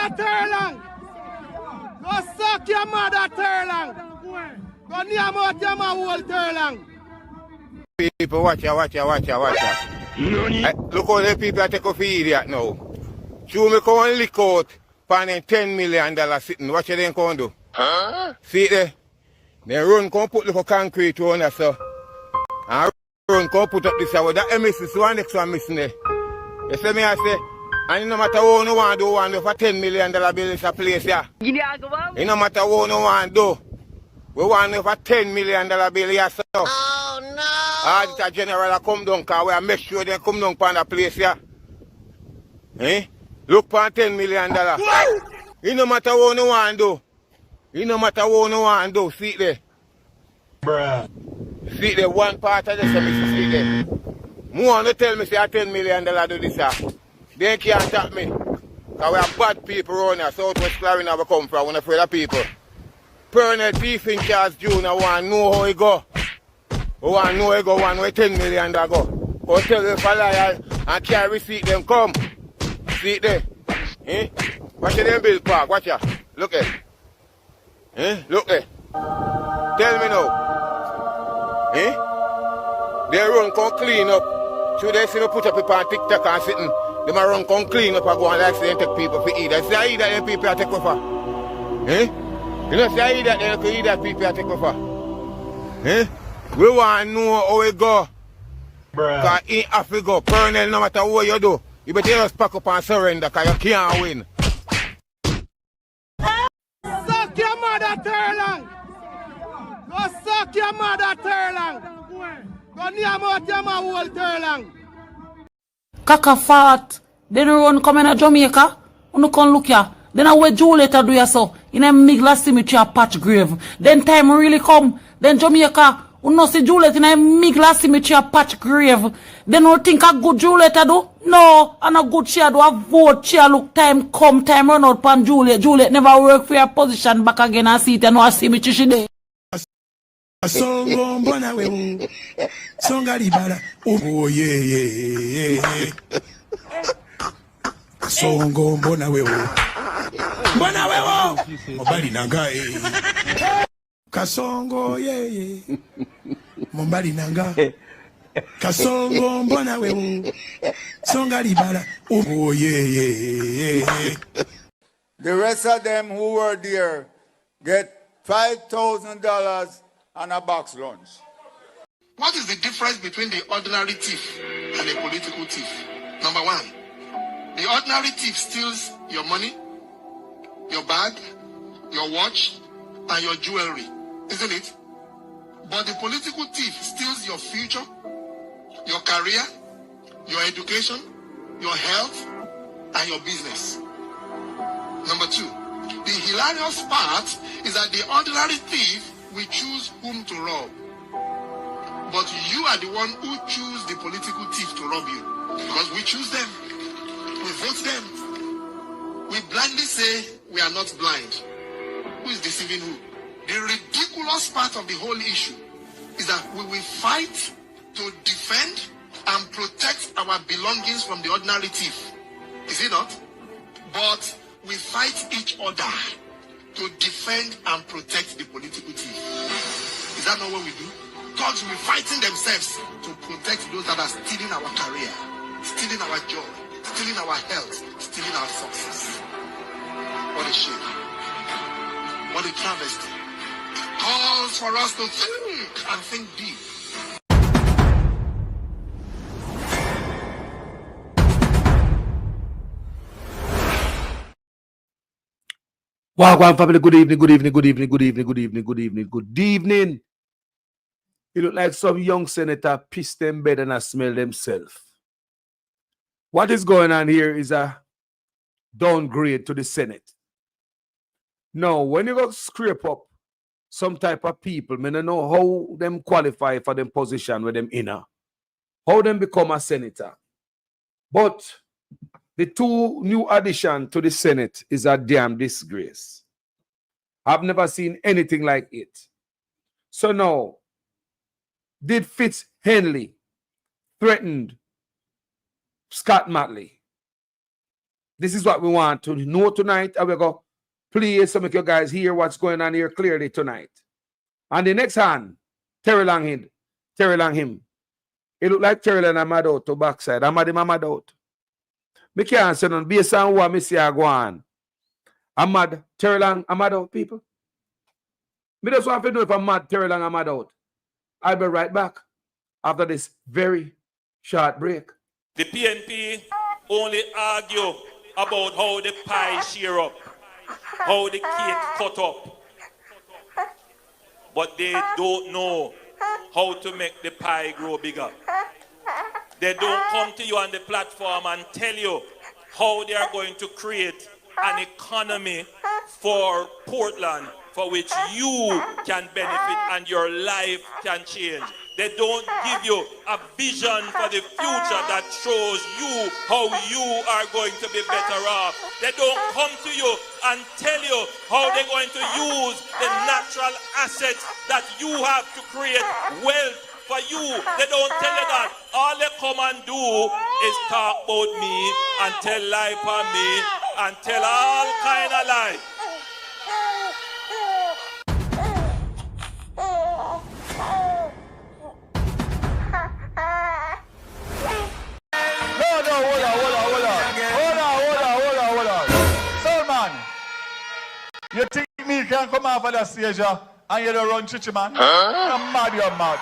mother Terlang. Go suck your mother Terlang. Go near out your whole Terlang. People, watch ya. Look how the people take off idiot now. So me come and lick out for $10 million sitting. What you then come do? Huh? See there? They run come put little concrete on there, so. And run come put up this hour. That misses one next one missing there. You see me I say, and no matter what you want to do, one for $10 million bill is a place here. It no matter what you want to do. We want for $10 million bill here, so. Oh no! Auditor General come down, because we make sure they come down from the place here. Eh? Look for $10 million. It no matter what you want to do. It no matter what you want to do. See there. Bruh. See there, one part of this, see there. More to tell me say $10 million do this. They can't tap me. Because we have bad people around here. Southwest Carolina we come from. We're afraid of people. Colonel Thief in Charles Jr. want to know how he go. We want to know how he go. One way $10 million go. Go tell them for liar and carry receipt them come. See it there. Eh? Watch them bill park. Watch ya. Look at. Eh? Look there. Tell me now. Eh? They run come clean up. So they see me put up people on TikTok and sitting. They might run come clean up and go and like say and take people for eat. I say I eat that them people I take over. Eh? You know say I eat that them could eat that people I take over. Eh? We want to know how we go. Bruh. Because in Africa, Colonel, no matter what you do, you better just pack up and surrender because you can't win. Suck your mother Terlang. Go suck your mother Terlang. Go near out your whole Terlang. Kaka fat. Then run come in Jamaica. You can look here. Then I wait Juliet do ya so. In a Migla cemetery a patch grave. Then time really come. Then Jamaica. You know see Juliet in a Migla cemetery a patch grave. Then you think a good Juliet do? No. And a good chair do a vote chair look time come. Time run out pan Juliet. Juliet never work for your position back again and see it and no cemetery she dey. A song on Bonawe, song Alibara. Oh, yeah. A song on Bonawe, Mobali Nanga, Kasongo, yeah. Mobali Nanga, Kasongo, Bonawe, song Alibara. Oh, yeah. The rest of them who were there get $5,000 and a box lunch. What is the difference between the ordinary thief and a political thief? Number one, the ordinary thief steals your money, your bag, your watch, and your jewelry, isn't it? But the political thief steals your future, your career, your education, your health, and your business. Number two, the hilarious part is that the ordinary thief will choose whom to rob. But you are the one who choose the political thief to rob you. Because we choose them. We vote them. We blindly say we are not blind. Who is deceiving who? The ridiculous part of the whole issue is that we will fight to defend and protect our belongings from the ordinary thief. Is it not? But we fight each other to defend and protect the political thief. Is that not what we do? Thugs will be fighting themselves to protect those that are stealing our career, stealing our joy, stealing our health, stealing our success. What a shame. What a travesty. It calls for us to think and think deep. Wagwan family, good evening. You look like some young senator pissed them bed and smell themselves. What is going on here is a downgrade to the Senate. Now, when you go scrape up some type of people, I don't know how them qualify for them position with them inner, how them become a senator. But the two new addition to the Senate is a damn disgrace. I've never seen anything like it. So now, did Fitz Henley threatened Scott Matley? This is what we want to know tonight. And we're going to play some of you guys hear what's going on here clearly tonight. And the next hand, Terry Long him. It look like Terry Long mad out to backside. I'm mad out. Me can't say none based on what me see I go on. I'm mad. Terry Long, I'm mad out, people. Me just want to know if I'm mad, Terry Long, I'm mad out. I'll be right back after this very short break. The PNP only argue about how the pie share up, how the cake cut up. But they don't know how to make the pie grow bigger. They don't come to you on the platform and tell you how they are going to create an economy for Portland for which you can benefit and your life can change. They don't give you a vision for the future that shows you how you are going to be better off. They don't come to you and tell you how they're going to use the natural assets that you have to create wealth for you. They don't tell you that. All they come and do is talk about me and tell lie for me and tell all kind of lies. Hold on. Soul man, you think me can come off of the stage and you don't run chichi, man? I'm mad, you're mad.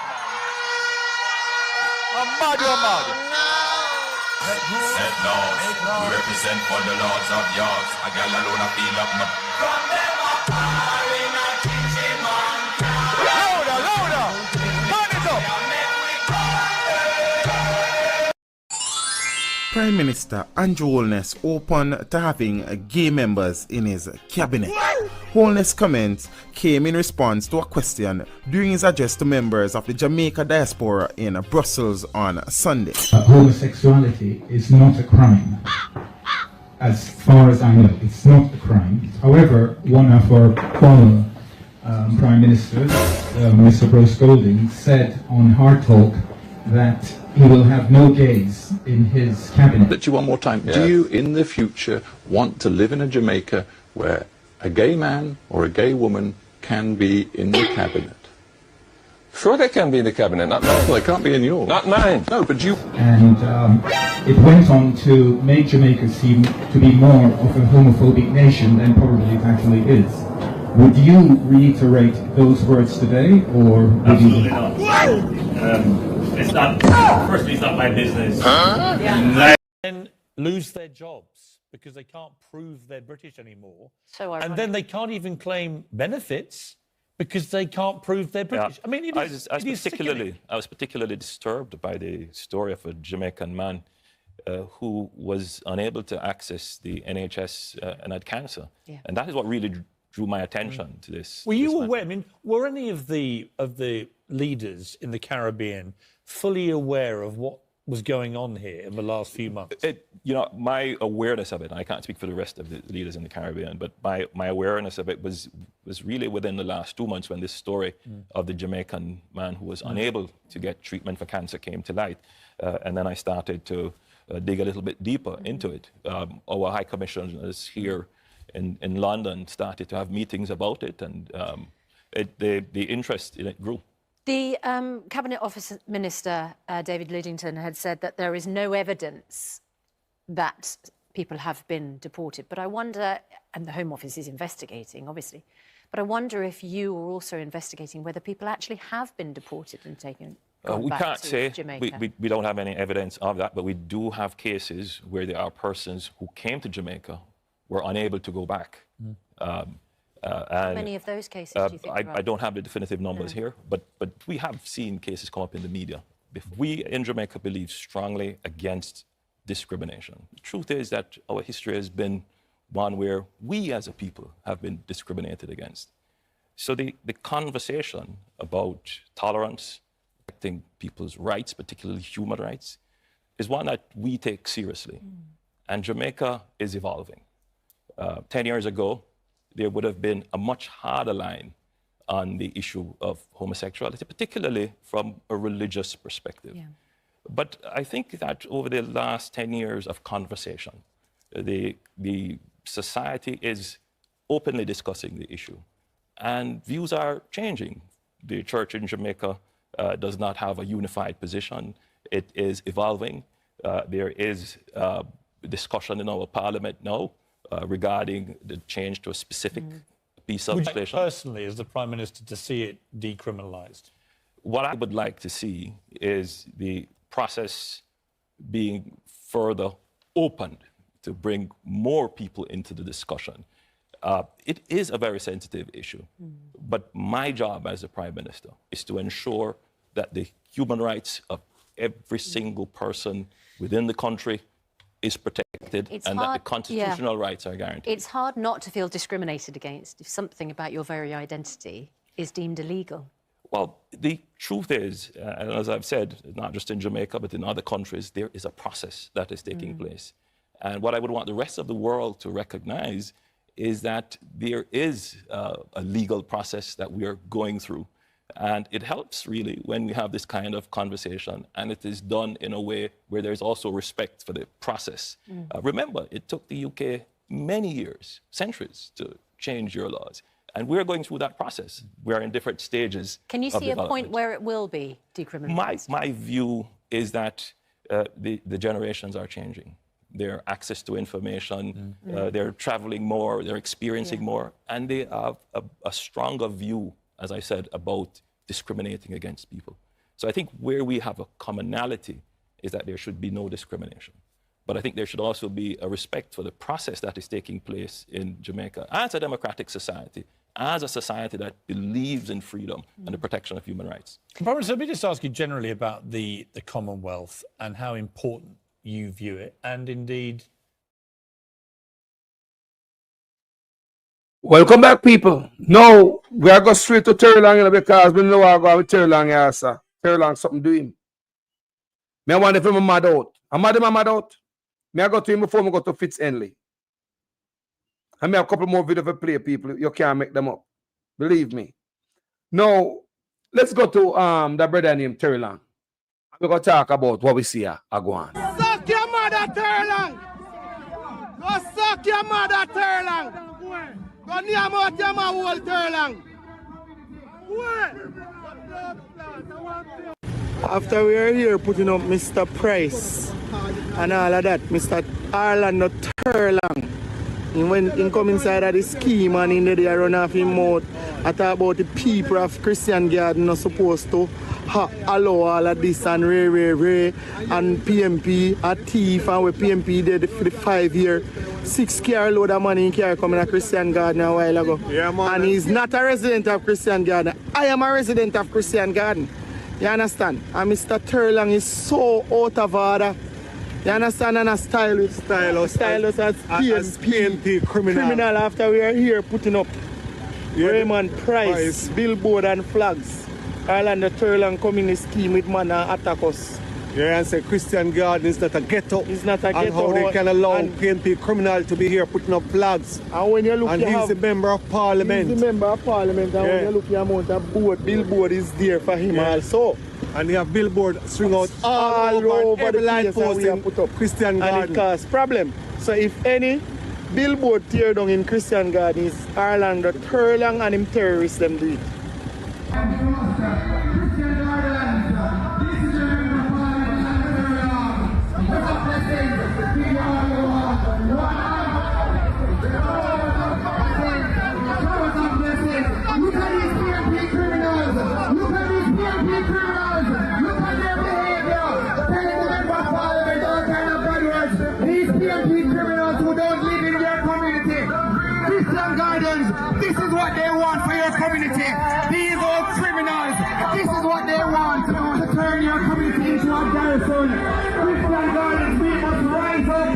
Said laws, we represent for the lords of yards. A gal alone, I feel up my... From them up high in a chichi man. Louder, turn it up. Prime Minister Andrew Holness open to having gay members in his cabinet. Holness' comments came in response to a question during his address to members of the Jamaica diaspora in Brussels on Sunday. Homosexuality is not a crime. As far as I know, it's not a crime. However, one of our former Prime Ministers, Mr. Bruce Golding, said on Hard Talk that he will have no gays in his cabinet. Let you one more time. Yeah. Do you, in the future, want to live in a Jamaica where a gay man or a gay woman can be in the cabinet? Sure they can be in the cabinet, not mine. Well, they can't be in yours. Not mine. No, but you... And it went on to make Jamaica seem to be more of a homophobic nation than probably it actually is. Would you reiterate those words today, or would Absolutely you... not. It's not, firstly, it's not my business. Huh? Yeah. Then lose their jobs because they can't prove they're British anymore. So and then they can't even claim benefits because they can't prove they're British. Yeah. I mean, I was particularly disturbed by the story of a Jamaican man who was unable to access the NHS and had cancer. Yeah. And that is what really drew my attention to this. Were you aware? I mean, were any of the leaders in the Caribbean fully aware of what was going on here in the last few months? My awareness of it, I can't speak for the rest of the leaders in the Caribbean, but my awareness of it was really within the last 2 months when this story of the Jamaican man who was unable to get treatment for cancer came to light. And then I started to dig a little bit deeper into it. Our High Commissioners here in London started to have meetings about it, and the interest in it grew. The Cabinet Office Minister, David Lidington, had said that there is no evidence that people have been deported. But I wonder, and the Home Office is investigating, obviously, but I wonder if you are also investigating whether people actually have been deported and taken we back can't to say. Jamaica. We don't have any evidence of that, but we do have cases where there are persons who came to Jamaica, were unable to go back. How many of those cases do you think there are? I don't have the definitive numbers here, but we have seen cases come up in the media. We in Jamaica believe strongly against discrimination. The truth is that our history has been one where we as a people have been discriminated against. So the conversation about tolerance, protecting people's rights, particularly human rights, is one that we take seriously. And Jamaica is evolving. 10 years ago, there would have been a much harder line on the issue of homosexuality, particularly from a religious perspective. Yeah. But I think that over the last 10 years of conversation, the society is openly discussing the issue, and views are changing. The church in Jamaica does not have a unified position. It is evolving. There is discussion in our parliament now regarding the change to a specific piece of legislation. Would you personally, as the Prime Minister, to see it decriminalised? What I would like to see is the process being further opened to bring more people into the discussion. It is a very sensitive issue, but my job as the Prime Minister is to ensure that the human rights of every single person within the country is protected that the constitutional rights are guaranteed. It's hard not to feel discriminated against if something about your very identity is deemed illegal. Well, the truth is, and as I've said, not just in Jamaica, but in other countries, there is a process that is taking place. And what I would want the rest of the world to recognize is that there is a legal process that we are going through. And it helps, really, when we have this kind of conversation, and it is done in a way where there's also respect for the process. Remember, it took the UK many years, centuries, to change your laws. And we're going through that process. We're in different stages. Can you see a point where it will be decriminalised? My view is that the generations are changing. Their access to information, they're traveling more, they're experiencing more, and they have a stronger view, as I said, about discriminating against people. So I think where we have a commonality is that there should be no discrimination. But I think there should also be a respect for the process that is taking place in Jamaica as a democratic society, as a society that believes in freedom and the protection of human rights. Prime Minister, let me just ask you generally about the Commonwealth and how important you view it, and indeed... Welcome back, people. Now, we are going straight to Terlang because we know I'm going with Terlang here, sir. Terlang, something to him. Me want if I'm mad out. I'm mad out. Me I go to him before me go to Fitz-Henley. And me have a couple more videos to play, people. You can't make them up. Believe me. Now, let's go to the brother named Terlang. We're going to talk about what we see here. Go on. Suck your mother, Terlang! Go suck your mother, Terlang! Go near out your mouth, Terlang! After we are here putting up Mr. Price and all of that, Mr. Orlando Terlang, he come inside of the scheme and in there run off his mouth. I talk about the people of Christian Garden not supposed to allow all of this and Ray and PMP a thief, and where PMP did for the 5 year 6 car load of money in car coming to Christian Garden a while ago. Yeah, man, and he's not a resident of Christian Garden. I am a resident of Christian Garden. You understand? And Mr. Terlang is so out of order. You understand? And a stylist as PMP criminal after we are here putting up Raymond Price, billboard and flags. Orlando Terlang come in the scheme with man and attack us. Yeah, and say Christian Garden is not a ghetto. It's not a ghetto. And how they can allow PNP criminal to be here putting up flags. And when you look, and he's the member of parliament. He's the member of parliament. And when you look, the amount of billboard is there for him also. And they have billboard string out all over every line post we have put up Christian Garden. And it causes problem. So if any billboard tear down in Christian Garden, is Orlando Terlang and him terrorists them do it. This is what they want for your community. These old criminals, this is what they want to turn your community into a Garrison. Christian Gardens, we must rise up.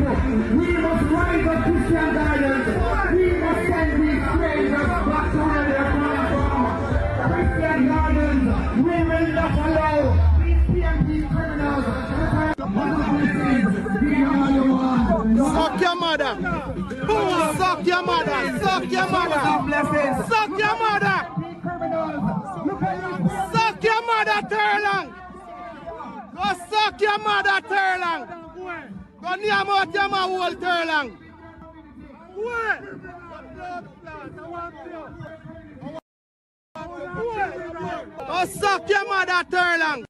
We must rise up, Christian Gardens. We must send these strangers back to where they're coming from. Christian Gardens, we will not allow these PMP criminals to suck your mother! Suck your mother! Suck your mother! Suck your mother! Suck your mother, Terlang! Go suck your mother, Terlang! Go near out your mouth, Terlang! Oh, suck your mother, Turlang.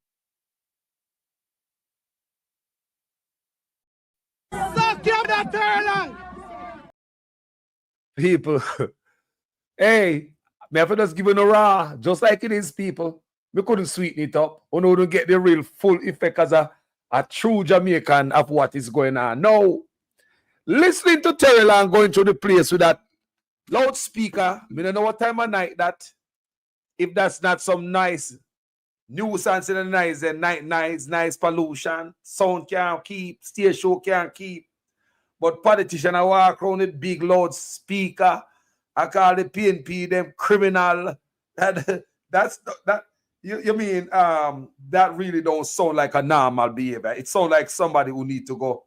Suck your mother, Turlang. People, hey, me have to just give it a raw, just like it is, people. We couldn't sweeten it up. We don't get the real full effect as a true Jamaican of what is going on. No, listening to Terrell going through the place with that loudspeaker, I don't know what time of night that, if that's not some nice nuisance in the night, and nice pollution, sound can't keep, stage show can't keep. But politicians are walk around with big loudspeaker. I call the PNP them criminal. You mean that really don't sound like a normal behavior. It sounds like somebody who need to go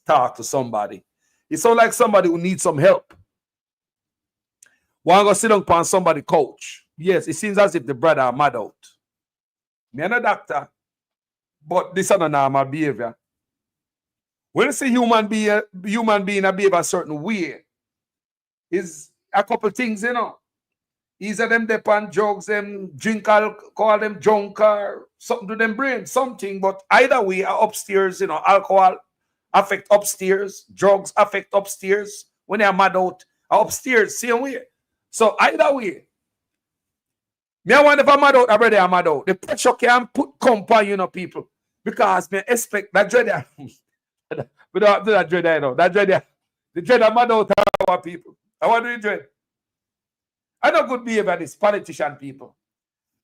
talk to somebody. It sounds like somebody who needs some help. Want to go sit down upon somebody couch. Yes, it seems as if the brother are mad out. Me and a doctor, but this is not normal behavior. When you see human being behave a certain way, is a couple things, you know. Either them depend drugs, them drink alcohol, them drunk or something to them brain, something. But either way, upstairs, you know, alcohol affect upstairs, drugs affect upstairs. When they are mad out, upstairs, same way. So either way, me I wonder if I'm mad out, already I'm mad out. The pressure can come upon, you know, people. Because me expect that dread. We don't have to do that dread, you know. That dread, the dread I'm mad out our people. I want to do the dread. I know good behavior this politician people.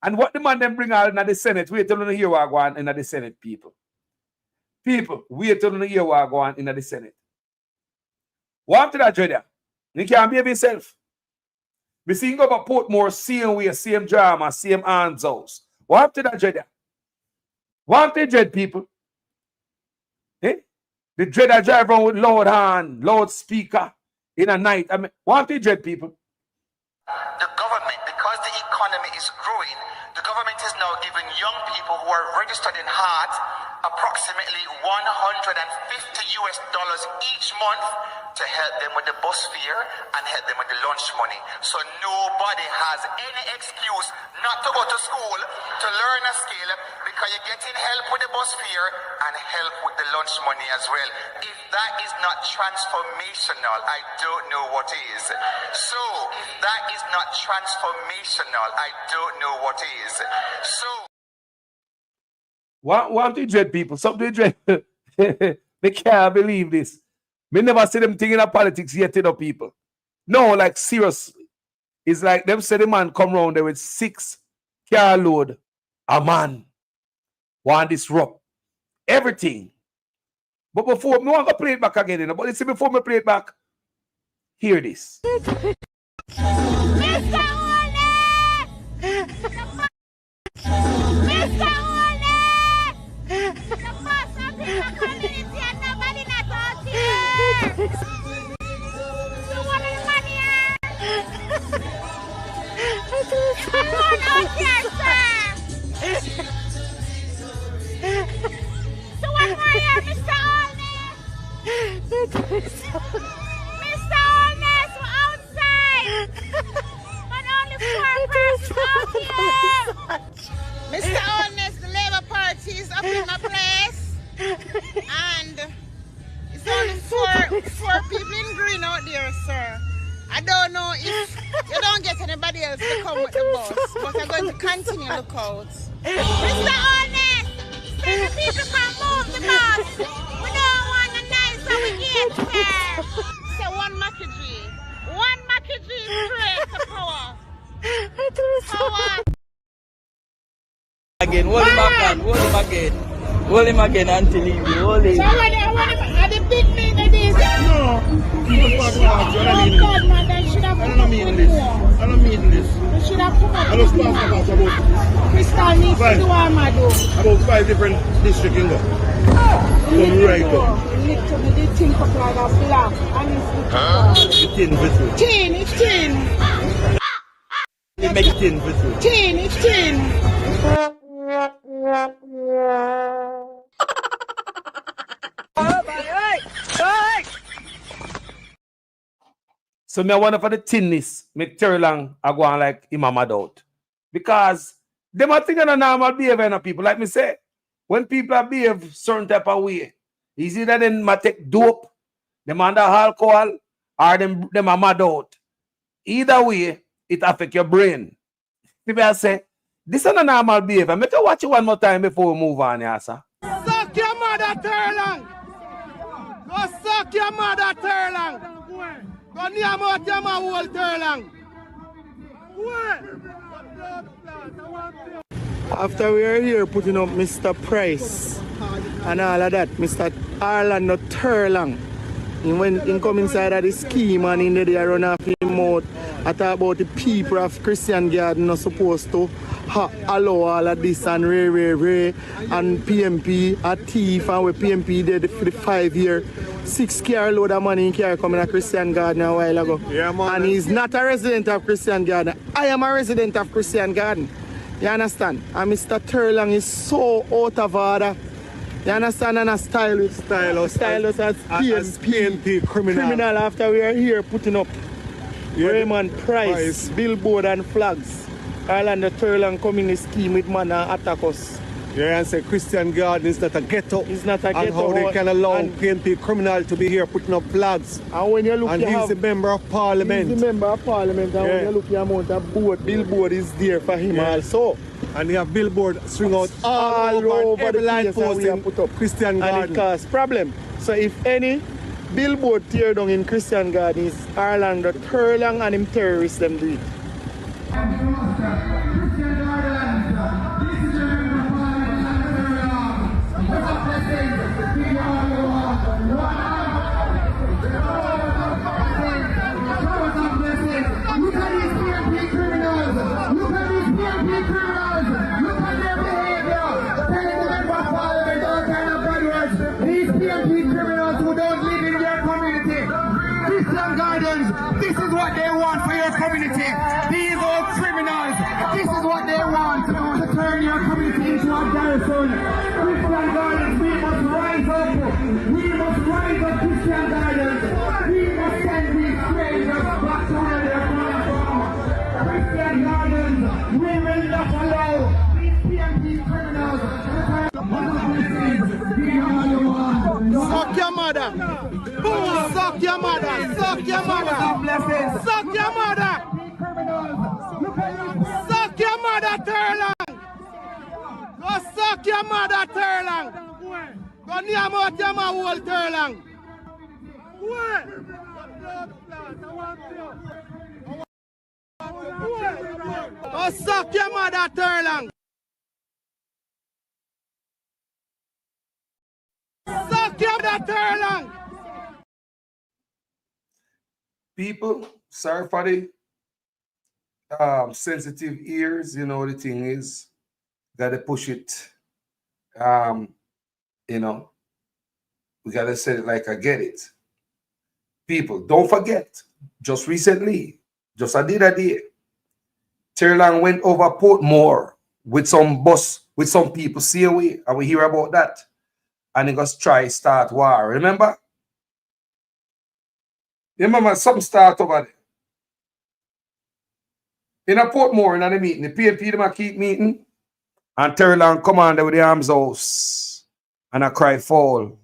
And what the man them bring out in the Senate, wait till you hear what go on in the Senate, people. People, wait till you hear what go on in the Senate. What after that dread? You can't behave yourself. We see go over Portmore, same way, same drama, same hands house. What after that dread? What after dread, people? Eh? The dread that drive around with loud hand, loudspeaker in a night. I mean, what after dread, people? The government, because the economy is growing, the government is now giving young people who are registered in heart approximately $150 each month to help them with the bus fare and help them with the lunch money. So nobody has any excuse not to go to school to learn a skill because you're getting help with the bus fare and help with the lunch money as well. If that is not transformational, I don't know what is. So if that is not transformational, I don't know what is. So What do you dread, people? Something dread. They can't believe this. We never see them thinking of politics yet, you know, people. No, like seriously. It's like them say the man come round there with 6 car load. A man want disrupt everything. But before, me want to play it back again, you know. But you see, before me play it back, hear this. Mr. The boss of the community and nobody not out here. You want the money here? You want out here, sir? So what more here, Mr. Holness? Mr. Holness, we're outside. But only 4 persons out here. Mr. Holness, the Labour Party is up in my place. And it's only four people in green out there, sir. I don't know if you don't get anybody else to come with the bus, but I'm going to continue to look out. Mr. Holness, say the people can move the bus. We don't want a nice gate, sir. Say one Mackie G straight to power. Power. Again, hold him again until he hold him. So are the big men of this? No. God, man, they should have come up with more. I don't mean this. They should have come up I with just more. talk about Crystal needs to do what I do. about 5 different districts in there. Come right up. Literally, they think up like a black. And It's tin for tin, it's tin. It makes tin for Tin, it's tin. So me wonder for the thinness, make Terry Long I go on like him mad out. Because them are thinking of normal behavior in people. Like me say, when people are behave certain type of way, is either them might take dope, them under alcohol, or them are mad out. Either way, it affect your brain. People say, this is a normal behavior. Make you watch it one more time before we move on, yeah, sir. Suck your mother, Terlang! Go suck your mother, Terlang! Go near out your whole Terlang! After we are here putting up Mr. Price and all of that, Mr. Orlando Terlang, he went in come inside of the scheme and in there run off his mouth. I talk about the people of Christian Garden not supposed to allow all of this and Ray and PMP a thief and we PMP did for the 5 year 6 car load of money in car coming to Christian Garden a while ago. Yeah, man. And he's not a resident of Christian Garden. I am a resident of Christian Garden. You understand? And Mr. Terlang is so out of order. You understand? And a stylist as PMP criminal after we are here putting up Raymond Price, billboard and flags. Orlando Terlang come in the scheme with man and attack us. Yeah, and say Christian Garden is not a ghetto. It's not a ghetto. And how they can allow PNP criminal to be here putting up flags. And when you look, and he's the member of parliament. He's the member of parliament. And when you look, the amount of billboard is there for him also. And they have billboard string out all over every line post we have put up Christian Garden. And it cause problem. So if any billboard tear down in Christian Garden is Orlando Terlang and him terrorists them do it. This is what they want for your community. These old criminals, this is what they want to turn your community into a Garrison. Christian Gardens, we must rise up. We must rise up, Christian Gardens. We must send these strangers back to where they're coming from. Christian Gardens, we will not allow these PMP criminals to Suck your mother! Suck your mother! Suck your mother! Suck your mother! Suck your mother, Terlang! Go suck your mother, Terlang! Go near out your whole Terlang! Go suck your mother, Terlang! Suck your mother, Terlang! People, sorry for the sensitive ears. You know the thing is, gotta push it. You know, we gotta say it like I get it. People, don't forget. Just recently, just a day, Terlang went over Portmore with some bus with some people. See away, and we hear about that. And he goes try start war. Remember? Remember some start over there. In a Portmore in the meeting, the PNP them keep meeting, and Terlang come on there with the arms out, and I cry fall,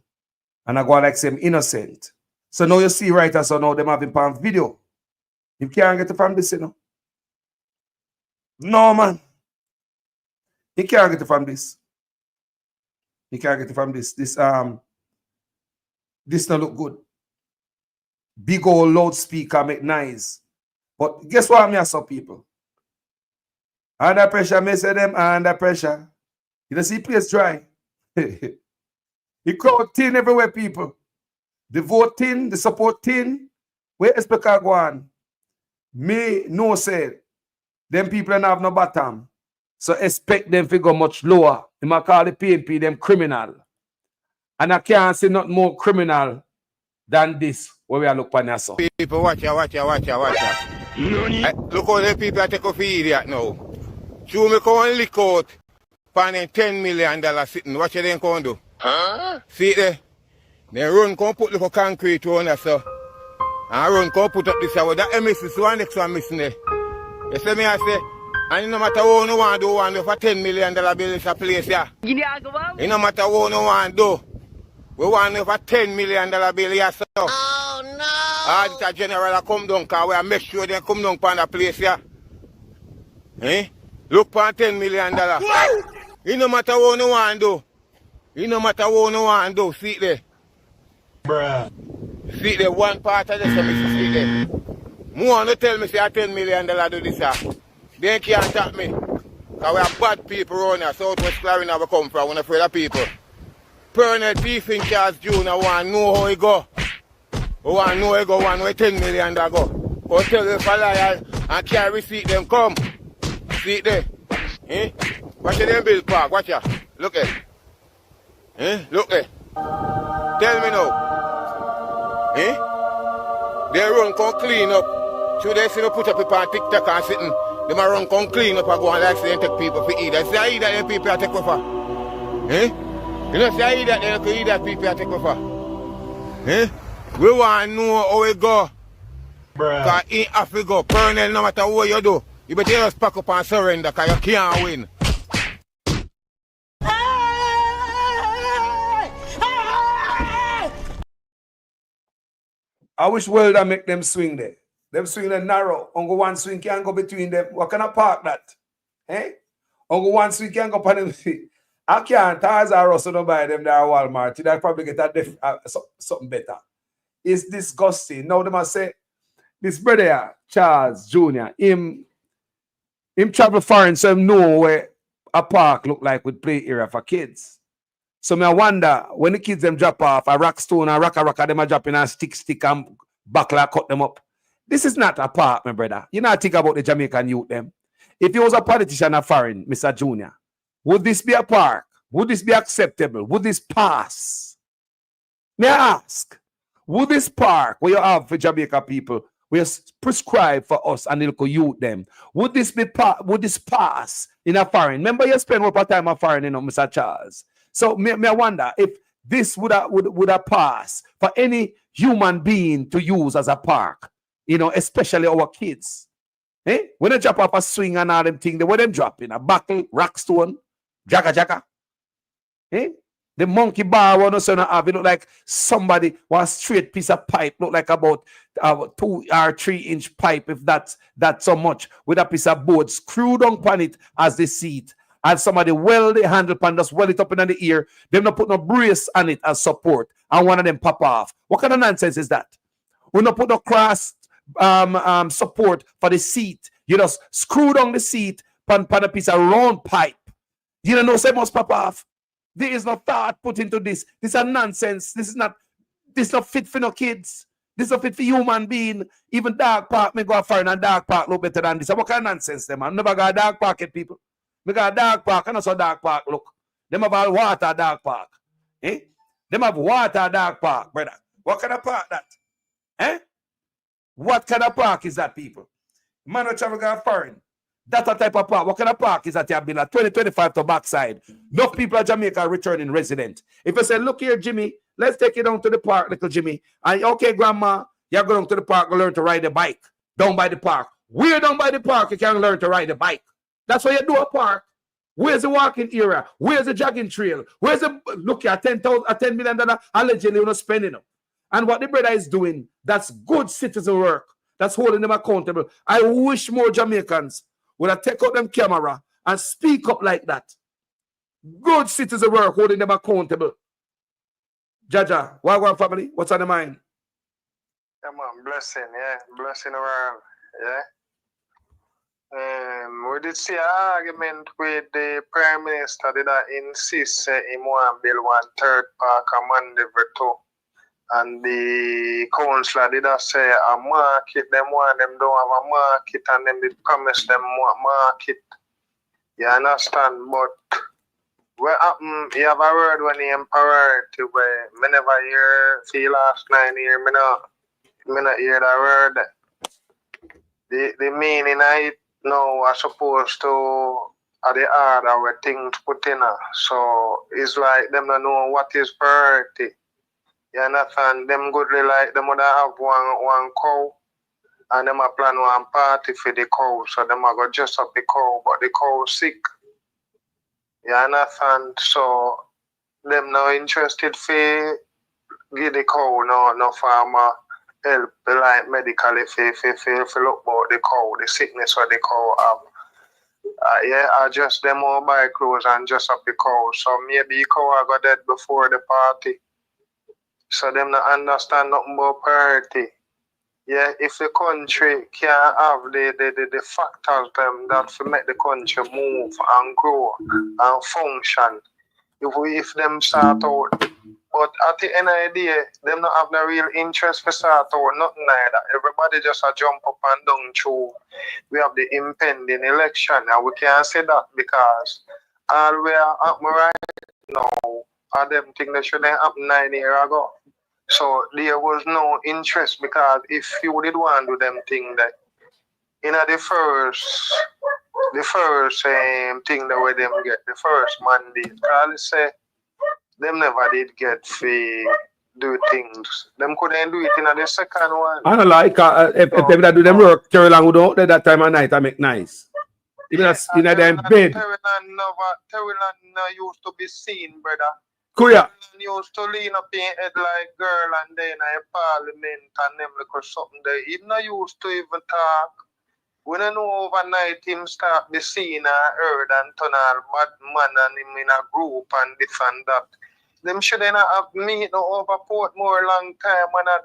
and I go like some innocent. So now you see right as so now them having pan video. You can't get it from this, you know. No man. You can't get it from this. You can't get it from this. This don't look good. Big old loudspeaker make noise. But guess what I saw people? Under pressure, may say them under pressure. You don't see place dry. The crowd thin everywhere, people. The vote thin, the support thin. Where is Pekka go on? Me no say them people don't have no bottom. So expect them to go much lower. They might call the PNP them criminal. And I can't see not more criminal than this where we are looking at so. People, watch out. Look how the people are taking for idiot now. So me come and lick out for $10 million sitting. What you then come do? Huh? See there? They run come put little concrete on us so. And run come put up this hour. That MSC one next one missing there. You see me I say, and no matter what you want to do, one do for $10 million bill is a place here. It no matter what you want to do. We want to for $10 million bill here, so. Oh no! All the general come down, because we make sure they come down from the place here. Eh? Look for $10 million. It no matter what you want to do. It no matter what you want to do. See it there. Bruh. See it there, one part of this, see it there. More to tell me say $10 million do this here. They can't tap me. Because we are bad people around here. Southwest Carolina we come from. We're afraid of people. Colonel Thief in Charles Jr. want to know how he go. We want to know how he go, want to know $10 million go. Go tell them for liar and carry receipt them come. See it there. Eh? Watch them build park, watch ya. Look at. Eh? Look at. Tell me now. Eh? They run come clean up. Should they see me put up people on TikTok and sitting? They might run come clean up and go and like say and take people for eat. I say I eat that them people I take over. Eh? You know say I eat that them could eat that people I take over. Eh? We want to know how it go. Because in Africa, Colonel, no matter what you do, you better just pack up and surrender because you can't win. I wish world I make them swing there. Them swing them narrow. Only one swing can't go between them. What can I park that? Eh? Only one swing can't go on them. I can't. Tires are also don't buy them there at Walmart. You'd probably get something better. It's disgusting. Now they must say, this brother here, Charles Jr., him travel foreign, so him know where a park look like with play area for kids. So I wonder, when the kids them drop off, a rock stone, a rock, them are dropping a stick and buckler cut them up. This is not a park, my brother. You not think about the Jamaican youth them. If he was a politician of foreign, Mr. Jr., would this be a park? Would this be acceptable? Would this pass? May I ask? Would this park where you have for Jamaica people, where you prescribe for us and little youth them, would this pass in a foreign? Remember you spend more time a foreign, you know, Mr. Charles. So me I wonder if this would have passed for any human being to use as a park, you know, especially our kids. Eh? When they drop off a swing and all them things, they were them dropping a buckle, rock stone, jacka. Eh? The monkey bar one also not have it look like somebody was straight piece of pipe, look like about 2 or 3 inch pipe, if that's so much, with a piece of board screwed on it as the seat. And somebody weld the handle pan, just weld it up in the ear. Them not put no brace on it as support, and one of them pop off. What kind of nonsense is that? We not put no cross support for the seat. You just screw down the seat pan a piece of round pipe. You don't know, say must pop off. There is no thought put into this. This is nonsense. This is not fit for no kids. This is not fit for human being. Even dog park, me go foreign and dog park look better than this. What kind of nonsense them? I never got a dog park at people. Me got a dog park, and also dog park look. Them have all water dog park. Eh? Them have water dog park, brother. What kind of park that? Eh? What kind of park is that, people? Man, which travel go foreign. That a type of park. What kind of park is that you have been at 2025 to backside? Enough people at Jamaica are returning resident. If you say, look here, Jimmy, let's take you down to the park, little Jimmy. And okay, grandma, you're going to the park to learn to ride a bike. Down by the park. We're down by the park, you can learn to ride a bike. That's why you do a park. Where's the walking area? Where's the jogging trail? Where's the, look here, $10 million allegedly you're not spending them. And what the brother is doing, that's good citizen work. That's holding them accountable. I wish more Jamaicans would have take out them camera and speak up like that. Good citizen work, holding them accountable. Jaja, Wagwan family, what's on the mind? Yeah, man, blessing, yeah. Blessing around, yeah. We did see an argument with the Prime Minister that insist he want to build 1/3 park a Mandeville too. And the councillor did say a market, them want them don't have a market, and them did promise them market. You understand? But what happened, you have a word when the priority where me never hear for the last 9 years, me not hear that word. The meaning of it now are supposed to are the order where things put in. So it's like them don't know what is priority. You understand? Them goodly like them would have one cow and them a plan one party for the cow. So them a go dress up the cow, but the cow sick. You understand? So them no interested for give the cow no farmer help like medically for look about the cow, the sickness what the cow have. Yeah, I just them all buy clothes and dress up the cow. So maybe the cow I got dead before the party. So them not understand nothing about priority. Yeah, if the country can't have the factors them that will make the country move and grow and function, if them start out, but at the end of the day, them not have no real interest for start out, nothing neither. Everybody just a jump up and down through. We have the impending election, and we can't say that because all we are happening right now are them things that shouldn't happen 9 years ago. So there was no interest because if you did want to do them thing that the first thing that way them get the first mandate, I'll say them never did get to do things. Them couldn't do it in the second one. I don't like if they would do them work, Terry Long would out there that time of night I make nice. Even in them bed. Terry Long used to be seen, brother. Kuya. Used to lean up in head like girl and then I parliament and them look or something there. He not used to even talk. We don't know overnight him start be seen and heard and turn all bad man and him in a group and this and that. Them should not have meet over Portmore long time and I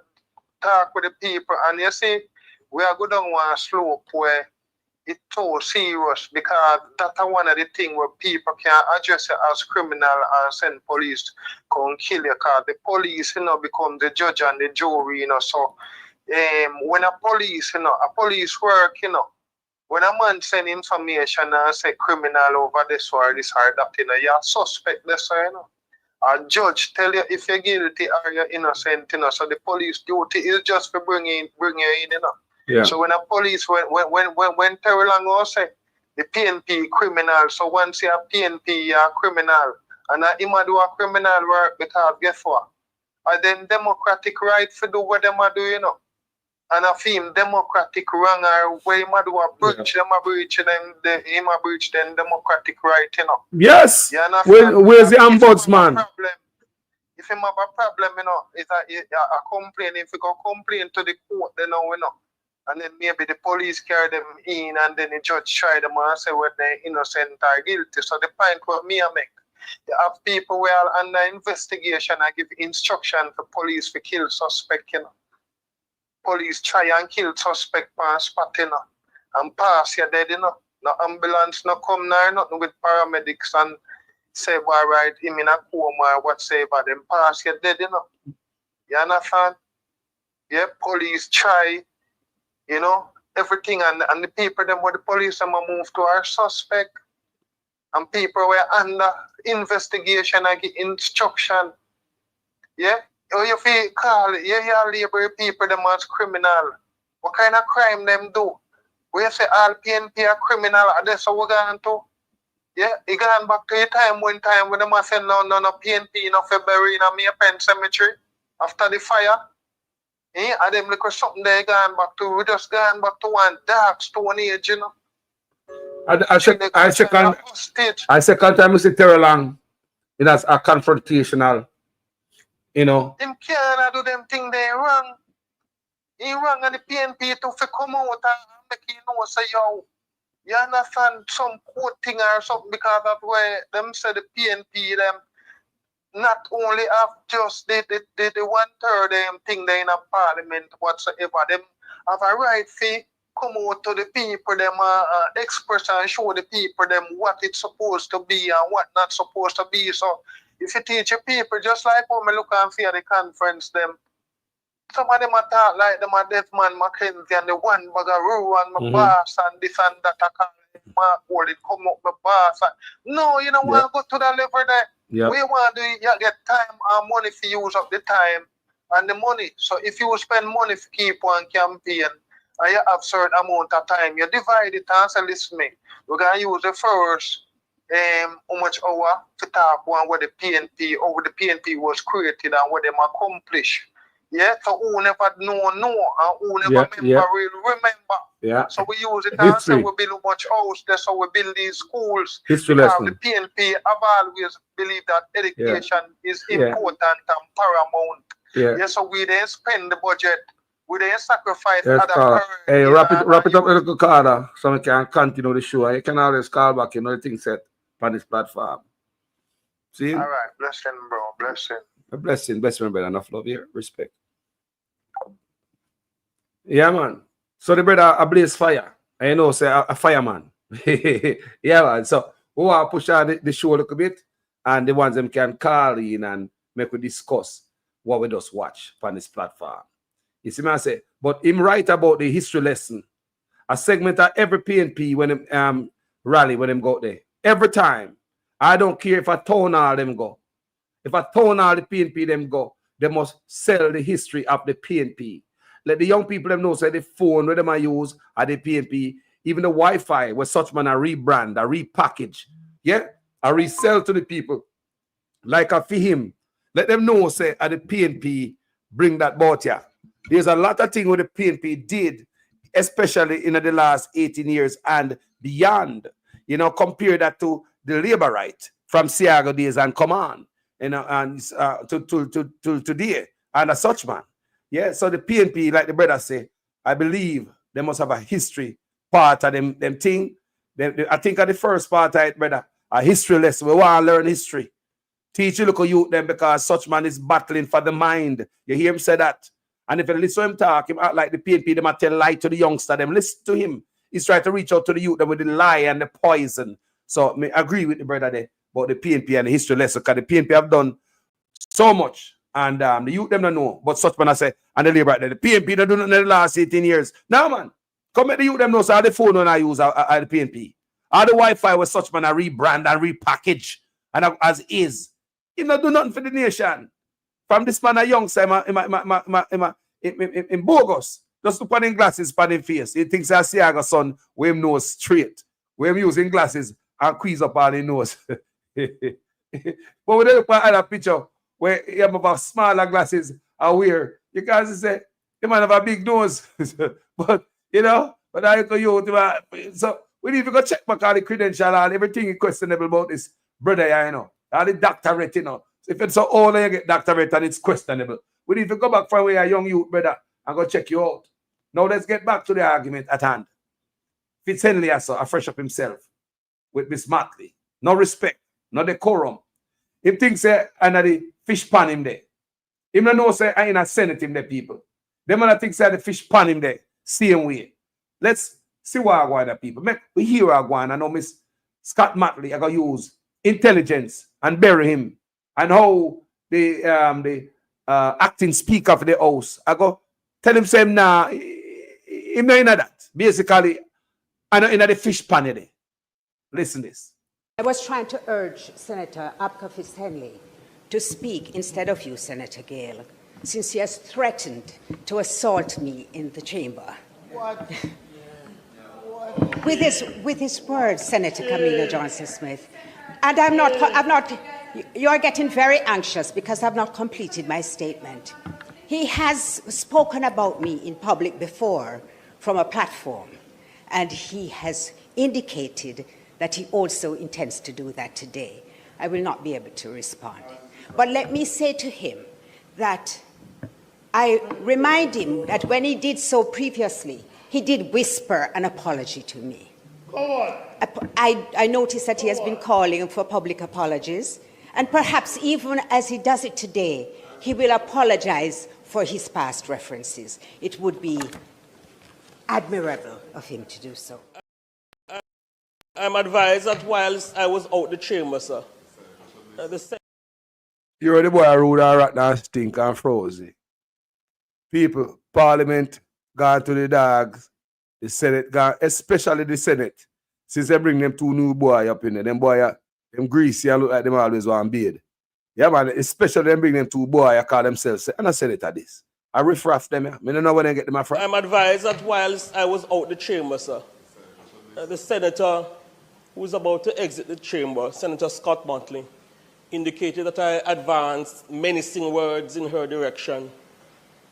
talk with the people. And you see, we are going down one slope where it's so serious because that's one of the things where people can address it as criminal and send police to come kill you because the police, become the judge and the jury, So when a police work, when a man send information and say criminal over this or this or that, you're suspect this, A judge tell you if you're guilty or you're innocent, So the police duty is just to bring you in, Yeah. So when a police, when Terry Long say the PNP criminal, so once you're PNP, you're a criminal, and him do a criminal work because guess what? And then democratic right to do what them do, And I feel democratic wrong or where him do a breach, them a breach then democratic right, Yes. You understand? Where's the ombudsman? If him have a problem, it's a complaint. If you go complain to the court, then and then maybe the police carry them in and then the judge try them and say whether they're innocent or guilty. So the point what me I make, you have people who are under investigation and give instruction for police to kill suspect, Police try and kill suspect on spot, and pass you dead, No ambulance, no come there, nothing with paramedics and say, all right, him in a coma or whatsoever, them pass you dead, You understand? Yeah, police try, everything and the people them where the police them move to are suspect. And people were under investigation and get instruction. Yeah? Or you feel call it, label people them as criminal. What kind of crime them do? We say all PNP are criminal, that's how we're going to. Yeah, it gone back to a time when them say no PNP, no February, no me pen cemetery after the fire. And them look something they gone back to. We just gone back to one dark stone age, I second time we see Terry Long, that's a confrontational, Them can't do them thing they wrong. He wrong and the PNP to come out and make say yo. You understand some court thing or something because that way them say the PNP them not only have just the 1/3 thing they in a parliament whatsoever, them have a right to come out to the people, them express and show the people them what it's supposed to be and what not supposed to be. So if you teach your people, just like when I look and fear the conference, them some of them talk like them a deaf man Mackenzie and the one bag of rule and my boss and this and that. I can't hold it, come up my boss. No, you don't want to go to the level there. Yep. We want to you get time and money to use up the time and the money. So if you spend money to keep one campaign and you have certain amount of time, you divide it and say, listen me, we're going to use the first how much hour to talk on what the PNP, how the PNP was created and what them accomplish. Yeah, so who never know, and who never really remember. Yeah. So we use it and say History. we build much house, that's how we build these schools. History because lesson. the PNP have always believed that education is important and paramount. Yeah. So we then spend the budget, we then sacrifice Yes, other call. Hey, priorities wrap it up a little Carter so we can continue the show. You can always call back, you know, the thing set on this platform. See? All right, blessing, bro, blessing. A blessing, brother. Enough love here, respect. Yeah, man. So the brother a blaze fire. I know, say a fireman. Yeah, man. So we want to push on the show a little bit, and the ones them can call in and make we discuss what we just watch on this platform. You see me I say, but him write about the history lesson. A segment of every PNP when them rally when them go there. Every time. I don't care if a town hall them go. If a town hall the PNP them go, they must sell the history of the PNP. Let the young people them know say the phone where them I use are the PNP, even the Wi-Fi where such man a rebrand, a repackage. Yeah, a resell to the people. Like a for him. Let them know say at the PNP bring that boat here. There's a lot of things what the PNP did, especially in the last 18 years and beyond. You know, compare that to the labor right from Siago days and come on, you know, and to today and a such man. Yeah, so the PNP, like the brother say, I believe they must have a history part of them thing. I think of the first part of it, brother, a history lesson. We want to learn history. Teach you look at youth them because such man is battling for the mind. You hear him say that. And if you listen to him talk, him act like the PNP, they might tell lie to the youngster, them listen to him. He's trying to reach out to the youth them with the lie and the poison. So I agree with the brother there about the PNP and the history lesson, because the PNP have done so much. And the youth them don't know. But such man I say, and the labor right there, the PNP don't do nothing in the last 18 years. Now man, come make the youth them know so all the phone when I use are the PNP. All the Wi-Fi with such man I rebrand and repackage and as is. He not do nothing for the nation. From this man a young side, in bogus. Just look on him glasses on him face. He thinks I see a son with him nose straight. With him using glasses and squeeze up on his nose. But when they look at another picture where he have a smaller glasses are wear, you can't say he might have a big nose. But you know, but I go you so we need to go check back all the credential and everything is questionable about this brother, you know. All the doctorate, you know. So if it's so old and you get doctorate and it's questionable, we need to go back from where a young youth, brother, and go check you out. Now let's get back to the argument at hand. Fitzhenley also a fresh up himself with Miss Matley. No respect, no decorum. Him thinks and the fish pan him there. Him don't know say I ain't a senate him there, people. Them man think say the fish pan him there. Same way. Let's see what I want the people. We hear I want. I know Miss Scott Matley I go use intelligence and bury him. And how the acting speaker of the house, I go tell him say nah, him not in that. Basically, I know in the fish pan there. Listen this. I was trying to urge Senator Abka Fitzhenley to speak instead of you, Senator Gale, since he has threatened to assault me in the chamber. What? With his words, Senator Camilla Johnson-Smith. And you're getting very anxious because I've not completed my statement. He has spoken about me in public before from a platform, and he has indicated that he also intends to do that today. I will not be able to respond. But let me say to him that I remind him that when he did so previously, he did whisper an apology to me. I noticed that he has been calling for public apologies, and perhaps even as he does it today, he will apologize for his past references. It would be admirable of him to do so. I'm advised that whilst I was out the chamber, sir, You heard the boy rude and rotten and stink and frozen. People, Parliament gone to the dogs, the Senate gone, especially the Senate. Since they bring them two new boys up in there, them boys, them greasy and look like them always want beard. Yeah, man, especially them bring them two boys, I call themselves, and I said it at this. I riff-raff them, yeah. I don't know when they get them from. I'm advised that whilst I was out the chamber, sir, the senator who is about to exit the chamber, Senator Scott Motley, indicated that I advanced menacing words in her direction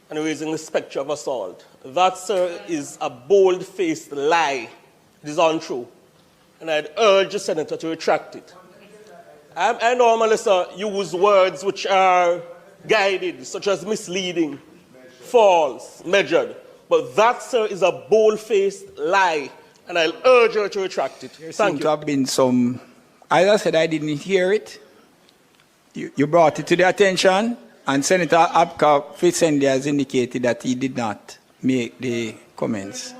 and raising the spectre of assault. That, sir, is a bold-faced lie. It is untrue. And I'd urge the Senator to retract it. I normally, sir, use words which are guided, such as misleading, false, measured. But that, sir, is a bold-faced lie, and I'll urge her to retract it. There Thank seems you. to have been some, as I said, I didn't hear it. You brought it to the attention, and Senator Abka Fitzhenley has indicated that he did not make the comments.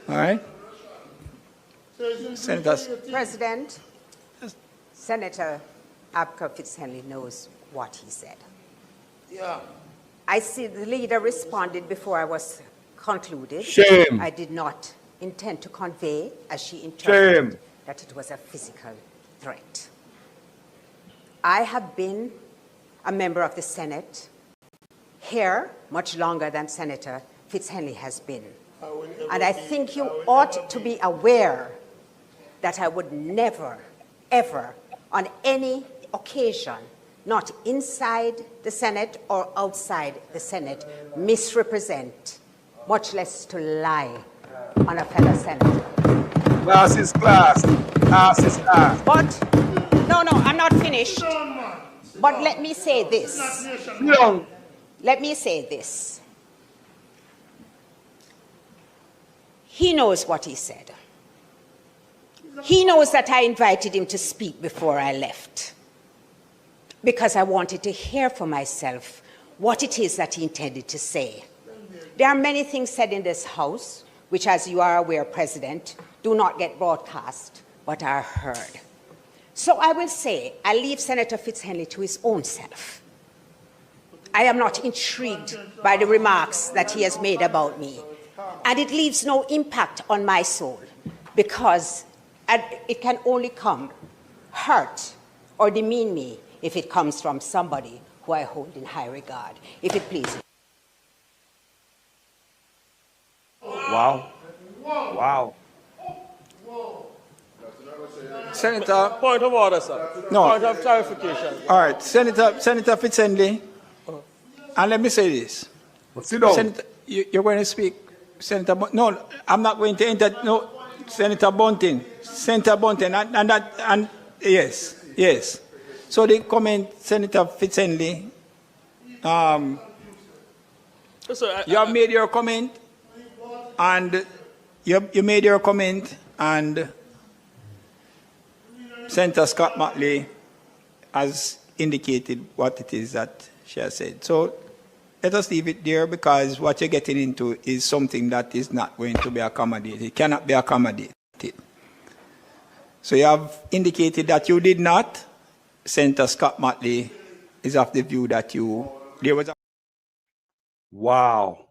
All right? Senator. President, Senator Abka Fitzhenley knows what he said. Yeah. I see the leader responded before I was concluded. Shame. I did not intend to convey, as she interpreted, Shame. that it was a physical threat. I have been a member of the Senate here much longer than Senator Fitzhenley has been. And I think you ought to be aware that I would never, ever, on any occasion, not inside the Senate or outside the Senate, misrepresent, much less to lie on a fellow senator. Class is class. Class is class. But, no, I'm not finished. But let me say this. No. Let me say this. He knows what he said. He knows that I invited him to speak before I left, because I wanted to hear for myself what it is that he intended to say. There are many things said in this House, which, as you are aware, President, do not get broadcast, but are heard. So I will say, I leave Senator Fitzhenley to his own self. I am not intrigued by the remarks that he has made about me. And it leaves no impact on my soul, because it can only hurt or demean me if it comes from somebody who I hold in high regard, if it pleases. Wow. Wow. Senator. Point of order, sir. No. Point of clarification. All right, Senator Fitzhenley, and let me say this. Sit down. Senator, you're going to speak, Senator. No, I'm not going to enter. No, Senator Bunting, and yes. So the comment, Senator Fitzhenley. You have made your comment, and you made your comment, and Senator Scott Motley has indicated what it is that she has said. So let us leave it there, because what you're getting into is something that is not going to be accommodated. It cannot be accommodated. So you have indicated that you did not. Senator Scott Motley is of the view that there was a... Wow.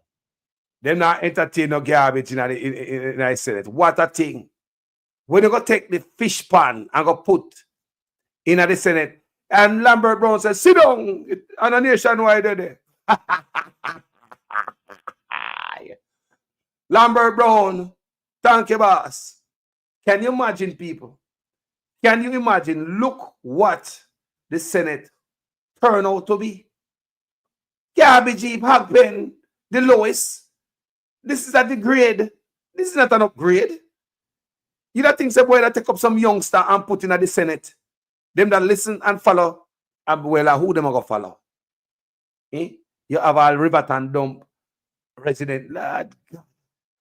Them not entertain no garbage in the Senate. What a thing. When you go take the fish pan and go put in the Senate, and Lambert Brown says, sit down on a nationwide there. Lambert Brown, thank you, boss. Can you imagine, people? Can you imagine? Look what the Senate turned out to be. Garbage heap, hog pen, the lowest. This is at the grade. This is not an upgrade. You don't think boy that take up some youngster and put in at the Senate? Them that listen and follow, well, who them are going to follow? You have all Riverton dump resident, lad.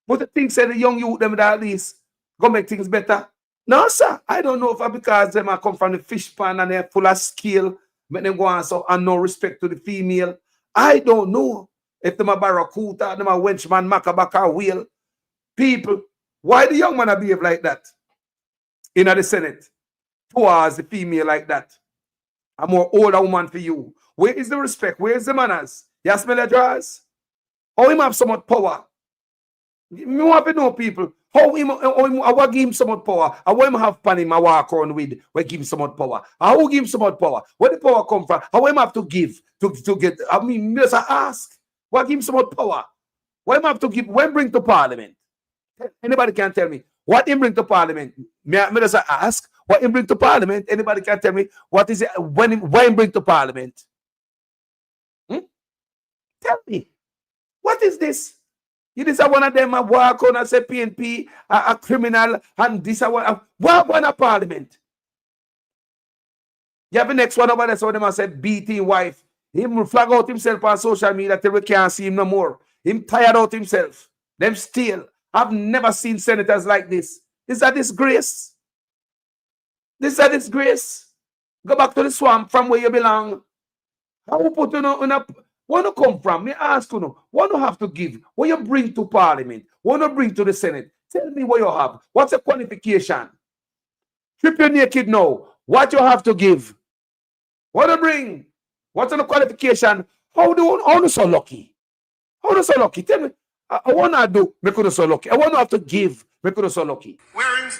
But the thing said the young youth them that at least go make things better. No, sir. I don't know if it's because them are come from the fish pan and they're full of skill, make them go on so and no respect to the female. I don't know if them a barracuda, them a wenchman, macabaka wheel. People, why the young man behave like that in the Senate towards the female like that? A more older woman for you. Where is the respect? Where is the manners? You smell the drawers? How him have so much power? Me want to know, people, how I give him so much power? I want him have pan him I walk around with, we give him so much power. How give him so much power? Where the power come from? How him have to give to get, I mean, just ask. Why give him so much power? What him have to give, when bring to parliament? Anybody can tell me what him bring to parliament? Me just ask. what he bring to Parliament? Anybody can tell me what is it when he bring to Parliament? Tell me. What is this? It is one of them a walk on and say PNP, a criminal, and this one a Parliament. You have the next one over there, so them say beating wife. Him flag out himself on social media till we can't see him no more. Him tired out himself. Them still. I've never seen senators like this. This is a disgrace. This is a disgrace. Go back to the swamp from where you belong. How you put on a where you come from? Me ask you, what you have to give? What you bring to Parliament? What you bring to the Senate? Tell me what you have. What's the qualification? Strip you naked now. What you have to give? What you bring? What's the qualification? How you so lucky? How you so lucky? Tell me. I want to do, make you so lucky. I want to have to give, make you so lucky. We're in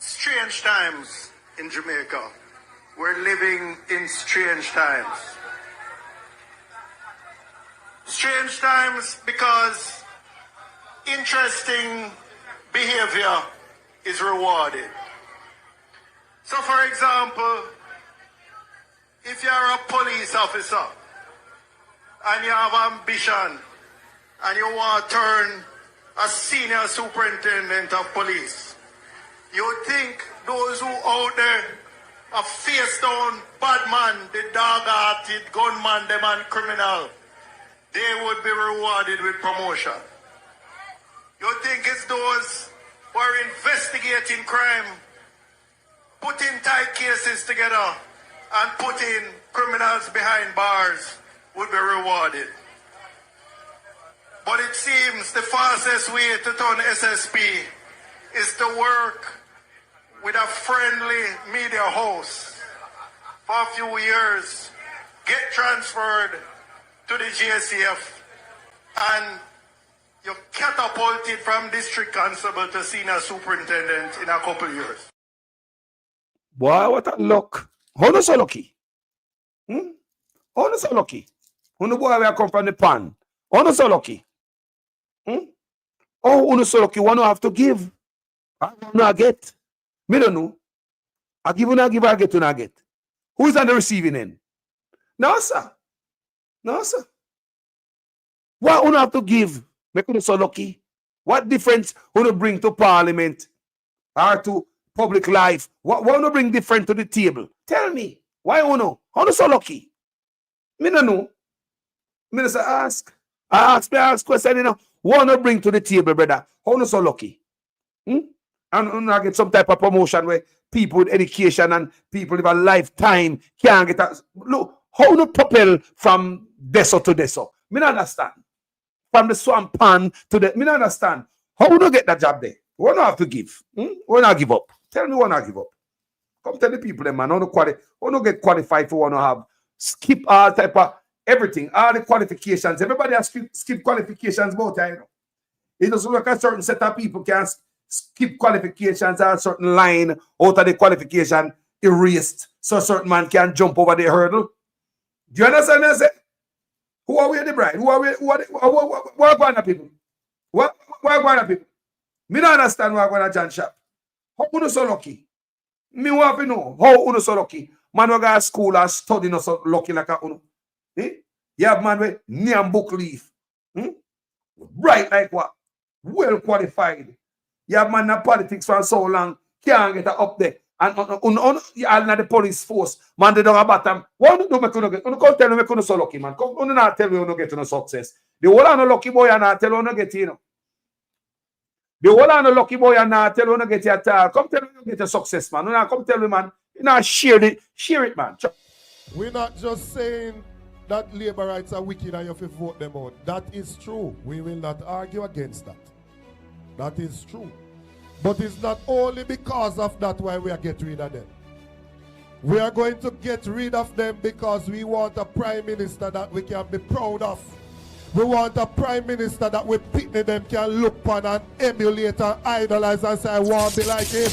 strange times in Jamaica. We're living in strange times. Strange times because interesting behavior is rewarded. So for example, if you're a police officer and you have ambition and you want to turn a senior superintendent of police, you think those who out there are face down bad man, the dog-hearted gunman, them and criminal, they would be rewarded with promotion. You think it's those who are investigating crime, putting tight cases together and putting criminals behind bars would be rewarded. But it seems the fastest way to turn SSP is to work with a friendly media host for a few years, get transferred to the GSCF, and you're catapulted from district constable to senior superintendent in a couple years. Boy, what a luck. How you so lucky? How you so lucky? Who the boy where come from the pan? How you so lucky? Oh, you so lucky, one you have to give. I don't get. Me don't know. I give you, I give, I get, you not get. Who's on the receiving end? No, sir. No, sir. What you have to give? Make you so lucky. What difference you bring to Parliament or to public life? What you bring different to the table? Tell me. Why you know? How you so lucky? Me don't know. Me just ask. I ask question, you know. What you bring to the table, brother? How you so lucky? And you get some type of promotion where people with education and people with a lifetime can't get a look. How you propel from deso to deso? Me not understand. From the swamp pan to the me not understand. How you get that job there? What you have to give? What not give up? Tell me what not give up. Come tell the people them, man. How you get qualified for one to have skip all type of everything, all the qualifications. Everybody has skip qualifications about you know. It doesn't look like a certain set of people can skip qualifications or a certain line out of the qualification erased so a certain man can jump over the hurdle. Do you understand what I say? Who are we the bride? Who are we? What are going to people? What are going to people? Me don't understand what are going to John Shop. How you so lucky? Me want to know how you so lucky. Man who go to school and study not so lucky like a uno. You have man with name book leaf. Bright like what? Well qualified. You have man in politics for so long, can't get up there. And you are the police force. Man, they don't have bottom. What do you make you get? You can't tell me you so lucky, man. You not tell me you get no success. The whole of no lucky boy and not tell you get you know. The whole of no lucky boy and not tell you get you at all. Come tell me you get a success, man. You not come tell me, man. You not share it, man. We're not just saying that labor rights are wicked and you have to vote them out. That is true. We will not argue against that. That is true. But it's not only because of that why we are getting rid of them. We are going to get rid of them because we want a prime minister that we can be proud of. We want a prime minister that we picnic them can look upon and emulate and idolize and say, I want to be like him.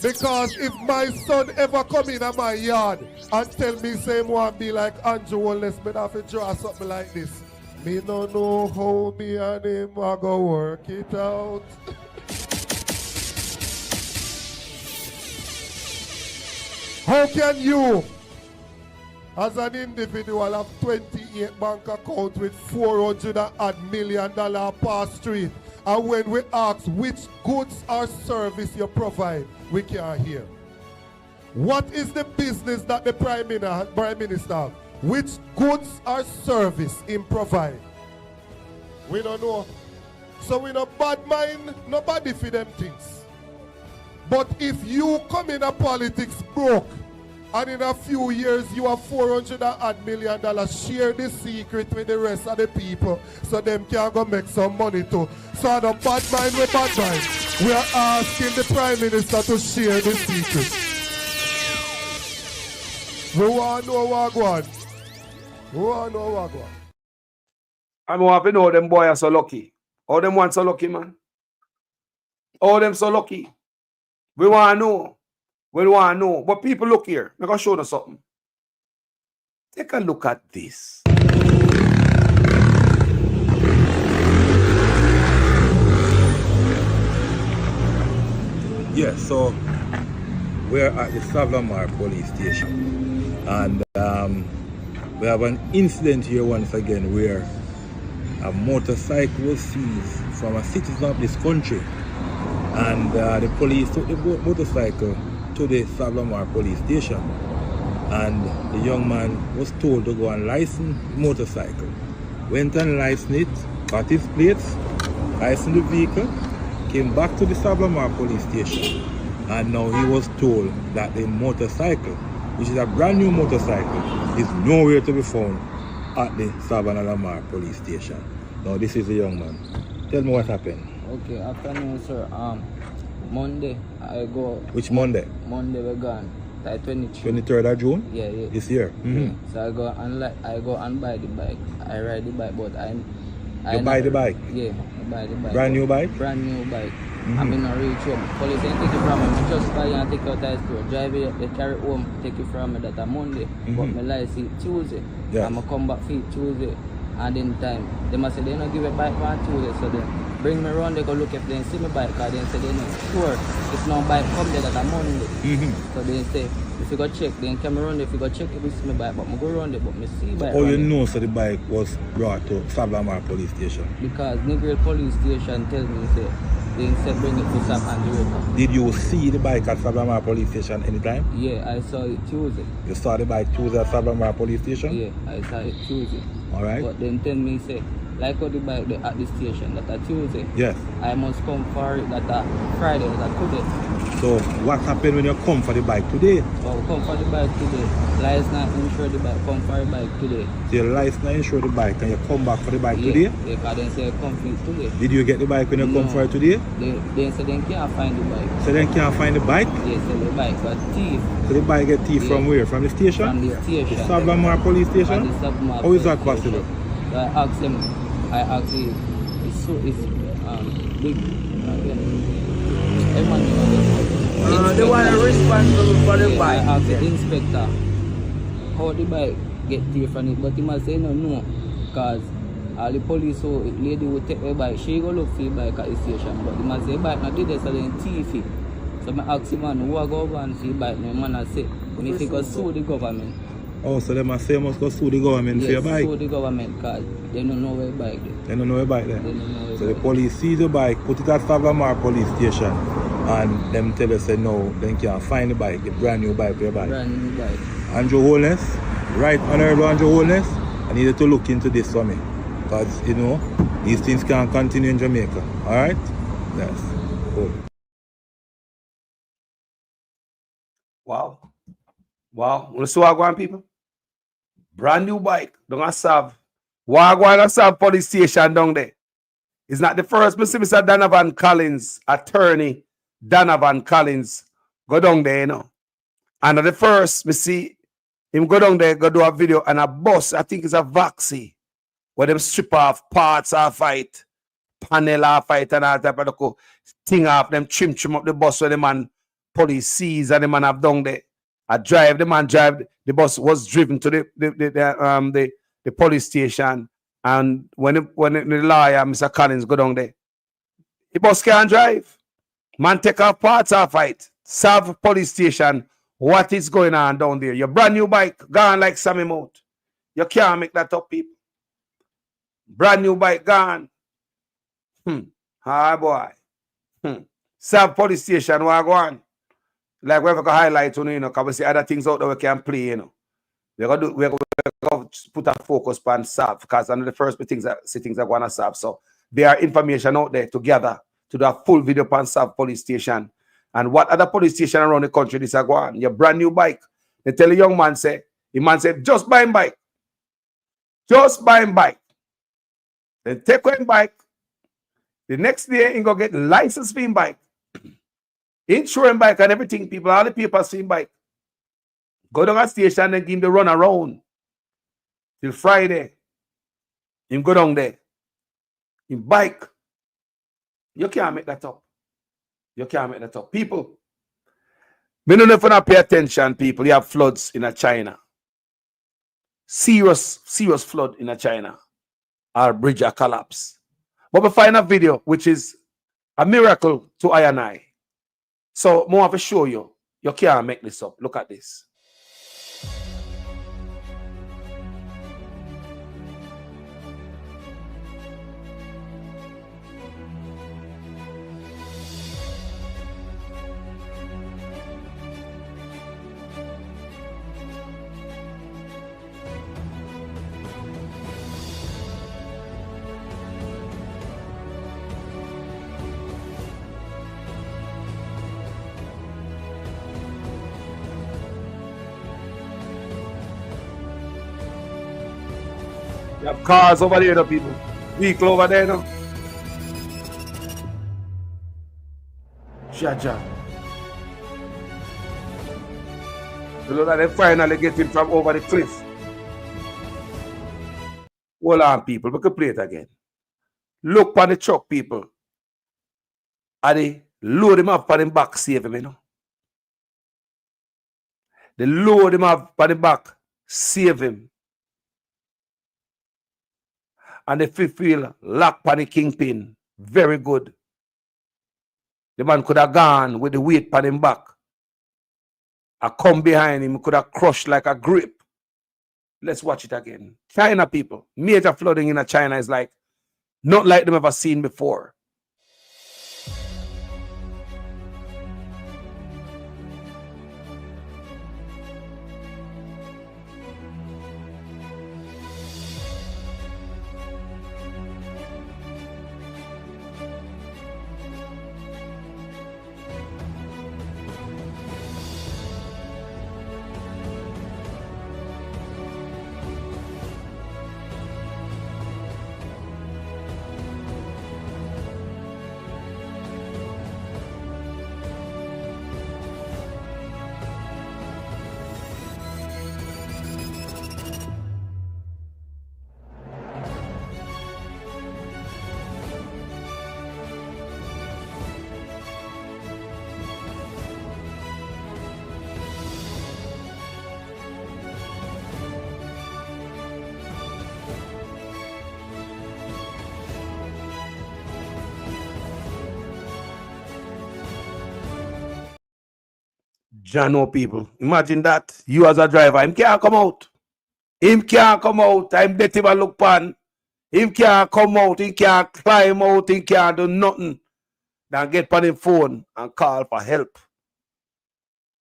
Because if my son ever come in at my yard and tell me same want to be like Andrew Wallace, me have to draw something like this. Me no know how me and him are going to work it out. How can you, as an individual, have 28 bank accounts with $400 million pass street? And when we ask which goods or service you provide, we can't hear. What is the business that the Prime Minister have? Which goods or service him provide? We don't know. So we no bad mind nobody for them things. But if you come in a politics broke, and in a few years you have $400 million, share the secret with the rest of the people so them can go make some money too. So the bad mind with bad mind, we are asking the Prime Minister to share the secret. We want to know what going. We want to know what going. I want to know them boys are so lucky. All them ones so lucky, man. All them so lucky. We want to know. We want to know. But people, look here. I'm going to show you something. Take a look at this. Yes, so we're at the Savlamar police station. And we have an incident here once again where a motorcycle was seized from a citizen of this country. And the police took the motorcycle to the Savlamar police station, and the young man was told to go and license the motorcycle. Went and licensed it, got his plates, licensed the vehicle, came back to the Savlamar police station, and now he was told that the motorcycle, which is a brand new motorcycle, is nowhere to be found at the Savlamar police station. Now this is the young man. Tell me what happened. Okay, afternoon, sir. Monday, I go. Which Monday? Monday, we're gone. Like 23. 23rd of June? Yeah, yeah. This year? Yeah. So I go and buy the bike. I ride the bike, but I buy the bike? Yeah, I buy the bike. Brand new bike? Brand new bike. I'm in a reach home. Police ain't take it from me. I just buy and take out the store. Drive it, they carry it home, take it from me that a Monday. But my license Tuesday. Yes. I'm going to come back for it Tuesday. And in time, they must say they don't give a bike on Tuesday. So they bring me around, they go look if they see my bike. Because they say they know sure if no bike come there that a Monday. So they say, if you go check, then come around, if you go check if you see my bike. But I go around it, but I see bike. Oh, you know so the bike was brought to Savlamar police station? Because Downgrade police station tells me, say, they said bring it to South Andrew. Did you see the bike at Savlamar police station anytime? Yeah, I saw it Tuesday. You saw the bike Tuesday at Savlamar police station? Yeah, I saw it Tuesday. Alright. But then tell me, say, like how the bike at the station, that a Tuesday. Yes. I must come for it that a Friday, that a today. So what happened when you come for the bike today? Well, we come for the bike today. License not insure the bike, come for the bike today. So your license not insure the bike and you come back for the bike today? Yeah, because they say come for it today. Did you get the bike when you come for it today? They say they can't find the bike. So they can't find the bike? Yes, so the bike got thief. So the bike get thief from where? From the station? From the station. The Savlamar police station? From the Savlamar How is that possible? So I asked him, it's big. They want to responsible for the bike. I asked the inspector how the bike get thief from it, but he must say no, because all the police so lady will take the bike, she go look for the bike at the station, but he must say the bike not did this, so then thief it. So I asked him, man, who I go over and see the bike, and the man I say, if he go sue the government. Oh, so they must say must go sue the government for your bike? Sue the government, because they don't know where the bike is. They don't know where the bike there? They don't know where so the police seize the bike, put it at Savlamar police station, and them tell us, say no, they can't find the bike, the brand new bike for your bike. Brand new bike. Andrew Holness, right honorable Andrew Holness, I needed to look into this for me. Because, you know, these things can't continue in Jamaica. Alright? Yes. Cool. Wow. Wow. You see what going on, people? Brand new bike. Don't serve. What going to serve police station down there? It's not the first. Mr. Donovan Collins, attorney Donovan Collins, go down there, you know. And the first, me see him go down there, go do a video, and a bus, I think it's a Vaxi, where them strip off parts off fight, panel off fight, and all type of the thing off, them trim up the bus where the man police sees and the man have down there. The man drive, the bus was driven to the police station, and when the lawyer, Mr. Collins, go down there, the bus can't drive. Man take off parts off fight, serve police station, What is going on down there? Your brand new bike gone like Sammy Mount. You can't make that up, people. Brand new bike gone. Ah, boy. South Police Station, what go on? Like we have to highlight, you know, because we see other things out there we can play, you know. We're going to put a focus on SAP because one of the first things are going to SAP. So there are information out there together to do a full video on SAP Police Station. And what other police station around the country this are going on? Your brand new bike. They tell a young man, the man said, just buy him bike. Just buy him bike. Then take one bike. The next day, he go get license for him bike. Insurance bike and everything, people, all the papers for him bike. Go down a station and give him the run around. Till Friday. Him go down there. Him bike. You can't make that up. You can't make that up. People, we don't know if you not pay attention, people. You have floods in China. Serious flood in China. Our bridge are collapsed. But we find a video which is a miracle to I and I. So more of a show you. You can't make this up. Look at this. You have cars over there, people. Vehicle over there, no? Jaja. You look like they finally get him from over the cliff. Hold on, people. We can play it again. Look on the truck, people. And they load him up on the back, save him, you know. They load him up on the back, save him. And the fifth wheel lock on the kingpin. Very good. The man could have gone with the weight on him back. I come behind him, could have crushed like a grape. Let's watch it again. China, people. Major flooding in China is like not like them ever seen before. Jano, people. Imagine that. You as a driver, him can't come out. Him can't come out. I'm bet him a look pan. Him can't come out. He can't climb out. He can't do nothing. Then get on his phone and call for help.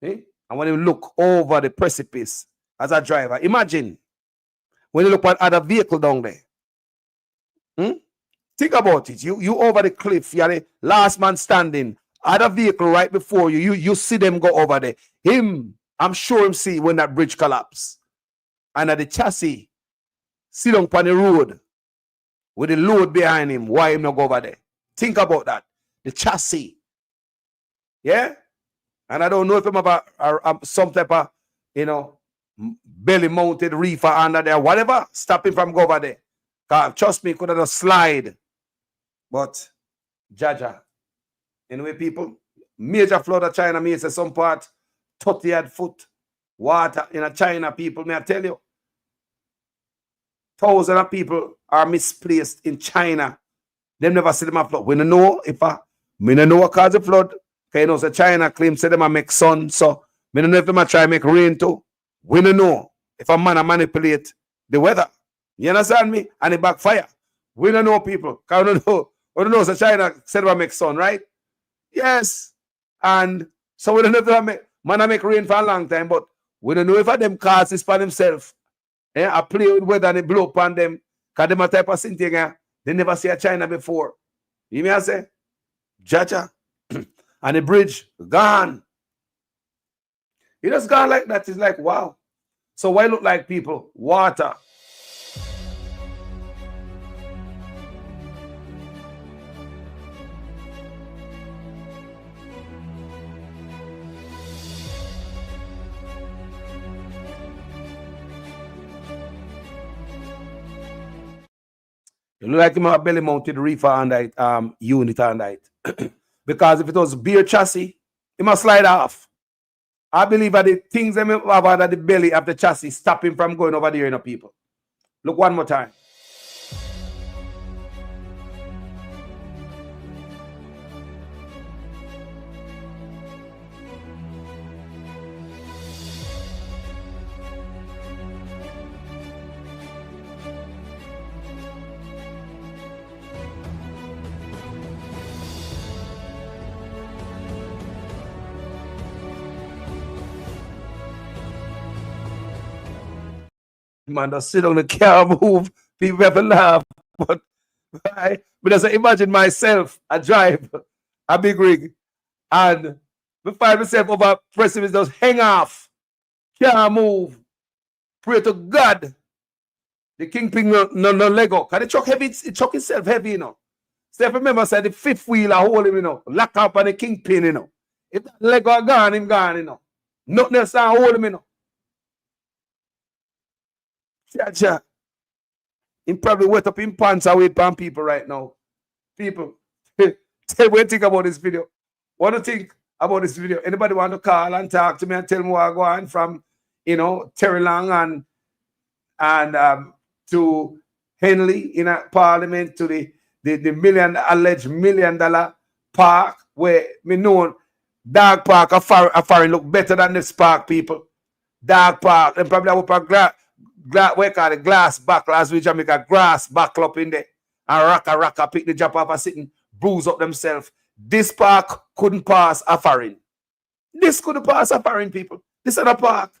Eh? And when you look over the precipice as a driver, imagine when you look at other vehicle down there. Think about it. You over the cliff. You're the last man standing. Other vehicle right before you. You see them go over there. Him, I'm sure him see when that bridge collapse. And at the chassis, sit on the road with the load behind him. Why him not go over there? Think about that. The chassis. Yeah? And I don't know if him have some type of, you know, belly mounted reefer under there. Whatever. Stop him from go over there. Trust me, could have just slide. But, Jaja. Anyway, people, major flood of China, may say some part, 30 foot water in China, people, may I tell you. Thousands of people are misplaced in China. They never see them a flood. We don't know if we don't know what caused the flood. Because you know, so China claims that they make sun, so Me don't know if them a try make rain too. We don't know if a man a manipulate the weather. You understand me? And it backfire. We don't know, people. Cause we don't know. We don't know. So China said we make sun, right? Yes. And so we don't know if they man a make rain for a long time, but we don't know if them cause this for themselves. I play with weather and it blow upon them. Cause them a type of thing they never see a China before. You may say? Jaja. And the bridge gone. It just gone like that. It's like, wow. So why look like people? Water. It look like him have a belly mounted reefer on that unit on that. Because if it was beer chassis, it must slide off. I believe that the things that have under the belly of the chassis stop him from going over there, you know, people. Look one more time. Man, just sit on the car, move. People have to laugh. But just imagine myself, I drive a big rig, and we find myself over precipice, just hang off. Can't move. Pray to God. The kingpin no Lego. Because the truck heavy, the truck itself heavy, you know. So if you remember, say the fifth wheel I hold him, you know. Lock up on the kingpin, you know. If that Lego are gone, him gone, you know. Nothing else I hold him, you know. Yeah. He probably wet up in pants away from people right now. People, tell me what you think about this video. What do you think about this video? Anybody want to call and talk to me and tell me what I go on from, you know, Terry Long and to Henley in a parliament to the alleged $1 million park where me know dog park a foreign look better than this park, people. Dog park and probably up a glass buckle, as we Jamaica grass buckle up in there and rocka pick the job up and sitting bruise up themselves. This park couldn't pass a foreign. This couldn't pass a foreign, people. This is a park.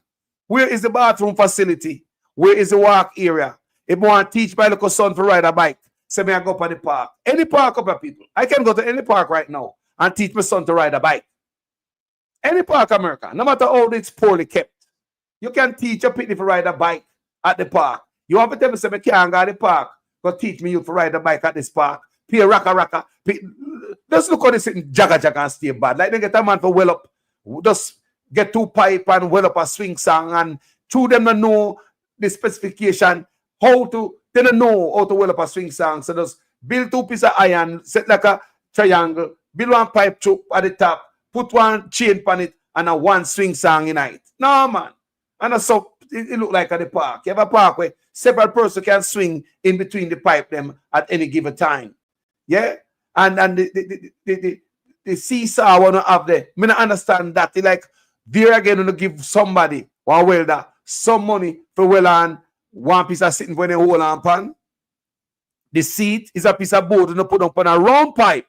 Where is the bathroom facility? Where is the walk area? If I want to teach my little son to ride a bike, say me I go up at the park. Any park up here, people. I can go to any park right now and teach my son to ride a bike. Any park, America, no matter how it's poorly kept. You can teach a pitney to ride a bike at the park. You want to tell me say I can't go to the park, go teach me you to ride a bike at this park. Pay rocka. Just look how they sitting jagga and stay bad. Like they get a man for well up, just get two pipe and well up a swing song, and through them to know the specification, how to, they don't know how to well up a swing song. So just build two pieces of iron, set like a triangle, build one pipe choke at the top, put one chain on it, and a one swing song in it. No, man. And so it look like at the park. You have a park where several persons can swing in between the pipe them at any given time. Yeah? And the seesaw I want to have there. I don't understand that. They like, there again, going to give somebody, one welder, some money for well on one piece of sitting when they hold on pan. The seat is a piece of board and put up on a round pipe.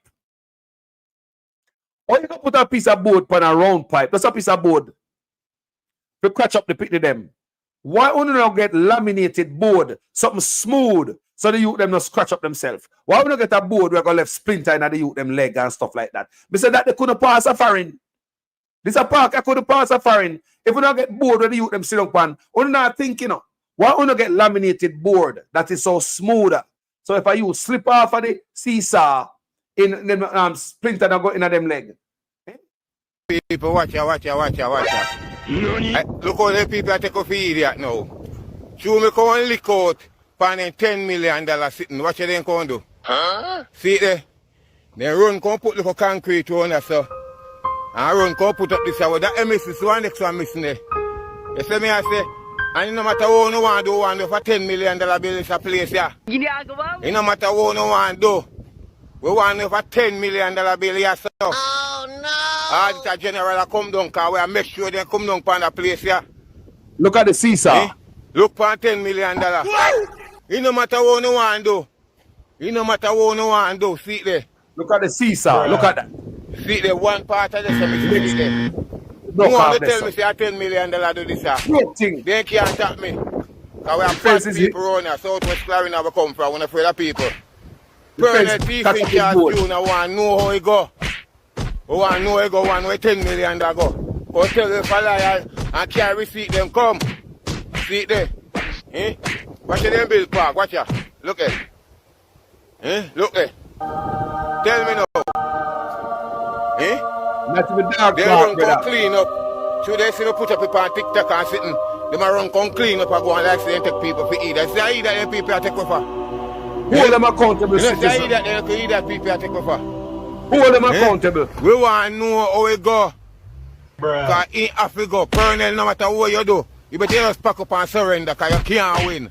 Or you can put a piece of board on a round pipe. That's a piece of board. To catch up the picture them. Why only not get laminated board, something smooth, so the youth them not scratch up themselves? Why we not get a board where go left splinter in the youth them leg and stuff like that? They said that they couldn't pass a foreign. This a park I couldn't pass a foreign. If we not get board where the youth them sit up on, only not thinking, you know, why we not get laminated board that is so smoother? So if I use slip off of the seesaw in them splinter that go in them leg. People watch ya. Look how the people take off idiot now. So me come and lick out pan $10 million sitting. What you then come do? Huh? See there? Then run come put little concrete on there, so. And run come put up this hour. That misses one next one missing there. You see me I say, and no matter what you want to do for $10 million bill is a place here. It no matter what you want to do. We want for $10 million bill here, so. Oh no! Auditor General come down, because we make sure they come down from the place here. Look at the seesaw. Look for $10 million. It no matter what you want to do. It no matter what you want to do. See it there. Look at the seesaw. Look at that. See it there. One part of the service. See it there. No, you want to tell me say $10 million do this here. They can't tap me. Because we have fat people around here. Southwest Carolina we come from. We're afraid of people. Permanent people in Charles Jr. want to know how it go. We want to know how it go. Want to know $10 million go. Go tell you if a liar and carry receipt them come. See it there. Eh? Watch them bill park. Watch ya. Look at. Eh? Look at. Tell me now. Eh? Not even dark they run come clean up. Should they see them put up people on TikTok and sitting? They might run come clean up and go and like say they take people for eat. That's the that them people are take for. Hold them accountable, citizens. citizen. That's the that they eat that people are take for. Hold them accountable. We want to know how it go. Because in Africa, Colonel, no matter what you do, you better just pack up and surrender because you can't win.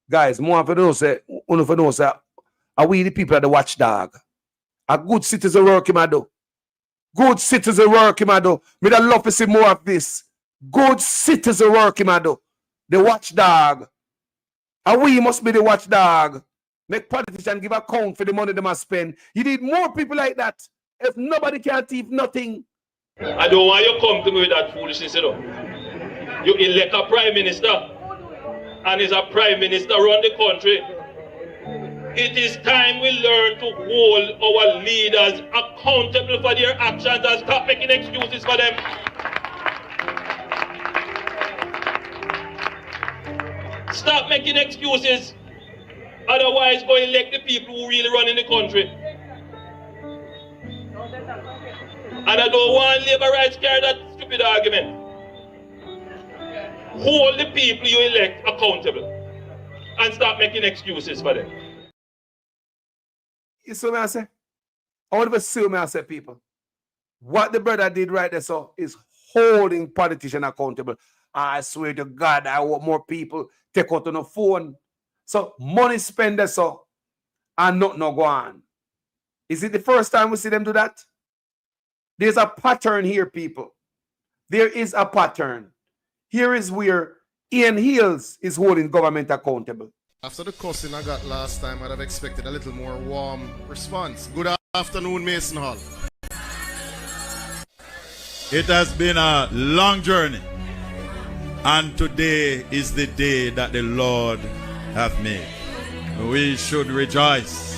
Guys, more for those say, are we the people of the watchdog? A good citizen work him I do. Good citizen work him I do. Me da love to see more of this. Good citizen work him I do. The watchdog. And we must be the watchdog. Make politicians give account for the money they must spend. You need more people like that. If nobody can thief nothing. I don't want you to come to me with that foolishness, you know. You elect a prime minister, and as a prime minister run the country. It is time we learn to hold our leaders accountable for their actions and stop making excuses for them. Stop making excuses. Otherwise, go elect the people who really run in the country. And I don't want labor rights carry that stupid argument. Hold the people you elect accountable and stop making excuses for them. You see what I say? I want to see what I say, people. What the brother did right there so is holding politicians accountable. I swear to God, I want more people take out on the phone. So money spender so and not no go on. Is it the first time we see them do that? There's a pattern here, people. There is a pattern. Here is where Ian Hills is holding government accountable. After the cussing I got last time, I'd have expected a little more warm response. Good afternoon, Mason Hall. It has been a long journey, and today is the day that the Lord hath made. We should rejoice.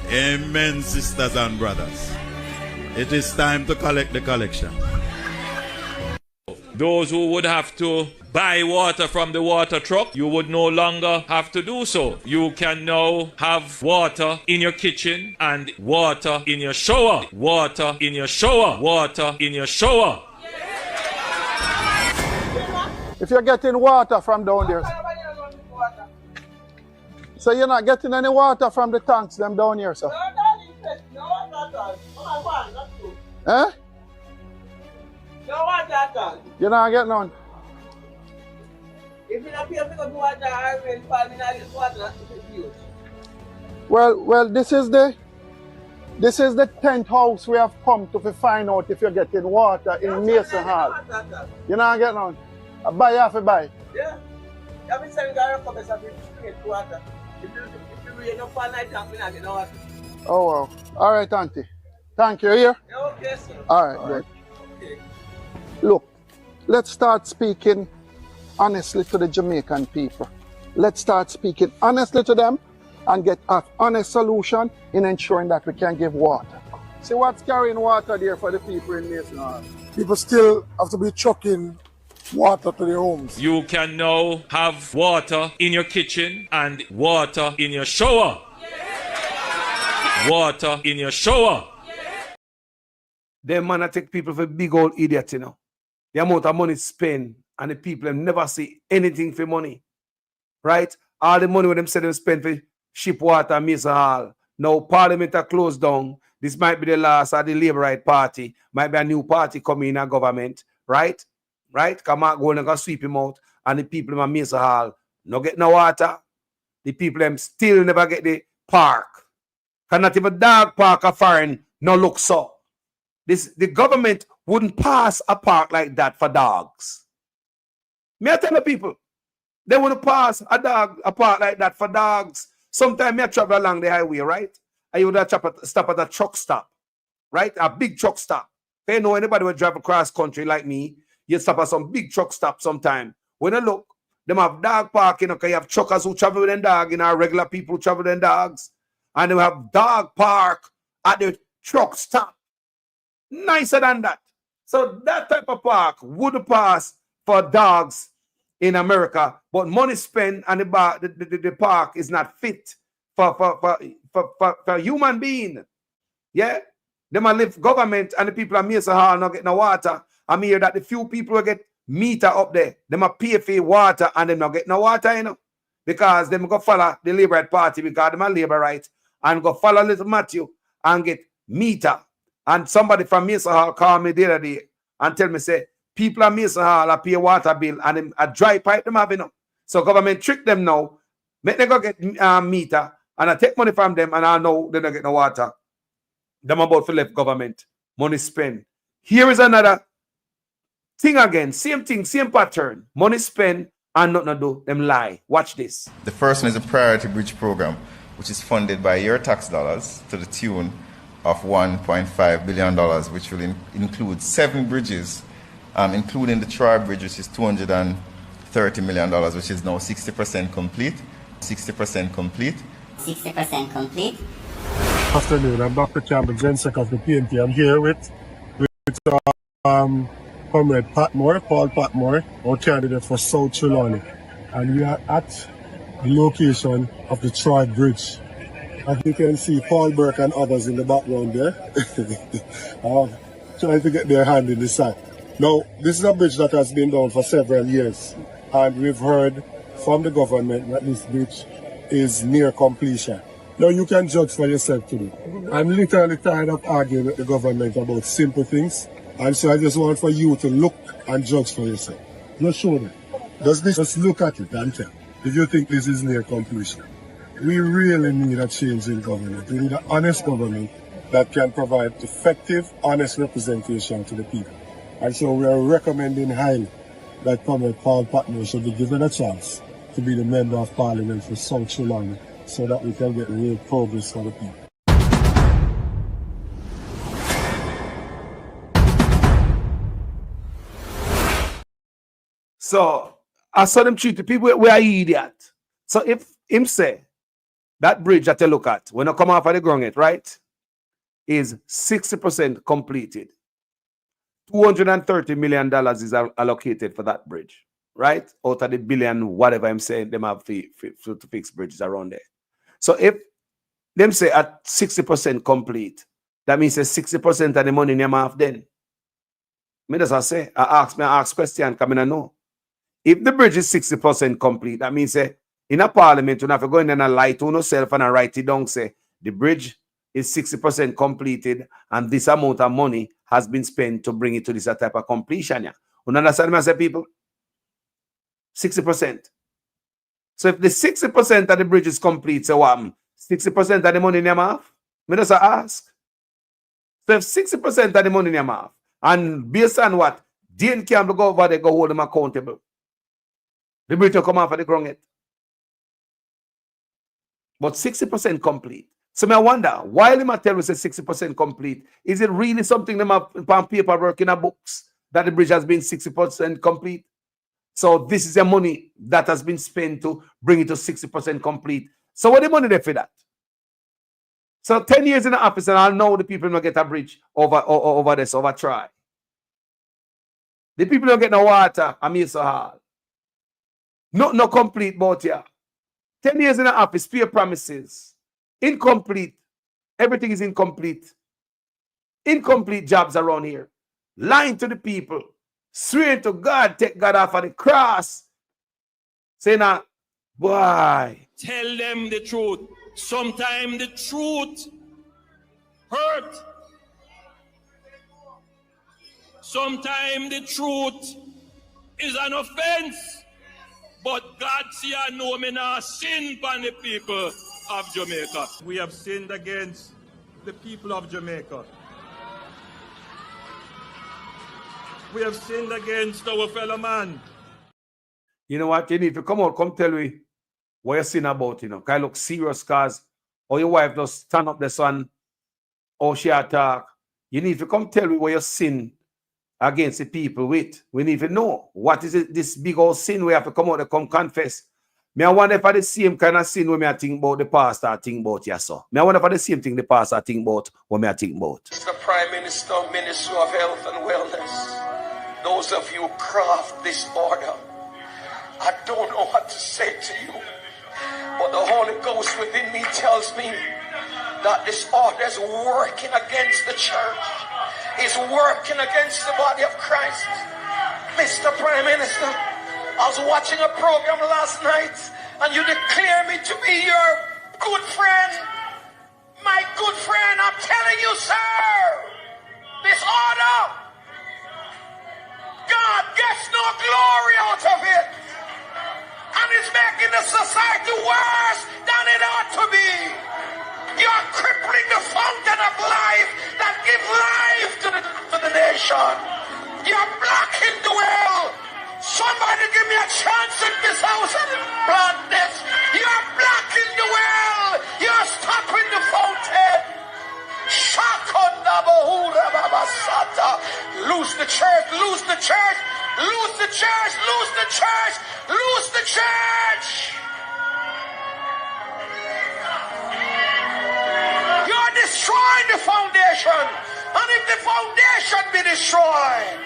Amen, sisters and brothers. It is time to collect the collection. Those who would have to buy water from the water truck, you would no longer have to do so. You can now have water in your kitchen and water in your shower. Water in your shower. Water in your shower. If you're getting water from down there, so you're not getting any water from the tanks them down here, sir? Eh? You're not getting none? If you don't pay for water, I will find water. Well, this is the 10th house we have come to find out if you're getting water in Mason Hall. You're not getting none? I buy half a buy. Yeah. I've been saying that I'm straight water. If you rain up all night, I'm not getting water. Oh wow. All right, Auntie. Thank you. Here? Yeah, okay, sir. All right, good. Okay. Look, let's start speaking honestly to the Jamaican people. Let's start speaking honestly to them and get an honest solution in ensuring that we can give water. See what's carrying water there for the people in Mason Hall? People still have to be chucking water to their homes. You can now have water in your kitchen and water in your shower. Water in your shower. Them man take people for big old idiots, you know. The amount of money spent and the people them never see anything for money. Right? All the money when them say them spend for ship water and Mason Hall. Now Parliament are closed down. This might be the last of the Labour Right Party. Might be a new party coming in a government. Right? Right? Come on, go and go sweep him out. And the people in Mason Hall no get no water. the people them still never get the park. Cannot even dog park a foreign no look so. The government wouldn't pass a park like that for dogs. Me I tell the people, they wouldn't pass a park like that for dogs. Sometimes I travel along the highway, right? And you would stop at a truck stop, right? A big truck stop. If you know anybody will drive across country like me, you stop at some big truck stop sometime. When you look, them have dog parking, okay, you have truckers who travel with them dog, regular people who travel with them dogs. And they have dog park at the truck stop. Nicer than that. So that type of park would pass for dogs in America, but money spent and the park is not fit for human being. Yeah? They might live government and the people of Mesa Hall not get no water. I'm here that the few people will get meter up there. They might pay for water and they not get no water, because they go follow the Labour Party because they are labor right and go follow little Matthew and get meter. And somebody from Mesa Hall called me the other day and tell me, say, people at Mesa Hall are pay water bill and them, a dry pipe them have, So government trick them now, make them go get meter and I take money from them and I know they don't get no water. Them about to left government, money spent. Here is another thing again, same thing, same pattern. Money spent and nothing to do, them lie. Watch this. The first one is a priority bridge program, which is funded by your tax dollars to the tune of $1.5 billion, which will include 7 bridges, including the Troy Bridge, which is $230 million, which is now 60% complete. 60% complete. 60% complete. Afternoon, I'm Dr. Campbell Jensek of the PNP. I'm here with Comrade Portmore, Paul Portmore, our candidate for South Trelawney. And we are at the location of the Troy Bridge. As you can see, Paul Burke and others in the background there, trying to get their hand in the sand. Now, this is a bridge that has been down for several years, and we've heard from the government that this bridge is near completion. Now, you can judge for yourself today. I'm literally tired of arguing with the government about simple things, and so I just want for you to look and judge for yourself. Just show me. Just look at it and tell if you think this is near completion. We really need a change in government. We need an honest government that can provide effective, honest representation to the people. And so we are recommending highly that Comrade Paul Portmore should be given a chance to be the Member of Parliament for South Trelawney so that we can get real progress for the people. So, I saw them treat the people, we are idiot. So if him say, that bridge that you look at, when you come off of the ground, right, is 60% completed. $230 million is allocated for that bridge, right? Out of the billion, whatever I'm saying, them have to fix bridges around there. So if them say at 60% complete, that means 60% of the money in your mouth then. Me just say, I ask question, come in and know. If the bridge is 60% complete, that means in a parliament, you have to go in and lie to yourself and write it down, say, the bridge is 60% completed and this amount of money has been spent to bring it to this type of completion. Yeah. You understand me, I say, people? 60%. So if the 60% of the bridge is complete, so what? 60% of the money in your mouth? Me just ask. So if 60% of the money in your mouth, and based on what? Dean Campbell go over there, go hold them accountable. The bridge will come off of the ground yet. But 60% complete. So I wonder, why them tell us 60% complete? Is it really something them have on paperwork in our books that the bridge has been 60% complete? So this is the money that has been spent to bring it to 60% complete. So what the money there for that? So 10 years in the office and I'll know the people don't get a bridge over this, over try. The people don't get no water, I'm here so hard. No complete boat here. 10 years in the office, pay promises. Incomplete. Everything is incomplete. Incomplete jobs around here. Lying to the people. Swearing to God, take God off of the cross. Saying that, boy. Tell them the truth. Sometimes the truth hurt. Sometimes the truth is an offense. But God see and know me not sin upon the people of Jamaica. We have sinned against the people of Jamaica. We have sinned against our fellow man. You know what? You need to come out, come tell me what you're sin about, you know. Can I look serious cause or your wife just stand up the sun or she attack. You need to come tell me what you sin against the people with. We need to know what is it, this big old sin we have to come out and come confess. Me I wonder if I the same kind of sin when me I think about the pastor, I think about yes, sir. Me I wonder if I the same thing the pastor I think about what me I think about. Mr. Prime Minister, Minister of Health and Wellness, those of you who craft this order, I don't know what to say to you, but the Holy Ghost within me tells me that this order is working against the church, is working against the body of Christ. Mr. Prime Minister, I was watching a program last night and you declare me to be your good friend. My good friend, I'm telling you, sir, this order, God gets no glory out of it. And it's making the society worse than it ought to be. You're crippling the fountain of life that gives life to the nation. You're blocking the well. Somebody give me a chance in this house and plant this. You're blocking the well. You're stopping the fountain. Lose the church, lose the church, lose the church, lose the church, lose the church. You're destroying the foundation. And if the foundation be destroyed,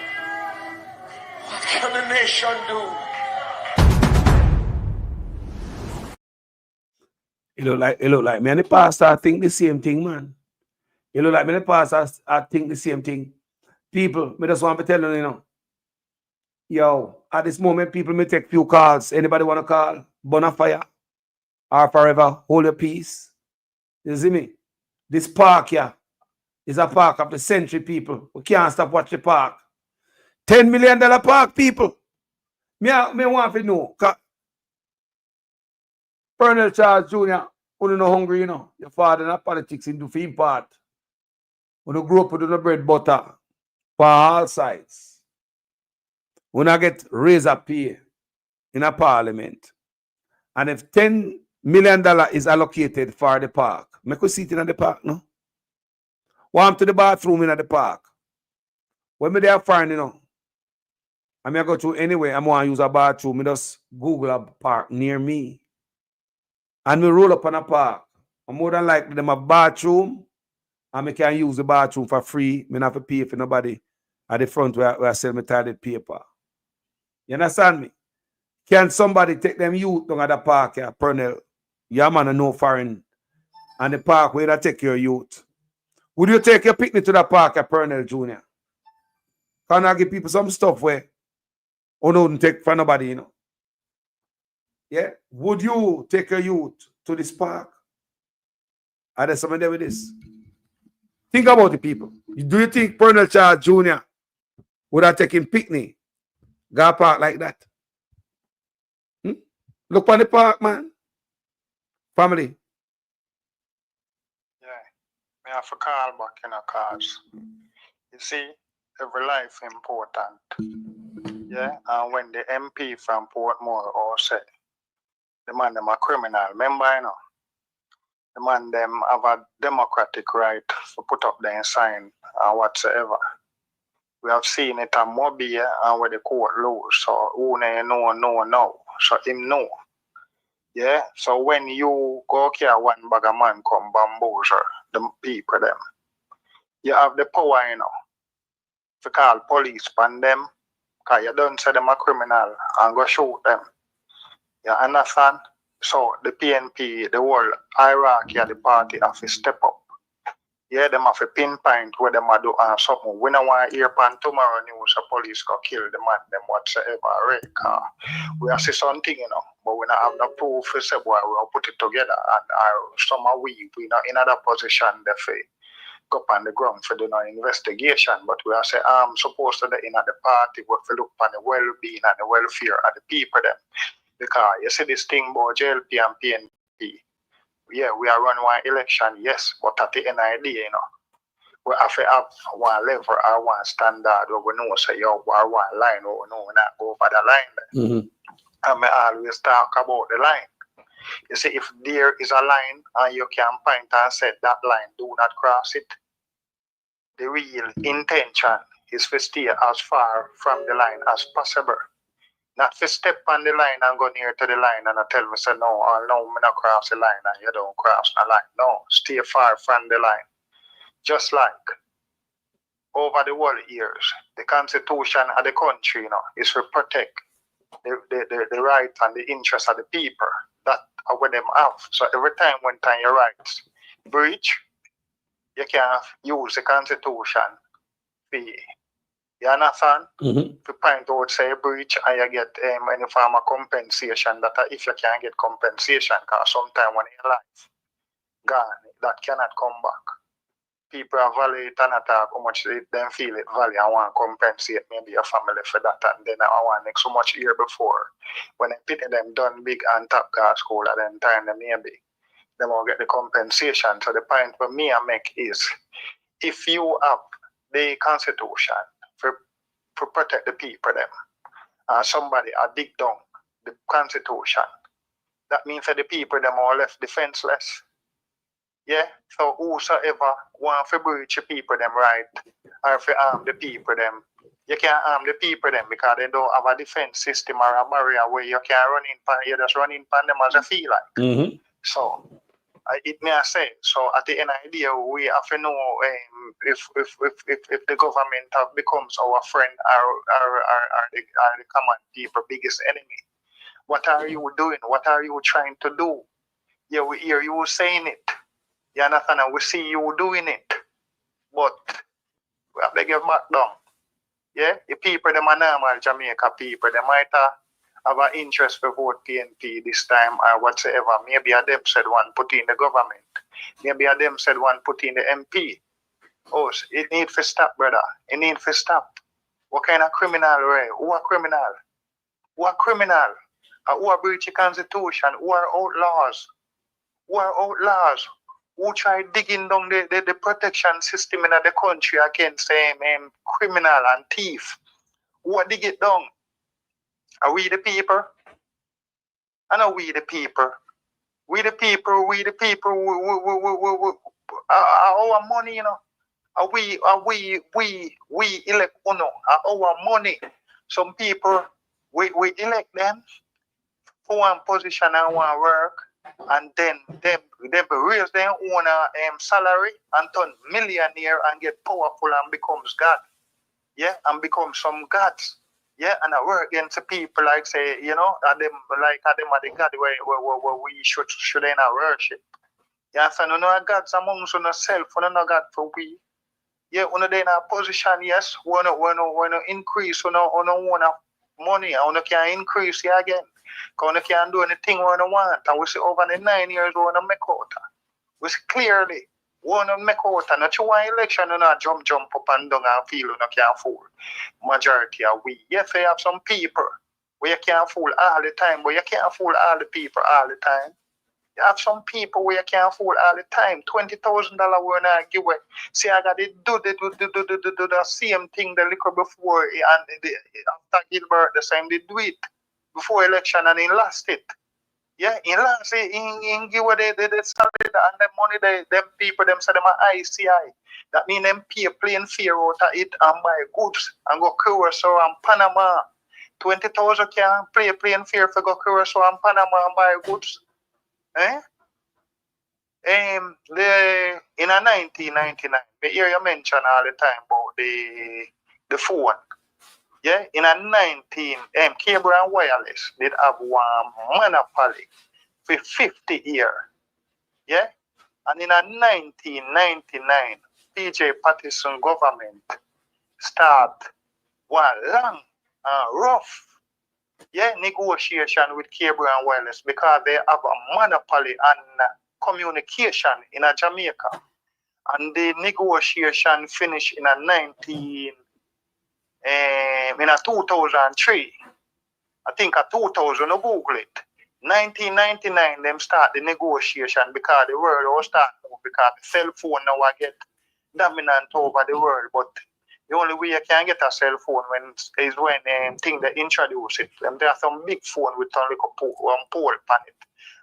what can the nation do? It look like me and the pastor I think the same thing, man. It look like me and the pastor I think the same thing. People, me just want to tell you, you know. Yo, at this moment, people may take few calls. Anybody want to call? Bonafire or forever, hold your peace. You see me? This park here is a park of the century, people. We can't stop watch the park. $10 million park, people. Me want to know. Colonel Charles Jr., who no hungry, you know. Your father in politics in the film part. When you grow up with the bread butter for all sides. When I get razor pay in a parliament, and if $10 million is allocated for the park, make we sit in the park, no? Want to the bathroom in the park. When me there find, you know, I may go to anywhere, I'm going to use a bathroom, me just Google a park near me. And me roll up on a park. I'm more than likely them a bathroom, and me can use the bathroom for free. Me not have to pay for nobody at the front where I sell my toilet paper. You understand me? Can somebody take them youth down at the park here, Pernell? Your man are no foreign. And the park where they take your youth. Would you take your picnic to the park at Pernell Jr.? Can I give people some stuff where or no take for nobody, you know? Yeah? Would you take your youth to this park? Are there somebody there with this? Think about the people. Do you think Pernell Charles Jr. would have taken picnic? Go park like that. Look on the park, man. Family. Yeah. I have to call back in a cause. You see, every life important. Yeah. And when the MP from Portmore all said, the man them a criminal. Remember, you know? The man them have a democratic right to put up their sign and whatsoever. We have seen it on Mobile and where the court lose. So who know. So him know. Yeah. So when you go here, one bag of man come bamboozle the people them. You have the power, you know, to call police on them, because you don't say them a criminal and go shoot them. You understand? So the PNP, the whole hierarchy of the party have to step up. Yeah, them have to pinpoint where them are doing something. We don't want to hear pan tomorrow news the police go kill the man, them whatsoever, right? We have see something, you know, but we don't have no proof to say why we will put it together. And somehow we not in another position they go up on the ground for doing an investigation. But we are say I'm supposed to be in the party, but we look on the well-being and the welfare of the people them. Because you see this thing about JLP and PNP. Yeah, we are running one election, yes, but at the end of the day, you know, we have to have one level or one standard where we know, say, yo, or one line, or we know we not go over the line. And I always talk about the line. You see, if there is a line and you can point and say that line, do not cross it, the real intention is to stay as far from the line as possible. Not to step on the line and go near to the line and tell me, say, no, I'm not cross the line and you don't cross the line. No, stay far from the line. Just like over the world years, the constitution of the country, you know, is to protect the right and the interest of the people. That are what them have. So every time when your rights breach, you can use the constitution for you understand? To point out say breach and you get any form of compensation that if you can get compensation, because sometimes when your life gone, that cannot come back. People are value it and attack how much they feel it value and want to compensate maybe a family for that, and then I want to make so much year before when I pity them done big and top car school at then time they maybe they won't get the compensation. So the point for me I make is if you have the constitution for protect the people them somebody are dig down the constitution, that means that the people them are left defenseless. Yeah, so whosoever want to breach the people them right or to arm the people them, you can't arm the people them because they don't have a defense system or a barrier where you can run in pan, you just run in pan them as you feel like. So it may say so at the end of the day we have to know if the government becomes our friend or the common people biggest enemy. What are you doing? What are you trying to do? Yeah, we hear you saying it. You understand? We see you doing it. But we have to give back down. Yeah? The people, them are normal Jamaica people, they might have an interest for vote PNP this time or whatsoever. Maybe a them said one put in the government. Maybe a them said one put in the MP. Oh, it need to stop, brother. It need to stop. What kind of criminal, right? Who are criminal? Who are criminal? Who are breaching constitution? Who are outlaws? Who are outlaws? Who try digging down the protection system in the country against criminal and thief? Who are dig it down? Are we the people? I know we the people. We the people, our money, you know. We elect our money. Some people, we elect them for one position and one work, and then they raise their own salary and turn millionaire and get powerful and becomes God. Yeah, and become some gods. Yeah, and I work against the people like say, you know, and them like them are the God where we should not worship. Yeah, so no gods amongst ourselves, no God for we. Yeah, when they're in a position, yes, when increase, when money, when can increase yeah, again. Because we can do anything we want. And we see over the 9 years we want to make out. We see clearly we want to make out. And not one election, you not jump up and down and feel you can't fool. Majority are we. Yes, we have some people where you can't fool all the time, but you can't fool all the people all the time. You have some people where you can't fool all the time. $20,000 we're not give away. See, I got to do the same thing the liquor before and after Gilbert the same they do it before election and he lost it. Yeah, he lost it. He give away the salary and the money them people them say them are ICI. That mean them pay plain fare out of it and buy goods and go Curacao and Panama. 20,000 can play plain fare for go Curacao and Panama and buy goods. In 1999, we hear you mention all the time about the phone. Yeah, in a 19, cable and wireless did have one monopoly for 50 years. Yeah, and in a 1999, PJ Patterson government start one long and rough negotiation with cable and wireless because they have a monopoly on communication in a Jamaica. And the negotiation finished in a 2003. I think at 2000, no Google it. 1999, them start the negotiation because the world was starting because the cell phone now I get dominant over the world. But the only way you can get a cell phone is when thing they introduce it. There are some big phone with only one pole on it,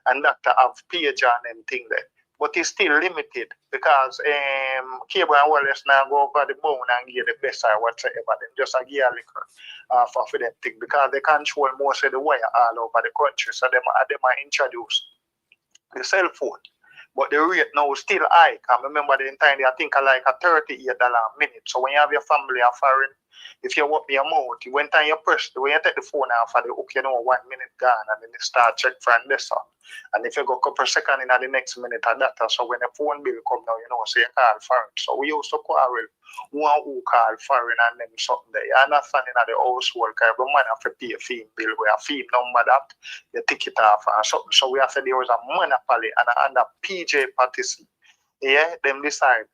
and that have pager and thing there. But it's still limited because cable and wireless now go over the bone and get the best or whatsoever. Them just a gear liquor for them thing because they control most of the wire all over the country. So them are introduced the cell phone. But the rate now is still high. I remember the time I think I like a $38 a minute. So when you have your family and foreign, if you open your mouth, when you press, when you take the phone off of the hook, 1 minute gone, and then you start check for this on. And if you go a couple seconds in the next minute of data, so when the phone bill come now, so you call foreign. So we used to quarrel one who call foreign and then something there. You understand in the household, because every man have to pay a fee bill, where a fee number that, you take it off and something. So we have to there was a monopoly and under PJ parties. Yeah, them decide.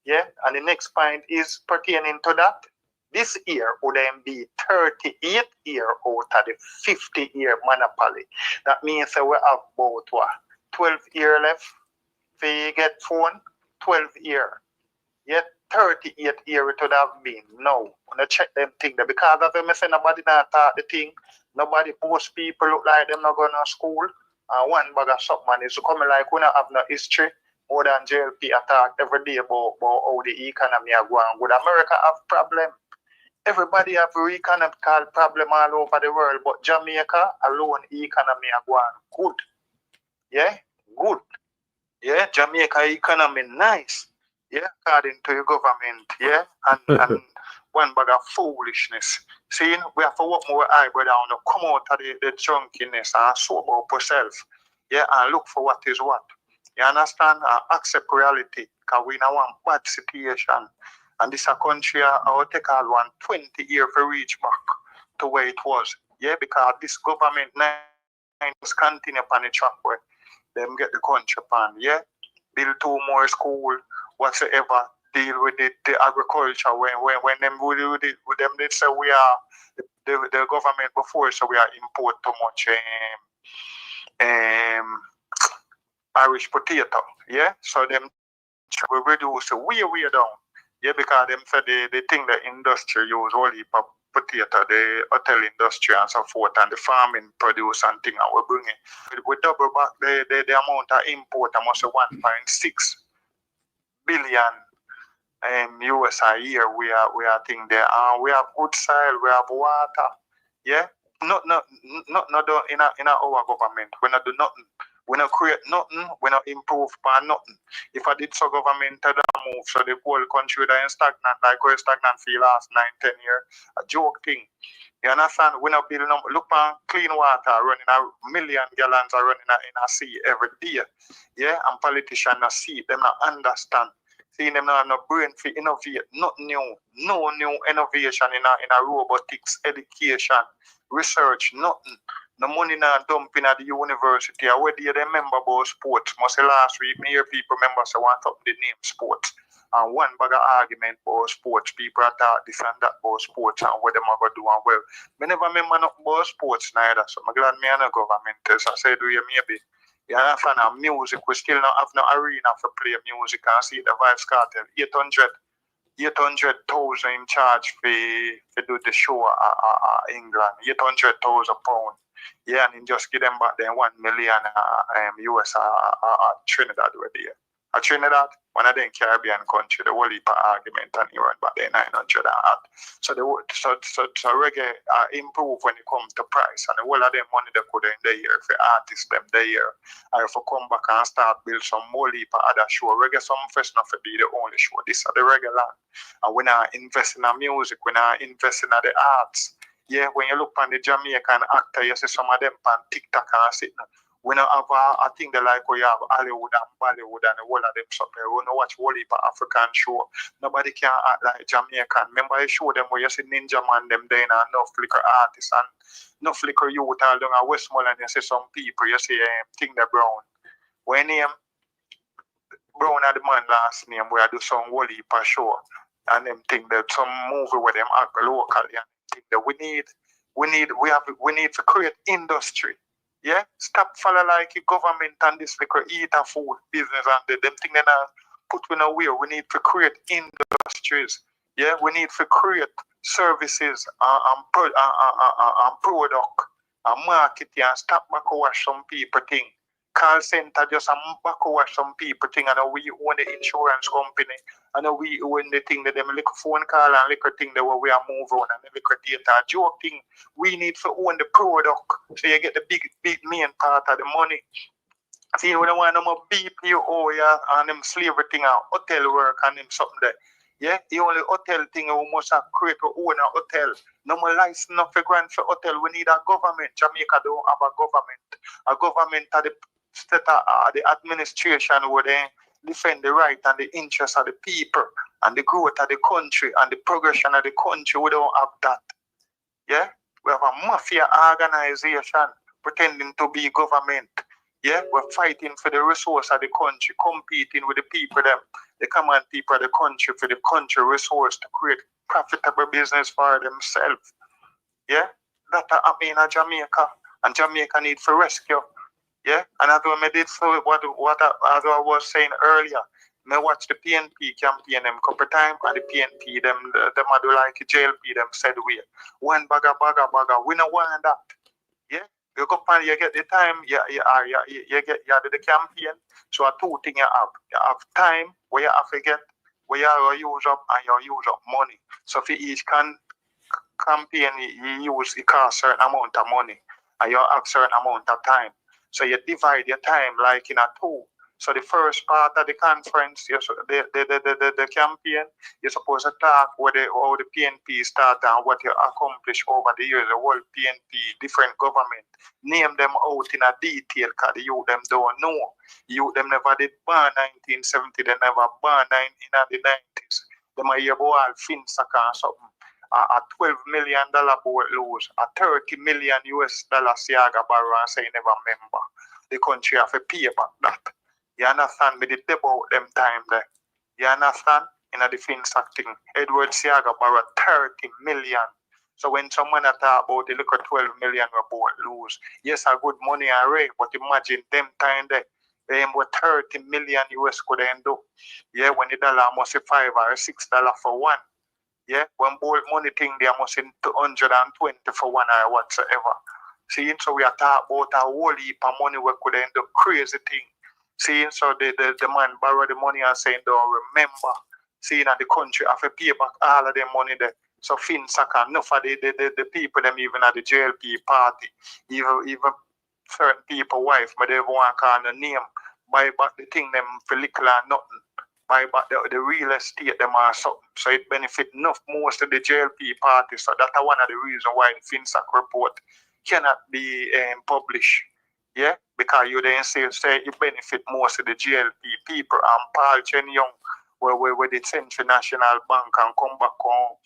Yeah, and the next point is pertaining to that. This year would then be 38 year out of the 50-year monopoly. That means that we have about 12 year left for you get phone, 12 year. Yet 38 year it would have been. No, when I check them thing there because of them say nobody not talk the thing, nobody post people look like them not going to school. And one bag of something is coming like we don't have no history. More than JLP attack every day about how the economy are going. Would America have problem? Everybody have a economical problem all over the world, but Jamaica alone economy are going good. Yeah, good. Yeah, Jamaica economy nice. Yeah, according to your government. Yeah, and one bag of foolishness. See, we have to work more eyebrow down to come out of the drunkenness and sober up yourself. Yeah, and look for what is what. You understand? And accept reality. Because we now want bad situation. And this a country, I will take all 20 years to reach back to where it was. Yeah, because this government now is continue upon the track where them get the country upon. Yeah, build 2 more school, whatsoever, deal with the agriculture. When them with them, they say we are the government before, so we are import too much Irish potato. Yeah, so them we reduce way down. Yeah, because them said they think the industry use only potato, the hotel industry and so forth, and the farming produce and thing, and we bring it. We double back the amount of import, almost 1.6 billion US a year. We are thing there, and we have good soil, we have water. Yeah, not in our government. We not do nothing. We not create nothing, we not improve upon nothing. If I did so government to move, so the whole country that is stagnant, like we're stagnant for the last 9-10 years, a joke thing. You understand? We not building look on clean water running 1 million gallons are running in a sea every day. Yeah, and politicians not see them not understand. See them not have no brain for innovate, nothing new, no new innovation in a robotics, education, research, nothing. No money now dumping at the university. I already remember about sports. Must say last week, me hear people remember so want up the name sports. And one bag of argument about sports. People are talk this and that about sports and what them are going to do and well. I never remember nothing about sports neither. So I'm glad me and the government is. I said, maybe. You understand? And music, we still not have no arena for play music and see the Vibes Cartel. 800,000 in charge for do the show England. 800,000 pounds. Yeah, and just give them back then 1 million US Trinidad with there. Trinidad, one of them Caribbean country, the whole heap of argument and he run back there 900 and that. So reggae improve when it comes to price and the whole of them money they could in the year for artists them the year. And if we come back and start build some more heap of other show, reggae some first not to be the only show. This is the reggae land. And we not invest in our music, we not invest in the arts. Yeah, when you look on the Jamaican actor, you see some of them on TikTok and sitting. We don't have I think they like where you have Hollywood and Bollywood and the whole of them stuff. We don't watch whole heap of African show. Nobody can act like Jamaican. Remember I show them where you see Ninja Man them there and no flicker artists and no flicker youth all down at Westmoreland. You see some people, you see Thing the Brown. When Brown had the man last name where I do some whole heap of show and them think that some movie where them act locally and think that we We need to create industry. Yeah, stop follow like the government and this like eat a food business and them thing then put in a way. We need to create industries. Yeah, we need to create services and product and market and stop back wash some people thing. Call center just back wash some people thing, and we own the insurance company, and we own the thing that them little phone call and little thing that we are move on and little data joke thing. We need to own the product so you get the big main part of the money. See, we don't want no more BPO and them slavery thing and hotel work and them something there. Yeah, the only hotel thing we must have create our own hotel. No more license, no for grant for hotel. We need a government. Jamaica don't have a government. A government at the state the administration where they defend the right and the interests of the people and the growth of the country and the progression of the country. We don't have that. Yeah, we have a mafia organization pretending to be government. Yeah, we're fighting for the resource of the country, competing with the people, the common people of the country for the country resource to create profitable business for themselves. Yeah, that happening in Jamaica, and Jamaica need for rescue. Yeah, and that's what I did for what I was saying earlier. I watch the PNP campaign them couple times, and the PNP them do like JLP them said we one bagger. We don't want that. Yeah. You go and you get the time, you do the campaign. So two things you have. You have time where you have to get where you use up and you use up money. So for each campaign you use it cost certain amount of money and you have certain amount of time. So you divide your time like in a two. So the first part of the conference, the campaign, you're supposed to talk how the PNP start and what you accomplish over the years, the whole PNP, different government. Name them out in a detail because the youth them don't know. Youth them never did born 1970, they never born in the 90s. They might hear about FinSAC and something. A $12 million boat lose, a $30 million US Siaga borrow and say never member. The country have to pay back that. You understand me? The about them time there. You understand? In a defense acting, Edward Siaga borrowed 30 million. So when someone talk about the look at 12 million about lose, yes, a good money array, but imagine them time there. What 30 million US could end up. Yeah, when the dollar must be $5 or $6 for one. Yeah, when bold money thing they must be 220 for one or whatsoever. See, so we are talking about a whole heap of money we could end up crazy thing. See, so the man borrow the money and saying, don't remember. See, that the country have to pay back all of the money there. So FinSAC, enough of the people, them even at the JLP party, even certain people, wife, but they want to call the name, buy back the thing, them for little and nothing. Buy back the real estate, them or something. So it benefit enough most of the JLP party. So that's one of the reasons why the FinSAC report cannot be published. Yeah, because you then say it benefit most of the GLP people and Paul Chen Young where the Central National Bank and come back on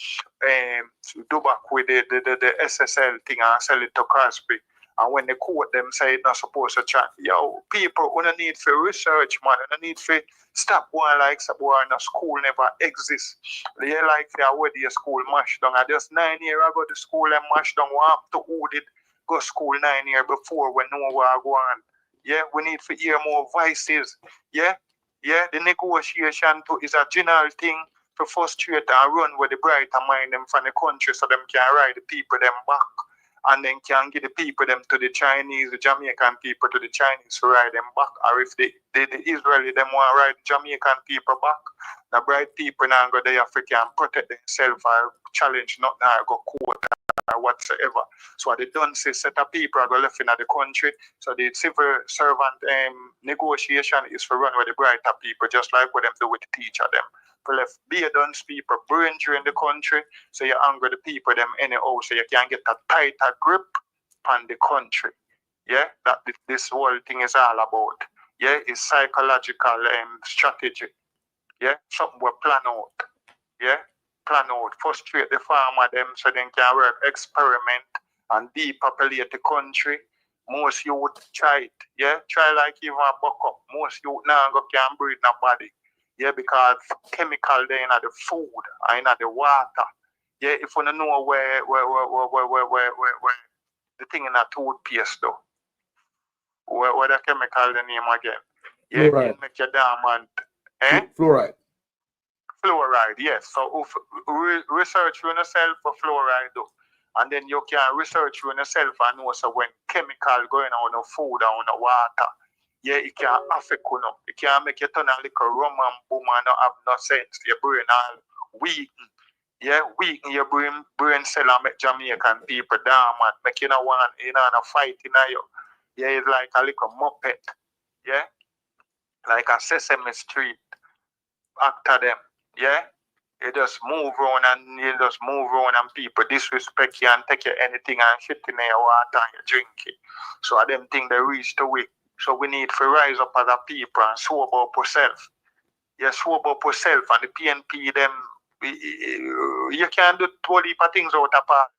do back with the SSL thing and sell it to Crosby. And when they quote them say it's not supposed to chat. Yo, people we don't need for research, man. We don't need for stop one like someone in a school never exists. They like where the school mashed down. And just 9 years ago the school and mashed down we have to hold it. Go school 9 years before we know where I go on. Yeah, we need to hear more voices. Yeah, the negotiation too is a general thing to frustrate and run with the brighter mind them from the country so them can ride the people them back and then can give the people them to the Chinese, the Jamaican people to the Chinese to ride them back. Or if the Israeli them want to ride the Jamaican people back, the bright people now go the African protect themselves or challenge not now go court or whatsoever. So they don't say set of people are going left in the country. So the civil servant negotiation is for run with the brighter people, just like what them do with the teacher them. For left done people brain during the country, so you anger the people them anyhow, so you can get a tighter grip on the country. Yeah, that this whole thing is all about. Yeah, it's psychological strategy. Yeah, something we plan out. Yeah, plan out, frustrate the farmer them so they can work experiment and depopulate the country. Most youth try it. Yeah, try like even a buck up. Most youth now can breathe in the body. Yeah, because chemical there in the food and in the water. Yeah, if you don't know where the thing in a toothpaste though. What the chemical the name again? Yeah, Fluoride. it make your diamond. Eh? Fluoride. Fluoride, yes. So if research on yourself for fluoride though. And then you can research on yourself and know so when chemical going on the food or on the water, yeah, it can affect you. It can make you turn a little rum and boom and not have no sense. Your brain all weak. Yeah, weaken your brain cell and make Jamaican people down and make you not want a fight in you. Yeah, it's like a little muppet. Yeah, like a Sesame Street actor them. Yeah, you just move around and people disrespect you and take you anything and shit in your water and you drink it. So I them think they reach the way. So we need to rise up as a people and sober up ourselves. Yeah, sober up yourself and the PNP them. You can do 20 things out of part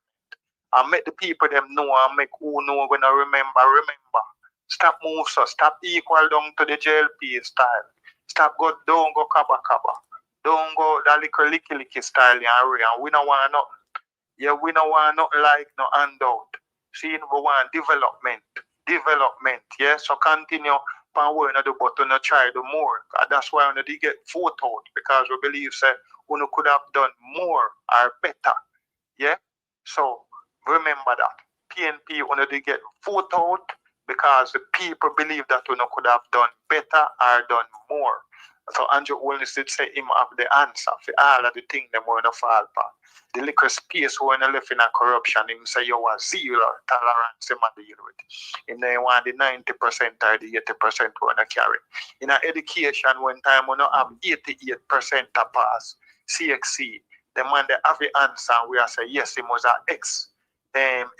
and make the people them know and make who know when I remember. Stop move so stop equal down to the JLP style. Stop don't go kaba. Don't go that little licky style and we don't want nothing. Yeah, we don't want nothing like no handout. See, we want development. Yeah, so continue pan we not do but we not try do more. That's why we not get vote out because we believe that we could have done more or better. Yeah, so remember that PNP we not get vote out because the people believe that we could have done better or done more. So Andrew Holness did say him have the answer for all of the things that we not fall apart. The little space when you left in a corruption, him say you was zero tolerance him and deal with. Him they want the 90% or the 80% when you carry. In our education, when time we not have 88% to pass CXC, the man they have the answer, we are say yes, he was an ex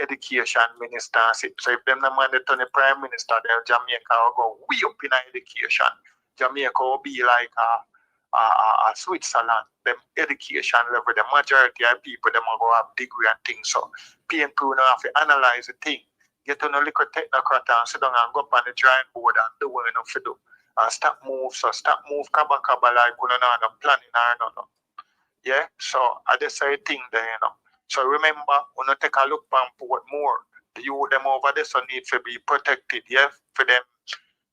education minister. So if them the man they turn the prime minister, then Jamaica will go way up in education. Jamaica will be like Switzerland, them education level, the majority of people, them will go have degree and things. So PNP will have to analyze the thing, get on a little technocrat and sit down and go up on the drawing board and do what you know to do. And stop move kaba like we don't know no planning or no. Yeah, so I just say thing there, you know. So remember, when you take a look on Portmore, the youth them over there so need to be protected, yeah, for them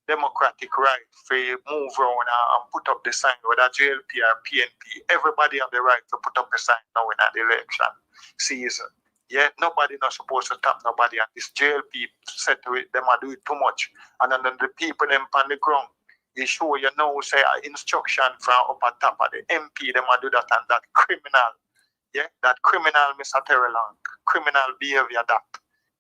democratic right to move around and put up the sign, whether JLP or PNP. Everybody have the right to put up a sign now in the election season. Yeah, nobody not supposed to stop nobody, and this JLP said to it, them are doing too much. And then the people them on the ground, they show you know say instruction from up at top of the MP, them are do that and that criminal. Yeah, that criminal Mr. Terrelang, criminal behavior that.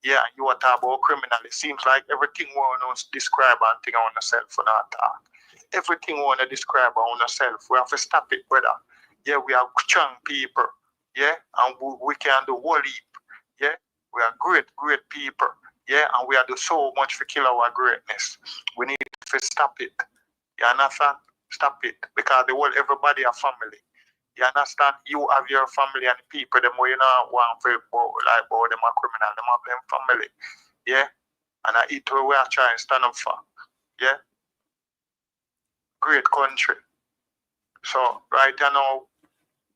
Yeah, you are talking about criminal. It seems like everything we want to describe and think on yourself for not talk. Everything we want to describe on yourself, we have to stop it, brother. Yeah, we are strong people. Yeah, and we can do whole heap. Yeah, we are great people. Yeah, and we are do so much to kill our greatness. We need to stop it. You understand? Stop it. Because the world, everybody a family. You understand? You have your family and people, them way you know want to like them a criminal, them have them family. Yeah? And I eat where we are trying to stand up for. Yeah? Great country. So right now,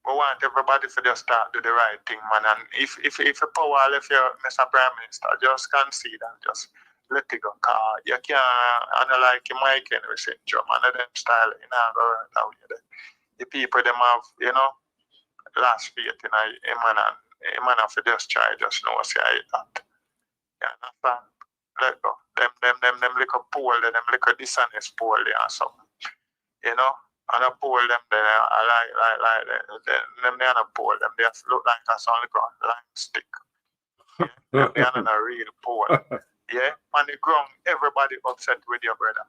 we want everybody to just start do the right thing, man. And if the power left you, Mr. Prime Minister, just concede and just let it go. Cause you can't analyze Mike Henry syndrome and them style in our way. The people them have, you know, last faith in him and have to just try just know say that. You understand? Let go. Them little poor, them little dishonest poor there and something. You know? And I poor them there like them they are not poor, them they look like a solid ground line stick. Yeah? They are not real poor. Yeah? On the ground, everybody upset with your brother.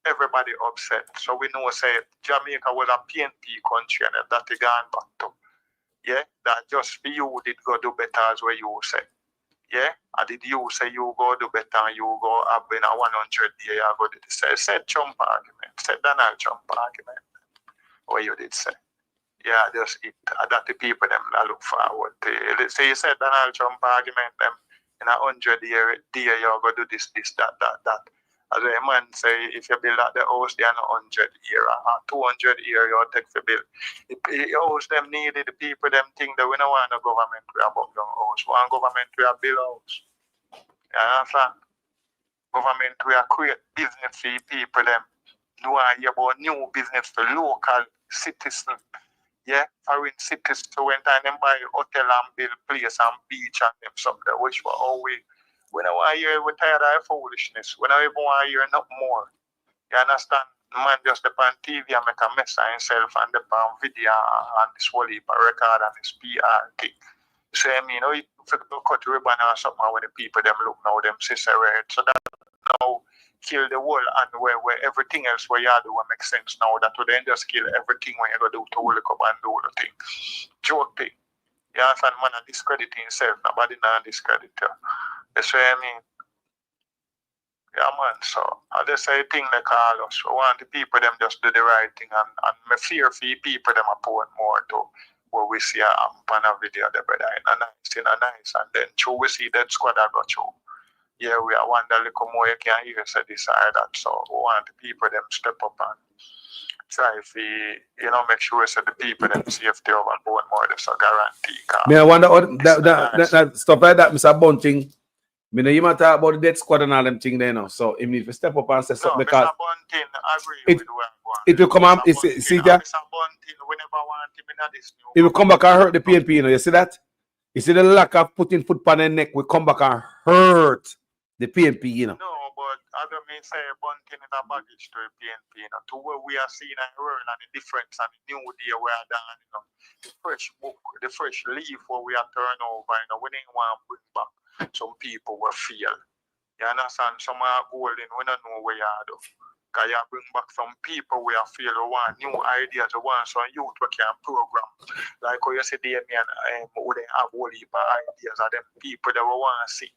Everybody upset. So we know say Jamaica was a PNP country and that they gone back to. Yeah, that just for you did go do better as what you say. Yeah, and did you say you go do better and you go up in a 100 year you go do this? Said Trump argument, said Donald Trump argument. What you did say. Yeah, just it. That the people them look forward to. Say you said Donald Trump argument them in a 100 year you go do this, that. As a man say, if you build at the house, they are not 100 year or 200 year, you take for build. The house them needed, the people them think that we don't want a government to have up down house. We want government to have build house. You understand? Government to have create business for the people them. No one hear about new business for local citizens. Yeah, foreign citizens. So when time them buy hotel and build place and beach and them something, which were always. We don't want to hear, we're tired of foolishness. We don't even want to hear nothing more. You understand? Man just depend on TV and make a mess of himself and depend on video and this whole heap of record and this PR thing. So I mean, if you cut ribbon or something when the people them look now, them sister red. So that now kill the whole and where everything else where you do will make sense now. That would then just kill everything when you go do to look up and do the thing. Joke thing. You understand? Man and discredit himself, nobody not discredit you. That's what I mean. Yeah, man. So I just say thing they call us. We want the people them just do the right thing, and me fear for the people them a Portmore too. Where we see a pan a video the brother in a nice, and then through we see that squad that go through. Yeah, we are wonder little more you can hear say this or that. So we want the people them step up and try to make sure that the people them safety over Portmore. That's a guarantee. Me I wonder what that stuff like that, Mr. Bunting. Me know you might talk about the death squad and all them things there now. So he need to step up and say something because Mr. Bunting, I agree with it will come out. See that? It will come back and hurt the PNP. You know, you see that? You see the lack of putting foot on the neck will come back and hurt the PNP. You know. No, but I don't mean say Bunting is a baggage to the PNP. You know, to where we are seeing a world and the difference and the new day we are done. You know, the fresh book, the fresh leaf where we are turn over. You know, we didn't want to bring back. Some people will feel. You understand? Some are golden, we don't know where you are though. Because you bring back some people where you feel we want new ideas, we want some youth we can program. Like how you say Damien, who they have all heap of ideas of them people that we want to see.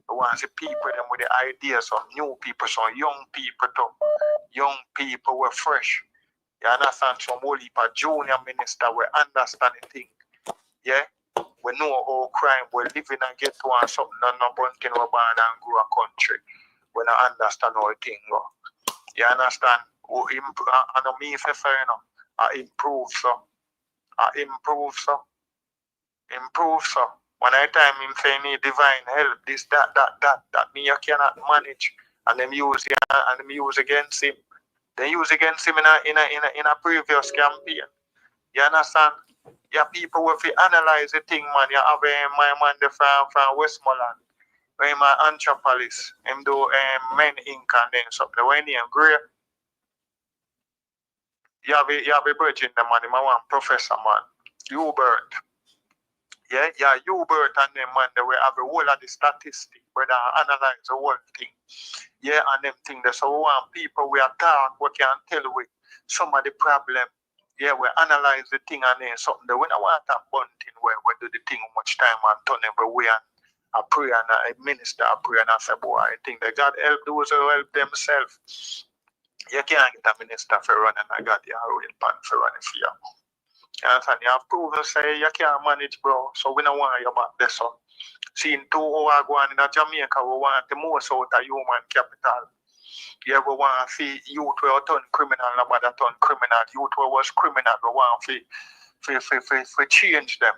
We want to see people them with the ideas, some new people, some young people too. Young people were fresh. You understand? Some whole heap of junior minister will understand the thing. Yeah? We know how crime we're living and get to and something and no bunting we born and grow a country. We don't understand how the thing go. You understand? I know me if you say, I improve so. Improve so. When I time him say need divine help, this, that me you cannot manage. And them use against him. They use against him in a previous campaign. You understand? Yeah, people will analyze the thing, man. You have my man from Westmoreland, where my Anthropolis, him do Men Inc. and then something. When he am great, you have a virgin, the man, my one professor, man. Hubert. Yeah, Hubert and them, man, they will have a whole of the statistics, where they analyze the whole thing. Yeah, and them things. So we want people we talk, we can tell with some of the problem. Yeah, we analyze the thing and then something that we don't want that bunting where we do the thing much time and turn everywhere and I pray and I minister, I pray and I say, boy, I think that God help those who help themselves. You can't get a minister for running, I got your oil pan for running for you. You understand? You have proven say you can't manage, bro, so we don't want you back there, son. Seeing 2 hours going in Jamaica, we want the most out of human capital. Yeah, we want to see youth who turn criminal, nobody turn criminal. Youth who was criminal, we want to change them.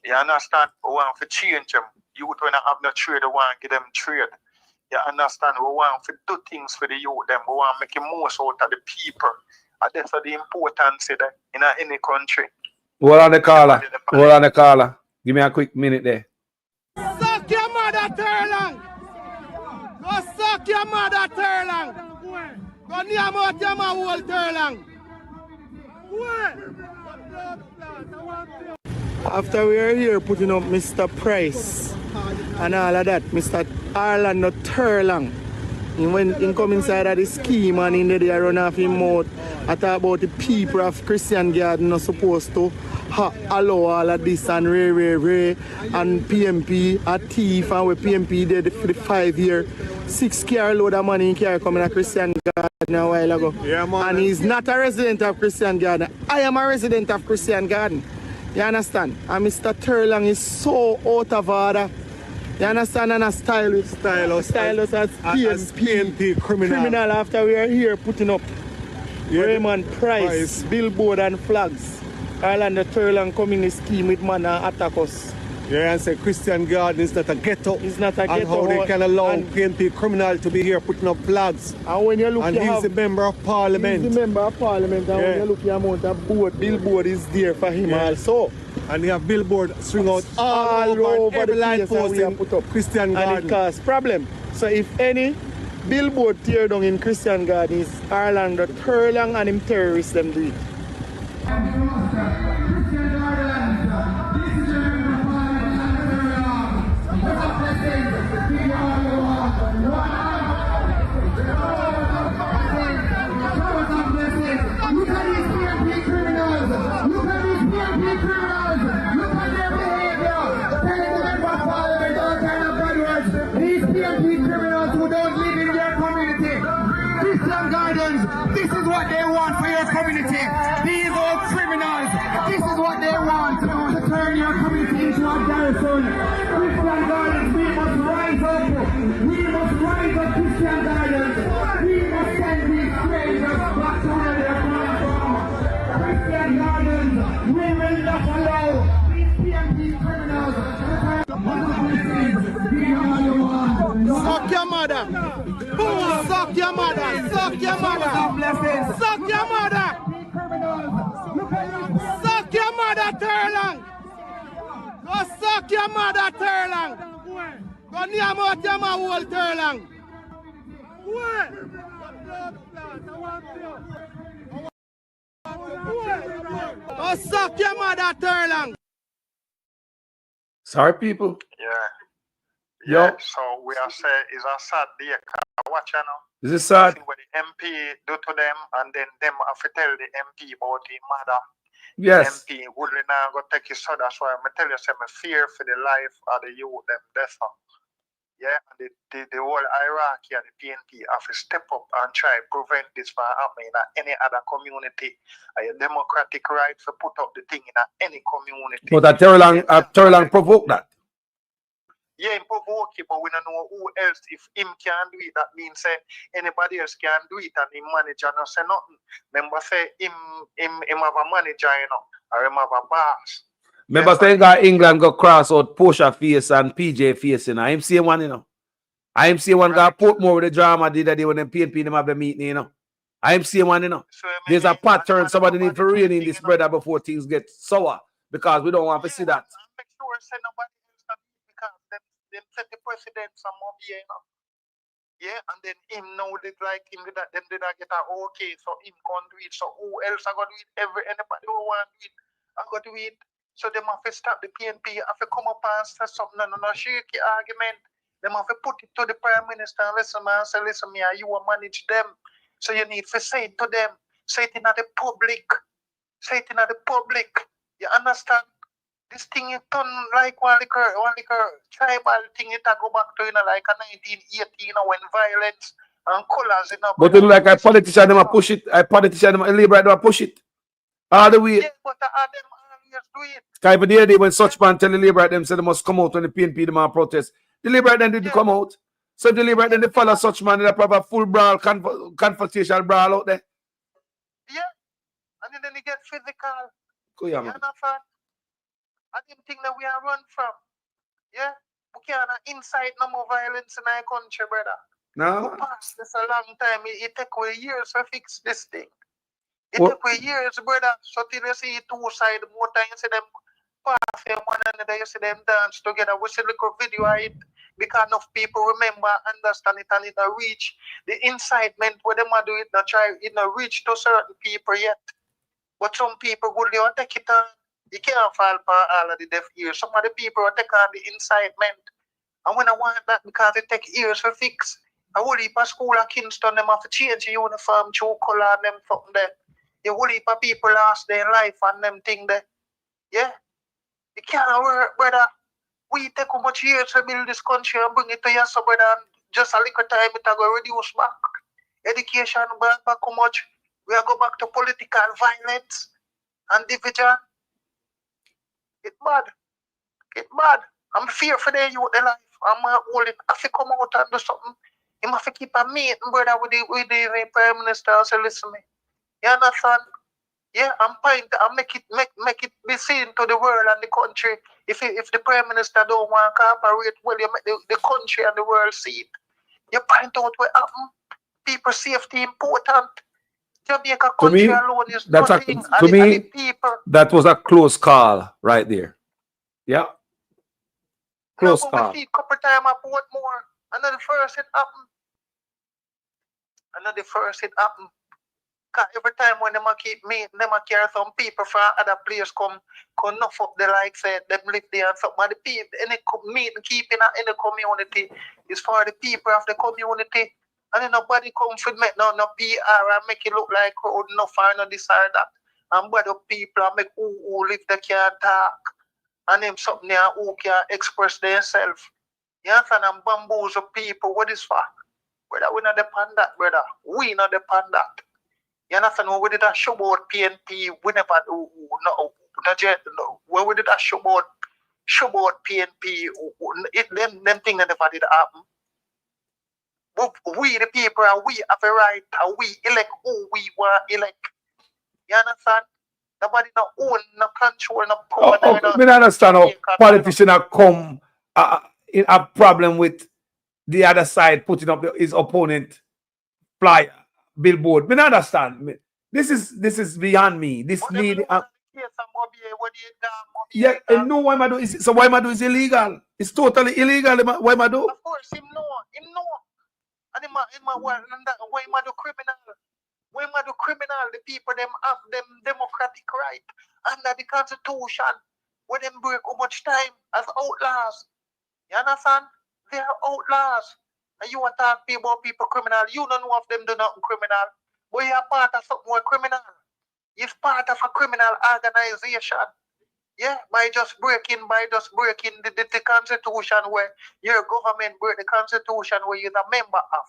You understand? We want to change them. Youth who have no trade, we want to give them trade. You understand? We want to do things for the youth, them. We want to make the most out of the people. And that's the importance in any country. Hold on the caller. Give me a quick minute there. Suck your mother, Turlang! Go suck your mother, Turlang! Go near out your whole Turlang! After we are here putting up Mr. Price and all of that, Mr. Arland Turlang, he went in come inside of the scheme and in there run off him mouth. I talk about the people of Christian Garden not supposed to allow all of this and Ray and PMP a thief and where PMP did for the 5 year 6 car load of money in car coming to Christian Garden a while ago. Yeah, man. And he's not a resident of Christian Garden. I am a resident of Christian Garden. You understand? And Mr. Turlang is so out of order. You understand? And a stylist. Stylist as PNP criminal. Criminal after we are here putting up Raymond Price, billboard and flags. Ireland the Turlang communist scheme with man and attack us. Yeah, and say Christian Garden is not a ghetto. It's not a and ghetto. how they can allow PNP criminal to be here putting up flags. And when you look, and he's the member of parliament. He's the member of parliament. And when you look, the amount of billboard is there for him also. And they have billboard string out all over every line posting put up. Christian Garden. And it causes problem. So if any billboard tear down in Christian Garden is Ireland the Turlang and him terrorists them do it. Look at these PNP criminals! Look at these PNP criminals! Look at their behavior! Telling the member of parliament all kind of bad words. These PNP criminals who don't live in their community. Christian Gardens, this is what they want for your community. These old criminals, this is what they want to turn your community into a garrison. Christian Gardens, we must rise up. We must rise up, Christian Gardens. We must send these strangers back to where they're coming from. Christian Gardens, we will not allow these PNP criminals to Suck your mother! Suck your mother! Suck your mother! Suck your mother! Suck your mother, Turlang! Go suck your mother, Turlang! Go near out your whole Turlang! Go suck your mother, Turlang! Sorry, people. Yeah, so we are saying it's a sad day. Watch you now. Is it sad? See what the MP do to them, and then them have to tell the MP about the mother. Yes. The MP would now go take his son. That's why I tell you, some fear for the life of the youth, them death. Yeah, and the whole hierarchy and the PNP have to step up and try to prevent this from happening in any other community. A democratic right to put up the thing in any community. But Turlang provoked that. Yeah, him provoke it, but we don't know who else. If him can do it, that means anybody else can do it, and him manager not say nothing. Remember say him have a manager, you know, or him have a boss. Remember saying that England got cross out Portia face and PJ face, you know. I'm seeing one, you know. I'm seeing one got Portmore with the drama did that day when them PNP them have the meeting, you know. I'm seeing one, you know. So, there's a pattern. Somebody need to rein in this brother before things get sour, because we don't want to see that. Make sure say nobody else can do it, because them set the precedent some more here, you know. Yeah, and then him know that like him did that, them did not get a okay, so him can't do it. So who else are gonna do it? Anybody who want to do it, I got to do it. So them have to stop the PNP, have to come up and say something, no shaky argument. Them have to put it to the Prime Minister and listen, man, say, listen, me, you will manage them. So you need to say it to them. Say it in the public. Say it in the public. You understand? This thing is done like one liquor tribal thing. It go back to like a 1918 when violence and colors in. But it look like a politician them a push it. A politician them a liberal them a push it all the way. Yeah, but them always do it. Kind of the day when such man tell the liberal them say they must come out when the PNP them a protest. The liberal then did come out. So the liberal then they follow such man in a proper full brawl, confrontation brawl out there. Yeah, and then they get physical. Go yeah, man. I didn't think that we are run from. Yeah? We can't incite no more violence in our country, brother. No. We passed this a long time. It take away years to fix this thing. It took away years, brother. So till you see two sides, more time you see them pass them one another, you see them dance together. We see look a video of it because enough people remember, understand it, and it not reach. The incitement where them do it, not try, it not reach to certain people yet. But some people would take it on. You can't fall for all of the deaf ears. Some of the people will take on the incitement. And when I want that, because it take years to fix. I will heap a school at Kingston, them have to change the uniform, true color, and them something there. You will heap a people lost their life and them thing there. Yeah? It can't work, brother. We take how much years to build this country and bring it to you, so brother, and just a little time it will reduce back. Education back how much. We will go back to political violence and division. It's bad. It's bad. I'm fear for their youth, their life. I'm hold it. If he come out and do something, he must keep a meeting, brother, with the Prime Minister and say, listen me. You understand? Yeah, I'm point. I make it be seen to the world and the country. If the Prime Minister don't want to cooperate, well, you make the country and the world see it. You point out what happened. People safety important. Jamaica To country me, alone is that's a, nothing. to And the me, people. that was a close call right there. Yeah. Close No, but call. we see a couple times at Portmore. Another first it happened. Another first it happened. Cause every time when them a keep me, them a carry some people from other place come enough up the like said them live there and something. And the people any meeting keeping in the community is for the people of the community. And then nobody come for make no PR and make it look like no fire, no this or that. And but the people and make who live they can't talk. And them something there who can express themselves. You understand? And bamboozle people. What is for? Brother, we not depend that, brother. We not depend that. You understand? When we did a show about PNP, we never do when we did a show about PNP, them things that never did happen. But we the people and we have a right and we elect who we want elect. You understand? Nobody no own, no control, no power. I don't understand how politicians have come in a problem with the other side putting up his opponent flyer billboard. I don't understand. This is beyond me. This need. Yeah, and no, why am I do? So why am I do is illegal? It's totally illegal. Why am I do? Of course, him know. And him why am I do criminal? Why am I do criminal? The people them have them democratic right under the constitution. When them break how much time as outlaws. You understand? They are outlaws. And you want to talk about people criminal. You don't know of them do nothing criminal. But you are part of something more criminal. You're part of a criminal organization. Yeah, by just breaking the constitution where your government break the constitution where you're a member of.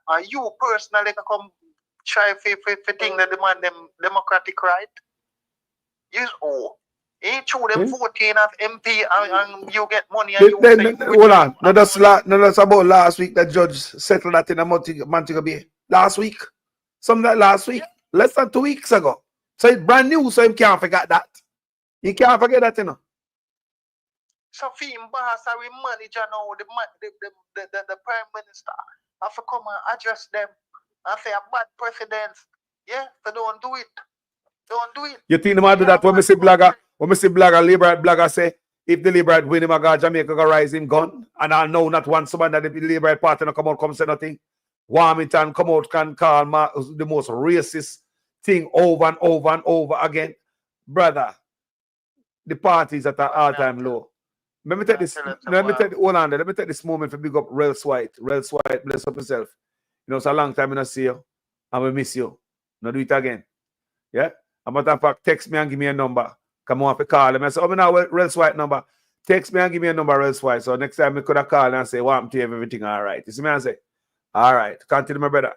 And you personally come try for thing that demand them democratic right. Yes, oh. Ain't true them voting as MP and you get money and you say you Hold on. No, that's about last week that judge settled that in a Montego Bay. Last week. Something like last week. Yeah. Less than 2 weeks ago. So it's brand new, so you can't forget that. You can't forget that, you know. So Fim Boss are we manager now, the Prime Minister. Have to come and address them and say a bad president. Yeah, so don't do it. Don't do it. You think they might do that when we see blogger, liberal blogger say, if the liberal win him a go Jamaica go rise him gun. And I know not one somebody that the liberal party no come out come say nothing. Warmington come out can call the most racist thing over and over and over again. Brother, the party is at an all-time low. Let me take this. Hold on. Let me take this moment to big up Rels White. Rels White, bless up yourself. You know, it's a long time I don't see you. I will miss you. Now do it again. Yeah? As a matter of fact, text me and give me a number. Come on, call him. I say, oh, now Rels White number. Text me and give me a number, Rels White. So next time I could have called and say, what happened to you? Everything all right. You see me and say, all right. Continue, my brother.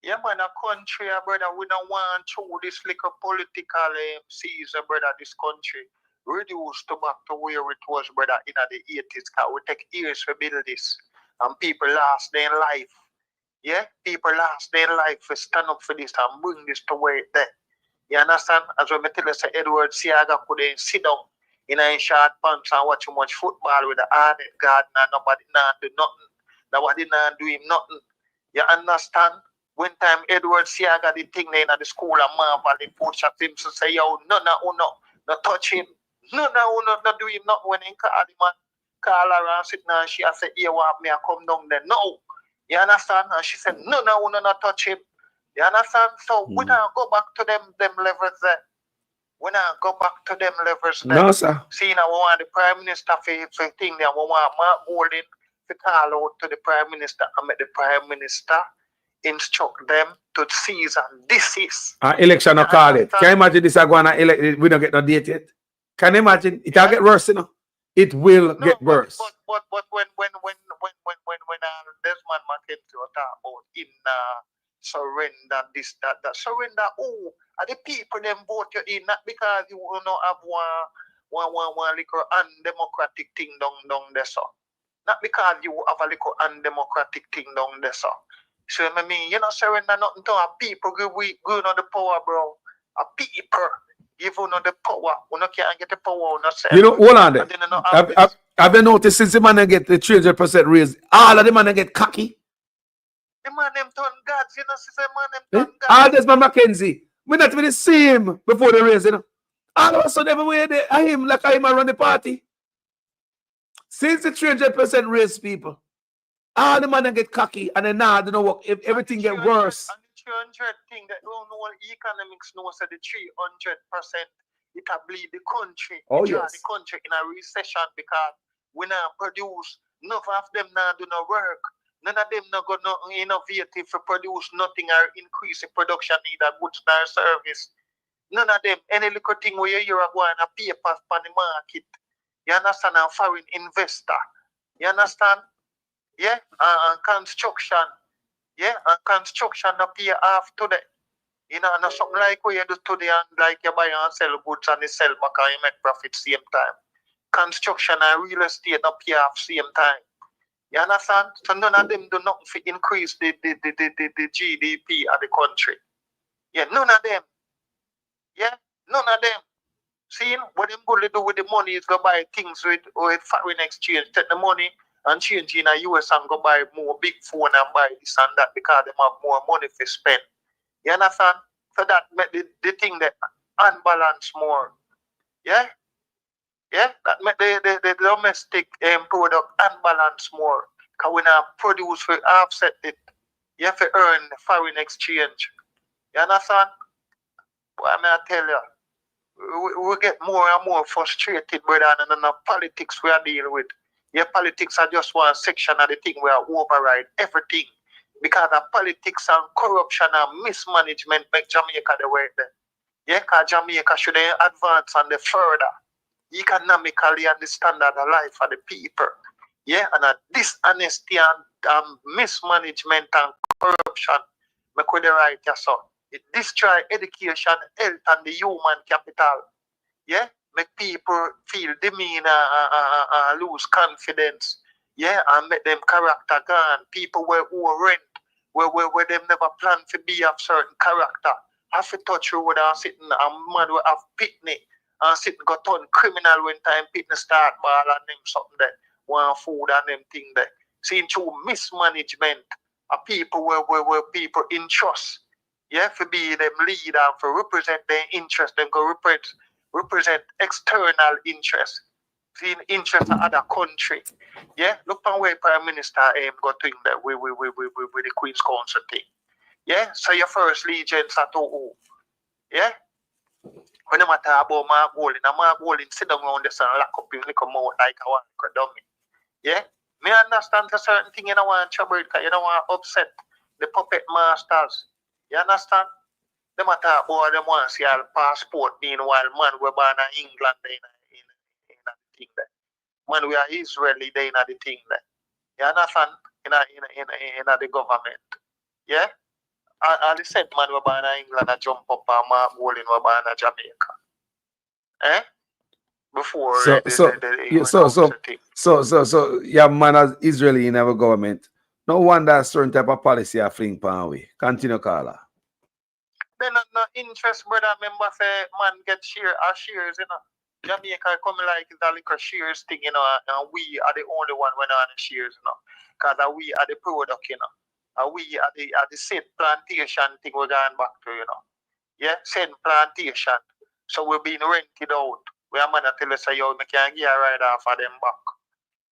Yeah, man, a country, brother, we don't want to this little political season, brother, this country. Reduced to back to where it was, brother, in the 80s. Because we take years to build this. And people lost their life. Yeah? People lost their life to stand up for this and bring this to where it's there. You understand? As when I tell you, say Edward Siaga could sit down in a short pants and watch too much football with the Arnett garden and nobody not do nothing. Nobody not do him nothing. You understand? When time Edward Siaga did thing in the school and Marvel, the coach at him to say, yo, no, touch him. No, do him not when he call him and call her and sit down and she said, here, want me to come down there. No. You understand? And she said, no, not touch him. You understand? So we don't go back to them levels there. We don't go back to them levels there. No, sir. See, now we want the Prime Minister for thing there. We want Mark Golding to call out to the Prime Minister and make the Prime Minister instruct them to seize and desist. Election no call it. Can you imagine this are going to elect? We don't get no date yet. Can you imagine? It will get worse, you know. It will get worse. But when Desmond McKenzie was talking about in surrender this that surrender are the people them vote you in, not because you will not have one little undemocratic thing down there, so. Not because you have a little undemocratic thing down there, sir. So I mean, you know, surrender nothing to a people give on the power, bro. A people give on the power. We no can't get the power on ourselves. You know, hold on there. And then you know, have Have you noticed since the man get the 300% raise, all of the man get cocky? the man them turn gods, you know, see the man them turn gods. All this man Mackenzie. We not even see him before the raise, you know. All of a sudden, everywhere they are him like I run the party. Since the 300% raise people, all the man get cocky and then now they don't work. If everything get worse. And the 300 thing that don't know economics knows that the 300% it can bleed the country. Oh, it draw yes. the country in a recession because we now produce, none of them now do no work. None of them not go no innovative to produce nothing or increase the production either goods or service. None of them, any little thing where you are going to pay for the market. You understand? A foreign investor. You understand? Yeah, and construction. Yeah, and construction not pay off today. You know, and something like what you do today and like you buy and sell goods and you sell back and you make profit same time. Construction and real estate not pay off same time. You understand? So none of them do nothing to increase the GDP of the country. Yeah, none of them. Yeah, none of them. See, what them going to do with the money is go buy things with foreign exchange. Take the money and change in the US and go buy more big phone and buy this and that because they have more money to spend. You understand? So that make the thing that unbalance more. Yeah? Yeah? That make the domestic product unbalance more. Because when I produce, we offset it. You have to earn foreign exchange. You understand? What I tell you? We get more and more frustrated, brother, and the politics we are dealing with. Yeah, politics are just one section of the thing where override everything. Because of politics and corruption and mismanagement make Jamaica the way there. Yeah, because Jamaica should advance and the further economically and the standard of life of the people. Yeah, and dishonesty and mismanagement and corruption make with the right, yes, sir. It destroy education, health, and the human capital. Yeah, make people feel demeanor and lose confidence. Yeah, and make them character gone. People who rent, where them never plan to be of certain character. Have to touch road and sitting and man will have picnic and sitting got turn criminal when time picnic start ball and them something there. One food and them thing there. Seeing through mismanagement of people where people in trust. Yeah, for be them lead and for represent their interest, them go represent external interest, seeing interest of other country. Yeah, look on where Prime Minister got doing that with the Queen's Council thing. Yeah, so your first allegiance at all. Yeah, when you matter about Mark Golding sit down around this and lock up him like a mouth like a one dummy. Yeah, me understand a certain thing you don't want trouble because you don't want to upset the puppet masters. You understand? Them attack about them want to see our passport meanwhile man we're born in England in the thing there. Man we are Israeli they in the thing there. You understand? In the government. Yeah? And they said man we're born in England and jump up and Mark Golding we're born in Jamaica. Eh? Before so yeah, man as Israeli in our government. No wonder certain type of policy are fling pan away. Continue, Carla. Then no interest, brother. Remember, say man get shares, you know. Jamaica come like it's a little shares thing, you know, and we are the only one when on the shares, you know. Because we are the product, you know. And we are the said plantation thing we're going back to, you know. Yeah, said plantation. So we're being rented out. We are man tell us say, yo, we can't get a ride off of them back.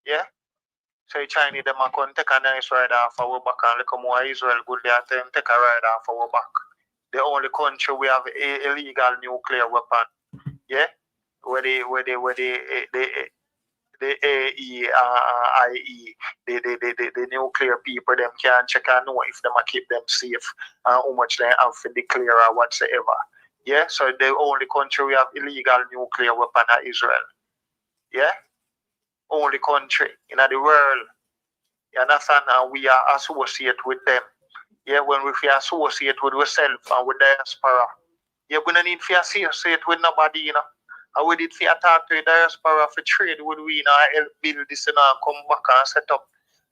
Yeah? So Chinese them can take a nice ride off our back and look more Israel good there them take a ride off our back. The only country we have illegal nuclear weapon. Yeah? Where the AEIE, the nuclear people them can check and know if them keep them safe and how much they have to declare or whatsoever. Yeah? So the only country we have illegal nuclear weapon is Israel. Yeah? Only country in the world. You understand? And we are associated with them. Yeah, when we associate with ourselves and with diaspora. Yeah, we don't need to associate with nobody, you know. And we did for attack to the diaspora for trade, would we now help build this and come back and set up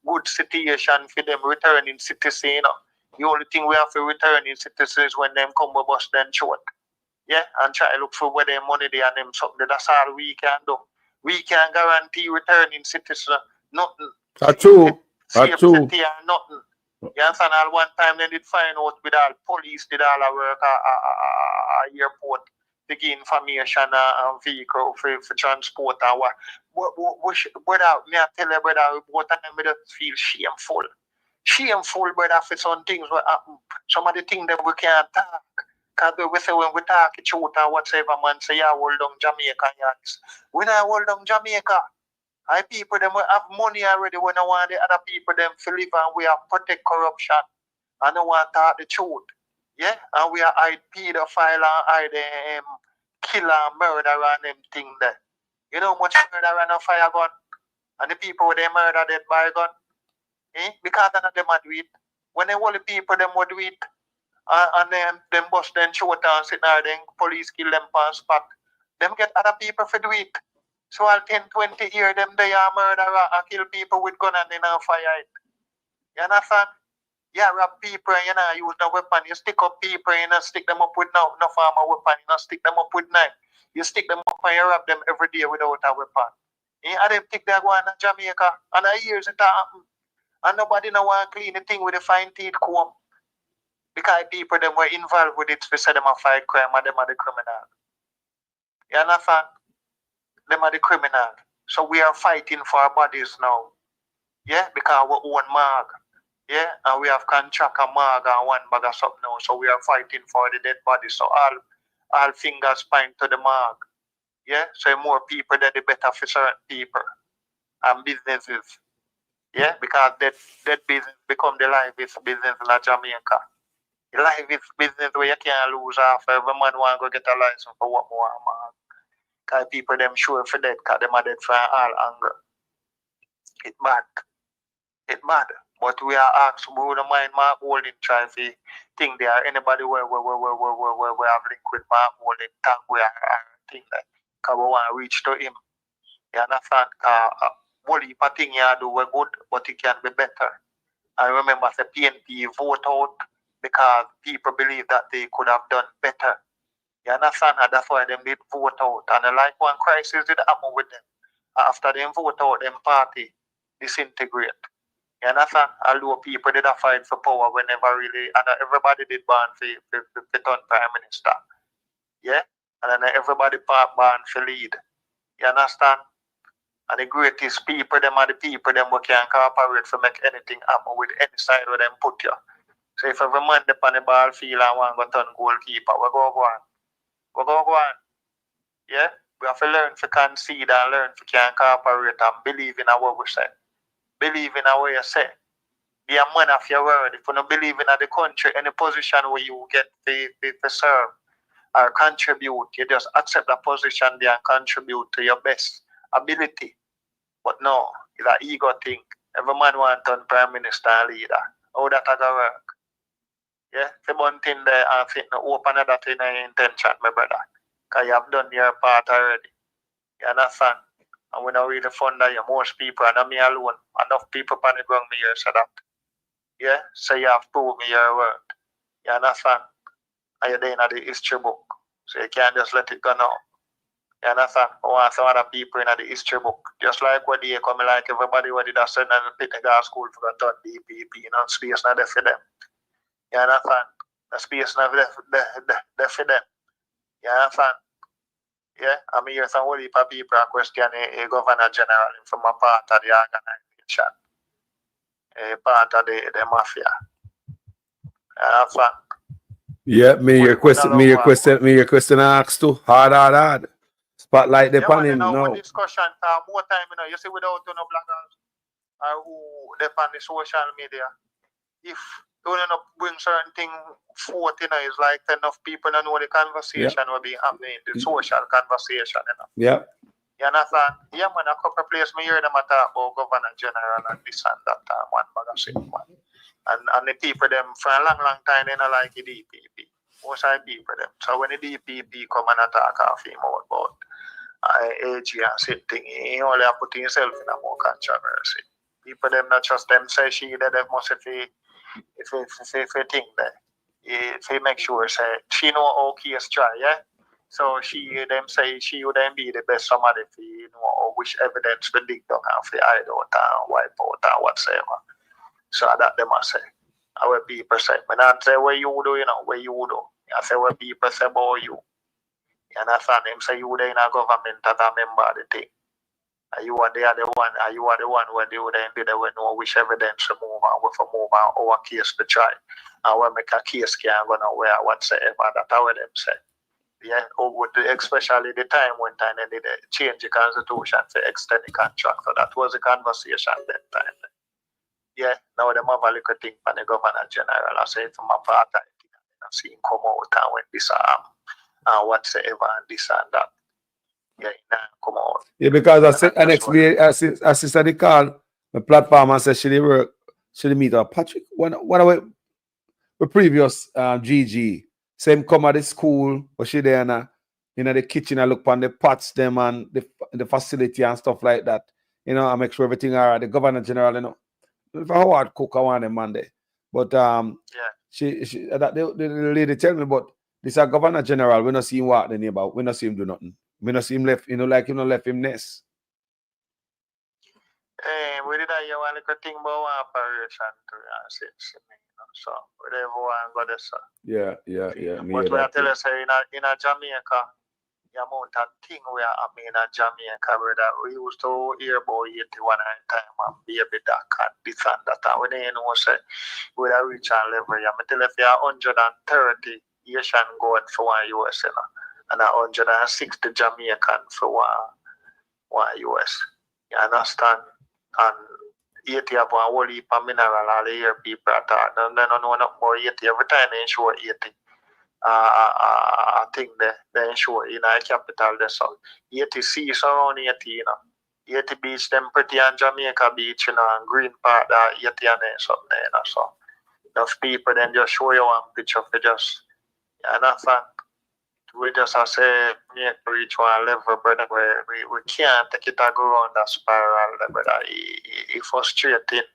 good situation for them returning citizens, you know. The only thing we have for returning citizens when them come with bus then short. Yeah, and try to look for where their money they and them something. That's all we can do. We can guarantee returning citizens nothing. That's true. Safe That's true. city and nothing. You understand? All one time they did find out with all police did all our work at airport to get information and vehicle for transport and what. Brother, me I tell you, brother, both of them just feel shameful. Shameful, brother, for some things what happen. Some of the things that we can't talk. Because we say when we talk it truth and whatever man say, yeah, hold down Jamaica, yes. We not hold down Jamaica. I people them we have money already when I want the other people them to live and we have protect corruption. And I want to talk the truth. Yeah? And we are hide pedophile and hide killer and murder and them thing there. You know how much murder and a fire gun? And the people with them murder dead by gun. Because none of them are do it. When they hold the people them would do it. And then them bust them shoot and sit there, then police kill them on spot. Them get other people for do it. So all 10, 20 years, them they are murderer and kill people with gun and then fire it. You understand? Yeah, rob people and you know use the weapon. You stick up people and you stick them up with no form of weapon. You stick them up with knife. You stick them up and you rob them every day without a weapon. And them think they're going to Jamaica. And a years it happen. And nobody no want to clean the thing with a fine teeth comb. Because people them were involved with it, we say them a fight crime and them are the criminal. You understand? Them are the criminal. So we are fighting for our bodies now. Yeah, because we own mag. Yeah, and we have contract a mag and one bag of something now. So we are fighting for the dead body. So all fingers point to the mag. Yeah, so more people that the better for certain people and businesses. Yeah, because that business become the livest business in Jamaica. The livest business where you can't lose half. Every man want to go get a license for what more man. Because people them sure for that, because them are dead for all anger. It bad. It bad. But we are asked, we don't mind Mark Holding try to think there are anybody where we have link with Mark Holding, tag we are thing that. Because we want to reach to him. You understand? What heap of thing you do we good, but it can be better. I remember the PNP vote out because people believe that they could have done better. You understand? And that's why they did vote out. And like one crisis did happen with them. After they vote out, them party disintegrate. You understand? Although people did a fight for power whenever really, and everybody did ban for turn prime minister. Yeah? And then everybody ban for lead. You understand? And the greatest people, them are the people them who can cooperate to make anything happen with any side where them put you. So if every man upon the ball field and want to turn goalkeeper, we go on. We go on. Yeah? We have to learn to concede and learn to can cooperate and believe in what we say. Believe in what you say. Be a man of your word. If you don't believe in the country, any position where you get to serve or contribute, you just accept that position there and contribute to your best ability. But no, it's an ego thing. Every man wants to turn prime minister and leader. How that going work? Yeah, the one thing there, I think, open that in your intention, my brother. Because you have done your part already. You understand? And we don't really fund that. Most people, and not me alone, enough people on the ground me here say that. Yeah, so you have proved me your word. You understand? And you're there in the history book. So you can't just let it go now. You understand? I want some other people in the history book. Just like what they come like everybody what did I send and pick the girl school for the DPP, you know, space not there for them. You understand? The space not there for them. You understand? Yeah, I mean, here's some whole heap of people question a governor general from a part of the organization, a part of the mafia. You understand? Yeah, me your question asked too. Hard. Spotlight the on him now. Discussion more time, you know. You see, without no bloggers who depend on the social media, if you don't bring certain thing forth, you know, it's like enough people don't know the conversation will be happening, the social conversation, you know. Yeah. You understand? Yeah, man, a couple of places me hear them talk about governor general and this and that, one magazine, man. And the people them for a long time they don't like the DPP. Most of the people them. So when the DPP come and attack off him about AG and sitting, he only put himself in a more controversy. People them not trust them say she that they must if he think that if he make sure say she know how case try, yeah. So she them say she would then be the best somebody if you know which evidence to dig down and for hide out and wipe out and whatsoever. So that they must say. Our people say, but not say what you do, you know, what you do. I say what people say about you. You understand them say you there in a government that a member of the thing. And you are the one, and you are the one when they would then be there when know which evidence to move and with a move and our case to try. And when make a case can go nowhere whatsoever, that's how them say. Yeah, especially the time when time they did change the constitution to extend the contract. So that was a conversation that time. Yeah, now them have a little thing from the governor general. I say from my part, I've seen come out and when this and whatsoever and this and that. Yeah, come out. Yeah, because I said an assistant the call the platform and said she did work, she did meet her. Patrick, what about the previous GG? Same come at the school, but she there in the kitchen and look on the pots them and the facility and stuff like that. You know, I make sure everything are the governor general, you know. If I hard cook I want them Monday. But she that the lady tell me, but this a governor general, we not see him walk the neighbor, we not see him do nothing. We not see him left, you know, like him not left him nest. We did a one little thing about operation to so whatever one got this. Yeah. But we are telling us in a Jamaica, the amount of thing we are in a Jamaica that we used to hear about 81 time and baby that and this and that. And when you know say we are reach a level, I tell if you are 130 Asian gold for one US, you know, and 160 Jamaican for one US. You understand? And 80 of one whole heap of mineral all the year people are talking. And then I know not more 80 every time they insure 80. I think they insure in a capital there. So 80 seas around 80, you know. 80 beach, them pretty and Jamaica beach, you know, and Green Park, 80 and something, you know. So enough people then just show you one picture for just, you understand? We just have to say, reach one level, brother, where we can't take it and go around that spiral, brother. It's frustrating.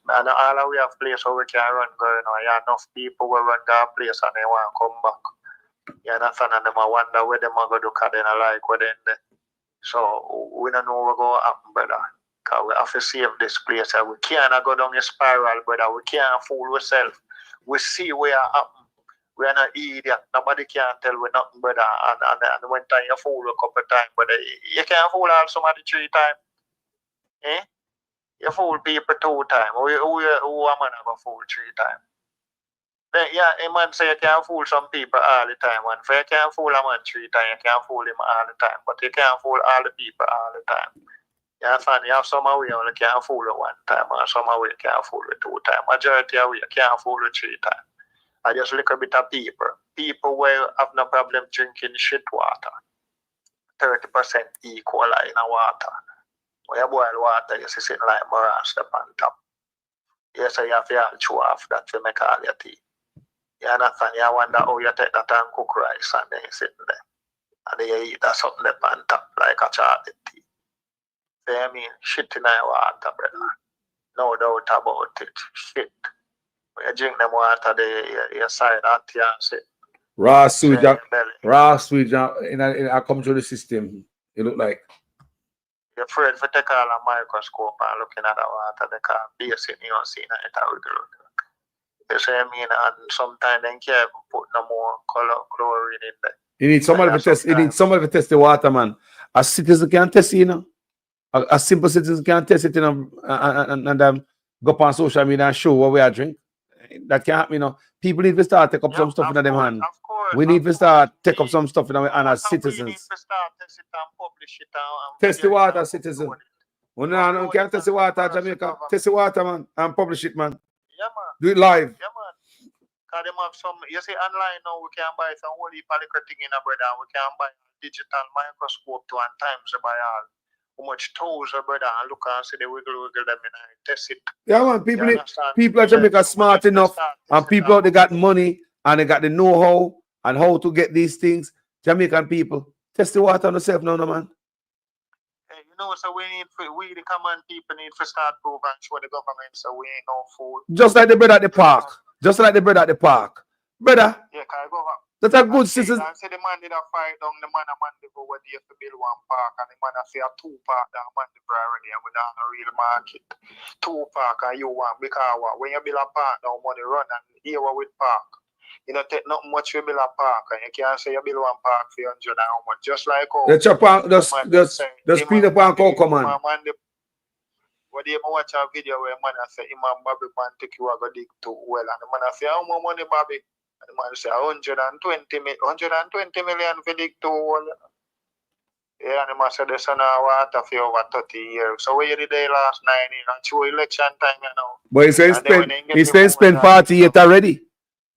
And all we have place where we can run going on. You have enough people who run that place and they want to come back. You understand? And them wonder where they are going to do because they don't like where they're there. So we don't know what's going to happen, brother. Because we have to save this place. And we can't go down a spiral, brother. We can't fool ourselves. We see where it happens. We are not idiot. Nobody can tell we nothing, brother. And when time you fool a couple times, brother, you can't fool all somebody 3 times. Eh? You fool people 2 times. Who a man have a fool 3 times? Then, yeah, a man say you can't fool some people all the time. And if you can't fool a man 3 times, you can't fool him all the time. But you can't fool all the people all the time. You understand? You have some way you can't fool 1 time, and some way you can't fool 2 times. Majority of you can't fool 3 times. I just look a bit of people. People who have no problem drinking shit water. 30% equal in a water. When you boil water, you see something like moran step on top. You say you have to chew off that to make all your tea. You understand? You wonder how you take that and cook rice and then you sit there. And then you eat that something up on top like a chocolate tea. So I mean, shit in your water, brother. No doubt about it. Shit. When you drink them water, you side out here and sit. Raw sewage, I come through the system. It look like. You're afraid to take all a microscope and looking at the water, they can't base it, you don't see it at all. You see what I mean? And sometimes they can't put no more chlorine in there. You need somebody to test. You need somebody to test the water, man. A citizen can test it, you know. A simple citizen can test it, you know, and go up on social media and show what we are drinking. That can't happen, you know. People need to start take up some stuff in them hand. We need to start take up some stuff in our hand as citizens. We need to start test it and publish it and test the water, citizen. We can't test the water, Jamaica. Test the water, man, and publish it, man. Yeah, man. Do it live. Yeah, man. Because they have some, you see, online now we can buy some whole heap of liquor thing in a brother. We can buy digital microscope to and times by all. How much toes, brother, and look and see the wiggle them in and test it. Yeah, man. People at Jamaica smart enough, and people out they got money and they got the know-how and how to get these things. Jamaican people test the water on themselves, no, man. know, so we the common people need to start prove and show the government so we ain't no fool. Just like the brother at the park. Just like the brother at the park. Brother, Yeah, can I go back? that's a good citizen. I say the man did a fight down the man a Mandeville where they have to build one park and the man a say a 2 park down Mandeville already and we don't have a real market. 2 park and you want because when you build a park now money run and here with park. You don't take not much to build a park and you can't say you build one park for 100 and how much. Just like how The chop on, the speed up on cocoa man. When you watch a video where man say Imam Bobby man take you a go dig too well and the man say how much money Bobby? And the man say 120 million for dig too well. Yeah, and the man say the son of water for over 30 years. So where you did there last 9 years and show election time you know. But he said spend 48 already.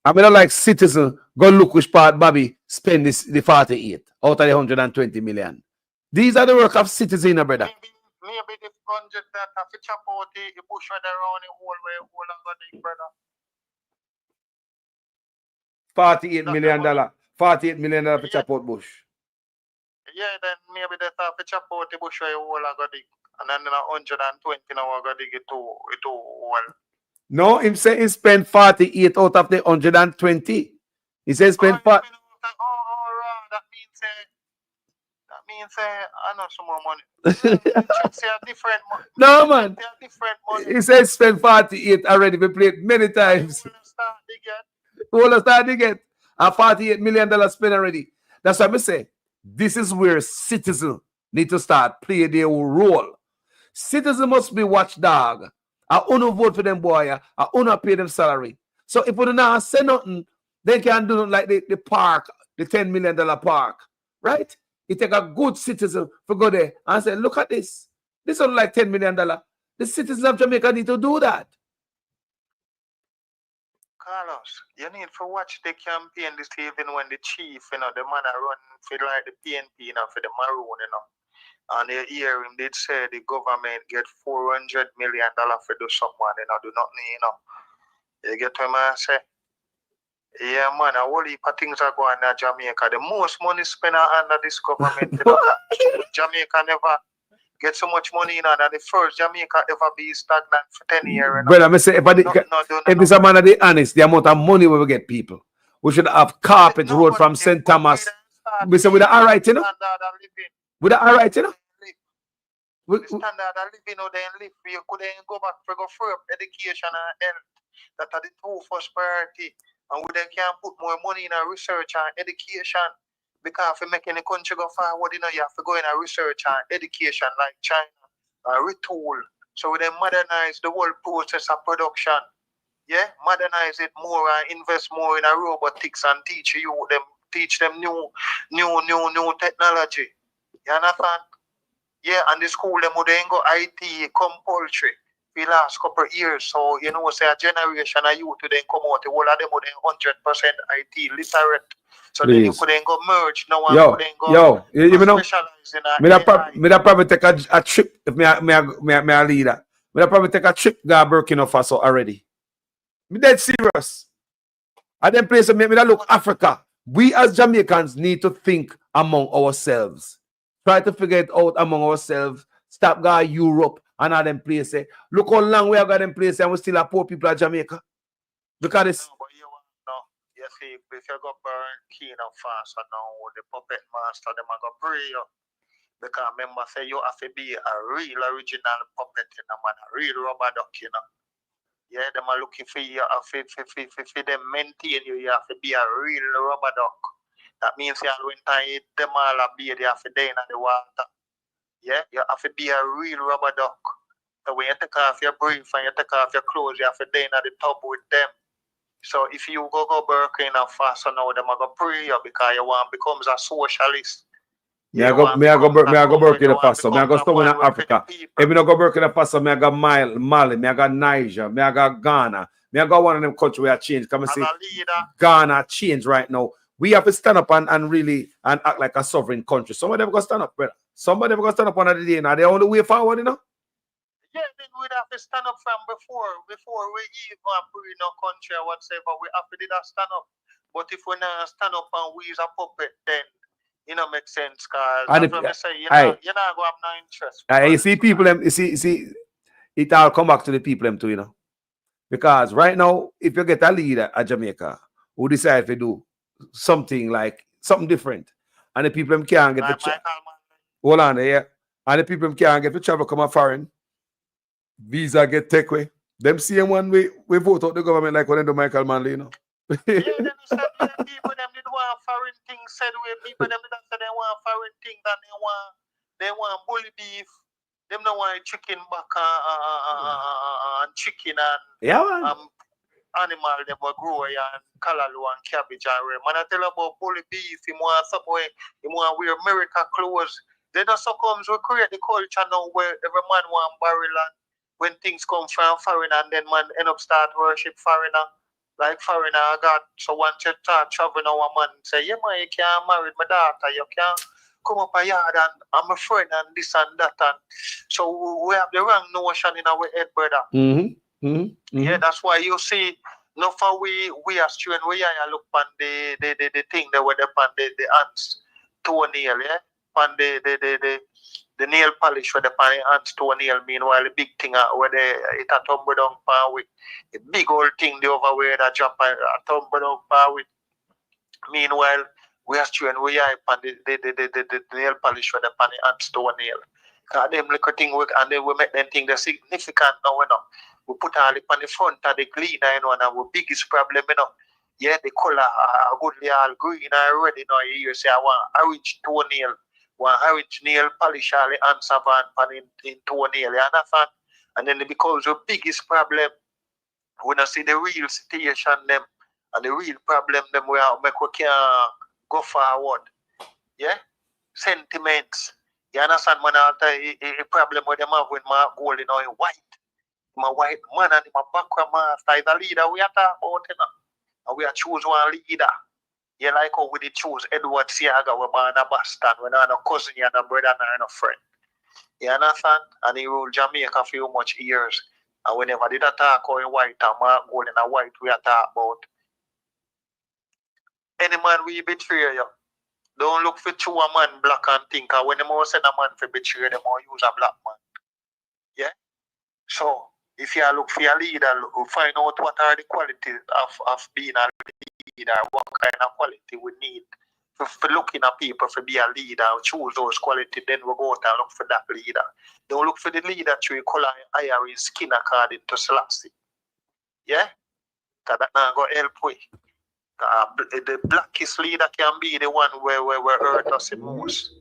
I mean, like citizen, go look which part Bobby spend the 48 out of the 120 million. These are the work of citizen, brother. Maybe the 100 that have to chop out the bush around the whole way, whole of the thing, brother. $48 million. $48 million for chop out bush. Yeah, then maybe they have to chop out the bush where whole of the thing. And then 120 now go dig it too well. No, him say he spent 48 out of the 120. He says spend 40. That means I know some more money. Should say a different money. No, man. Different money. He says spend 48 already. We played many times. All start again. A $48 million spent already. That's what I say. This is where citizens need to start playing their role. Citizens must be watchdog. I only vote for them boy. I only pay them salary. So if we do not say nothing, they can do like the park, the $10 million park, right? You take a good citizen to go there and say, look at this. This is like $10 million. The citizens of Jamaica need to do that. Carlos, you need to watch the campaign this evening when the chief, the man I run for like the PNP, for the Maroon, And you hear him did say the government get $400 million for do someone, do nothing, You get what I say? Yeah, man, a whole heap of things are going on in Jamaica. The most money spent under this government, Jamaica never get so much money in, and the first Jamaica ever be stagnant for 10 years. Brother, I say, if this a man of the honest, the amount of money we will get people. We should have carpet road from St. Thomas. We say, with the alright, With the alright, The standard of living, they live, you could go back for education and health. That are the 2 first priority. And we then can put more money in our research and education. Because if you make any country go forward, you have to go in a research and education like China, retool. So we then modernize the whole process of production. Yeah, modernize it more and invest more in a robotics and teach them new technology. You understand? Yeah, and the school them would then go IT compulsory for the last couple of years. So say a generation of youth would then come out, the whole of them would then 100% IT literate. So then you could then go merge now and could then go specialize in AI. Me probably take a trip if me a leader. Me probably take a trip to Burkina Faso already. Me dead serious. At them place me look Africa. We as Jamaicans need to think among ourselves. Try to figure it out among ourselves. Stop going Europe and all them places. Look how long we have got them places and we still have poor people at Jamaica. Because it's... You see, if you go burn keen and fast and now the puppet master, them are going to pray you. Because remember, say you have to be a real original puppet, man, a real rubber duck, Yeah, them are looking for you, for them maintain you, you have to be a real rubber duck. That means when time them all are be, they have to die in the water. Yeah, you have to be a real rubber duck. So when you take off your brief and you take off your clothes, you have to die in the tub with them. So if you go Burkina Faso now, them are going to pray you because you want becomes a socialist. Me I go Burkina Faso. Me I go somewhere in Africa. If me no go Burkina Faso, me I go Mali, me I go Niger, me I go Ghana. Me I go one of them countries where I change. Come and see Ghana change right now. We have to stand up and really act like a sovereign country. Somebody ever going to stand up, brother. Somebody ever going to stand up on the day. Now they only way forward, Yeah, then we'd have to stand up from before we even pray in our country or whatever. We have to do that stand up. But if we not stand up and we is a puppet, then You know, make sense, cause And that's what I say. You're aye. not going to have no interest. You see people them, you see, it all come back to the people them too, you know. Because right now, if you get a leader at Jamaica who decide to do something like something different, and the people them can't get hold on there, and the people them can't get to travel come a foreign, visa get take away. Them same one we vote out the government like when they do Michael Manley, you know. Yeah, then you said people them did want foreign things said way people them did say they want foreign things and they want bully beef. Them don't want chicken back and chicken and Yeah, man. Animal them will grow and callaloo and cabbage and ram. Man, I tell you about bully beef, he want somewhere, he want wear America clothes. Then also comes we create the culture now where every man want barrel and when things come from foreign and then man end up start worship foreigner. Like foreigner God. So once you start traveling our man say, yeah man, you can't marry my daughter, you can't come up a yard and I'm a friend and this and that and so we have the wrong notion in our head, brother. Yeah, that's why you see no for we are student we look on the thing that were upon the ants toenail, yeah? On the nail polish where the pan ants toenail, meanwhile the big thing where it a tumble down pan with the big old thing the over where that jump a tumble down pan with. Meanwhile we are student we are on the nail polish where the pan ants toenail. Cause them little thing work and then we make them think they're significant now, you know. We put all it on the front of the cleaner, you know, and our biggest problem, you know. Yeah, the color goodly all green already, you know. You say I want orange toenail, want orange nail polish all the answer van in toenail, you understand? And then it becomes the biggest problem. We don't see the real situation them and the real problem them we can't go forward. Yeah? Sentiments. You understand, man? A problem with them have with my gold, you know, white. My white man and my background master is a leader. We are talking about, you know. And we are choose one leader. You like how we did choose Edward Siaga, we're born a Boston. We're not a cousin, you're not a brother, and a friend. You understand? And he ruled Jamaica for few much years. And whenever they talk about white and Mark Gold in a white, we are talking about any man we betray you. Don't look for two a man black and think when them all send a man for betray them or use a black man. Yeah? So if you look for a leader, find out what are the qualities of being a leader, what kind of quality we need. For looking at people for be a leader, choose those qualities, then we go out and look for that leader. Don't look for the leader through color eye or his skin according to Lashy. Yeah? Because that not going to help we. The blackest leader can be the one where hurt us the most.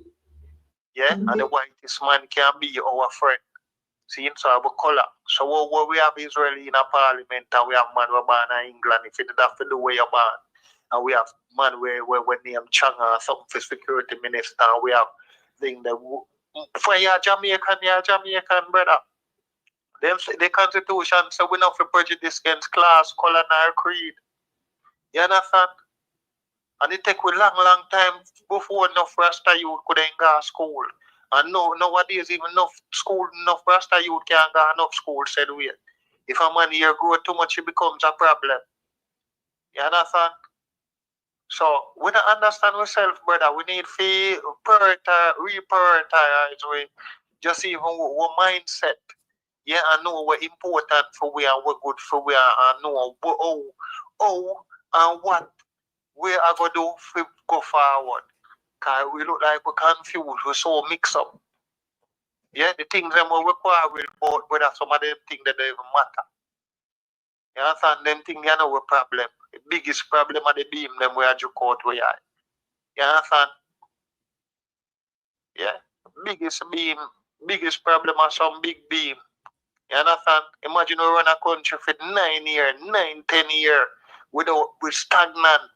Yeah? And the whitest man can be our friend. See, so have a color. So what we have Israeli in a parliament and we have man who born in England if it have to do where you're born. And we have man where name Changa or something for security minister and we have thing that for your Jamaican brother. Them the constitution so we not for prejudice against class, color, or creed. You understand? And it take a long time before enough Rasta youth could go to school. And nowadays even enough school, enough Rasta youth can't go enough school said we. If a man here grow too much, it becomes a problem. You understand? So we don't understand ourselves, brother. We need to reprioritize we just even our mindset. Yeah, I know we're important for we and we're good for we and know how and what we are going to do to go forward. Because we look like we're confused, we're so mixed up. Yeah, the things that we require will both, but some of them things that don't even matter. You understand? Them things you know a problem. The biggest problem of the beam them we are joke out we are. You understand? Yeah. Biggest problem of some big beam. You understand? Imagine we run a country for 9 years, 10 years with stagnant,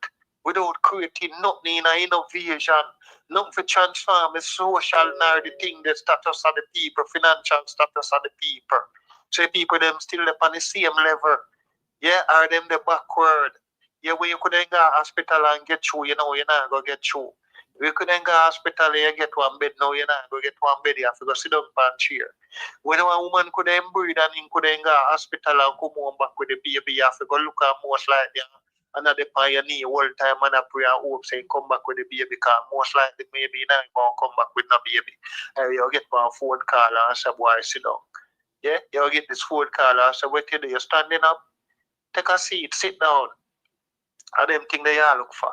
without creating nothing in innovation, nothing for transform the social nor the thing, the status of the people, financial status of the people. So people them still up on the same level. Yeah, are them the backward? Yeah, when you couldn't go to hospital and get through, you know, you're not going to get through. We couldn't go to hospital and you get one bed, now you're not going to get one bed, you have to go sit down and chair. When a woman couldn't breathe and he couldn't go to hospital and come home back with the baby, you have to go look at most like them. and at the pioneer all time and I pray and hope say come back with the baby because most likely maybe now won't come back with no baby. You get one phone call and say boy sit down. Yeah, you get this phone call and say what you do, you're standing up, take a seat, sit down. And them thing they all look for.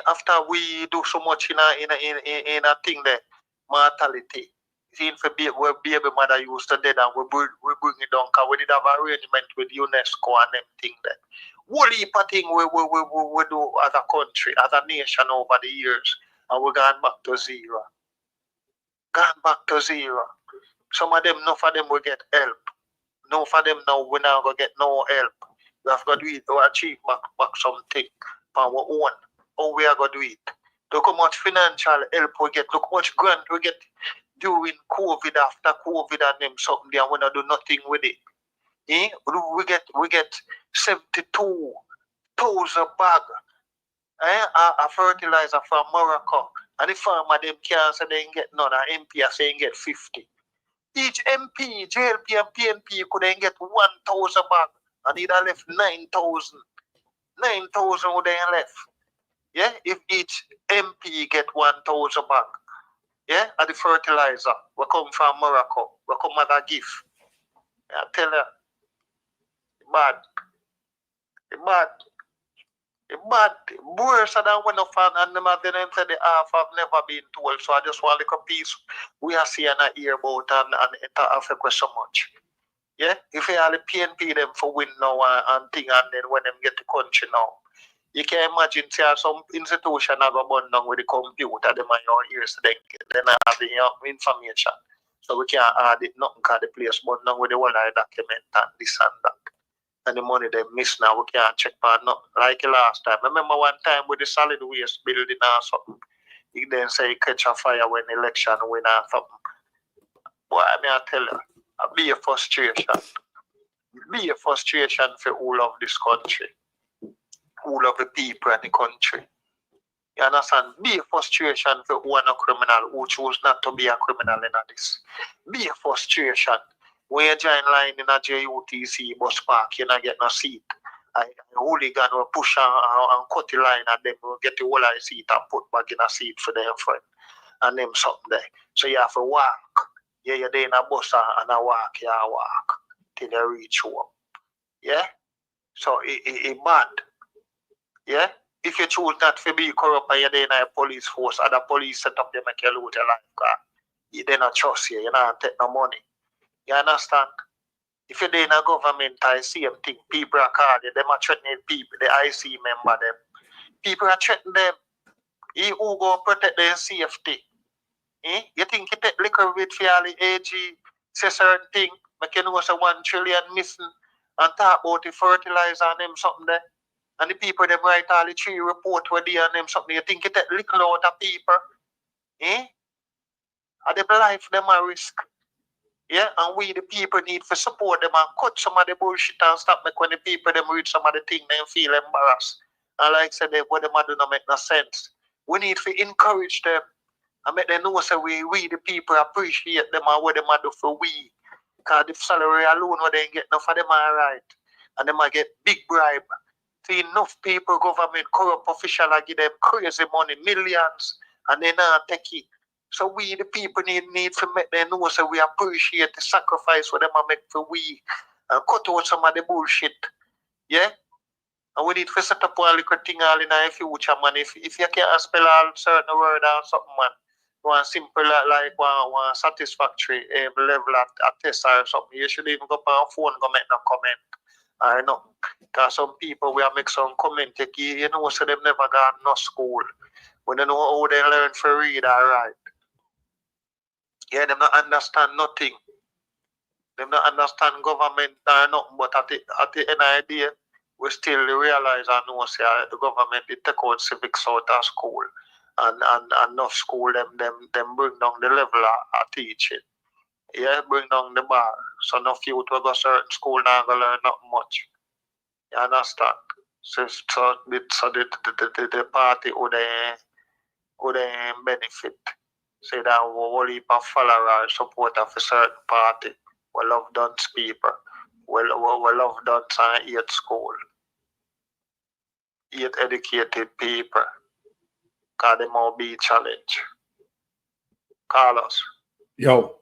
After we do so much in a thing there, mortality. See, for where baby mother used to dead and we bring it down because we did have an arrangement with UNESCO and them thing there. What heap of thing we do as a country, as a nation over the years, and we're gone back to zero. Gone back to zero. Some of them, enough of them will get help. Enough of them now, we're not going to get no help. We have got to do it to achieve back something for our own. How we are going to do it? Look how much financial help we get. Look how much grant we get during COVID, after COVID and them something there. We don't do nothing with it. We get 72,000 bag a fertilizer from Morocco. And the farmer them can't say they ain't get none. And MP say they get 50. Each MP, JLP and PNP could then get 1,000 bag. And he'd have left 9,000. 9,000 would then left. Yeah, if each MP get 1,000 bag. Yeah, and the fertilizer will come from Morocco. Will come as a gift. I tell you, bad. Worse than when I found and them at the end of the half have never been told. So I just want a little piece we are seeing and hear about and it affect so much. Yeah, if you have the PNP them for win now and thing and then when them get the country now. You can imagine some institution have a bun down with the computer, them on your ears, then have the information. So we can't add it, nothing because the place bun down with the whole document and this and that. And the money they miss now, we can't check for nothing. Like last time. I remember one time with the solid waste building or something. You then say catch a fire when election win or something. Boy, I mean, I tell you, it'll be a frustration. It'll be a frustration for all of this country. All of the people in the country. You understand? Be a frustration for one a criminal who choose not to be a criminal in this. Be a frustration. When you join line in a JUTC bus park, you don't get no seat. A hooligan will push and cut the line and then will get the whole of the seat and put back in a seat for their friend. And them something there. So you have to walk. Yeah, you're there in a bus and a walk, you walk till you reach home. Yeah? So it's bad. Yeah? If you choose not to be corrupt and you're there in a police force, other police set up you make you lose your life because they don't trust you, you don't take no money. You understand? If you're there in a government, I see them thing, people are calling them are threatening people, the IC member them. People are threatening them. He who go protect their safety. You think you take liquor with for all the AG, say certain thing, make you know say 1 trillion missing and talk about the fertilizer and them something there. And the people them write all the 3 report where they and them something. You think you take liquor out of people? And the life them a risk. Yeah, and we the people need to support them and cut some of the bullshit and stop make when the people them read some of the things they feel embarrassed. And like I said, what them do not make no sense. We need to encourage them and make them know so we the people appreciate them and what them do for we. Because the salary alone what they get enough for them alright. And them get big bribe. See enough people, government, corrupt officials give them crazy money, millions, and they not take it. So we the people need to make them know so we appreciate the sacrifice what them make for we and cut out some of the bullshit. Yeah? And we need to set up one little thing all in our future, man. If you can't spell all certain word or something, man, one simple like one satisfactory level at test or something, you should even go on phone go make no comment. I know. Because some people will make some comment, you know, so they've never gone no school. When they know how they learn to read or write. Yeah, them not understand nothing. Them not understand government or nothing, but at the end of the day, we still realize and know say the government they take out civics out of school and enough school them bring down the level of teaching. Yeah, bring down the bar. So enough youth will go certain school now go learn not much. You understand? So the party would benefit. Say that we will heap of followers support of a certain party. We love dunce people. We love dunce and hate school. 8 educated people. Because they might be challenged. Call us. Yo.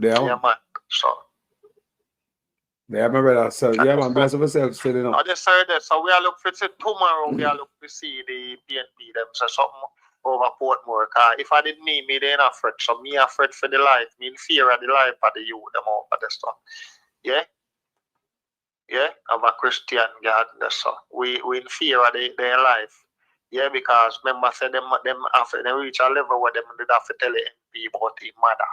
There. Yeah, man. So. Yeah, my brother. So, yeah, man. Bless yourself. Still, you know. I just heard that. So we are looking for tomorrow. We are looking to see the PNP them. So something over Portmore. If I didn't need me, they're not afraid. So me afraid for the life. Me in fear of the life of the youth. Them all for the stuff. Yeah. Yeah. I'm a Christian God. So we in fear of their life. Yeah, because remember, say them after they reach a level where them did have to tell the MP about his mother.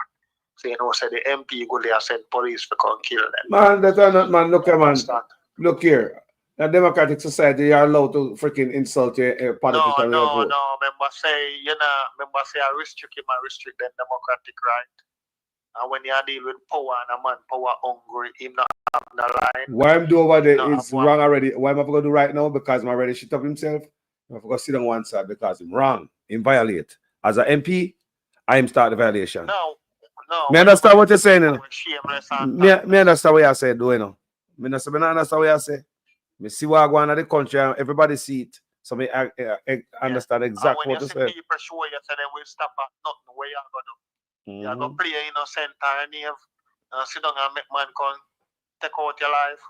So you know, say the MP go there send police to come kill them. Man, that's not, man. Look here, man. Look here. A democratic society, you're allowed to freaking insult your politician. No. Remember say, I restrict him, I restrict them democratic right. And when you deal with power and a man power hungry, him not have the line. Why I'm doing over there is wrong already. Why am I going to do right now? Because I'm already shit up himself. I'm going to sit on one side because I'm wrong. Him violate. As an MP, I'm start the violation. No. Me understand what you're saying. Me understand what you're saying, do you know? Me understand what you're saying. Me see what I go on in the country and everybody see it. So me understand exactly what you're saying. When you see people show you, say they will stop at nothing, where you going to do? You go play innocent and sit down and make man come take out your life.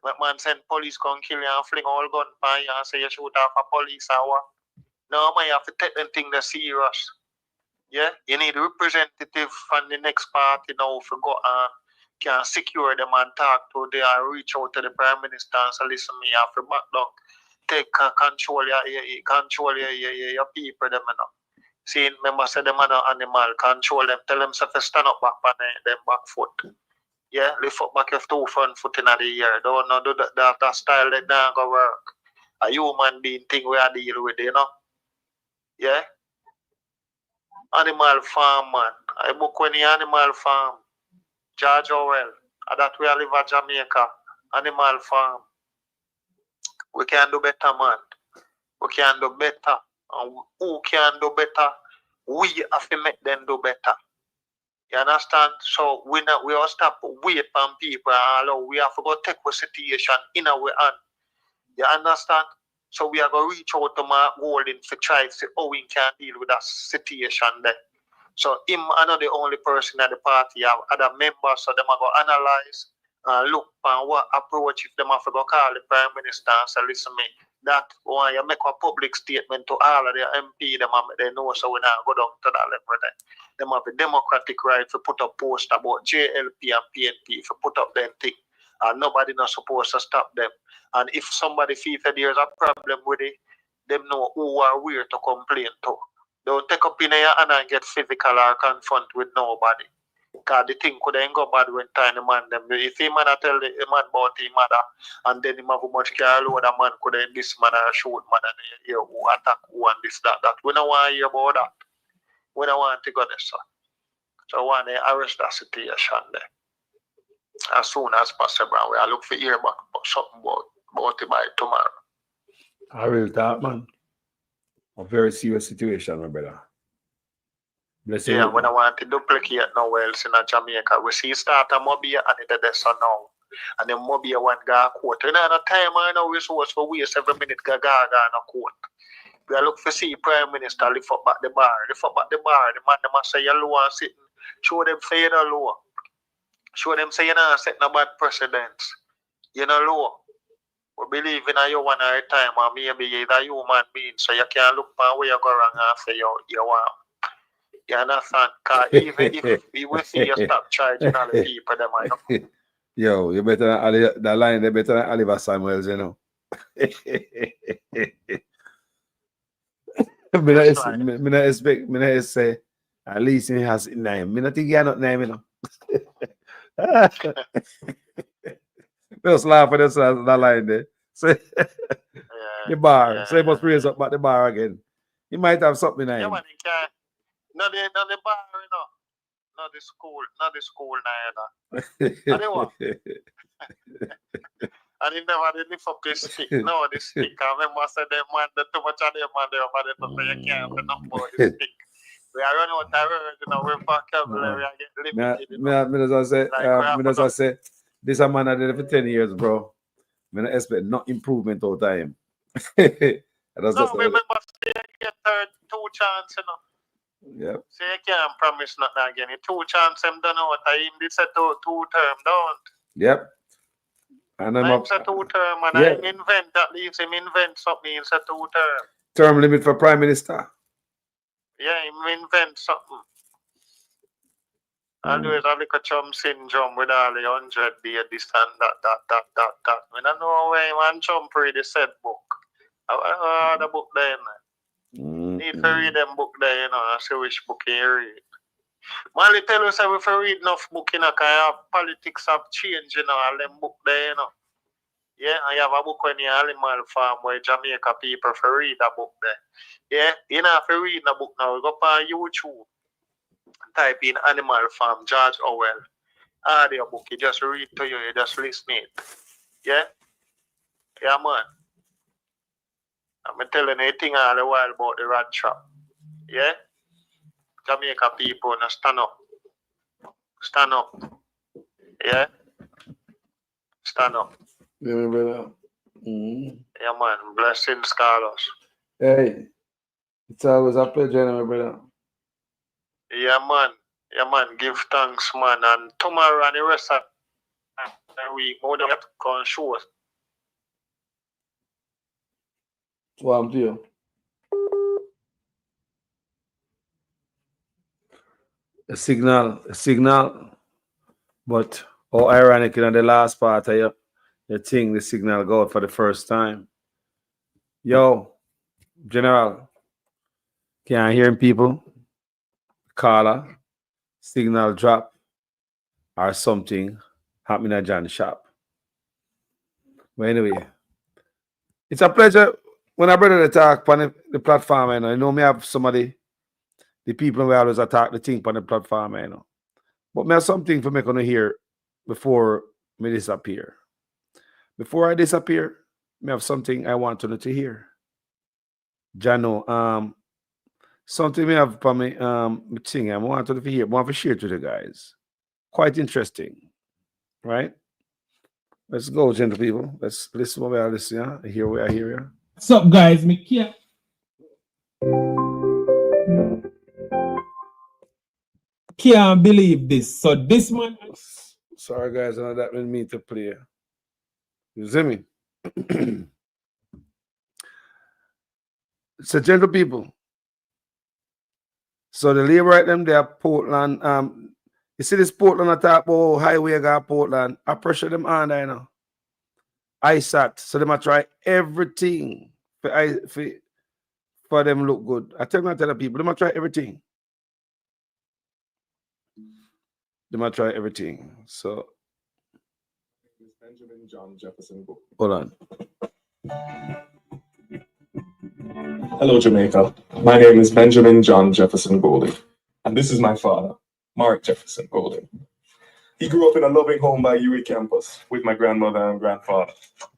Make man send police come kill you and fling all gun by you and say you shoot off a police or what. No, man, you have to take them things serious. Yeah, you need a representative from the next party now to go and can secure them and talk to them and reach out to the Prime Minister and say, listen, me have to back down. Take control your people, them, you know. See, remember, say them are animal, control them, tell them to stand up back on them back foot. Yeah, lift up back your 2 front foot in the air. Don't do that style that not going to work. A human being thing we are dealing with, you know. Yeah. Animal farm, man. I book when the animal farm. George Orwell. That we live at Jamaica. Animal farm. We can do better, man. We can do better. And who can do better? We have to make them do better. You understand? So we all stop wait on people and allow we have to go take a situation in our hand. You understand? So we are going to reach out to Mark Golding to try to see how we can deal with that situation there. So him are not the only person at the party. Have other members, so them are going to analyze and look on what approach if them have to go call the Prime Minister and say, listen me, that when you make a public statement to all of the MP, they know so we not go down to that level there. Them have a democratic right to put up post about JLP and PNP to put up them thing. And nobody not supposed to stop them. And if somebody feels that there's a problem with it, them know who are where to complain to. Don't take up in your hand and get physical or confront with nobody. Because the thing could go bad when time the man them. If a man tell the man about his mother and then him have much care load a man could then this man shoot man and hear who attack who and this that. We don't want to hear about that. We don't want to go there, sir. So we want to arrest that situation there. As soon as possible, we are looking for hear about something about it by tomorrow. I will talk, man. A very serious situation, my brother. Yeah, when I want to duplicate nowhere else in Jamaica, we see start a Mobia and it is so now. And then Mobia one guy quote. You know, at a time I know we're supposed to waste every minute gaga and a quote. We are looking for see Prime Minister lift up back the bar. The man them must say you're low and sitting. Show them say you're low. Show them say you're not setting a bad precedence. You're not low. We believe in you one at a time, or maybe you're a human being, so you can't look for where you go wrong and say you want. You understand? Because even if we will see you stop charging all the people, them I know. Yo, you better than Ali, that line, they better than Oliver Samuels, you know. Me not expect, say, at least he has a name. Me not think he has not name, you know. Just laugh at that line there. Say, the bar. Say, must raise up about the bar again. He might have something in him. Yeah, man, he can't. Not the bar, you know. Not the school neither. And what? And he never did lift up his stick. No, the stick. I remember I said them man, too much of them man there over there, so you can't have enough for the stick. We are running out of words, you know, we're vocabulary and get limited. Me just say, this a man I did it for 10 years, bro. I don't expect no improvement over time. No, remember, say you get two chances, you know. Yep. So you can't promise nothing again. You two chances, them done out. I him did say two term, don't. Yep. And I'm Him say two term, and yeah. I invent, at least him invent something, he say two term. Term limit for Prime Minister. Yeah, him invent something. Always a little chum syndrome with all the 100 days, this and that. We don't know where man chum read the said book. The book there, need to read them book there, you know, and see which book you read. Mali tell us if you read enough book, you know, because politics have changed, you know, all them book there, you know. Yeah, and you have a book when you're animal farm where Jamaica people for read a book there. Yeah, you know, if you read a book now, go on YouTube, type in Animal Farm, George Orwell, audio book, you just read to you just listen it. Yeah? Yeah, man. I'm telling you a thing all the while about the rat trap. Yeah? Jamaica people, now stand up. Stand up. Yeah? Stand up. Yeah, brother. Yeah, man. Blessings, Carlos. Hey, it's always a pleasure, my brother. Yeah, man. Yeah, man. Give thanks, man. And tomorrow and the rest of the week, more than have to come show us. What I'm to you. A signal, but how ironic in the last part of your thing, the signal go out for the first time. Yo, General, can I hear people? Caller, signal drop, or something happening at John's shop. But anyway, it's a pleasure when I brother talk on the platform, you know. You know, me have somebody, the people who always attack the thing on the platform, you know. But me have something for me to hear before me disappear. Before I disappear, me have something I want to hear. Jano, something me have for me thing I want to hear, want to share to the guys. Quite interesting, right? Let's go, gentle people. Let's listen what we are listening. Yeah? Here we are here. What's up, guys? Me can't believe this. So this man. Sorry, guys, I know that didn't mean to play. You see me? So, gentle people. So the labor right them there, Portland. You see this Portland at top of highway got Portland. I pressure them on there, you know. ISAT. So they might try everything for them look good. I tell the people, they might try everything. They might try everything. So Benjamin John Jefferson. Hold on. Hello, Jamaica. My name is Benjamin John Jefferson Golding, and this is my father, Mark Jefferson Golding. He grew up in a loving home by UWI campus with my grandmother and grandfather,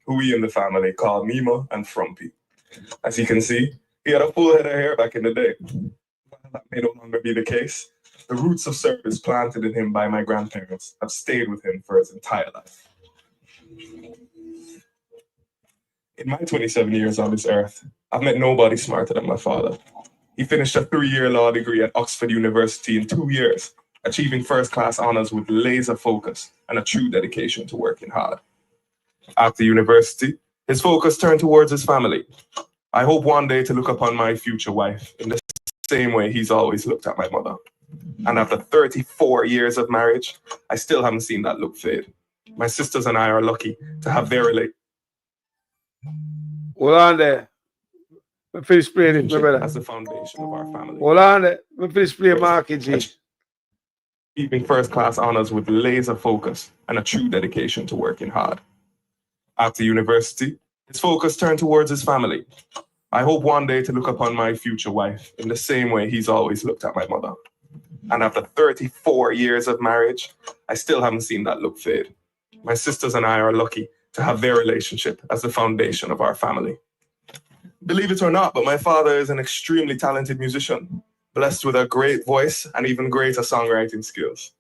who we in the family called Mima and Frumpy. As you can see, he had a full head of hair back in the day. While that may no longer be the case, the roots of service planted in him by my grandparents have stayed with him for his entire life. In my 27 years on this earth, I've met nobody smarter than my father. He finished a 3-year law degree at Oxford University in 2 years, achieving first-class honors with laser focus and a true dedication to working hard. After university, his focus turned towards his family. I hope one day to look upon my future wife in the same way he's always looked at my mother. And after 34 years of marriage, I still haven't seen that look fade. My sisters and I are lucky to have their relationship. Hold on there. We finish playing it, my brother. As the foundation of our family. Hold on there. We finish playing Marky G. Achieving first-class honors with laser focus and a true dedication to working hard. After university, his focus turned towards his family. I hope one day to look upon my future wife in the same way he's always looked at my mother. And after 34 years of marriage, I still haven't seen that look fade. My sisters and I are lucky to have their relationship as the foundation of our family. Believe it or not, but my father is an extremely talented musician, blessed with a great voice and even greater songwriting skills.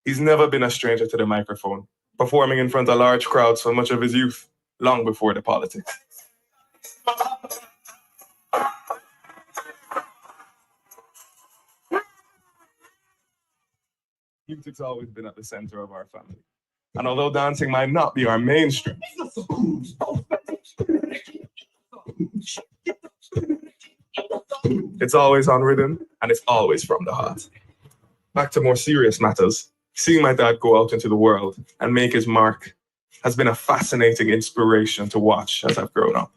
He's never been a stranger to the microphone, performing in front of large crowds for much of his youth, long before the politics. Music's always been at the center of our family. And although dancing might not be our main strength, it's always on rhythm and it's always from the heart. Back to more serious matters, seeing my dad go out into the world and make his mark has been a fascinating inspiration to watch as I've grown up.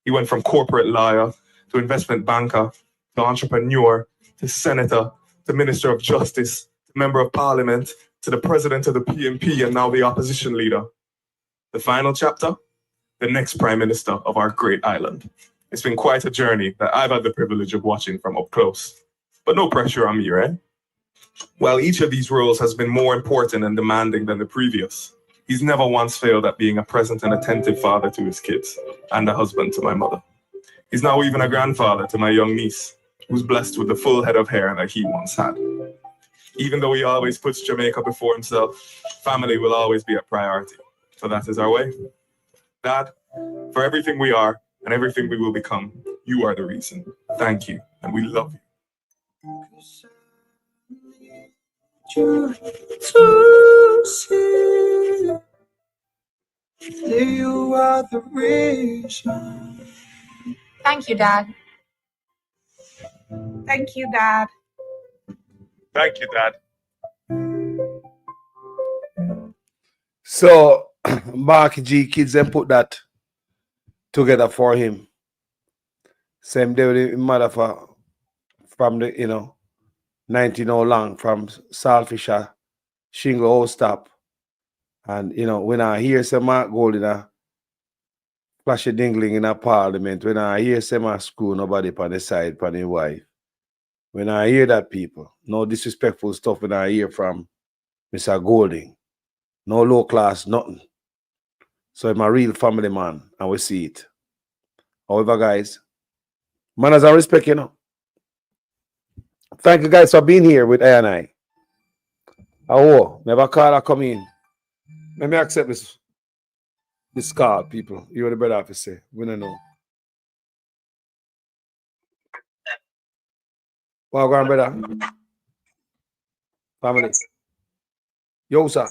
He went from corporate lawyer to investment banker to entrepreneur to senator to minister of justice to member of parliament to the president of the PNP and now the opposition leader. The final chapter, the next prime minister of our great island. It's been quite a journey that I've had the privilege of watching from up close. But no pressure on me, right? While each of these roles has been more important and demanding than the previous, he's never once failed at being a present and attentive father to his kids and a husband to my mother. He's now even a grandfather to my young niece, who's blessed with the full head of hair that he once had. Even though he always puts Jamaica before himself, family will always be a priority. So that is our way. Dad, for everything we are and everything we will become, you are the reason. Thank you, and we love you. To see you are the reason. Thank you, Dad. Thank you, Dad. Thank you, Dad. So, Mark G kids then put that together for him. Same day with the mother from the, 19 how long, from Saltfisher, Shingle, Old Stop. And, when I hear some Mark Gold in a flash of dingling in a parliament, when I hear some screw nobody on the side, on the wife, when I hear that, people, no disrespectful stuff when I hear from Mr. Golding, no low class, nothing. So I'm a real family man, and we see it. However, guys, manners and respect, Thank you guys for being here with I. Oh, never call or come in. Let me accept this call, people. You're the better officer. We don't know. Well, go on, brother. Family. Yo, sir.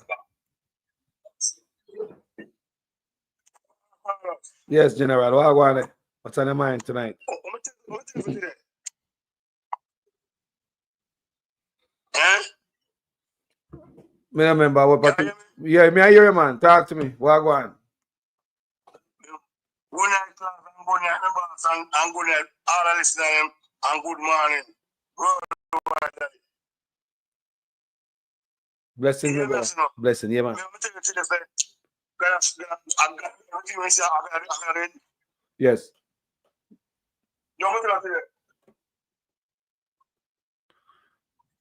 Yes, General. What go on? What's on your mind tonight? Me remember what party. Yeah, me I hear you, man. Talk to me. What go on? Good night, class, and good night, members, and good night, all the listeners, and good morning. Blessing, yeah, brother. Blessing, yeah, man. Yes.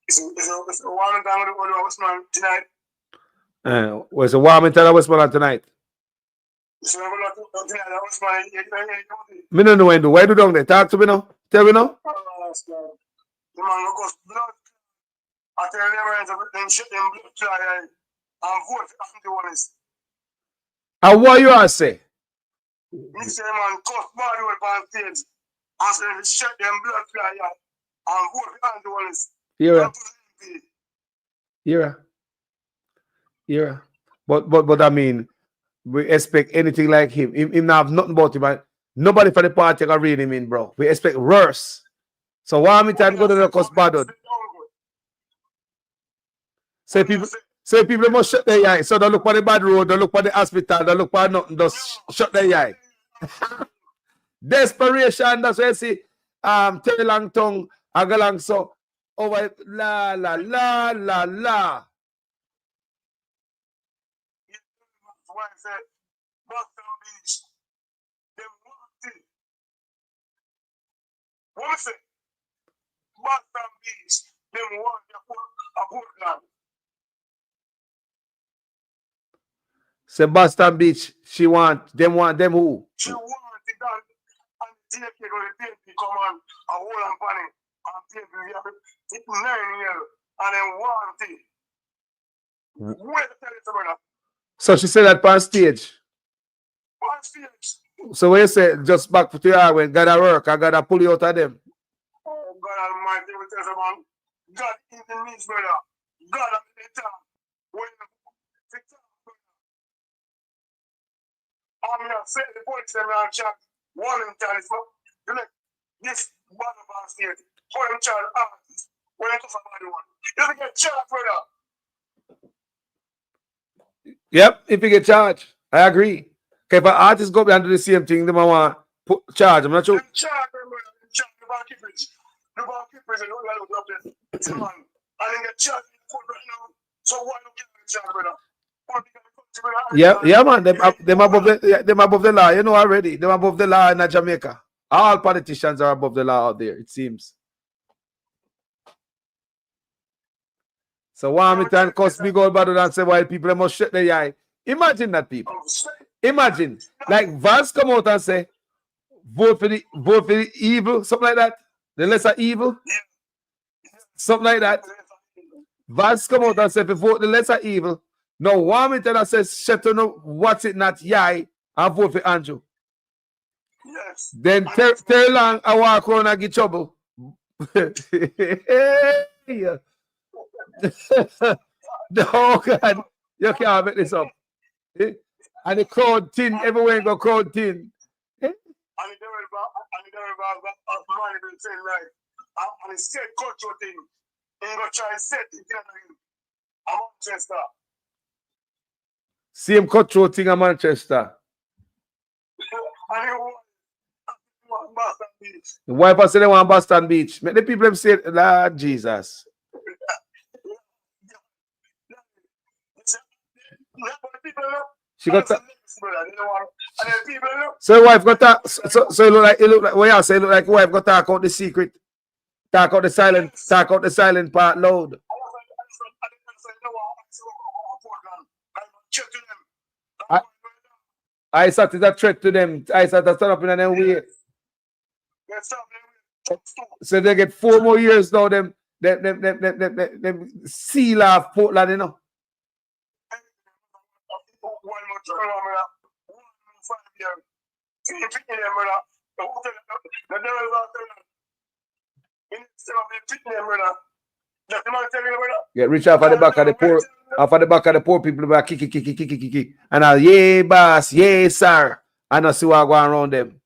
It's a warm time with the Westman tonight. Was a warm time Westman tonight? Me don't know when do. Why do down there? Talk to me now. Tell me now. The man who goes blood. I tell them shit them blood clot and vote for anti-ones. And what you are say? Me say man cuss body with on stage and say shut them blood clot and vote for anti-ones. Yeah. But I mean, we expect anything like him. Him not have nothing about him, man. Nobody for the party can read him in, bro. We expect worse. So why me time go to the cost bad? Say people must shut their eye. So don't look for the bad road, don't look for the hospital, don't look for nothing, just shut their eye. Desperation, that's why you see Terry Long Tongue, Agalang so over la. Why I said Boston Beach, them want it. What I say? Boston Beach, them want a Portland. Say Boston Beach, them who? She want it done, and the DFK go to PNP come on, a whole and panning, and PNP we have it 9 years, and then want it. Where the tell it to brother? So she said that on stage. On stage. So when you say just back to your when God work, I gotta pull you out of them. Oh God Almighty, we tell you man, God in the midst, brother. God I'm going to say the police them are charge one in charge. You know, this one of our state, one in charge artists, when you talk about the one. You get charged for that. Yep, if you get charged. I agree. Okay, if an artist go and do the same thing, they might want to put charge. I'm not sure. Charge them, charge the barkeepers. The barkeepers, and all that up there. It's a man. I didn't get charged right now. So why don't you get charged, brother? Yeah, man. Them above the law. You know already. Them above the law in Jamaica. All politicians are above the law out there, it seems. So one time cost me gold battle and say why people must shut their eye. Imagine that, people. Imagine. Like Vance come out and say, vote for the evil, something like that. The lesser evil. Something like that. Vance come out and say, if you vote the lesser evil. No, one minute that says, shut on what's it not yai, and vote for Andrew. Yes. Then tell long I walk around and get trouble. Yeah. No, God, you can't make this up. Eh? And the crowd thin, everywhere go crowd thin. Eh? And the saying right. And the state culture thing. He go try and set it in Manchester. Same cutthroat thing in Manchester. The wife said they want Boston Beach. Make the people say, Lord Jesus. She got that. So your wife got that. So it look like what you say, it look like your wife got to talk out the secret. Talk out the silent part loud. I thought it's a threat to them. I thought to stand up in them way. So they get 4 more years now. Them seal off Portland, you know. Get rich off of the back of the poor. Off of the back of the poor people, about kick. And I'll, yay, boss, yay, sir. And I see what going around them.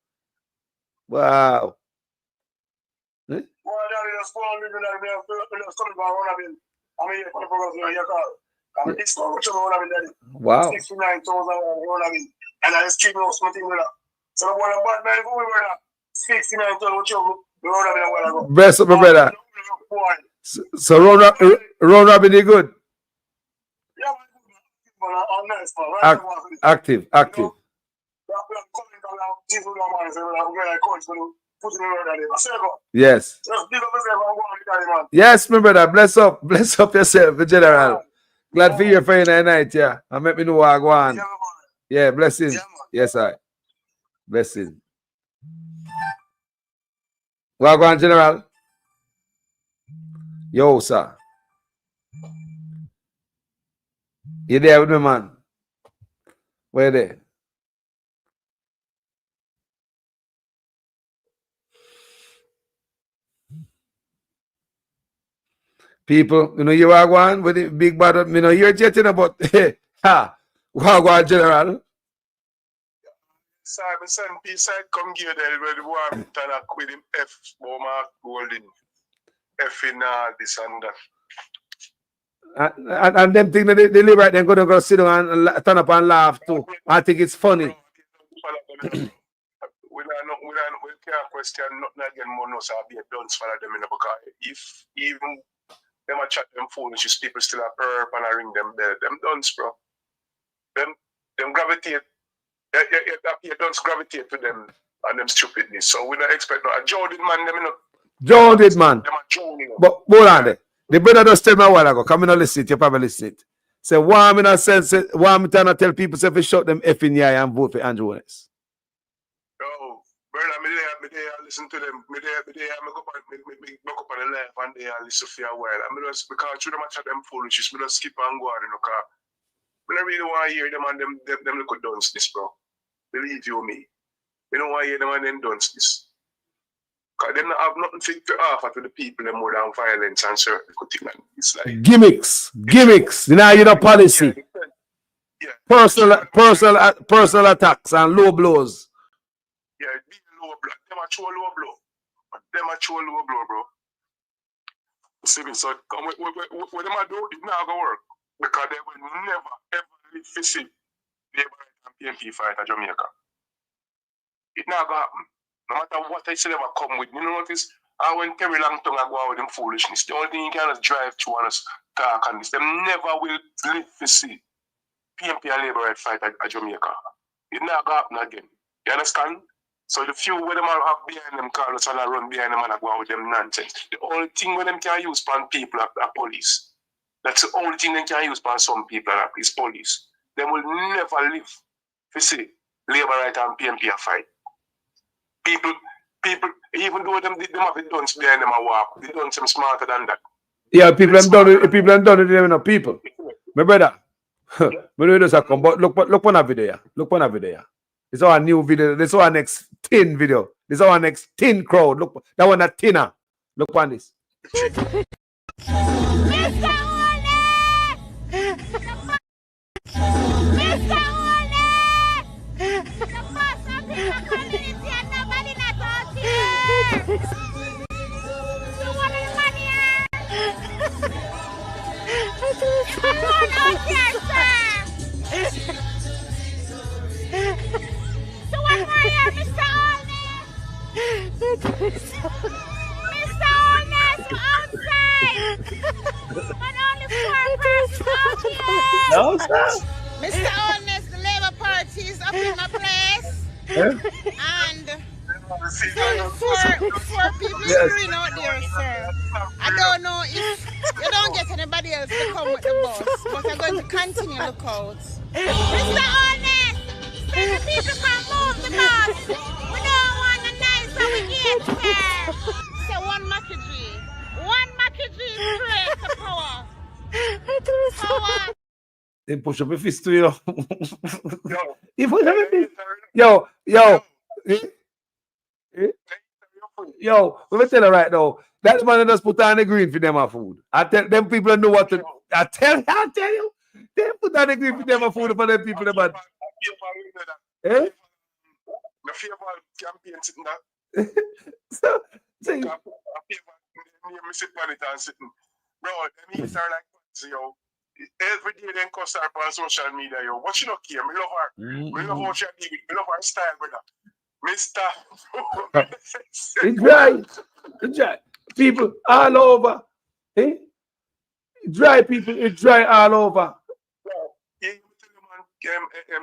Wow. Wow. And I just keep something with that. So the one about man going with that 69 Bless up, my brother. So Ron Robin is good. Active. Yes. Yes, my brother. Bless up yourself, General. Glad for you for you night, yeah. And let me know what I go on. Yeah, blessings. Yes, I. Blessings. What go on, General? Yo, sir. You there with me, man? Where there? People, you know, you are going with the big bad, you know, you're chatting about, what go on, General? Simon send peace side come here there where the war talk with him F Boma Golden F in this and that. And them things that they live right, they're going to go sit down and turn up and laugh too. I think it's funny. We can't question nothing again more no so be a dunce for them in the because if even them a chat them foolish people still a perp and a ring them bell. Them dunce, bro. Them gravitate. You don't gravitate to them and them stupidness. So we don't expect no. Joe did man, them not. Joe did man. Them are Joe, you know. But hold on there. The brother just tell me a while ago. Come in and listen it. You probably listen it. Say why I'm in a sense. Why I'm trying to tell people if they shut them F in the eye and vote for Andrew West. Oh, brother, me there listen to them. Me there me go up on the live and they listen for a while. I mean just because through them I chat them foolishness. Me just skip and go on, you know, car. I don't really want to hear them and them look at dunce this, bro. Believe you me. We don't want to hear them and them dunce this. Because they don't have nothing fit to offer to the people them more than violence and certain things. It's like Gimmicks. Now you know policy. personal attacks and low blows. Yeah, be low blow. Them a show low blow. Them a show low blow, bro. See me, so what them a do, it not gonna work. Because they will never, ever live to see Labour and PNP fight in Jamaica. It not gonna happen. No matter what I say, ever come with. You know what is? I went Terry Langton and go out with them foolishness. The only thing you can is drive through and us talk on this. Them never will live to see PNP and Labour fight at Jamaica. It not gonna happen again. You understand? So the few where them all have behind them Carlos and I run behind them and I go out with them nonsense. The only thing where them can use upon people are police. That's the only thing they can use upon some people is police. They will never live to see Labour right and PNP a fight. People, even though them have the guns behind them a walk, they don't seem smarter than that. Yeah, people have done it. People have done it. Them enough people. My brother, me just come. But look on that video. Look on that video. This is our new video. This is our next 10 video. This is our next 10 crowd. Look, that one a thinner. Look on this. Mr. So what more here, Mr. Honest? Mr. Honest, we're outside. But only 4 persons out here. No, sir. Mr. Honest, the Labour Party is up in my place. And four people screwing out there, sir. I don't know if you don't get anybody else to come with the bus, but I'm going to continue to look out. Mr. Honest, say the people can move the bus. We don't want a nice gate, sir. Say one Mackie straight to power. Power. They push up a fist to you. You push up a fist. Yo. Yo, let me tell you right now. That man just put on the green for them a food. I tell them people know what to. I tell you. They put on the green for them a food for them people. About. Eh? The favor campaign sitting there. So, say. Bro, them youths are like, yo. Every day they cuss her on social media, yo. What you not care? Me love her. Me love how she deal with. Me love her style, brother. Mr. It's dry. People all over. Eh? Dry people, it's dry all over.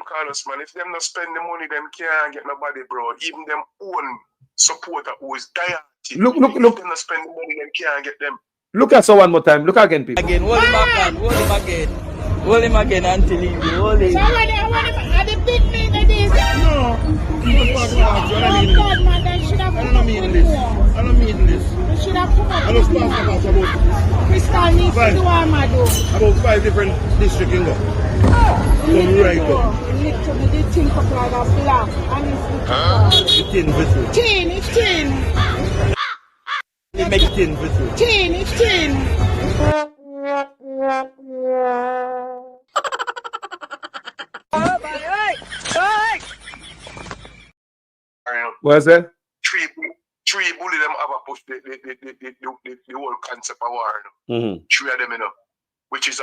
Carlos, man, if them not spend the money, them can't get nobody, bro. Even them own supporter who is dying. Look. If them not spend the money, them can't get them. Look at so one more time. Look again, people. Again, hold him back, hold him again. Hold him again until he hold him. Somebody, are the big men that is? No. Oh God, man, they should have put up with more. I don't mean this. They should have put up I don't start about Crystal needs to do what I do. About 5 different districts in go. Right go. Literally, they think of like a black. And it's tin vessel. Tin, it's tin. It makes tin vessel. Tin, it's tin. What's that? Three bully them have a push the whole concept of war. Three of them, you know, which is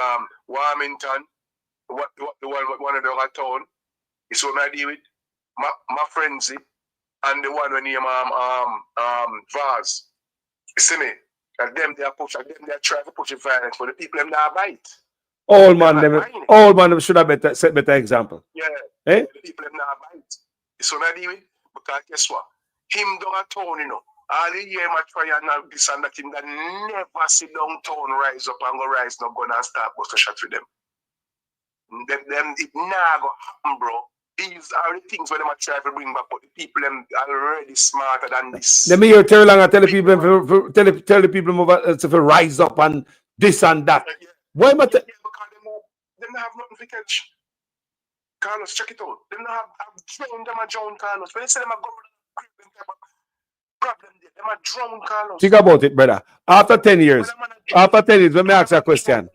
Warmington, one of the other town. It's what I deal with. My frenzy, and the one when name Vaz. You see me? And them they are pushing, them they are trying to push violence for the people them that bite. All man should have set better example. Yeah. Eh? The people them that bite. It's what I deal with. Because guess what? Him down a town, you know. All the year my try and this and that him that never sit down town rise up and go rise no gun and start bust a shot with them. Them it nah go happen, bro. These are the things where they might try to bring back, but the people them are already smarter than this. Let me hear Terry Long and tell the people tell the people to rise up and this and that. Yeah. Why am I because them have nothing to catch. Carlos, check it out. Them have drowned them a drown Carlos. When they say them a go problem there, them a drown Carlos. Think about it, brother. After 10 years, let me ask you a question.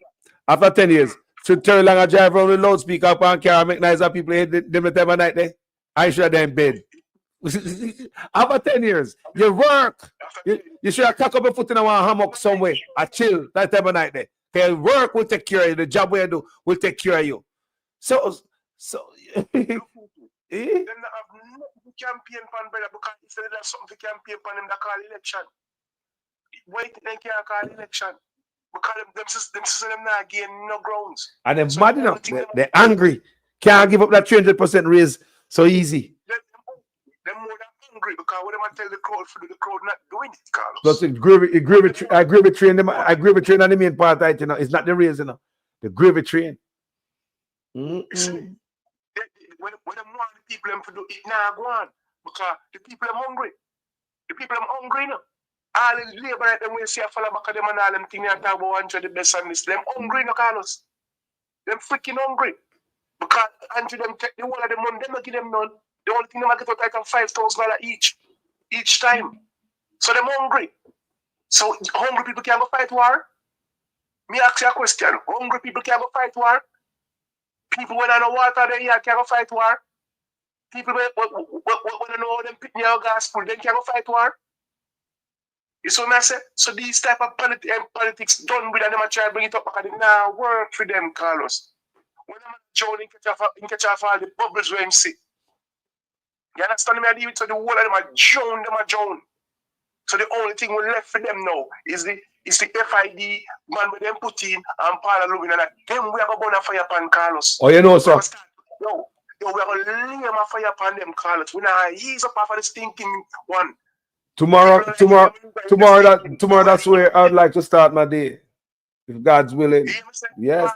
After 10 years, Should turn along and drive around with loudspeaker up and car make noise and people hit them the time of night there. I should have them bed. After 10 years, you work. You should have cock up your foot in a hammock somewhere. I chill that time of night there. Okay, work will take care of you. The job where you do will take care of you. So campaign pan brother because if they have something to campaign pan them that call election. Wait, they can't call election. Because them not gain no grounds. And they're mad enough. They're angry. Can't give up that 300% raise so easy. They're more than angry because what am I tell the crowd for the crowd not doing it, Carlos? Plus, I agree with train them. I agree with train on the main part, right, you know. It's not the raise, you know. The gravy train. When them want the people them to do it now go on. Because the people are hungry. The people are hungry now. All the labor right them we see a follow back of them and all them things and talk about 100 the best on this. Them hungry no, Carlos. Them freaking hungry. Because until them take the whole of the money, them not give them none. The only thing they get out like $5,000 each time. So them hungry. So hungry people can go fight war. Me ask you a question. Hungry people can go fight war. People when I know water they here can go fight war. People when I know how them pick me out gospel, they can go fight war. You see what I say? So these type of politics done with them and try to bring it up because it now work for them, Carlos. When I'm drowning, catch off all the bubbles where you see. You understand me? I deal with so the whole of them are drown. So the only thing we left for them now is the FID man with them put in and Paula Lubin and them we are going to burn a fire pan Carlos. Oh, you know, sir. Yo, we are going to lay a fire pan them Carlos. We now ease up after the stinking one. Tomorrow, that's where I would like to start my day. If God's willing. Yes.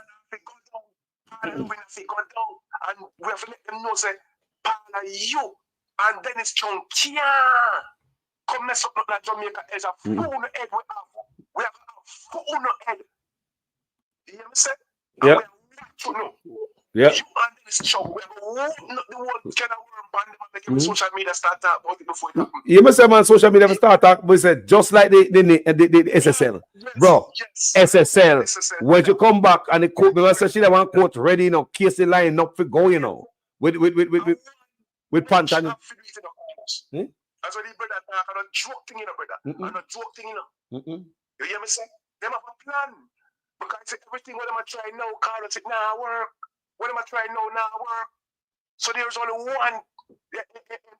And we have to let them know, say, Paula, you and Dennis Chung can't come mess up like Jamaica as a full head we have a full head. You hear me say? Yeah. Yeah. You and Dennis Chung, we have not the one kind of worm band and make social media start talk about it before it happens. You must say, man, social media start talk, but said just like the SSL. Yes, bro, yes. SSL. When you come back and the court, because she want court ready, you know, case the line up for go, you know. With Pantan. That's what the brother talk. I'm not joke thing, you know, brother. I'm not joke thing, you know. You hear me say? Them have a plan. Because everything what am I trying now, Carlos, it now work. What am I trying now work. So there's only one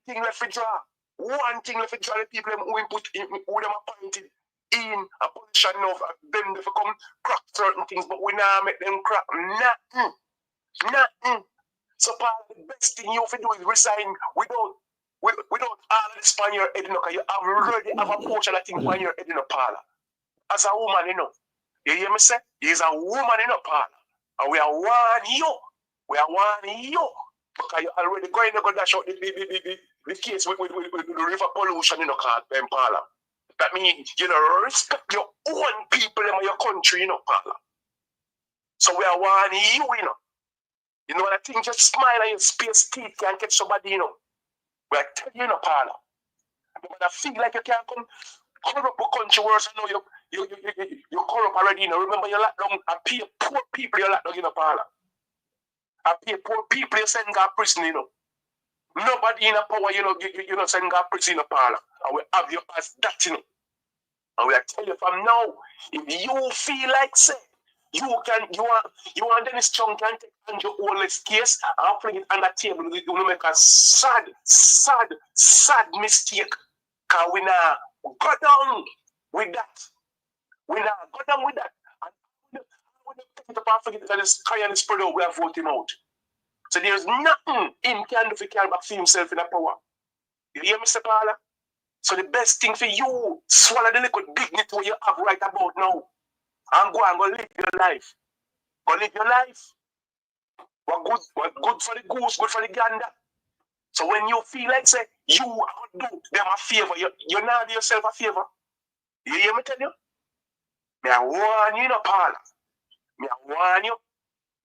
thing left to draw. One thing left to draw the people who put in, who them appointed in a position now for them to come crack certain things, but we now make them crack nothing. So part of the best thing you have to do is resign without all this on your head, you know, because you already have a portion of things on your head, you know, Paula. As a woman, you know. You hear me say? He's a woman, you know, Paula. And we are one you. We are one you. Because you already going to go dash out the case with the river pollution, you know, called Paula. That means, you know, respect your own people in your country, you know, Paula. So we are one you, you know. You know what I think? Just smile and your space teeth can get somebody, you know. We are telling you, you know, Paula. But I feel like you can't come corrupt the country worse. I know you corrupt already, you know. Remember, you lock down and pay poor people, you lock down, you know, Paula. And pay poor people, you send God prison, you know. Nobody in a power, you know, send God prison, you know, Paula. And we have you as that, you know. And we are telling you from now, if you feel like, say, you want Dennis Chung can take on your oldest case and bring it on the table. You will make a sad mistake. Because we now go down with that. And when take it up and forget that this guy and his brother we are voting out. So there's nothing him can do if he can back for himself in the power. You hear me, Mr. Paula? So the best thing for you, swallow the little dignity you have right about now. And go live your life. Go live your life. What good for the goose, good for the gander. So when you feel like say you do them a favor, you now do yourself a favor. You hear me tell you? Me I warn you, no, Paula. Me I warn you.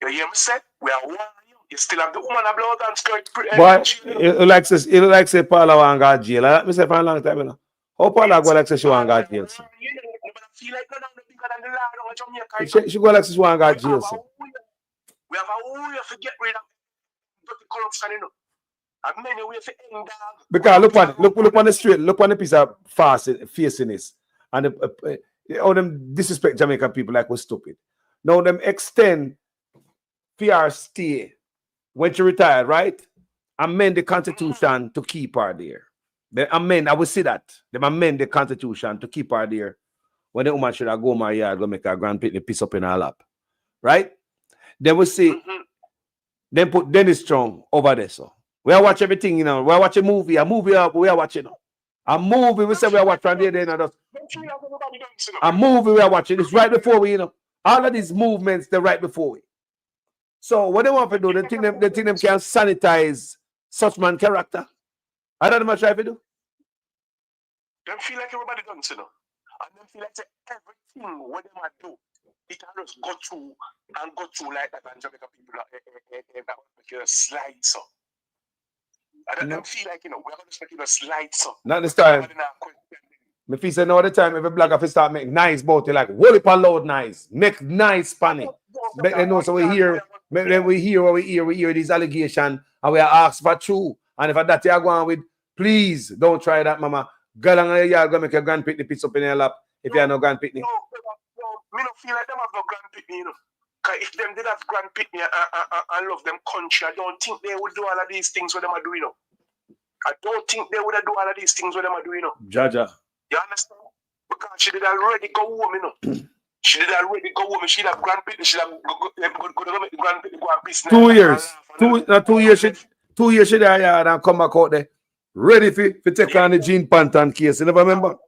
You hear me say? We are warning you. You still have the woman a blood and skirt. But it like say Paula want to go to jail. Let me say for a long time, you know. How Paula go like say she want to go to jail? So? She go like she want to go to jail. So. We have a way to get rid of dirty corruption, you know. And many ways to end that. Because look on the street, look on the piece of facing this. And all them disrespect Jamaican people like we're stupid. Now them extend PR stay when she retired, right? Amend the constitution to keep her there. They amend, I will see that. They amend the constitution to keep her there. When the woman should have go my yard, go make her grandpitney piss up in her lap. Right? Then we see, then put Dennis Strong over there. So we are watching everything, you know. We are watching a movie we are watching. A movie, we say we are watching there, then a movie we are watching. It's right before we, you know. All of these movements, they're right before we. So what they want to do, they think them can sanitize such man character. I don't know what try to do. Them feel like everybody done, you know. And them feel like everything what they might do, it can just go through like that, and Jamaican people make a slide, so. I don't feel like, you know, we're going to make a slide, so. Not this time. Me feel say no other time every blogger fi start make nice about it, like whole heap of loud nice, make nice funny. Make them know so we hear these allegations and we are asked for true. And if that you are going with, please don't try that, mama. Girl and you are going to make your grandpitney piss up in your lap if you are no grandpitney. No, me don't feel like them have no grandpitney, you know. Because if them did have grandpitney and love them country, I don't think they would do all of these things what them are doing, you know. I don't think they would do all of these things what them are doing, you know. Jaja. You understand? Because she did already go home, you know. She did already go home. She have grandpitney. She have go grandpitney go and business. 2 years. 2 years. 2 years she there and come back out there. Ready for take on the Jean Pantan case. You never remember?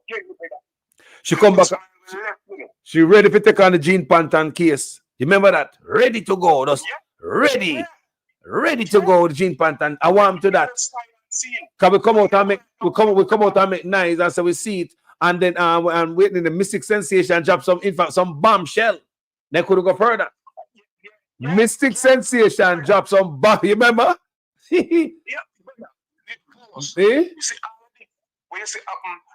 She come back. She ready for take on the Jean Pantan case. You remember that? Ready to go. Just ready. Ready to go, the Jean Pantan. I want to that. Because we come out and make nice and so we see it. And then and waiting in the Mystic Sensation drop some bombshell. They couldn't go further. Mystic Sensation drop some bomb. You remember? You see, when you see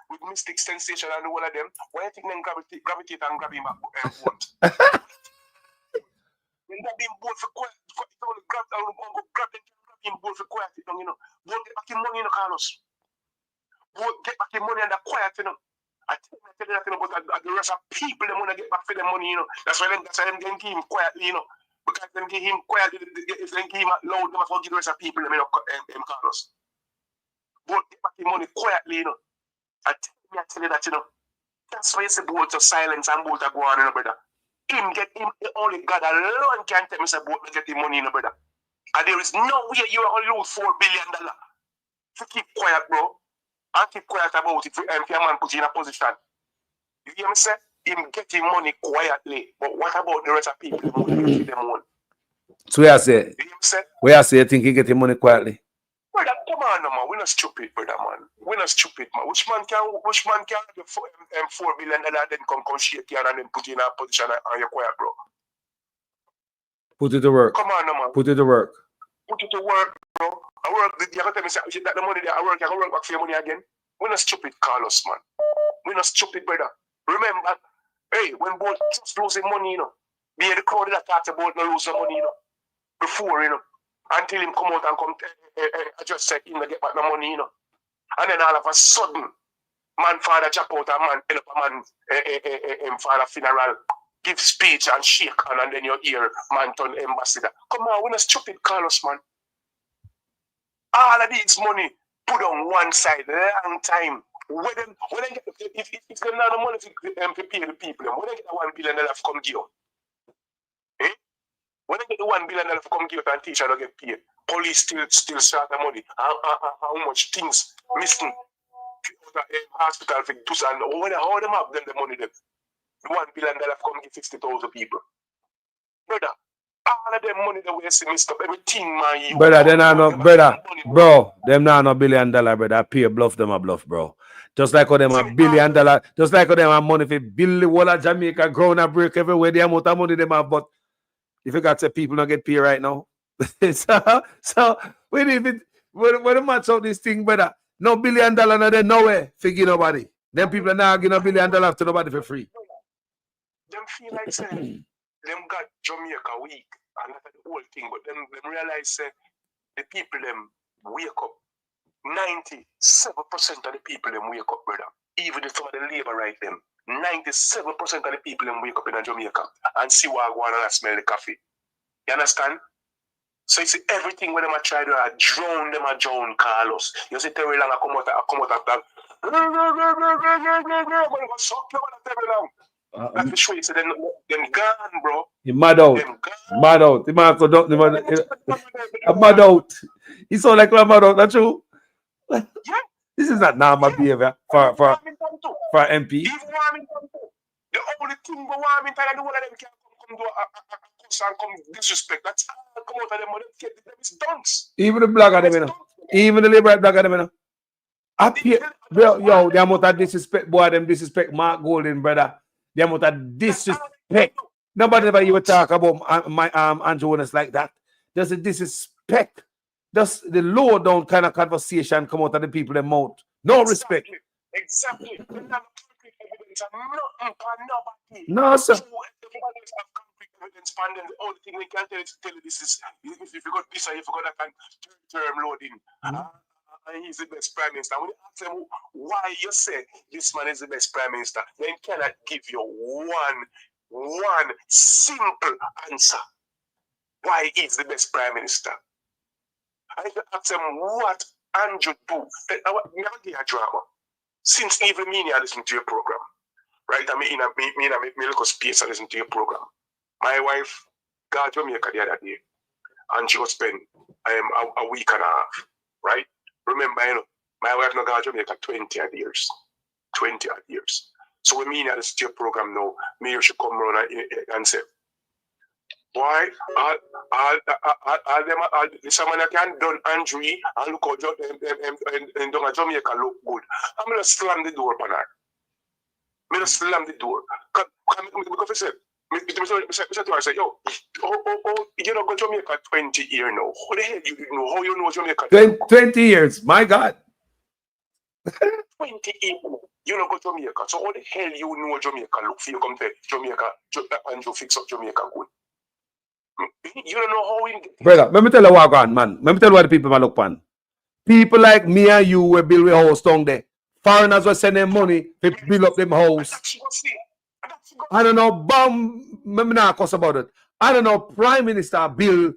with Mystic Sensation and all of them, why you think them gravitate and grab him at what? When that being both for quiet, grab him both for quiet, you know. Don't get back your money, you know, Carlos. Don't get back your money and the quiet, you know. I tell you that, you know, but the rest of people, they want to get back for their money, you know. That's why them give him quietly, you know. Because them give him quietly, if they give him loud, they must give the rest of people, you know, Carlos. Don't get back your money quietly, you know. I tell you that, you know. That's why you say both to silence and both to go on, you know, brother. Only God alone can tell me say both to get the money, you know, brother. And there is no way you will lose $4 billion. So keep quiet, bro. And keep quiet about it. If your man put you in a position. You hear me say? Him getting money quietly. But what about the rest of people? So where I say you think he getting money quietly? Brother, come on, man. We're not stupid, brother, man. We're not stupid, man. Which man can get $4 billion then come shake you and then put you in a position and you're quiet, bro? Put it to work. Come on, man. Put it to work. Put it to work, bro. I work. You can tell me say that the money there. I can work back for your money again. We're not stupid, Carlos, man. We're not stupid, brother. Remember, hey, when both just losing money, you know, be the crowd that talks about no losing money, you know, before, you know, until him come out and come just say him to get back the money, you know, and then all of a sudden, man father jump out and man help a man father funeral, give speech and shake and then you hear man turn ambassador. Come on, we're not stupid, Carlos, man. All of these money put on one side long time. When they get if they're not the money to pay the people, when they get the $1 billion come give you, when they get the $1 billion come give you and teacher don't get paid, police still short the money. How much things missing hospital for do and when how them have them the money them. The $1 billion come give 60,000 people. Brother, all of them money that we see missed up, everything, man. Brother, them not no, brother, bro, them not no $1 billion, brother. I pay bluff them a bluff, bro. Just like how them $1 billion, just like how them have money for build the whole of Jamaica, ground and break everywhere, the amount of money them have, but if you got to people not get paid right now. so when the match out this thing, brother, no $1 billion no there nowhere figure nobody. Them people are not giving $1 billion to nobody for free. Them feel like saying them got Jamaica weak. And that's the whole thing. But them realize the people them wake up. 97% of the people them wake up, brother. Even if some of the labor right them. 97% of the people them wake up in Jamaica and see what go on and smell the coffee. You understand? So you see everything when them try to drown them, drown Carlos. You see Terry Long come out after. That's the show. You see them gone, bro. He mad out. Mad out. He mad out. He sound like a mad out, that's true. Yeah. This is not normal behavior for MP. The only thing we want me to do, all of them can come do a and come disrespect. That's all come out of them, them is dunce. Even the blogger them, you know. Even the liberal blogger them, you know. Yo, the amount of disrespect, boy, them disrespect Mark Golden, brother. The amount of disrespect. Nobody ever even talk about my Andrew Willis like that. There's a disrespect. Just the low down kind of conversation come out of the people in mouth. No respect. Exactly. No, sir. The only thing we can tell you this is if you got this or if you got that term loading. And he's the best prime minister. When you ask him why you say this man is the best prime minister, then he cannot give you one simple answer why he's the best prime minister. And if you ask him what Andrew do, never give a drama. Since even me, I listen to your program. Right? I mean, me look at space, I listen to your program. My wife got Jamaica the other day, and she was spend a week and a half. Right? Remember, you know, my wife not got Jamaica 20 odd years. 20 odd years. So when me I listen to your program now, me should come around and say, why someone that can done Andrew and look out and done Jamaica look good. I'm gonna slam the door upon her. I'm gonna slam the door. Because I said, I said, yo, you don't go to Jamaica 20 years now. How the hell you know? How you know Jamaica? 20 years, my God. 20 years. You don't go to Jamaica. So how the hell you know Jamaica look for you come to Jamaica and you fix up Jamaica good? You don't know how we... Brother, let me tell you what going on, man. Let me tell you what the people might look on. People like me and you will build a house down there. Foreigners will send them money to build up them house. I don't know, let me not cuss about it. I don't know, Prime Minister Bill,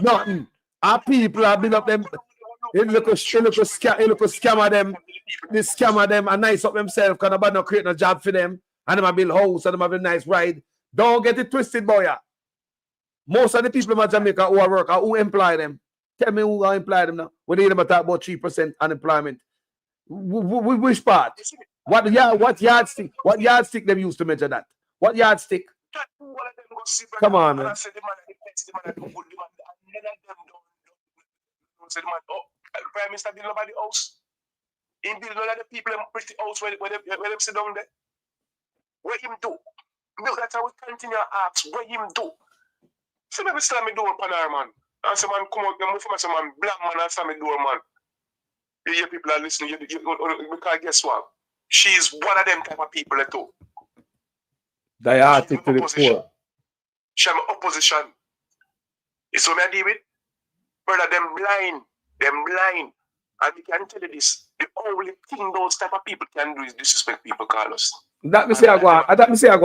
nothing. Our people are build up them, they look a scammer them, they scammer them and nice up themselves because nobody not create no job for them. And them build house and them have a nice ride. Don't get it twisted, boy. Most of the people in Jamaica who are working, who employ them? Tell me who employ them now. When they talk about 3% unemployment. Which part? What yardstick? What yardstick them used to measure that? What yardstick? Come on, man. Prime Minister build nobody house. He build none of the people in pretty house where them sit down there. What him do? No, that's how we continue to ask. What him do? See me slam me door upon her, man. And some man come out, move from some man, black man, and slam me door, man. You hear people are listening, because guess what? She's one of them type of people too. Diatic to the core. She's my opposition. It's what I deal with. Brother, them blind. And we can tell you this. The only thing those type of people can do is disrespect people, Carlos. That me say I go on. That me say I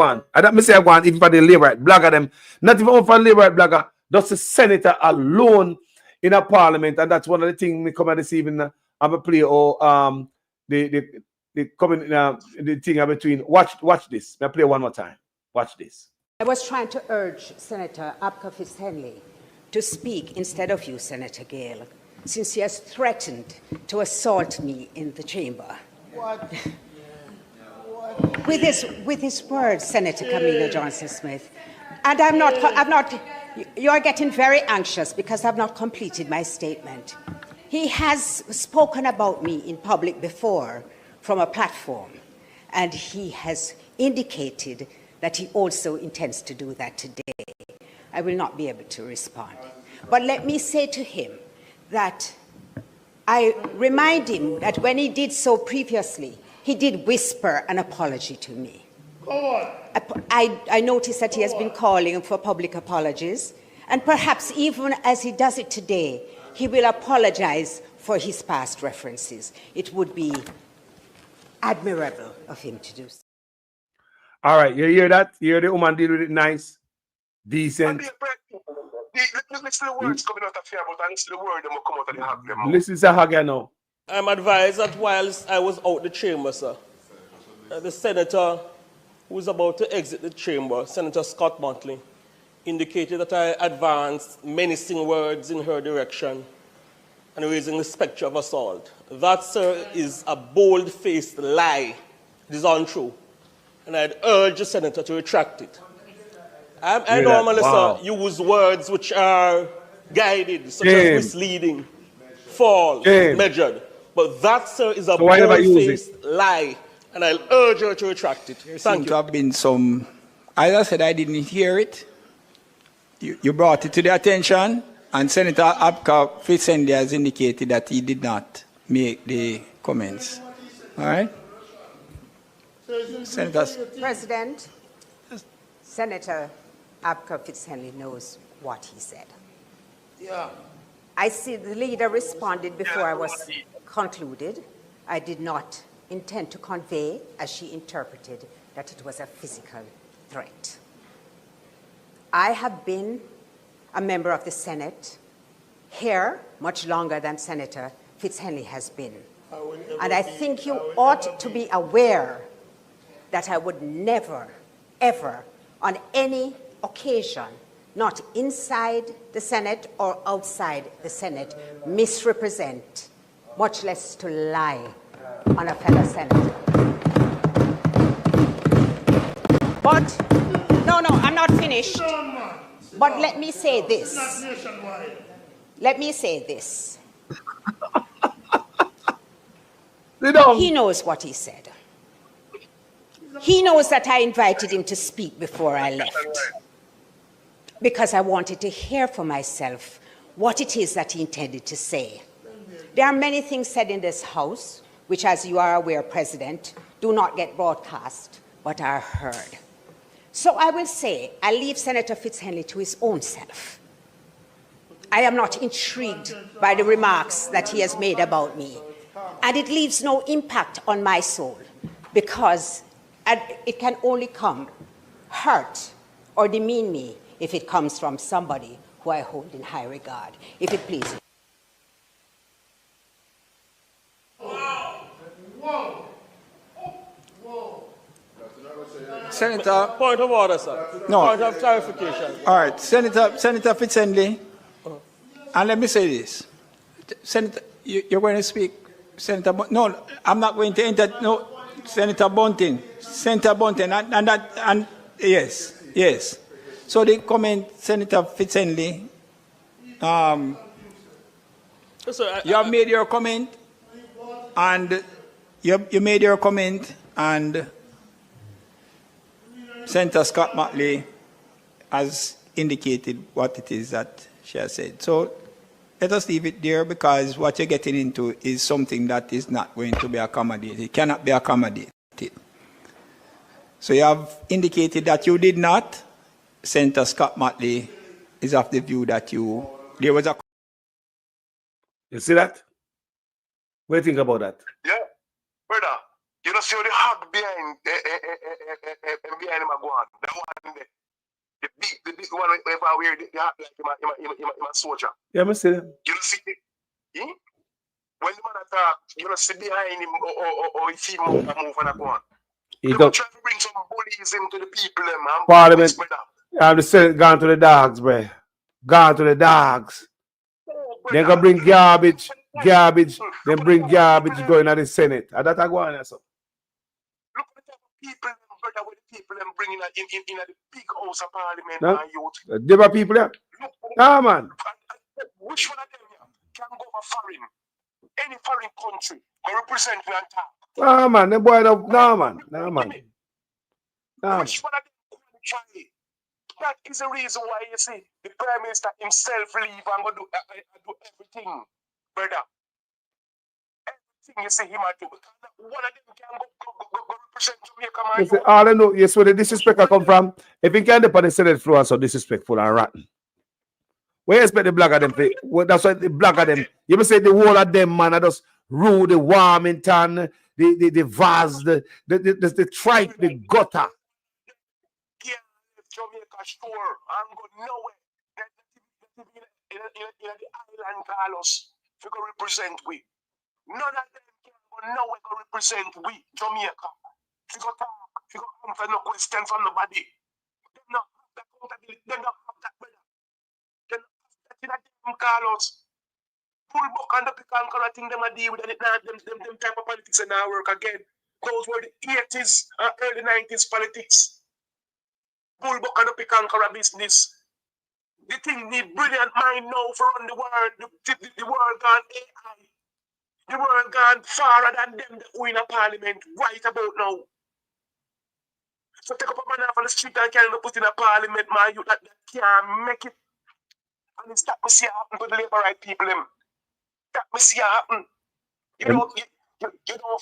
go on. Even for the labor right blogger them. Not even for the labor right blogger. Just the senator alone in a parliament. And that's one of the things me come at this evening. I'm a play or the coming the thing between watch this. I play one more time. Watch this. I was trying to urge Senator Apkafis Henley to speak instead of you, Senator Gale, since he has threatened to assault me in the chamber. What? With his words, Senator Camilla Johnson-Smith. And I'm not, you're getting very anxious because I've not completed my statement. He has spoken about me in public before from a platform, and he has indicated that he also intends to do that today. I will not be able to respond. But let me say to him that I remind him that when he did so previously, he did whisper an apology to me. Go on. I noticed that he has been calling for public apologies, and perhaps even as he does it today, he will apologize for his past references. It would be admirable of him to do so. All right, you hear that? You hear the woman deal with it nice, decent. Listen to the words coming out of here, but listen to the word that will come out of the heart. Listen to Haga now. I'm advised that whilst I was out the chamber, sir, the senator who was about to exit the chamber, Senator Scott Motley, indicated that I advanced menacing words in her direction and raising the spectre of assault. That, sir, is a bold-faced lie. It is untrue. And I'd urge the senator to retract it. I normally, sir, use words which are guided, such as misleading, false, measured. But that, sir, is a bold-faced lie. And I'll urge her to retract it. There seems to have been some, as I said, I didn't hear it. You brought it to the attention, and Senator Abka Fitzhenley has indicated that he did not make the comments. All right? President, Senator Abka Fitzhenley knows what he said. Yeah. I see the leader responded before I was concluded. I did not intend to convey, as she interpreted, that it was a physical threat. I have been a member of the Senate here much longer than Senator Fitzhenley has been. And I think you ought to be aware that I would never, ever, on any occasion, not inside the Senate or outside the Senate, misrepresent, much less to lie on a fellow senator. But, no, I'm not finished. But let me say this. Let me say this. He knows what he said. He knows that I invited him to speak before I left, because I wanted to hear for myself what it is that he intended to say. There are many things said in this House which, as you are aware, President, do not get broadcast, but are heard. So I will say, I leave Senator Fitzhenley to his own self. I am not intrigued by the remarks that he has made about me, and it leaves no impact on my soul, because it can only hurt or demean me if it comes from somebody who I hold in high regard. If it pleases. Senator. Point of order, sir. No. Point of clarification. All right, Senator Fitzhenley, and let me say this. Senator, you're going to speak. Senator, no, I'm not going to enter. No, Senator Bunting, and yes. So the comment, Senator Fitzhenley, you have made your comment, and you made your comment, and Senator Scott Motley has indicated what it is that she has said. So let us leave it there, because what you're getting into is something that is not going to be accommodated. It cannot be accommodated. So you have indicated that you did not. Senator Scott Motley is of the view that there was a... You see that? What do you think about that? Yeah, brother. You know, see the hug behind him a go on. The one there. The big one whenever I wear the hat like him a soldier. Yeah, I see them. You know, see the, when the man attack, you know, see behind him or if he move and a go on. He They don't. try to bring some bullies into the people, man. Parliament. I'm the Senate gone to the dogs, bro. Gone to the dogs. They're gonna bring garbage. Then bring garbage going to the Senate. And that I go on so. Look at the people, brother, with the people them bringing in the big house of parliament No? and youth. There are people there. Nah, man. Which one of them can go for foreign? Any foreign country can represent me and talk. Nah, man. The boy don't. Nah, man. Nah, man. Nah, man. Which one of them qualify? That is the reason why you see the Prime Minister himself leave and go do everything, brother. Everything you see him do. Because one of them can go represent Jamaica, my You say, youth. all I know, yes, where the disrespect I come from. If you can't depend on the Senate floor, so disrespectful and rotten. Where you expect the black of them? Well, that's why the black of them. You must say the whole of them, man, are just rude, the Warmington, the vase, the tripe, the gutter. Jamaica store and go nowhere. In the island, Carlos, if you go represent we. None of them can go nowhere to represent we, Jamaica. If you go talk, if you go answer no question from nobody. They not have that accountability. They not have that, brother. They not have that in a damn Carlos. Pull book and the pick and color thing them a deal with, and it not them type of politics and now work again. Those were the 80s and early 90s politics. Pull book and the pick and color business. The thing need brilliant mind now for run the world. The world gone AI. The world gone farther than them who in a parliament right about now. So take up a man off on the street and can't put in a parliament, man. You that can't make it. And it's that we see happen to the labor right people. That we see happen. You don't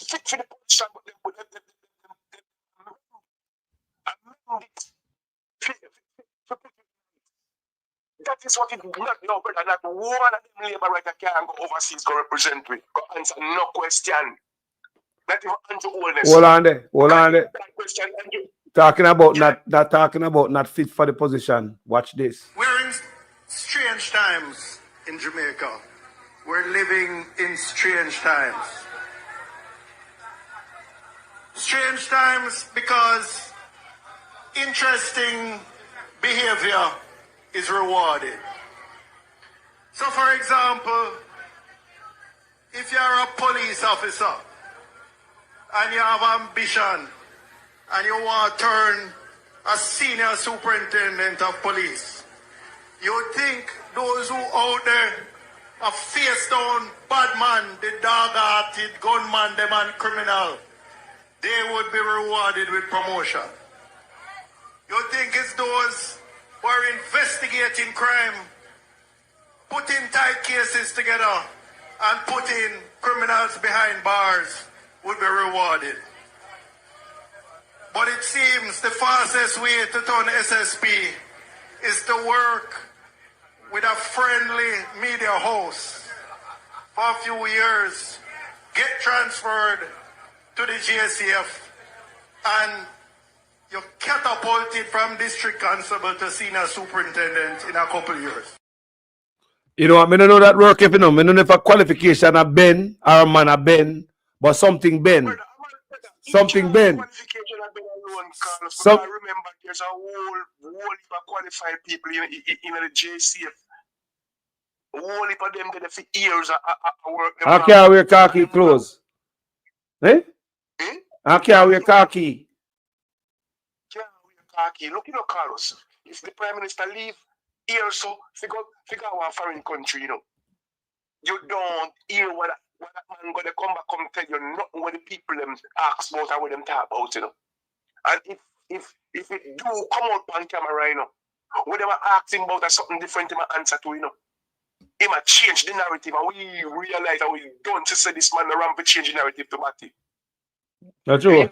fit for the position, but them amend it. That is what it not no brother. Not one of them labor right that can go overseas go represent me. Go answer no question. Not even answer oldness. Hold on there. Hold on there. That question, Andrew. Talking about not fit for the position. Watch this. We're in strange times in Jamaica. We're living in strange times. Strange times because interesting behavior is rewarded. So for example, if you're a police officer and you have ambition and you want to turn a senior superintendent of police, you think those who out there are face down bad man, the dog-hearted gunman, the man criminal, they would be rewarded with promotion. You think it's those who are investigating crime, putting tight cases together and putting criminals behind bars would be rewarded. But it seems the fastest way to turn SSP is to work with a friendly media host for a few years, get transferred to the GSCF, and you're catapulted from district constable to senior superintendent in a couple of years. You know, I don't know that work if you know. I don't know if a qualification a Ben or a man a Ben, but something Ben. Something Ben. Qualification have been alone, Carlos. Some- I remember there's a whole heap of qualified people in the JCF. A whole heap of them that for years I work. I can't wear khaki clothes. Eh? I can't wear khaki. Khaki. Look, you know, Carlos, if the Prime Minister leave here, so figure out a foreign country, you know. You don't hear what that man gonna come back come tell you nothing what the people them ask about and what them talk about, you know. And if it do come out on camera, you know, what they were asking about is something different in my answer to, you know. He might change the narrative and we realize that we don't just say this man around to change the narrative to Matty. That's true.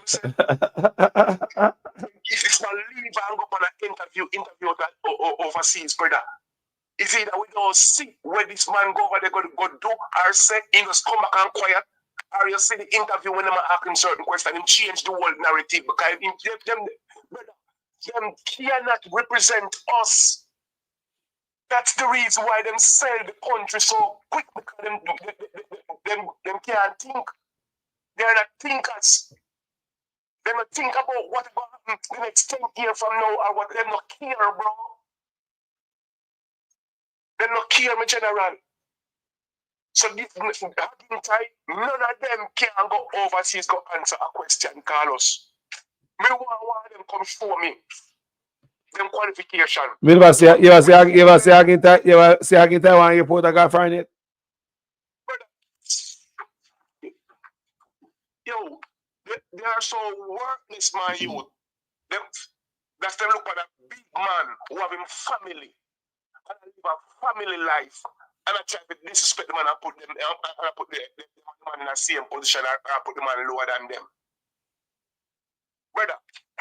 If this man leave and go on an interview overseas, brother, is it that we don't see where this man go over there go do or say he just come back and quiet, or you see the interview when them ask him certain questions and change the whole narrative because them cannot represent us. That's the reason why them sell the country so quick because them can't think. They're not thinkers. They don't think about what will happen the next 10 years from now or what. They don't care, bro. They don't care, my general. So this time, none of them can go overseas go answer a question, Carlos. Me want them come show me them qualification. You ever say again Taiwan airport I got find it? Yo, they are so worthless, my youth. That's them look at a big man who have him family and live a family life. And I try to disrespect them and I put them and I put the man in the same position and I put the man lower than them. Brother,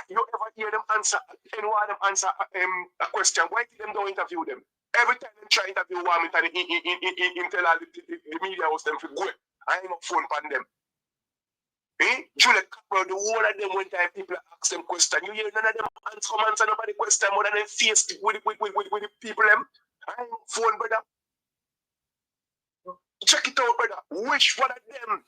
you ever hear them answer, any one of them answer a question? Why did them don't interview them? Every time they try to interview one, in tell all the media house them to go. I ain't got phone on them. Juliet Cooper, the whole of them one time people ask them question. You hear none of them answer nobody question more than them face with the people them. I ain't got phone, brother. Check it out, brother. Which one of them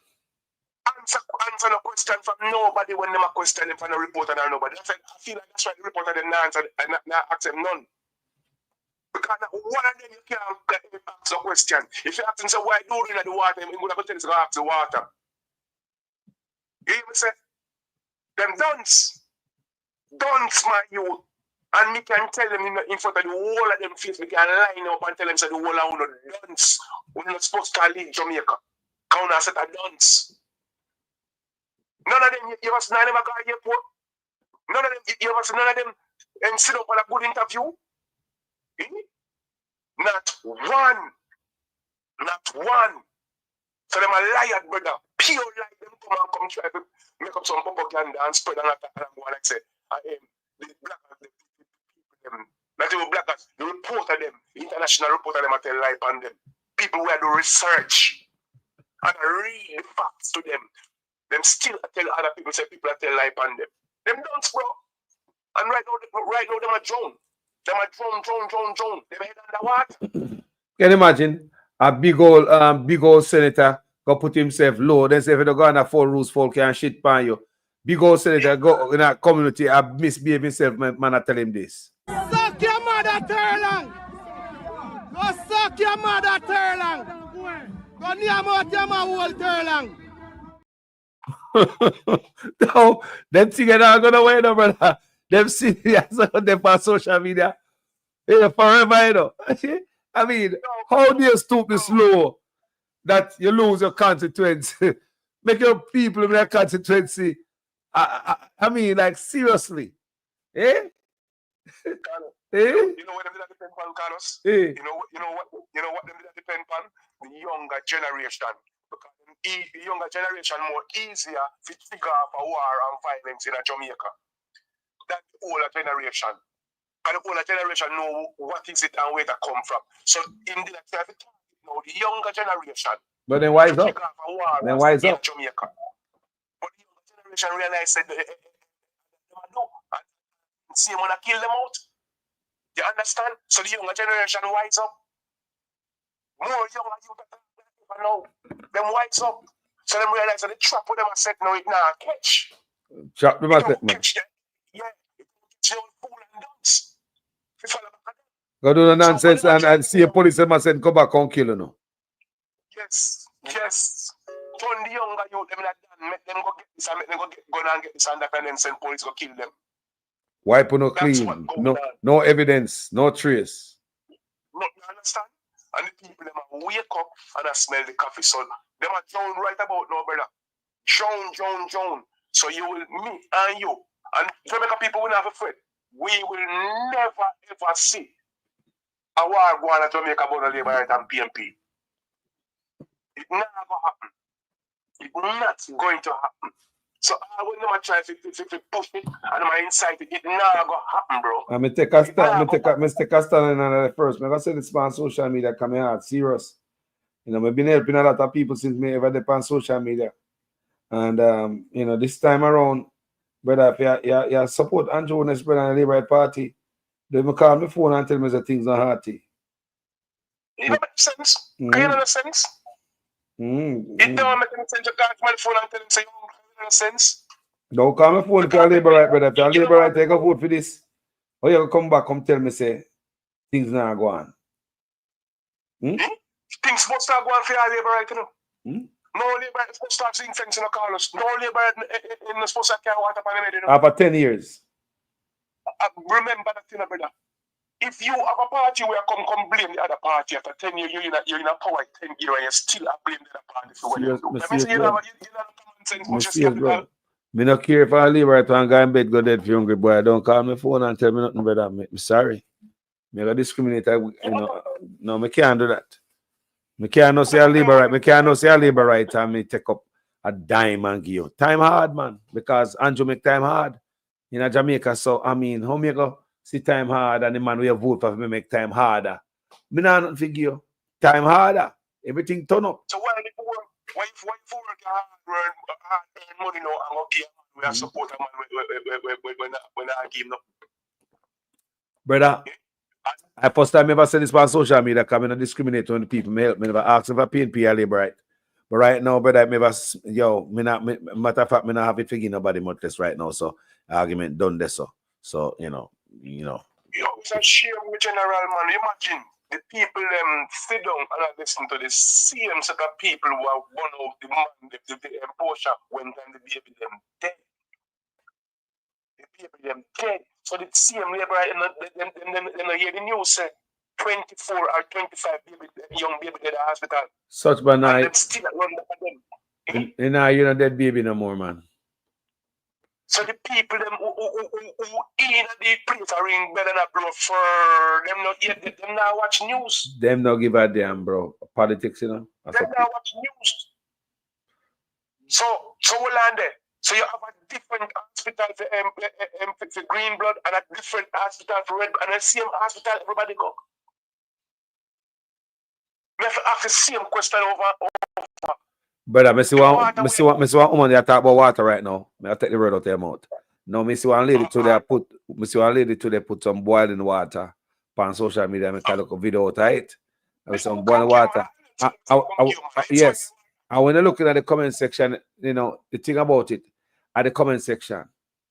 answer no question from nobody when them a question them from a reporter or nobody? I feel like that's why the reporter them not answer and not ask them none. Because one of them you can't ask a question. If you ask them, so why do you in the water, you're going to tell you to ask the water. You hear me say? Them dunce, my youth. And me can tell them in front of the whole of them face, me can line up and tell them say the whole of them dunce. We're not supposed to leave Jamaica. Count as a dunce. None of them, you ever seen never go to airport? None of them, you ever seen none of them and sit up on a good interview? Not one. Not one. So them a liar, brother. Pure lie. Them come try to make up some propaganda and spread and go and say, the blackers, the people, not even blackers, the reporter them, international reporter them, I tell lie on them. People who do research and read the facts to them. Them still tell other people, say people tell lie on them. Them don't, bro. And right now them are drone. Them are drone. Them head under what? Can you imagine a big old senator go put himself low, then say if you don't go on a 4 rules, folk can shit pan you. Big old senator go in a community, I misbehave himself, man, I tell him this. Suck your mother, Turlang! Go suck your mother, Turlang! Go near out your whole Turlang! No, them things are not gonna wait, no, brother. Them serious them on social media. Yeah, forever, you know. I mean, how do you stoop this low that you lose your constituency? Make your people in their constituency. I mean, like, seriously. Eh? You know what them did depend on, Carlos? You know what them did depend on? The younger generation. Because the younger generation more easier to trigger off a war and violence in Jamaica than the older generation. And the older generation know what is it and where to come from. So in the younger generation. But then why is up? Then why is up? Jamaica. But the younger generation realize that they know and see them wanna kill them out. You understand? So the younger generation wise up. More younger you know. Them wise up. So them realize that the trap with them are set now it now catch. Trap them at man. Yeah. It's fool and dunce. Go do the nonsense and see a policeman send come back and kill you know. Yes. Turn the younger youth, them like that, make them go get this and make them go and get this and that and then send police go kill them. Wipe no clean, no evidence, no trace. No, you understand? And the people them wake up and I smell the coffee. So them are drown right about now, brother. Drown. So you will me and you and Jamaica people will not afraid. We will never ever see a war going on Jamaica about the Labour right and PMP. It's not going to happen. It's not going to happen. So I will never try to push it and I incite it. It's not going to happen, bro. I'm going to take a stand on that first. I'm going to say this on social media coming out serious. You know, I've been helping a lot of people since me ever depend on social media. And, you know, this time around, brother, if you support Andrew and his brother and the Labour Party, they will call me phone and tell me that things are hearty. It don't make sense. You know the sense? It don't make any sense. You can't call my phone and tell him say you don't make sense. Don't call my phone if you're Labour right, brother. If you're Labour right, take a vote for this. Or you come back, come tell me, say, things not go on. Things supposed to go on for your Labour right, you know? No Labour is supposed to have zinc fence in the Carlos. No Labour is supposed to carry water upon the head, you know? After 10 years. Remember that, you know, brother. If you have a party where you come blame the other party after 10 years, you're in a power 10 years and you still blame the other party for what you do. That means you don't have common sense. Me not care if I leave right and go in bed, go dead for hungry boy. Don't call me phone and tell me nothing, brother. I'm sorry. Me gonna discriminate. You know, no, me can't do that. Me can't not say I Labour right. Me can't not say I Labour right and me take up a dime and give you. Time hard, man. Because Andrew make time hard. in Jamaica. So I mean, how me go see time hard and the man we vote for me make time harder. Me not nothing figure. Time harder. Everything turn up. So why you work hard earn money now and okay, we are support a man when I give no. Brother, I first time ever said this on social media because I don't discriminate on the people. Me never ask if I pay labor right. But right now, brother, I never, matter of fact, me not have it figure nobody much less right now. So argument done this so you know. Yo, it's a shame with general man. Imagine the people sit down and listen to the same set of people who are born out the man, the Porsche when time the baby them dead. The baby them dead. So the same labor and hear the news say 24 or 25 young baby dead at the hospital. Such banal. And them still run back them. You know dead baby no more, man. So the people them who in the place are ring better than a blow for them not yet them now watch news. Them not give a damn, bro. Politics, you know. Them now watch news. So hold on there. So you have a different hospital for green blood and a different hospital for red blood and the same hospital everybody go. Me have to ask the same question over. Brother, I see one woman that talk about water right now. I'll take the word out of their mouth. Now, I see one lady today put some boiling water on social media and I look a video out of it. With some boiling water. Yes. And when I look at the comment section, you know, the thing about it, at the comment section,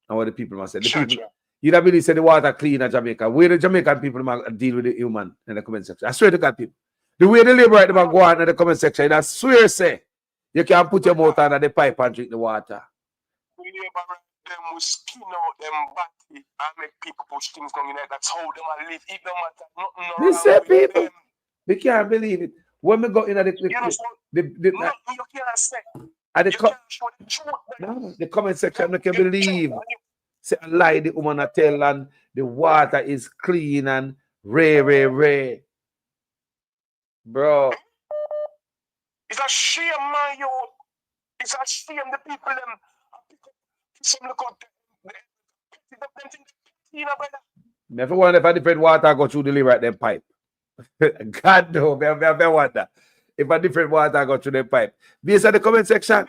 and what the people must say. The people, you don't believe say the water clean in Jamaica. Where the Jamaican people deal with the human in the comment section. I swear to God, people. The way the labor right them go on in the comment section, I swear say. You can put your mouth under the pipe and drink the water. Them will skin out them body and make people push things down in there. That's how them live. It don't matter nothing. They say people. We can't believe it. When we go in at the comment section, you can believe. Say a lie the woman a tell and the water is clean and rare. Bro. It's a shame, man, yo. It's a shame the people them some look out Never wonder if a different water go through the liver at them pipe. God no, I wonder if a different water go through the pipe. These are the comment section.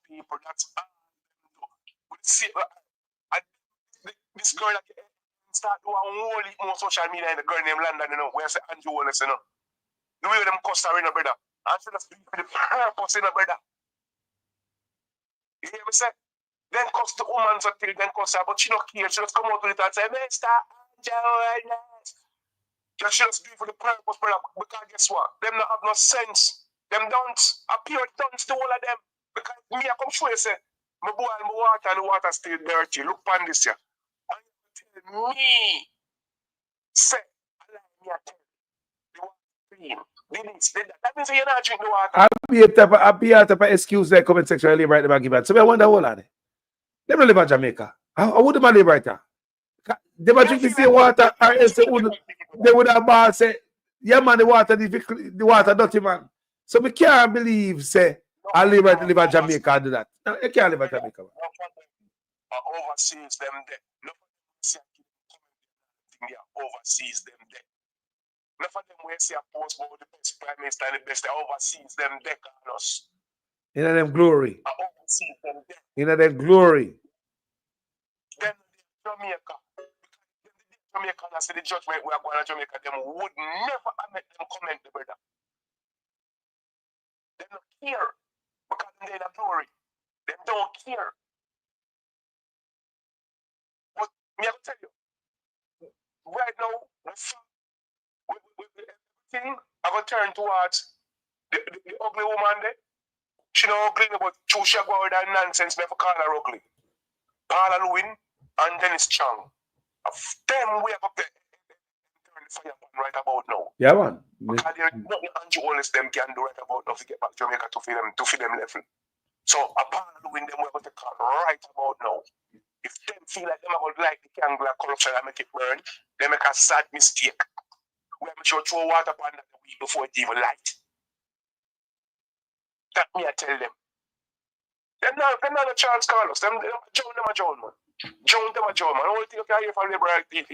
People that's this girl that start doing more social media in the girl named London, you know, where I say Andrew Wallace, you know. The way them cost are in a brother. And for the purpose in a brother. You hear me say? Then cost the woman so till then cost her, but she don't care. She just come out with it and say, Mr. Andrew Wallace. She just do it for the purpose, brother. Because guess what? Them not have no sense. Them don't appear dunce to all of them. Because me, I come show you say, my boil my water and the water still dirty. Look on this here. Me say, I that means you're not drinking the water. I'll be a type of excuse that comment section live right there give it. So I wonder what are they? They don't live in Jamaica. How would they live right there? They might drink the same water or else they would have bought say, yeah man, the water dirty man. So we can't believe say I live in Jamaica and do that. No, you can't live in Jamaica. Overseas them there. Overseas them there. Enough of them will say a post about the best prime minister and the best overseas them there, Carlos. In them glory. Overseas them there. In them glory. Then Jamaica. Jamaica and say the judgment we are going to Jamaica, them would never make them comment the brother. They don't care. Because they're in a glory. They don't care. But me I will tell you. Right now, everything I will turn towards the ugly woman there. She not ugly, but she go with that nonsense. Me have to call her ugly. Paula Lewin and Dennis Chang. Of them we have up there. Turn the fire on right about now. Yeah, man. Because there is nothing Andrew Wallace them can do right about now to get back to Jamaica to feed them level. So a Paula Lewin them we have to call right about now. If them feel like them about like the candle of corruption and make it burn, they make a sad mistake. We have to throw water upon that the week before it even light. That me I tell them. Them not a chance, Carlos. Them a John, man. John, man. Only thing you can hear from liberal is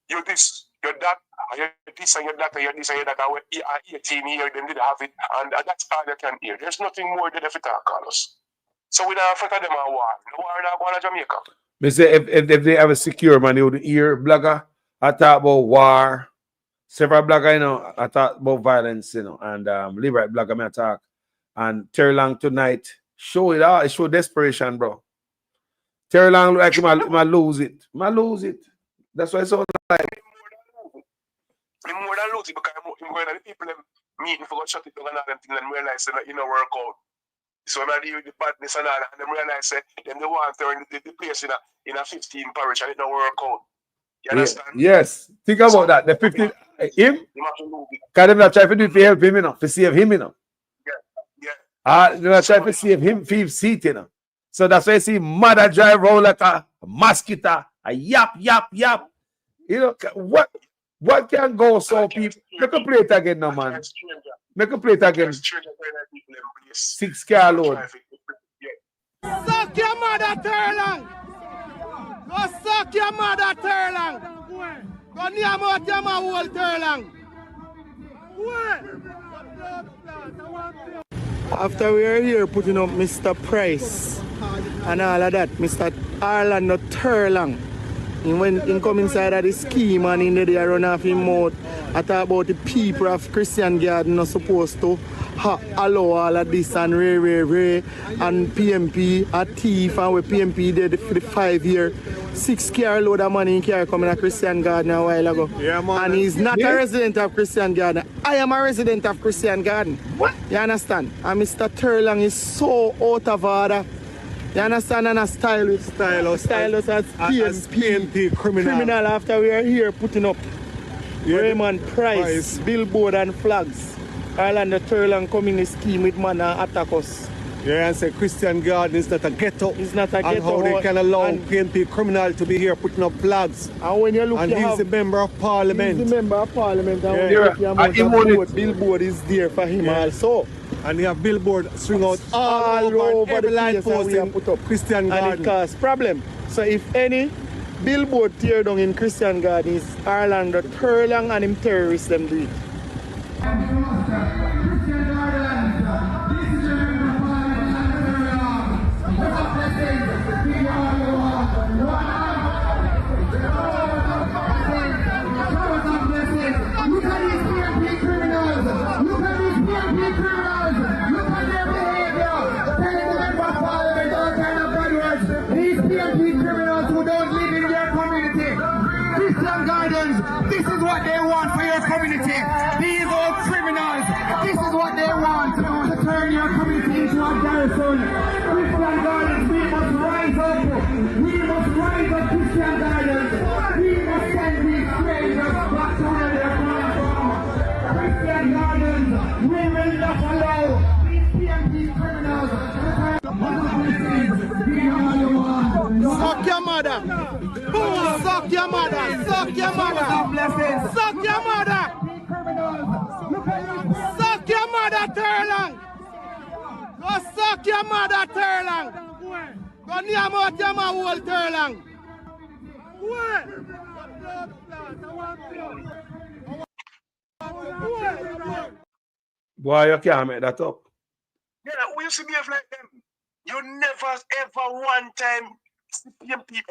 you this, you're that, you're this, and you're that, and you're this, and you're that. And you are 18 here, them did have it, and that's all you can hear. There's nothing more than if you talk, Carlos. So with Africa, them are war. The war not going to Jamaica. Me say if they have a secure man, you would hear blogger. I talk about war. Several blogger, you know, I talk about violence, you know, and liberal blogger me I talk. And Terry Long tonight show it all. It show desperation, bro. Terry Long look like he might lose it. Might lose it. That's why it's so like. I'm more than lose it because I'm going to the people them meeting for shut it down and all them things and realize that it don't work out. So when I deal with the badness and all that, and them realize that them the want to turn the place in a 15 parish and it don't work out. You understand? Yes. Think about that. The 15 him? Because them not try to do it to help him, you know, to save him, you know. They're not trying to save him for his seat, you know. So that's why you see mother drive around like a mosquito, a yap. You know, what can go so people? Make a play it again now, man. Make a play it again. 6 car load. Suck your mother, Terlang! Go suck your mother, Terlang! Go near out your whole Terlang! After we are here putting up Mr. Price and all of that, Mr. Arland Terlang, when he come inside of the scheme and in there run off his mouth, I talk about the people of Christian Garden not supposed to allow all of this and Ray and PMP a thief and what PMP did for the 5 year 6 car load of money in car coming to Christian Garden a while ago. Yeah, man. And he's not a resident of Christian Garden. I am a resident of Christian Garden. What? You understand? And Mr. Terlang is so out of order. You understand? And a stylist as PMP criminal after we are here putting up Raymond Price, billboard and flags. Ireland the Terlang come in the scheme with man and attack us. Yeah, and say Christian Garden is not a ghetto. It's not a ghetto. And how they can allow PNP criminal to be here putting up flags. And when you look, and he's the member of parliament. He's the member of parliament. And billboard is there for him also. And you have billboard string out all over every line post in put up Christian Garden. And it causes problem. So if any billboard tear down in Christian Garden is Ireland the Terlang and him terrorists them do it. This is what they want for your community. These old criminals, this is what they want to turn your community into a Garrison. Christian Gardens, we must rise up. We must rise up, Christian Gardens. We must send these strangers back to where they're coming from. Christian Gardens, we will not allow these PMP criminals to turn Suck your mother! Suck your mother! Suck your mother! Suck your mother! Suck your mother, Terlang! Go suck your mother, Terlang! Go near out your whole Terlang! Boy, you can't make that up. Yeah, we used to behave like them. You never ever one time PMP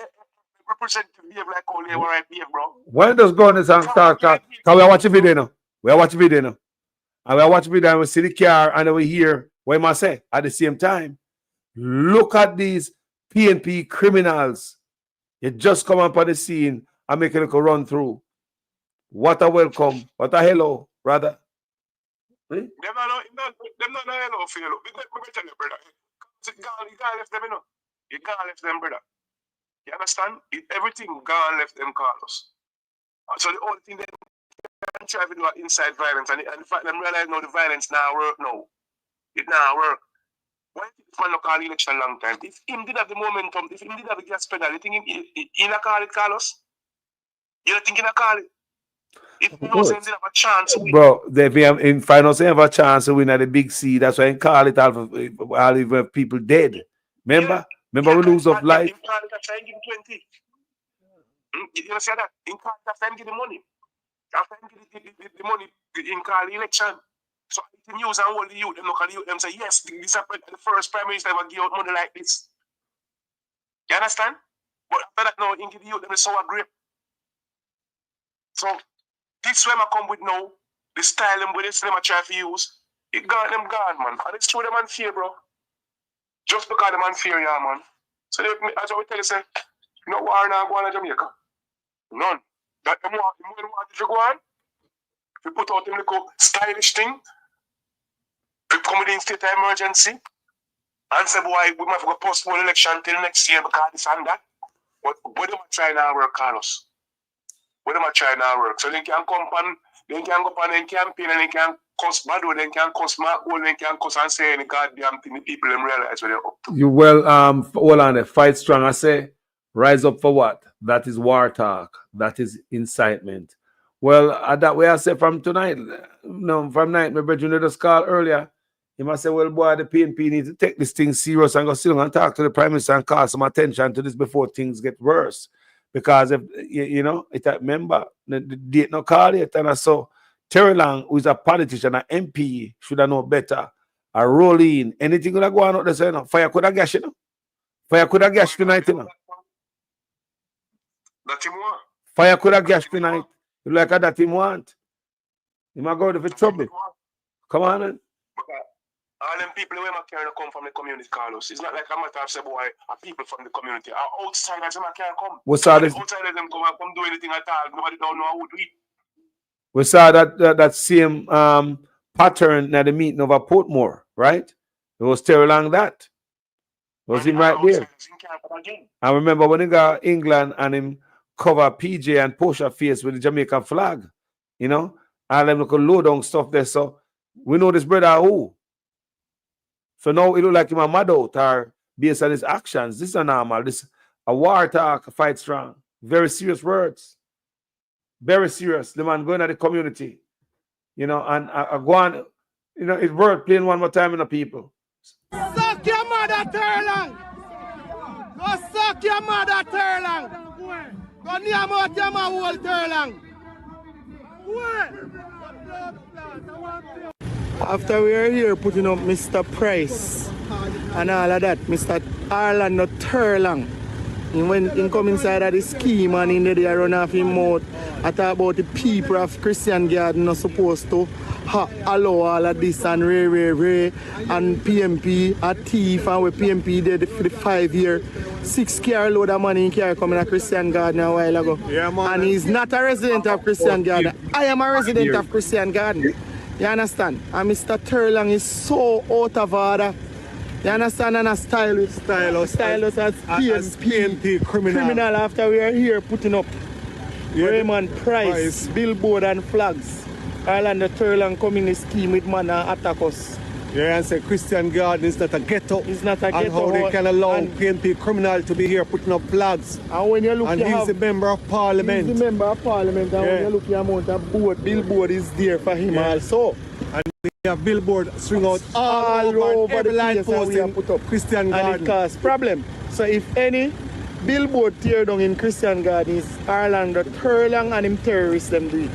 representative behave like all they were right behave, bro. When does go on this and start? Because we are watching video now. We are watching video now. And we are watching video and we see the car and we hear what I say at the same time. Look at these PNP criminals. You just come up on the scene and make a little run through. What a welcome. What a hello, brother. Them not hello for you. We tell you, brother. You can't left them, you know. You can't left them, brother. You understand? Everything gone left them, Carlos. So the only thing they can try to do is inside violence, and the fact them realize now the violence now work now. It now work. Why did this man not call election long time? If him did have the momentum, if him did have the gas pedal, you think he not call it, Carlos? You don't think he not call it? If you know saying they have a chance to win. Bro, if we have in finals, they have a chance to win at the big C. That's why I call it all even people dead. Remember? Remember we lose of life. In Carl, that's why I give him 20. You see that? In Carl, that's why I give the money. After I give the money in Carl election. So the news and all the youth, them look at the youth, them say, yes, this happened the first prime minister ever give out money like this. You understand? But after that now, in give the youth, them is sour grape. So this way I come with now, the style them with this them I try to use, it got them gone, man. And it's true them unfair, bro. Just because them unfair, yeah, man. So they, as I will tell you, say, no war now go on in Jamaica. None. That them want if you go on, if you put out them little stylish thing, if you come with the state of emergency, and say, boy, we might have to postpone election till next year because this and that. But what them try now work, Carlos? What them try now work? So they can come on, they can go on and campaign and they can cuss bad or they can cuss mark or they can cuss and say any goddamn thing. The people them realize what they're up to. You well, hold on, fight strong. I say, rise up for what? That is war talk. That is incitement. Well, that way I say from tonight, no, from night, my brother just called earlier. He must say, well, boy, the PNP need to take this thing serious and go sit down and talk to the Prime Minister and call some attention to this before things get worse. Because if you know, it remember the date no call yet, and I saw Terry Lang, who is a politician, an MP, should have known better. A roll in anything that go on out there, so, you know, fire could have gash, you know. Fire could have gash tonight, you know. That him want. Fire could have gash tonight. You like that him want. He might go for trouble. Come on, man. All them people who can't come from the community, Carlos. It's not like a matter of say, boy, are people from the community. Our outsiders them can't come. We saw this. Outsiders them come and come do anything at all. Nobody don't know how to do it. We saw that same pattern at the meeting over Portmore, right? It was Terry Lang that. It was him right there. I remember when he got England and him cover PJ and Portia face with the Jamaican flag, you know, and them look low down stuff there. So we know this brother who. So now it look like him a mad out or based on his actions. This is normal. This a war talk, a fight strong. Very serious words. Very serious. The man going at the community. You know, and I go on, you know, it's worth playing one more time in the people. Suck your mother, Terlang! Go suck your mother, Terlang! Go near out your whole Terlang! After we are here putting up Mr. Price and all of that, Mr. Arland not Terlang. He come inside of the scheme and in there run off his mouth. I talk about the people of Christian Garden not supposed to allow all of this and Ray and PMP a thief and what PMP did for the 5 year 6 car load of money in car coming to Christian Garden a while ago. Yeah, man. And he's not a resident of Christian Garden. I am a resident of Christian Garden. You understand? And Mr. Terlang is so out of order. You understand? And a stylist as PMP criminal after we are here putting up Raymond Price, billboard and flags. Ireland the Terlang coming in scheme with man and attack us. Yeah, and say Christian Garden is not a ghetto. It's not a ghetto. And how they can allow PNP criminal to be here putting up flags. And when you look, and he's the member of parliament. He's the member of parliament. And when you look, the amount of billboard is there for him also. And we have billboard swing out all over the line posting put up Christian Garden. And it causes problem. So if any billboard tear down in Christian Garden is Ireland the Terlang and him terrorists them do it.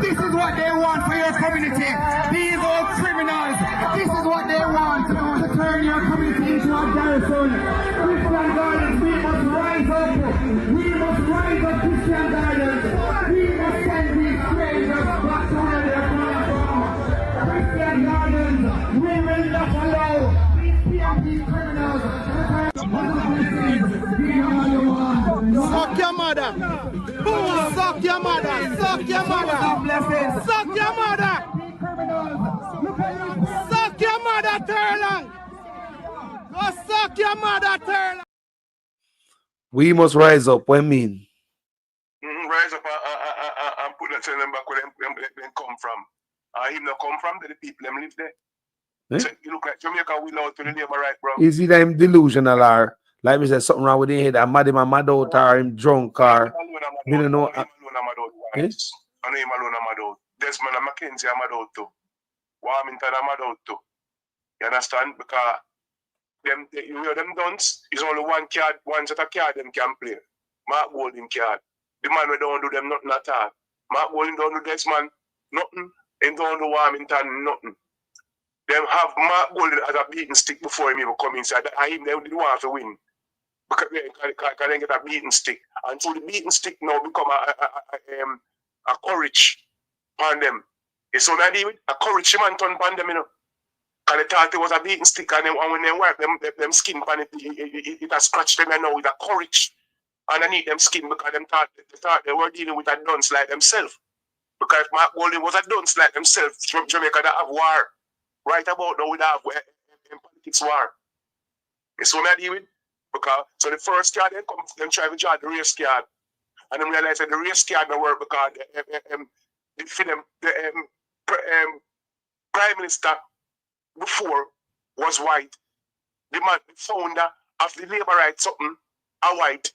This is what they want for your community. These old criminals, this is what they want to turn your community into a Garrison. Christian Gardens, we must rise up. We must rise up, Christian Gardens. We must send these strangers back to where they're coming from. Christian Gardens, we will not allow these PMP criminals Suck your mother! Suck your mother! Suck your mother! Suck your mother! Suck your mother, Turlan! Go suck your mother, Turlan! We must rise up. What I mean? Rise up and put that them back where them come from. Him not come from, the people them live there. Eh? So you look like Jamaica will out to the labor right, bro. Is it him delusional or like me say something wrong with his head? I'm mad him mad out or him drunk or me don't know. I know him alone, I'm mad out. Desmond and Mackenzie, I'm mad out too. Warmington, I'm mad out too. You understand? Because them dunce is only one card, one set of card them can play. Mark Golding card. The man we don't do them nothing at all. Mark Golding don't do Desmond nothing. And don't do Warmington nothing. Them have Mark Golding as a beating stick before him even come inside. And him they didn't want to win. Because they can get a beating stick. And so the beating stick now become a courage on them. You saw that deal with? A courage man turn on them, you know. And they thought it was a beating stick, and when they wipe them skin on it has scratched them, and now with a courage underneath them skin because they thought they were dealing with a dunce like themselves. Because if Mark Golding was a dunce like themselves, Jamaica that have war. Right about now we have in politics war. You saw that deal with? Because so the first card they come, them try to draw the race card. And then realize that the race card don't work because the Prime Minister before was white. The man, the founder of the Labour Rights something are white.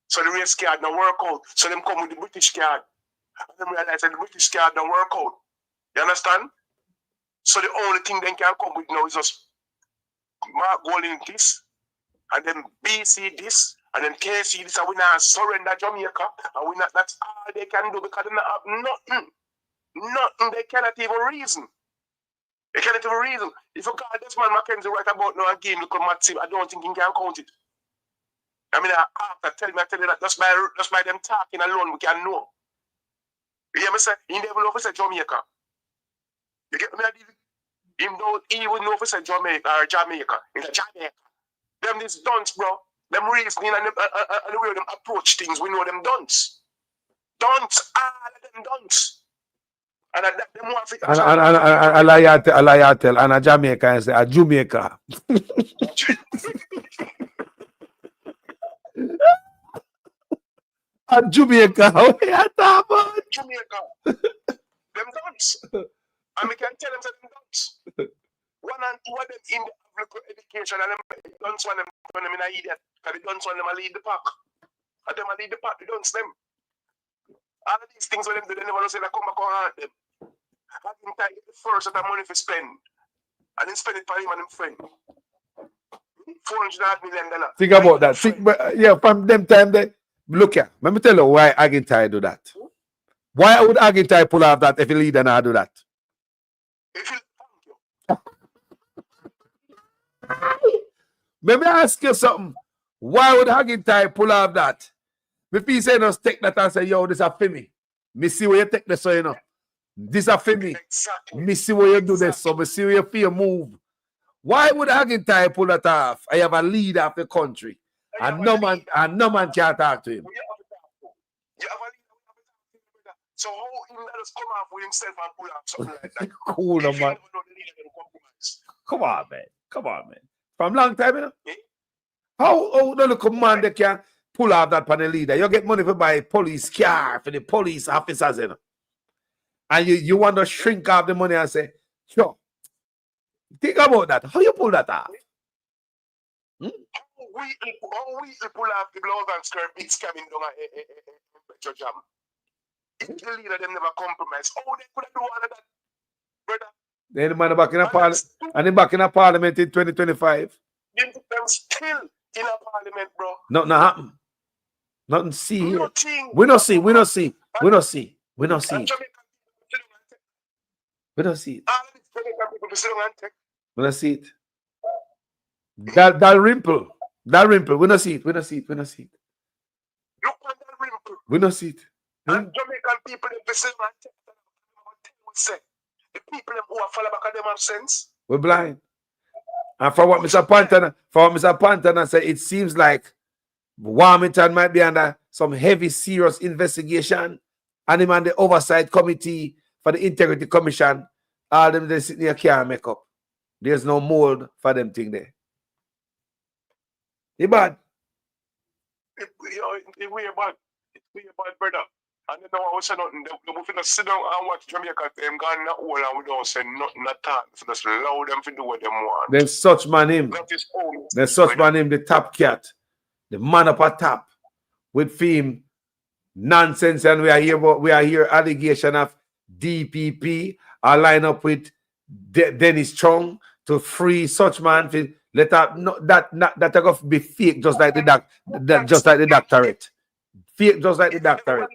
So the race card don't work out. So them come with the British card. And then realize that the British card don't work out. You understand? So the only thing they can come with now is just Mark Golding this, and then BC this, and then KC this, and we not surrender Jamaica, and we not, that's all they can do because they not have nothing. Nothing they cannot even reason. They cannot even reason. If you call this man Mackenzie right about now again, look at Maxim, I don't think he can count it. I mean, I tell you that just by them talking alone, we can know. You hear me say? He never know if it's a Jamaica. You get me? He don't even know if it's a Jamaica or Jamaica. It's a Jamaica. Them this dunce, bro. Them reasoning and the way them approach things, we know them dunce. Dunce, all of them dunce. And them want to I lie tell and a Jamaica and say a Jamaica. A Jamaica. What are you talking about? Jamaica. Them dunce. And we can tell them that them dunce. One and two of them in the public education and them dunce one them turn them in an idiot. Because the dunce one them a lead the pack. And them a lead the pack, the dunce them. All of these things when them do, they never say they come back and haunt them. I think I get the first of the money for spend. And then spend it for him and him friend. $400 million. Think about that. Yeah, from them time they look here. Let me tell you why Agintai do that. Why would Agintai pull off that if a leader not do that? Let me ask you something. Why would Agintai pull off that? If he say just take that and say, yo, this is for me. Me see where you take this, so you know. This is for me. Exactly. Me see where you do this, so me see where you feel move. Why would Agintai pull that off? I have a leader of the country. And no man can talk to him. So how him let us come off with himself and pull off something like that? Cool, man. Come on, man. Come on, man. From long time, you know? Yeah. How the commander can pull off that panel leader? You get money for buy police car for the police officers, you know? And you want to shrink off the money and say, sure. Think about that. How you pull that off? How we pull off the blouse and skirt big scamming down a Petro Jam? If the leader them never compromise, how they could do all of that, brother? Then the man back in a parliament, and then back in a parliament in 2025. Them still in a parliament, bro. Nothing happen. Nothing see here. Nothing. We don't see. We don't see. We don't see. We don't see. We don't see it. We don't see it. That rimple. That rimple. We don't see it. We don't see it. We don't see it. Look at that rimple. We don't see it. And Jamaican people, they say, the people who are follow back at them have sense. We're blind. And for what Mr. Pantana said, it seems like Warmington might be under some heavy, serious investigation. And him and the oversight committee for the Integrity Commission All them they sitting here can't make up. There's no mold for them thing there. It's bad. It's way bad. It's way bad, brother. And you know what I was saying nothing. They will sit down and watch Jamaica them gone that whole and we don't say nothing at all. So just allow them to do what they want. Then such man him. That is all. Then such man him the top cat. The man up at top with theme nonsense, and we are here allegation of DPP. I line up with Dennis Chung to free such man. Let that that going to be fake, just like the doctorate. Fake, just like the doctorate.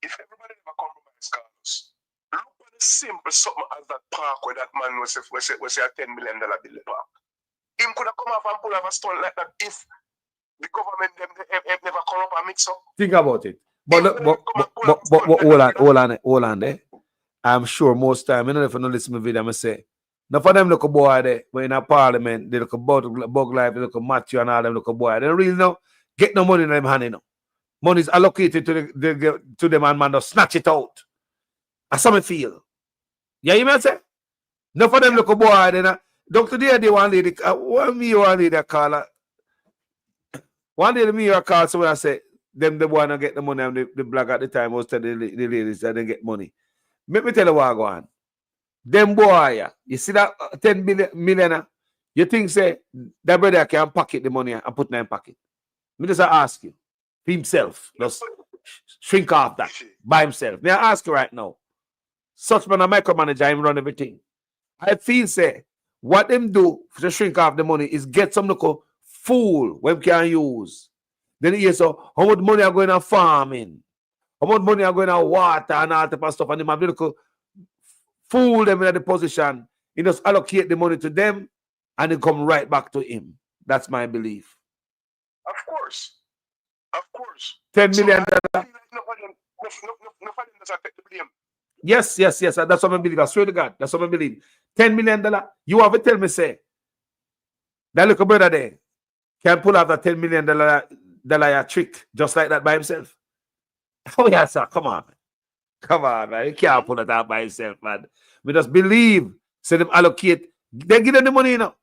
If everybody never compromise, Carlos, look at the simple something as that park where that man was a $10 million bill park. Him could have come off and pull off a stunt like that if the government them never come up and mix up. Think about it. But look, hold on there. I'm sure most time, you know, if you don't listen to the video, I'm say, now for them look a boy there, when in a parliament, they look a bug life, they look a Matthew and all them look a boy. They don't really know, get no money in them hand, you know. Money is allocated to them and man just snatch it out. That's how I feel. Yeah, you may say? No for them look a boy, then Dr. Day one lady, one lady call her. One day me a call, so when I say them the boy not get the money and the black at the time was telling the ladies that they get money. Let me tell you what I go on. Them boy, you see that 10 million, you think say that brother can pocket the money and put in pocket. Me just ask you. Himself, just shrink off that by himself. May I ask you right now? Such man a micromanager, him run everything. I feel say what them do to shrink off the money is get some local fool where we can use. Then he so how much money are going to farming, how much money are going to water and all type of stuff, and they have little fool them in the position. He just allocate the money to them and it come right back to him. That's my belief. Of course. Of course. $10 million. Yes. That's what I believe. I swear to God. That's what I believe. $10 million. You have to tell me, say, that little brother there can pull out that $10 million trick just like that by himself. Oh, yeah, sir. Come on, man. Come on, man. You can't pull it out by himself, man. We just believe. So them allocate. They give them the money, you know.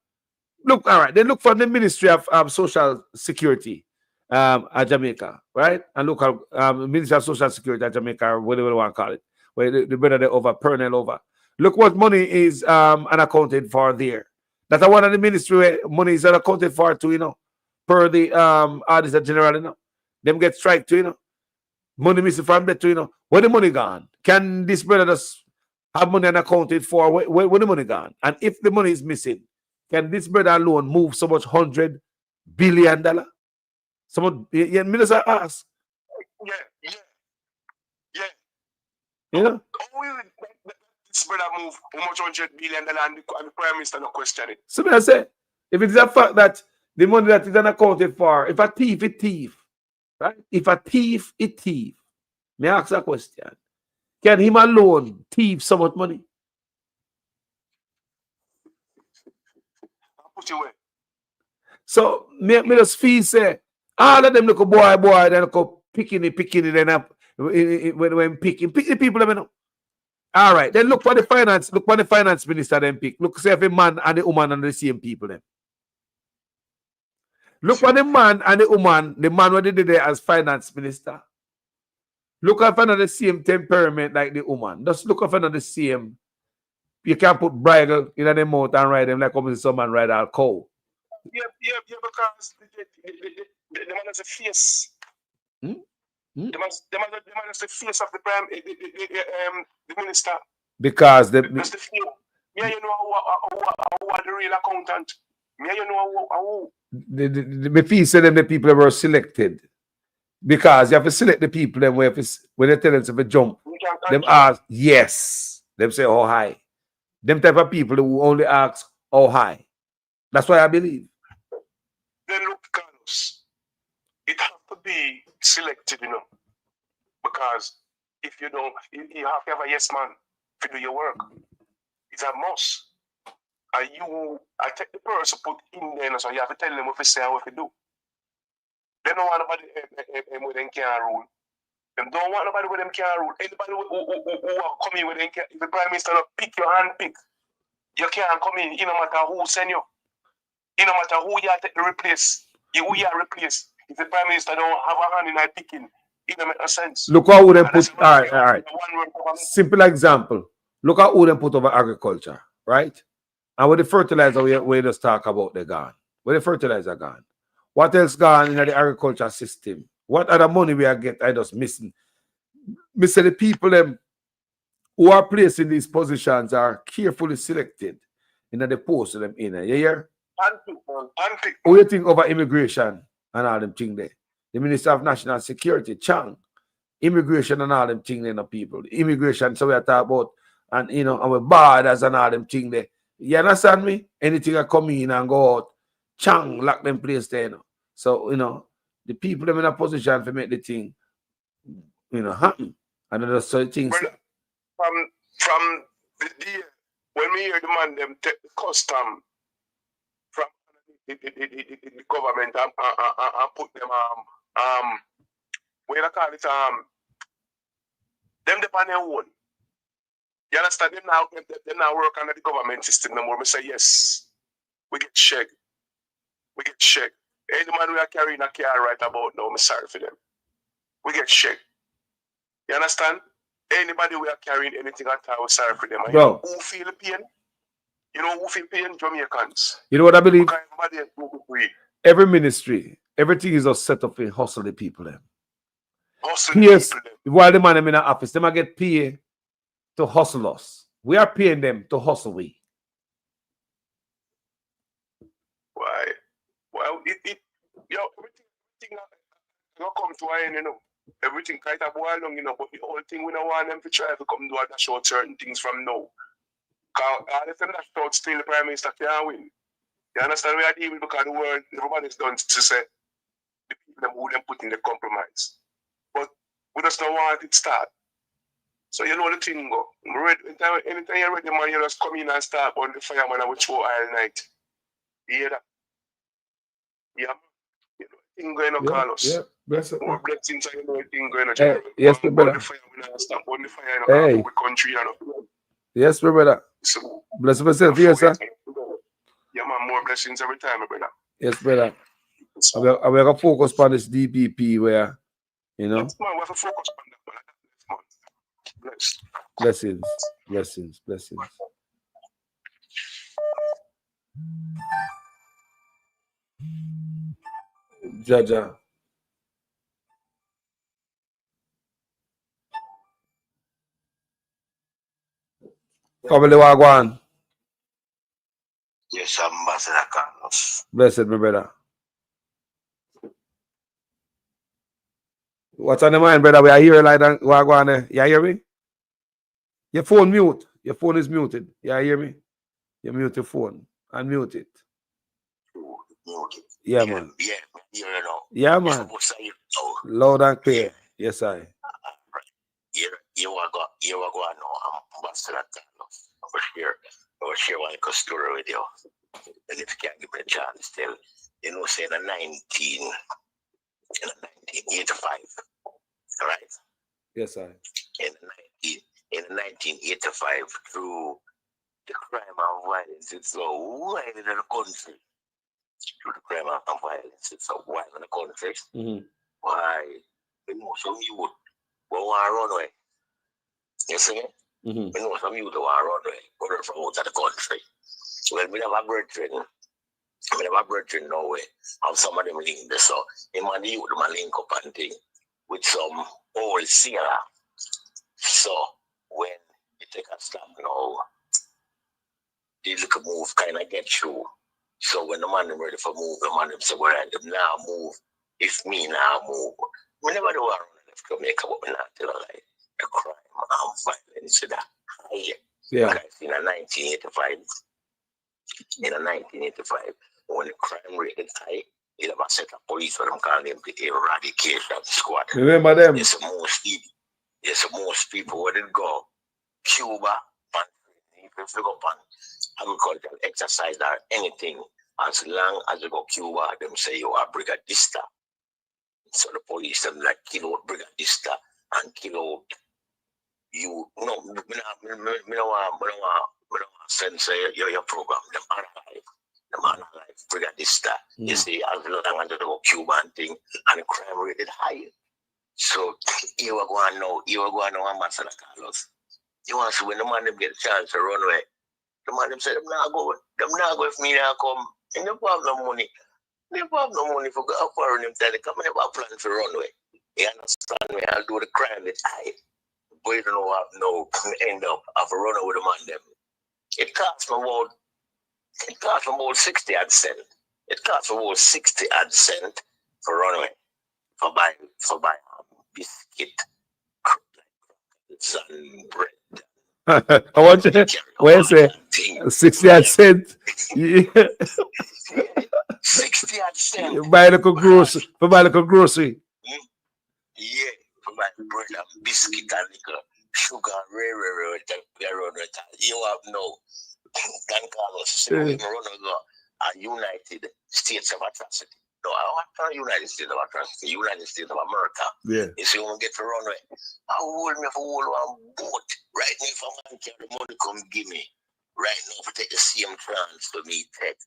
Look, all right. They look for the Ministry of Social Security. At Jamaica, right? And local Ministry of Social Security at Jamaica, or whatever you want to call it, where the brother they over, Pernell over. Look what money is unaccounted for there. That's one of the ministry where money is unaccounted for too, you know, per the Auditor General, you know. Them get strike too, you know. Money missing from that too, you know. Where the money gone? Can this brother just have money unaccounted for? Where the money gone? And if the money is missing, can this brother alone move so much $100 billion? Someone, minister ask. Yeah. You know? This brother move how much $100 billion and the Prime Minister not question it. So I say, if it is a fact that the money that is unaccounted for, if a thief, it thief. Right? If a thief, it thief. May I ask a question? Can him alone thief so much money? I'll put you away. So, me just feel say, all of them look a boy, then look a picking it, then up when picking the people, them, you know. All right, then look for the finance minister, then pick. Look, see if the man and the woman are the same people, then. Look for the man and the woman, the man what they did there as finance minister. Look at the same temperament like the woman. Just look at the same. You can't put bridle in their mouth and ride them like someone ride a cow. Yeah, because the man has a face. The man has the face of the minister. Because that's the face. Yeah, you know who are the real accountant. Yeah, you know who. The fee say them the people that were selected. Because you have to select the people them when they tell them to jump. Them ask yes. Them say how high. Them type of people who only ask how high. That's why I believe. Then look, Carlos, it has to be selected, you know, because if you don't, you have to have a yes man to do your work. It's a must. And I take the person put in there, so you have to tell them what to say and what to do. They don't want nobody who they can't rule. Them don't want nobody with them can't rule. Anybody who are coming with them, if the Prime Minister not pick your hand pick, you can't come in. It no matter who send you. It no matter who you take to replace. Who you replace. If the Prime Minister don't have a hand in that picking, it don't make no sense. Look how they put, all right. Simple example. Look at who they put over agriculture, right? And with the fertilizer, we just talk about the gone. With the fertilizer gone. What else gone in the agriculture system? What other money we are get? I just missing. The people them who are placed in these positions are carefully selected in the post them in. You hear? Who you think over immigration and all them things there? The Minister of National Security, Chang. Immigration and all them things there, no people. Immigration, so we are talking about, and our borders and all them things there. You understand me? Anything that come in and go out, Chang lock them place there. So, the people them in a position to make the thing, happen. And there's certain things. From the day when we hear the man them take the custom from the government and put them what do you call it, them depend on their own. You understand? Them now work under the government system no more. We say yes, we get checked. We get checked. Any man we are carrying a car right about now, I'm sorry for them. We get checked. You understand? Anybody we are carrying anything at all, we're sorry for them. And Bro. Who feel the pain? You know who feel pain? Jamaicans. You know what I believe? Everybody Every ministry, everything is just set up to hustle the people them. hustle Yes, the people them. while the man them in the office, them might get paid to hustle us. We are paying them to hustle we. Why? Well, everything not come to an end, Everything kind of boil long, but the whole thing we don't want them to try to come do that short certain things from now. Because all of them that short still the Prime Minister can't win. You understand what I deal with because the world, everybody's done to say the people who them put in the compromise. But we just don't want it to start. So you know the thing go. Anytime you're ready, man, you just come in and start on the fireman and we throw all night. You hear that? Yeah. You know the thing going on, Carlos. Yeah, bless it. More blessings and you know the thing going on. Hey, yes, my brother. On the fireman and stop on the fire in Hey. the country. Yes, my brother. So, Bless myself here, sir. yeah, man, more blessings every time, my brother. Yes, brother. I will have focus on this DPP where, Yes, man, we have to focus on that, man. Bless. Blessings. Jaja. Family Wagwan. Yes, Ambassador Carlos. Blessed, my brother. What's on the mind, brother? We are here like that. Wagwan. You hear me? Your phone mute. Your phone is muted. You hear me? You mute your phone. Unmute it. Yeah, man. Yeah, you know. Yeah, man. Loud and clear. Yes, I. You are going now, Ambassador Carlos. I will share one story with you. And if you can't give me a chance, still, say in 1985, right? Yes, I. In 1985, through the crime and violence, it's so wild in the country. Through the crime and violence, it's so wild in the country. Why? Some youth will want to run away. You see me? Some youth will want to run away, run from out of the country. Well, we have a brethren. We have a brethren now way. And some of them link this. So, him and the youth, them link up and thing with some old sailor. So, when you take a stop now, the little move kind of get through. So, when the man is ready for move, the man say, well, them now move. If me now move. We never do a run left Jamaica, but we not tell like the crime and violence to that high. Yeah. Because in 1985, when the crime rate is high, you have a set of police for them calling them the eradication squad. Remember them? Yes, most people where they go, Cuba, and if you go on agricultural exercise or anything, as long as you go Cuba, them say you are brigadista. So the police them like kill out brigadista and kill out you. No, me no want censor your program. Them analyze. Them analyze. Brigadista. You see, as long as the Cuban thing and the crime rate is high. So you are going now. You are going now, Ambassador Carlos. You want to see when the man them get a chance to run away. The man them say them not go. Them not go if me not come. And they have no money. They have no money for go foreign them tell they come and never plan to run away. You understand me? I'll do the crime that high. But you don't know what no end up of a runner with the man them. It costs me about 60 odd cent. It costs me about 60 odd cent for runaway. For buy biscuit, and bread. I want you. Where is it? 60 odd cent. Yeah. 60 odd cent. Buy like a grocery. For buy like a grocery. Yeah, for my bread and biscuit and little sugar and rare you have no Dan Carlos say we run a United States of Atrocity. No, I want United States of Atrocity, United States of America. Yeah. You see, when we get to run away, I hold me for one boat. Right now, if I want to the money come give me. Right now, if I take the same chance for me take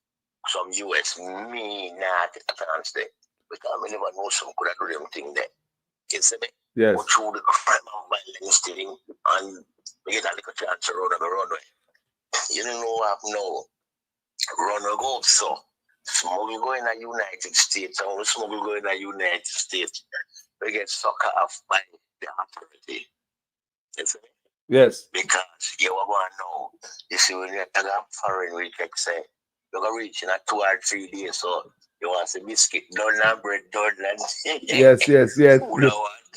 some US, me not take a chance there. Because I never know some could have do them thing there. You see me? Yes. Go through the crime of violence thing and we get a little chance to run away. You don't know what no run or go so. Smuggle go in the United States, and when smuggle go in the United States, we get sucked off by the authority. You see me? Yes. Because you want to know, you see, when you have foreign we can say, you're going to reach in 2 or 3 days, so you want some biscuit, done and bread, done and Yes. Who don't want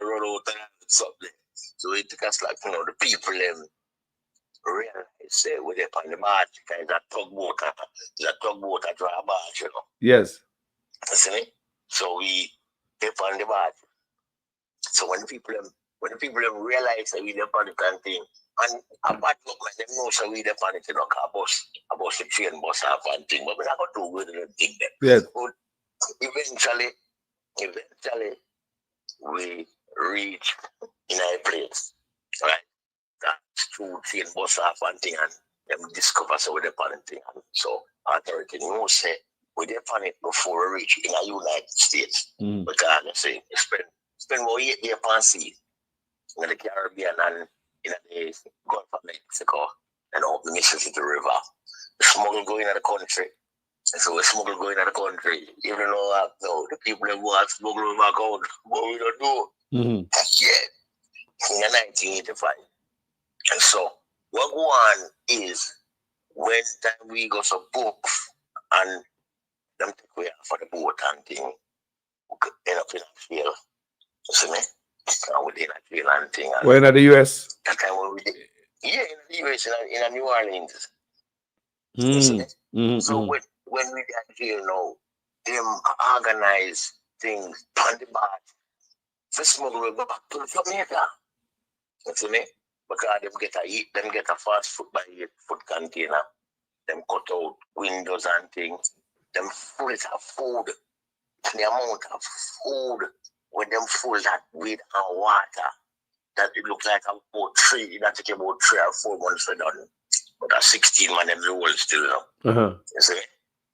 to run out and something. So it takes like, the people them realize when they're on the barge, kind of tugboat, that draw a barge, Yes. You see me? So we dip on the barge. So when the people realize that we dip on the kind thing, and a bad look man, them know so we dip on it, a bus the train bus off and thing, but we're not going to do with the thing there. Yes. But eventually, we reach in a place, right? That's true train bus off and thing, and them discover so we dip on the thing. And so authority knows say we dip on it before we reach in the United States. Because I say spend more 8 days on sea in the Caribbean and in the Gulf of Mexico and up the Mississippi River. Smuggle going in the country. So we smuggle going in the country. Even though the people that go out smuggle back out, what we don't do. Yeah. In 1985. And so what go on is when time we go to book and them take away for the boat and thing, we could end up in a jail. You see me? And we did a jail and thing. And we're in the US. that time when we did, yeah, in the US, in New Orleans. You see me? So when we did jail now, them organize things on the barge to smuggle back to Jamaica. You see me? Because them get a fast food by 8 foot container, them cut out windows and things, them full it of food, the amount of food when them full that with and water, that it looks like about 3, that take about 3 or 4 months for done. But at 16 man, them the world still now. You see?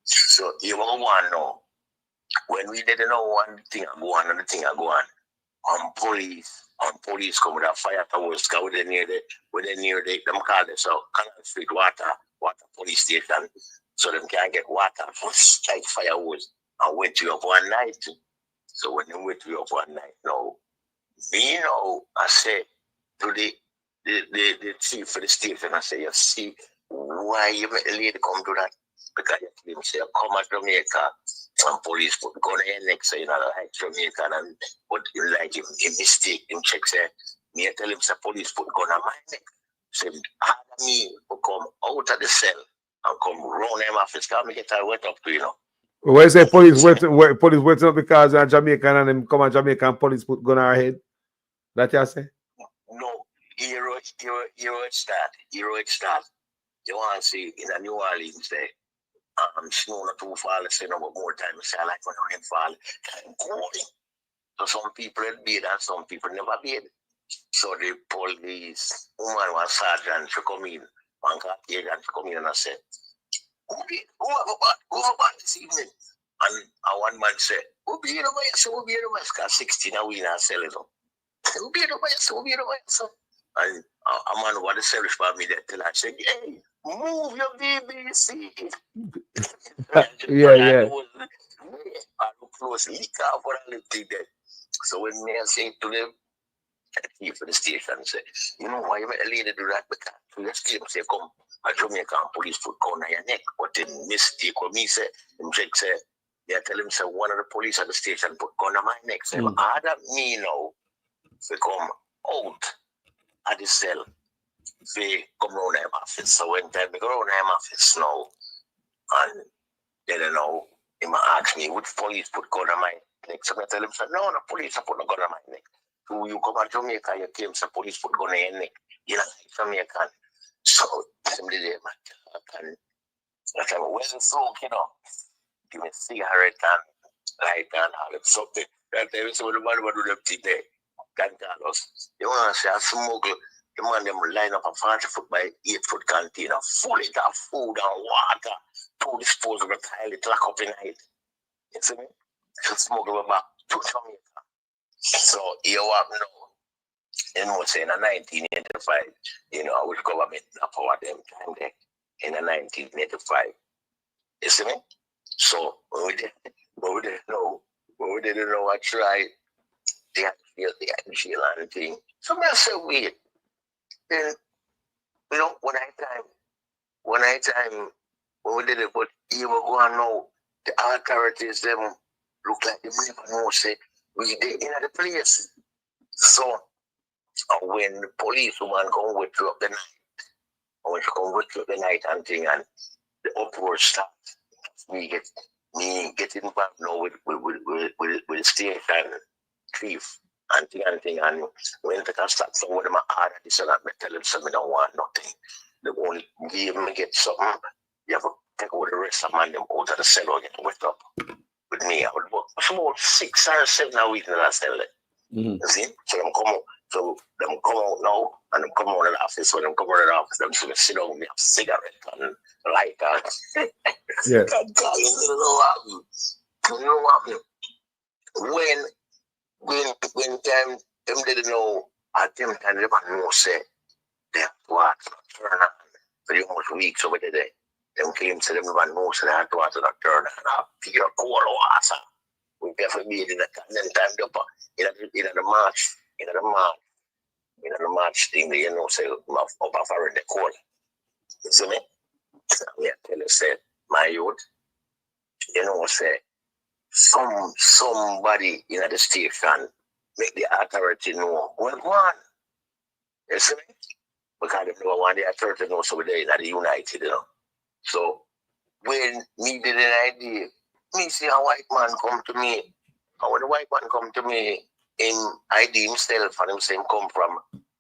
So you want to know, when we didn't know one thing I go on, another thing I go on, police come with a fire towers, because we're near the them call it so Canal Street water police station, so them can't get water for like fireworks and wait you up one night. So when they wait you up one night, now me I say to the chief for the station, I say, you see why you make the lady come to that? Because you him say, come at Jamaica and police put gun in your neck, so you know, like Jamaica, and but you like him mistake, him check say, me tell him say police put gun on my neck. So after me to come out of the cell and come run him office, because me get a wet up to Where you say police waiting up because Jamaican and them come on Jamaica and police put gun on our head? That you say? No, hero it start. You want to see in a New Orleans there, snow not too far, let's say no more time. I say I like when rain fall, I'm going. So some people had bid and some people never bid. So the police woman was sergeant to come in, one agent to come in and I said, who overbought this evening? And one man said, who be the way? So who be the way? Because 16 a win and sell it up. Who be the way? So who be the way? So and a man who had the service for me that till I said, hey, move your BBC. Yeah. I look close, lick off what I looked at. So when me I say to them, here for the station, say, you know why you made a lady do that? Because to the station say, come, a Jamaican police foot gun on your neck. But the mistake with me say, him say, they tell him say one of the police at the station put gun on my neck. Say, how that me now to come out at the cell, they come round my office. So when time they go round my office now, and they don't know, he might ask me, which police put gun on my neck? So I tell him, say, no, the police put a gun on my neck. So you come to Jamaica, you came, some police put gun on your neck. You know, Jamaican. So, somebody there, man, I said, well, so, you know, give me a cigarette and light and all that something. That time, so the man would do them thing there. Can Carlos. You want to say, I smuggle, the man, them line up a 40-foot by 8-foot container, full it of food and water, two disposable toilet, lock up in night. You see me? So smuggle back to Jamaica. So, you have now, you know, say in 1985, you know, which government power them time there in 1985. You see me? So when we didn't know what try the jail and thing. So I said, wait. Then you know, when we did it, but you were going to know the authorities them look like they never know say we did in the place. So when the police woman come with you up the night, when she come with you up the night and thing and the uproar starts, me get involved now with the state and chief and thing and when they can start from with my order this and that, I tell them something, I don't want nothing. They only give me get something, you have to take over the rest of man them out of the cell or get wet up with me. I would work about 6 or 7 a week in that cell. You see? So them come out now and them come out of the office. So them come out of the office, them see me sit down, me have cigarette and light and yeah. You know what? When time them didn't know at them time they never know say they have to watch turn on for the almost weeks over there. Them came to them never know so they had to watch turn on. Pure cold water. We definitely be in the time in the March thing that you know say up in the corner. You see me? Yeah, tell you say my youth, you know say somebody in the station make the authority know what go on. You see me? Because they never want the authority to know so they're in the United, you know. So when me did an idea, me see a white man come to me. And when the white man come to me, him ID himself and him say him come from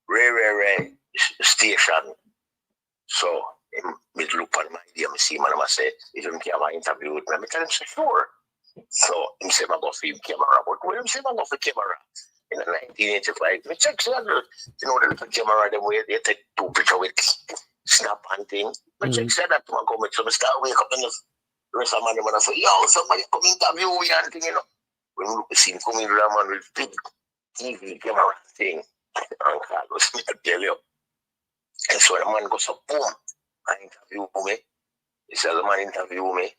Ray station. So me look on my idea, me see him and I say, if him can have an interview with me, I tell him say sure. So him say I go for him camera, but when him say I go for camera in 1985, me check so you know the little camera them where they take 2 pictures with snap and thing. Me check say that one come with so me start wake up and the rest of man and I say, yo, somebody come interview me and thing, you know. When we see him coming to that man with big TV camera thing, and Carlos, me tell you. And so the man goes up, boom, and interview me. He said, the man interview me.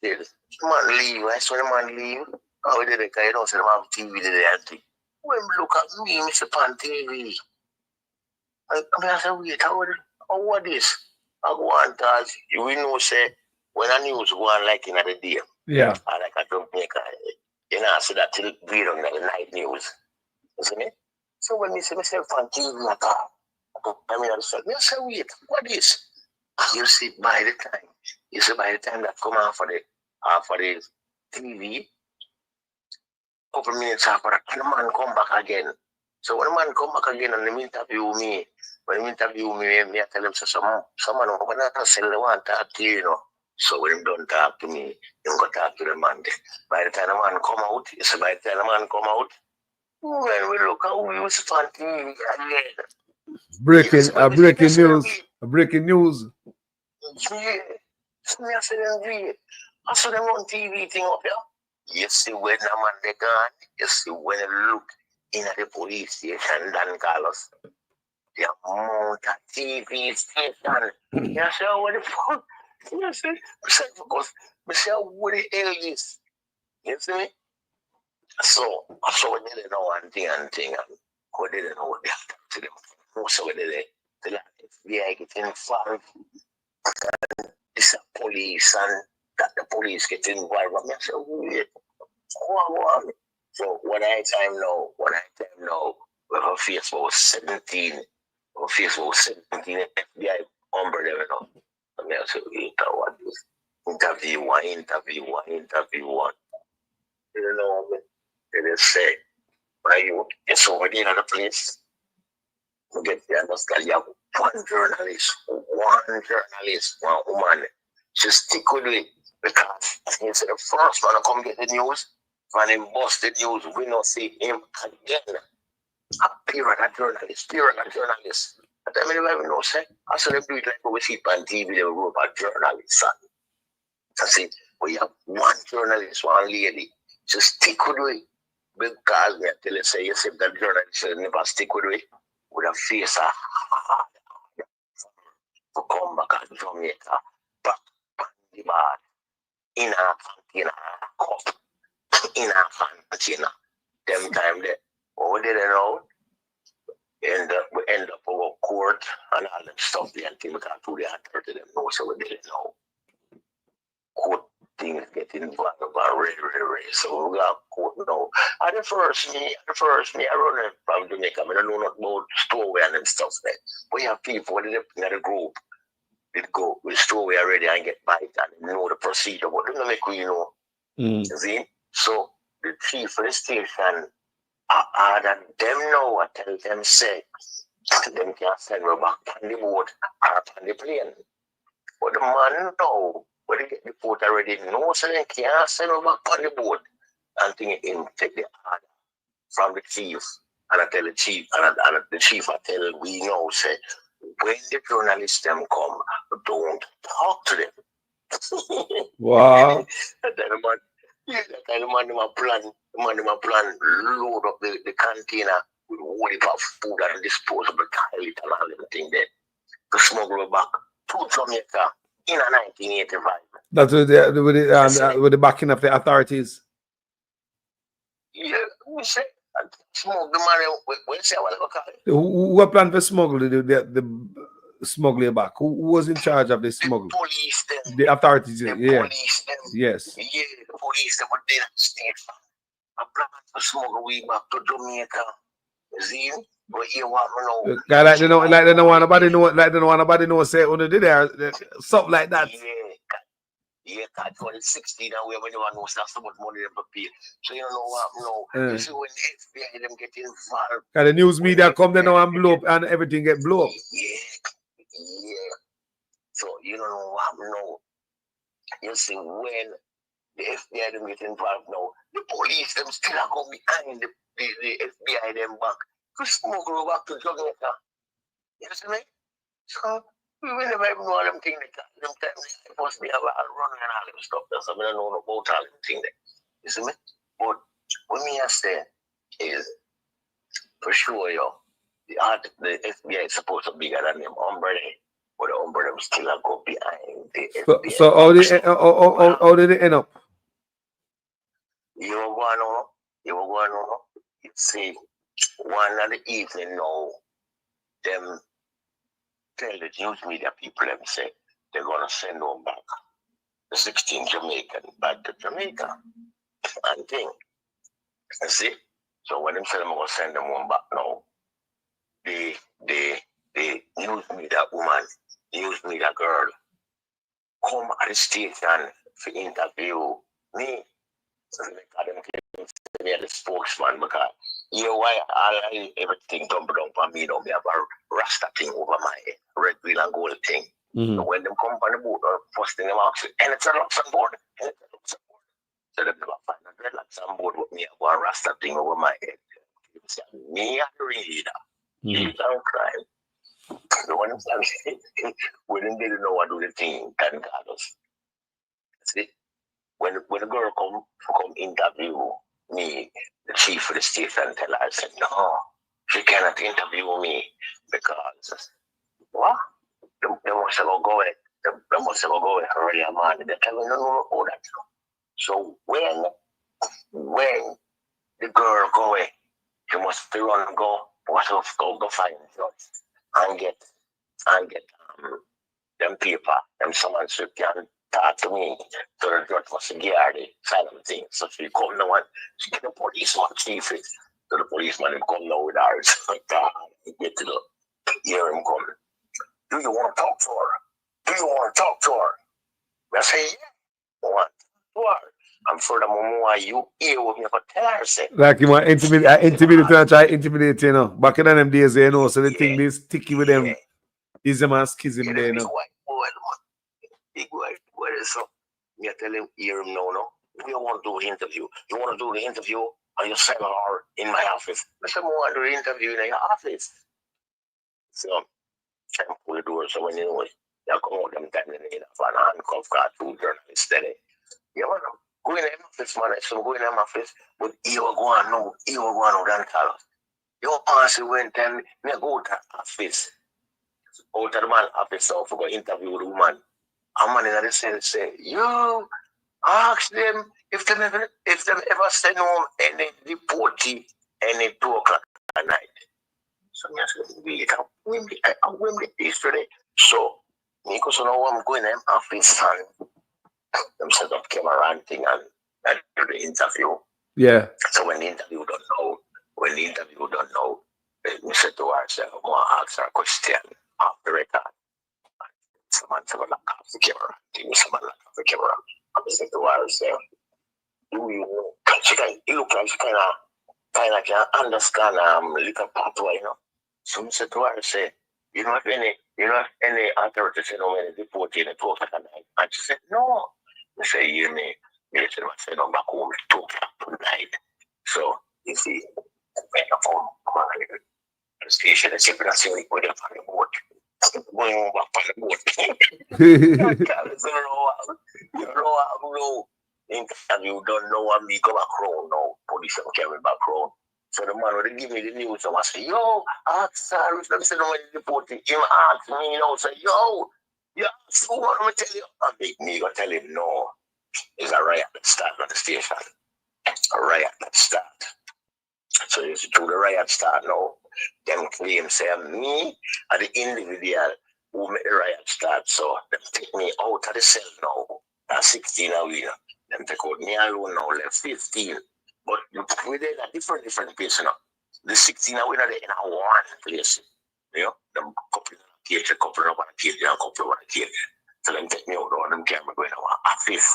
The man leave, I saw the man leave. How we did it, because you don't see them have TV there and thing. When look at me, Mr. Pan TV. I said, wait, how what is? I go on, cause you know, say, when a news go on like in the day, yeah. I like a Jamaica, you know, so that till read on the night news. You see me? So when me see myself on TV, I mean, I said, wait, what is? You see, by the time that come out for the TV, couple minutes after that, the man come back again. So when the man come back again and they interview me, I tell him, so someone over there sell the one that, you know, So when him don't talk to me, him go talk to the man. By the time the man come out, you see, by the time the man come out, when we look how we used to on TV again. Breaking news. Yeah. So me I say them do it. I saw them on TV thing up here. You see when the man they gone, you see when they look in at the police station, Dan Carlos. The amount of TV station. You say, what the fuck? You see? Because I say, what the hell is? You see me? So we didn't know one thing and we didn't know what they have to them. So we did it. The FBI get involved. It's a police and that the police get involved. I say, wait, what? So when I time now, we have a face about 17, FBI umbrella, you know. And I say, wait, what is interview one. You know, they just say, why you it's already in the place. You get the understand you have one journalist, one woman. Just stick with it because he's the first one to come get the news. When him bust the news, we don't see him again. A journalist. But I mean, I know, say, I saw them do it like we see it on TV, they wrote about journalists. I see, we have one journalist, one lady. Just stick with it. Because me tell you, say, you see that journalist never stick with it. With a face to come back to Jamaica, back on the bar, in a container, cup, in a container. Them time there, what we didn't know, we end up over court and all them stuff there until we got to the authority them know, so we didn't know. Court things getting involved about red. So we got court now. At the first me, I run it from Jamaica. I don't know not about stowaway and them stuff there. We have people in the group. They go with stowaway already and get bite and know the procedure. But they don't make we know. You see? So the chief of the station, I order them now. I tell them, say, them can send me back on the boat or on the plane. But the man know, when they get the boat already know, so they can't send me back on the boat. And think him take the order from the chief. And I tell the chief, and the chief I tell we know, say, when the journalists them come, don't talk to them. Wow. That kind of man, the man load up the container with a whole heap of food and disposable toilet and all them thing there to smuggle back to Jamaica in 1985. That's with the backing of the authorities. Yeah, we say smuggle the money. We say whatever call it. Who planned to smuggle the smuggling back? Who was in charge of the smuggle? The police, them. The authorities, The yeah. police, them. Yes. Yeah, the police, them. But they don't stay. I plan to smuggle we back to Jamaica. See? But you want me Guy, like they don't want nobody know say when they did there something like that. Yeah, cause 2016 and we never know so much money them pay. So you know what, you see when the FBI them get involved. Cause the news media come there now and blow up and everything get blow up. Yeah. So you don't know what, you see when the FBI them get involved now, the police them still are going behind the FBI them back to smuggle back to Jamaica. You see me? So we will never even know all them things like that. Them time they supposed to be running and all them stuff. That's something I don't know about all them things there. You see me? But what me I say is for sure, the FBI is supposed to be bigger than them umbrella, but the umbrella still go behind the FBI. So how did it end up? You were going on. You see, one of the evening now, them tell the news media people them say they're gonna send them back. The 16 Jamaican back to Jamaica. And thing. You see? So when them say them gonna send them one back now, the news media woman, news media girl, come at the station to interview me. So they them me the spokesman because why everything dump down for me now. Me have a rasta thing over my head, red, green and gold thing. So when them come on the boat, first thing them ask you, and it's a locks on board. So they never find a dreadlocks on board with me. I go and rasta thing over my head. Me and the reader. He's on crime. The one who's we didn't know what to do the thing, thank God. See? When the girl come interview me, the chief of the station tell her, I said, no, she cannot interview me because what? They must have go away. They must have go away earlier, man. They tell me no about that. So when the girl go away, she must run and go, go find the judge and get them paper, them someone so can talk to me. So the judge must give her the silent thing. So she come now and she get the policeman chief it. So the policeman come now with her. So get to the hear him come. Do you want to talk to her? Do you want to talk to her? I say, yeah, I want to talk to her. I'm furthermore, you hear what me tell her, say. Like you want intimidate and try intimidate, you know. Back in them days, you know, so the thing is sticky with them. Is them and schism there, you know. Big white boy, so me tell him, hear him now, no. We don't want to do the interview. You want to do the interview on your seminar in my office. I said, I want to do the interview in your office. So, I pull the door, so when you know it, they'll come out them time in the van handcuff car, 2 journalists steady. You know, go in the office, man. So go in the office, but you will go on now, and tell us. Your answer went and me go to the office. Out of the man office, so for go interview the woman. A man in the sense say, you ask them if them ever send home any deportee any 2 o'clock at night. So I said, wait, I'm going to this today. So, because now I'm going to the office and them set up camera and thing and do the interview. Yeah. So when the interview don't know, we said to ourselves, I'm going to ask her a question off the record. Someone said, lock off the camera. Someone lock off the camera. I said to ourselves, do you look like she kind of can understand little pathway, you know? So I said to her, say, you don't have any authority to know when they deport you in 2 o'clock at night. And she said, no. I said, you hear me? I said, I'm back home at 2 o'clock tonight. So, you see, when I come on the station, I said, I see you going up on the boat. Going on back on the boat. You know, interview don't know what me go back home now. Police don't carry back home. So the man would give me the news and I say, yo, ask sir, if them say no when they deport him, ask me, you know, say, yo, ask who want me tell you? And me go tell him no. It's a riot that start on the station. A riot that start. So you see through the riot start now, them claim say me are the individual who made the riot start. So them take me out of the cell now. At 16 a week. Them take out me alone now, left 15. But we did a different place, you know. The 16 are in a one place. You know, them couple on a cage, a couple on a cage, and a couple on a cage. So them take me out on them camera going to our office.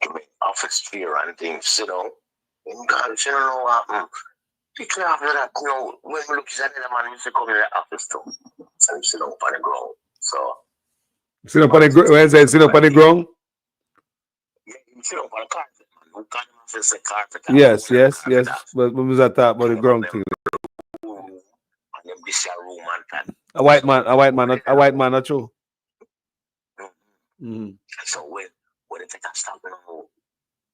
Give me office fear and things, sit down. And God, you know what happened. Quickly after that, you know, when we look at the man, we say come in the office too. So we sit down on the ground. So sit up on the ground. Where is it? Sit up on the ground? Yeah, you sit up on the carpet, man. Who can't even say carpet? Yes. But we was at that about the ground thing. And them this room and A white man, not true. And so when it take a stop now,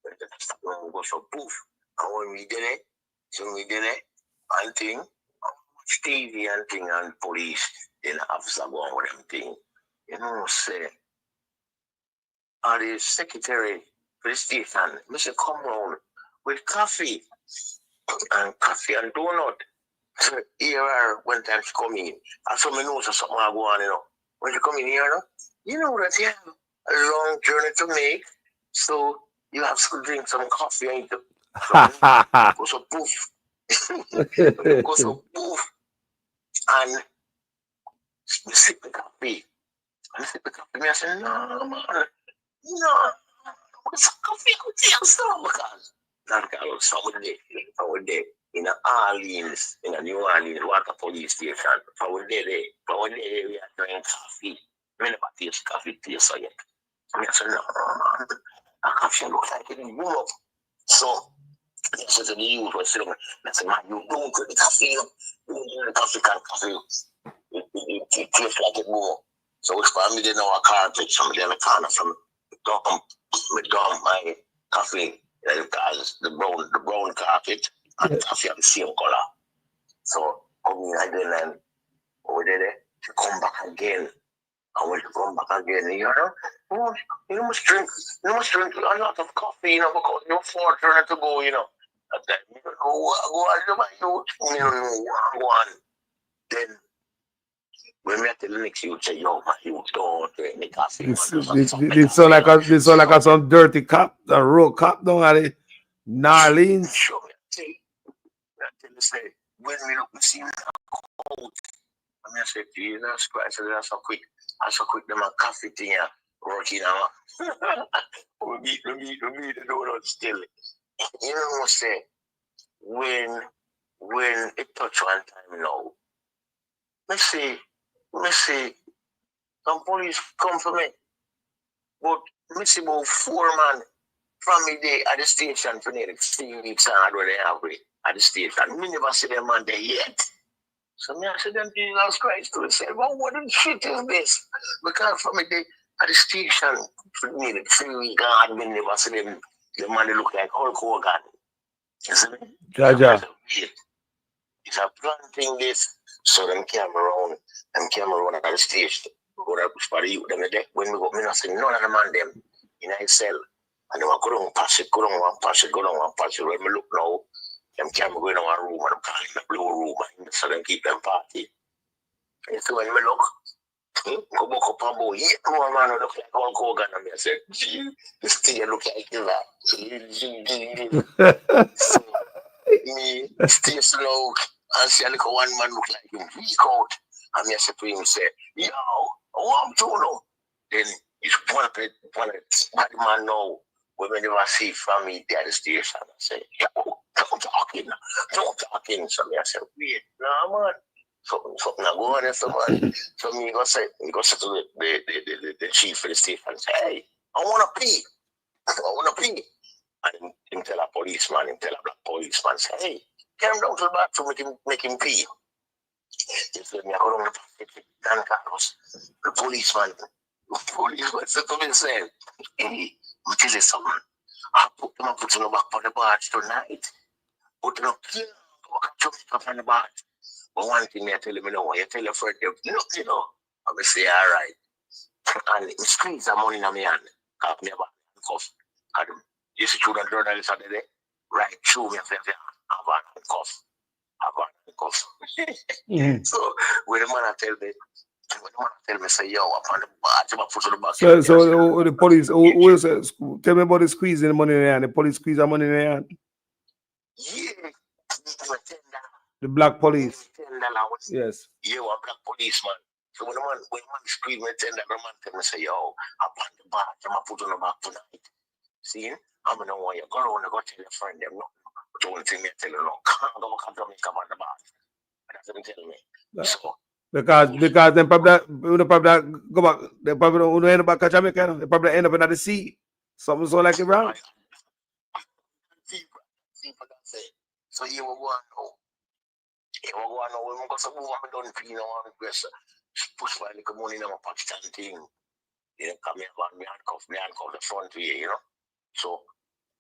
we go so poof. And when we did it, and thing, watch TV and thing and police, then the officer go on with them thing. You know, say, and the secretary for the station, Mr. come round with coffee and donut. So here when time she come in, and so me know so something I go on, you know. When you come in here, you know that you have a long journey to make, so you have to drink some coffee and go so poof. Go so poof. And me sip the coffee. Me I say, no, man. No. It's coffee, I could tell some because that guy was somewhere there. in Orleans, in a New Orleans water police station. For one day, we are drinking coffee. I never taste coffee taste yet. I said, no, a coffee looks like it in Europe. So, I said to the youth, I said, man, you don't drink the coffee. You don't drink the coffee, it tastes like it more. So, it's for me, they know a carpet, somebody in the corner from my coffee, because the brown carpet and coffee are the same color. So, come in again and over there, to come back again. I want to come back again, you must drink a lot of coffee, because you're fortunate to go, Go on. Then, when we tell the next youth, say, yo, man, you don't drink the coffee. This sound like some dirty cop, a road cop down at the Narleans. Sure, I tell you, say, when we look, we see him cold. I say, Jesus Christ, that's so quick, them a coffee thing here, working now. We meet the donut still. You know what say, when it touch one time now, me see, some police come for me, but me see about 4 man from me there at the station for nearly 3 weeks and I don't have it at the station. Me never see them man there yet. So me I said them, Jesus Christ, to say, well, what the shit is this? Because from me there at the station for nearly 3 weeks and I never see them, the man they look like Hulk Hogan. You see me? Jaja. It's a planting this, so them camera around at the station. Go to for the youth, them there. When we go, me not see none of the man them in a cell. And they go down, pass it. When me look now, them camera going in one room and I'm calling the blue room, and so them keep them party. And so when me look, go back up and go, no man look like Hulk Hogan, and I said, gee, this thing look like that. So me stay slow and see a little one man look like him weak out. And I said to him, say, yo, I want to know. Then it's one of the bad man now. When we never see from me at the station, I say, yo, don't talking. So I said, wait, no man. Something not going on, so man. So me go say to the chief of the station and say, hey, I want to pee. And him tell a black policeman, say, hey, get him down to the bathroom, make him pee. He said, me, I go down to Dan Carlos. The policeman said to me, say, hey, I tell you something. I put him back on the barge tonight. Put him up here, go back on the barge. But one thing I tell him, you tell your friend, I'm going to say, all right. And he squeeze the money in my hand. Have me about handcuff. And you see, children journalists are there, right through me, I have a handcuff. So, when the man tell me, say, yo, I'm on the barge, I'm put on the back. So the police, who is tell me about the squeezing the money in the hand. The police squeeze the money in the hand. Yeah, the black police. $10. Yes. Yeah, a black policeman. So when the man scream me $10, the man tell me, say, yo, I'm on the barge, I'm put on the back tonight. See, I'm going to want you go around and go tell your friend them, no. But the only thing I tell you, no, can't go back and come on the barge. That's what they tell me. So, because they probably go back, they probably don't end up back at Jamaica, they probably end up in the sea. Something so like it wrong. So you will go on now. When we go to move, I'm done paying on request. Push my little money in my Pakistan thing. Come here, me handcuff the front way, So,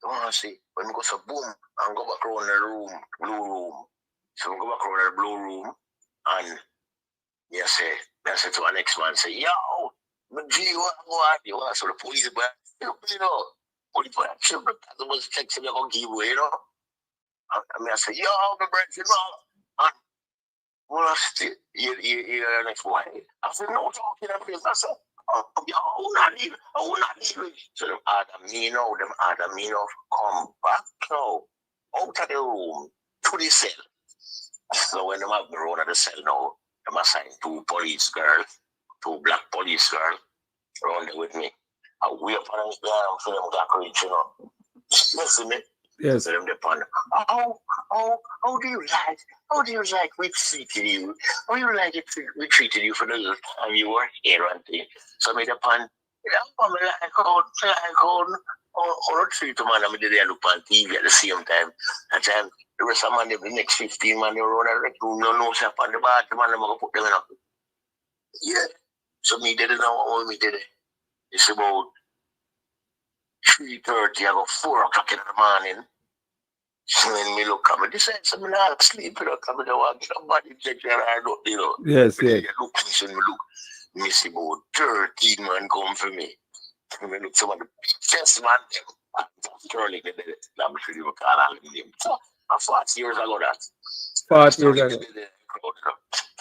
you want to see, when we go to boom, and go back around the blue room. So we go back around the blue room, and I say to our next man, say, yo, but gee, what? So the police, police, actually, the most text me, I'm going to give away, And I say, yo, my brother, and well, still, you're next boy. I said, no talking about this. I said, yo, I will not leave. So them other me now, come back now, out of the room, to the cell. So when them have me around at the cell now, them assign 2 black police girls, around there with me. I wait for them, for them to reach, You see me? Yes. So them depend. How do you like we treated you? How do you like it we treated you for the little time you were here and thing? So me depend. I'm like how treat the man I did look on TV at the same time. At time the rest of man the next 15 man they run a room, no up on the bar, the man I'm gonna put them in up. Yeah. So me did it now, all me did it. It's about 3:30, about 4 o'clock in the morning. So when me look at me, this is I'm not sleep, you know, come in the one, somebody check your eye, you know. Yes, yes. Look, listen, me look, me see about 13 man come for me. Me look some of the biggest man, them. Sterling, I'm sure you can't all of them. So, 40 years ago that. 40 years ago.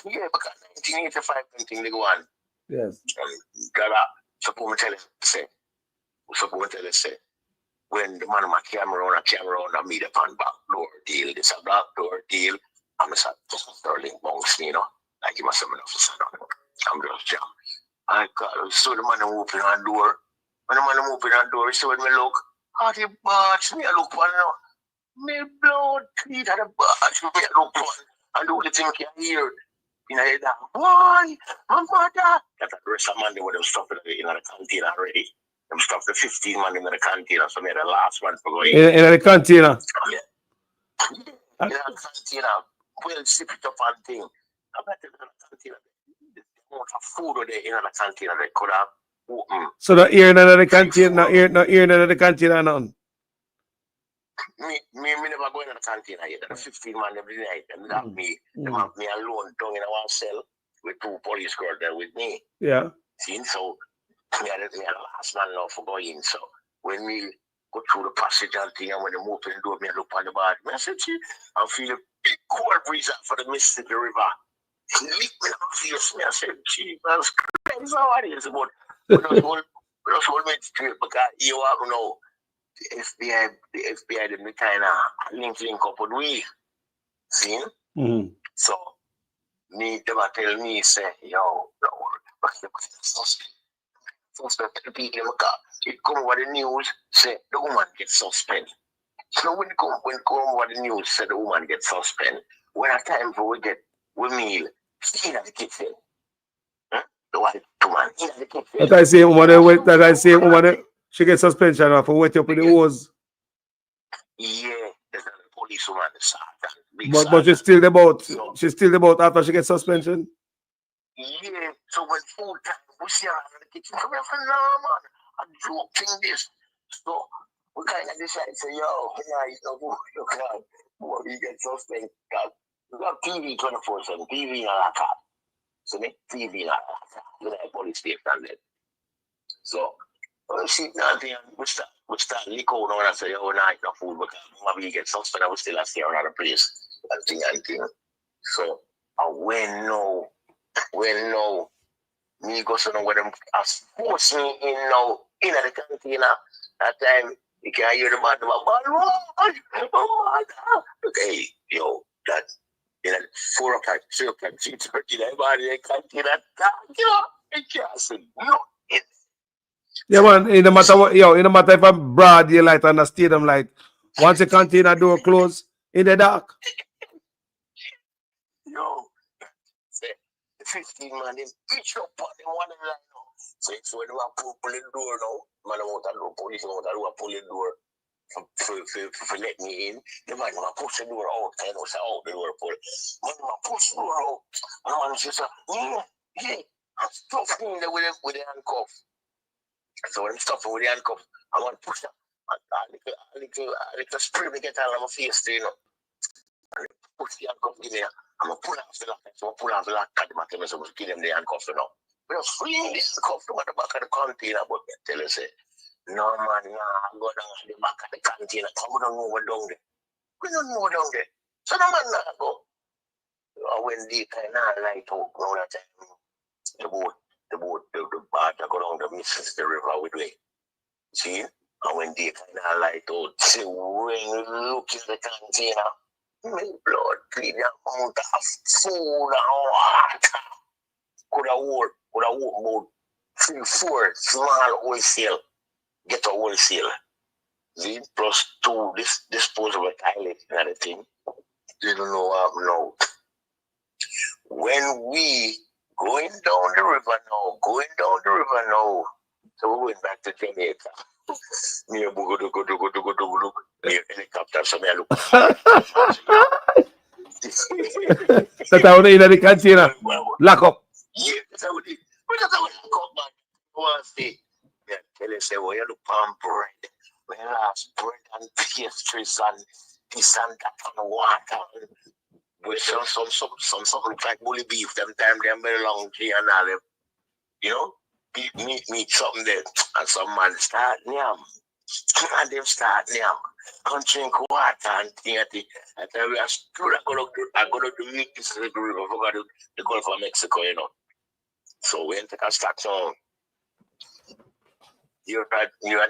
Yeah, because 1985, something they go on. Yes. Suppose me tell you, say, when the man of my camera on and meet up on back door deal, this a back door deal, I'm a Sterling bounce, you know, like you must have enough to say, I'm just jam. I saw the man open on door. When the man open on door, he saw when me look, how the batch, me I look one now. Me blood clean at the batch, me I look one. And the only thing I can hear, you know, that, why? My mother. That's the rest of Monday when they stop in the canteen already. Them stop the 15 man in the container, so me the last one for going. In the container. Yeah. In the container, well, sip it up and thing. I bet in the container, the amount of food there in the container they could have opened. So the ear in the container, no ear in the container, none. Me never go in the container yet. The 15 man every night, them have me, them have me alone down in one cell with 2 police girls there with me. Yeah. See, so me are the last man now for going. So when we go through the passage and thing, and when they open the door, me look on the bar. I said, I feel a big cold breeze out for the Mississippi River. He licked me on the face. I said, gee, that's crazy how it is. But we just hold me straight because you have to know the FBI did me kind of link up with we. See? Mm-hmm. So me, they were tell me, say, yo, suspect the people in my car. It come over the news, say the woman gets suspended. So when it come over the news, say the woman gets suspended. When a time for we get we meal, in the kitchen. The white woman in the kitchen. That I say woman, she gets suspension for wet up with the hose. Yeah, there's a police woman But she's still about after she gets suspension. Yeah, so when full time we see her in the kitchen, so we're like, nah, man, I'm joking this. So we kind of decide to say, yo, boy, we get suspended. We got TV 24/7, TV in our car. So make TV in our car. We have police station then. So we see nothing, and we start lick out now and say, yo, nah, it's not food because maybe you get suspended, we still have to stay around the place. And thing. So when no, me go so where them force me in now in the container. That time you can hear the man okay, yo, that 4 o'clock, 3 o'clock, 3:30, everybody in the container, you know, it can't say no. Yeah, man, it no matter what, yo, it no matter if I'm broad daylight on the stadium, like once the container door close in the dark. Yo, say 15 man is each up on them one line now. So it's when we are pull the door now, man I want to do police want to do a pull the door for let me in. The man want to push the door out, I know say out the door pull. Man want to push the door out. And man says, yeah, I'm stuffing in there with the handcuff. So when I'm stuffing with the handcuff, I want to push that. A little spray me get out of my face, you know. And push the handcuff in there. I'm going to pull off the lock. So I pull off the lock, cut them, and so give them the handcuff, you know. We just free the handcuff at the back of the container, but I tell you, say, no, man, nah, go down at the back of the container. We don't know what down there. We don't know what down there. So the man nah go. When they kind of light out, all that time, the barge go down the Mississippi River with me. See? And when they kind of light out, see, when you look in the container, my blood clean the amount of food and water. Could have worked about 3-4 small wholesale. Get a wholesale. See, plus 2, this disposable toilet and other thing. They don't know what now. When we going down the river now, so we went back to Jamaica. Me a go do me a helicopter, so me a look. That's how they in the container. Lock up. Yeah, that's how we lock up, man. One day, yeah, tell you say, well, you look on bread. When last bread and pastries and this and that and water. With some look like bully beef. Them time they very long tree and all them. You know, meat something there. And some man start yam. And them start yam. Come drink water and thing at it. And then we are still I'm gonna do meat this is the river. I forgot the Gulf of Mexico, you know. So we take a stack on. You're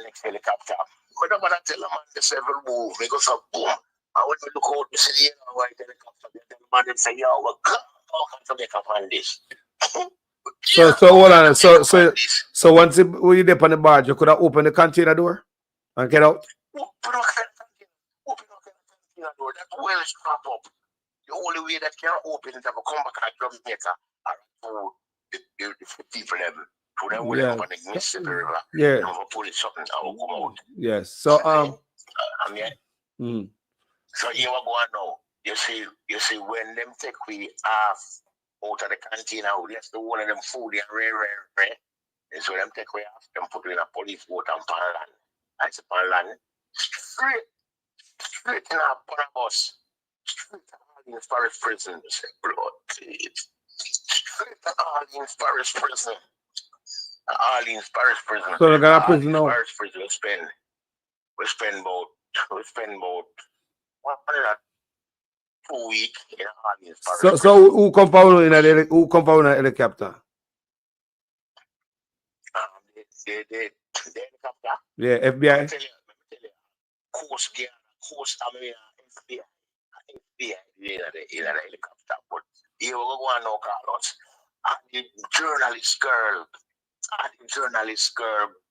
next helicopter. But I'm gonna tell them man the several move because of boom. And when we look out, we see the white helicopter. The man them say, yo, we're to make up on this. So hold on. So once when you dip on the barge, you could have opened the container door and get out. Open the container door. That well is crap up. The only way that can open it is to come back at Jamaica or to the people level. To them will open the Mississippi River. Yeah. And we'll pull it something and we'll come out. Yes. So So here we go on now. You see when them take we off out of the container, that's the one of them food and rare. And so them take we off, them put in a police boat and pan land. And it's pan land. Straight in a bus. Straight to Orleans Parish Prison. Straight to Orleans Parish Prison. Orleans Parish Prison. So they're gonna prison now. Parish Prison we spend about 2 weeks in Orleans Parish Prison. So who compound in a helicopter? The helicopter. Yeah, FBI. Let me tell you. Coast Guard, FBI in the helicopter. But here we go on now, Carlos. And the journalist girl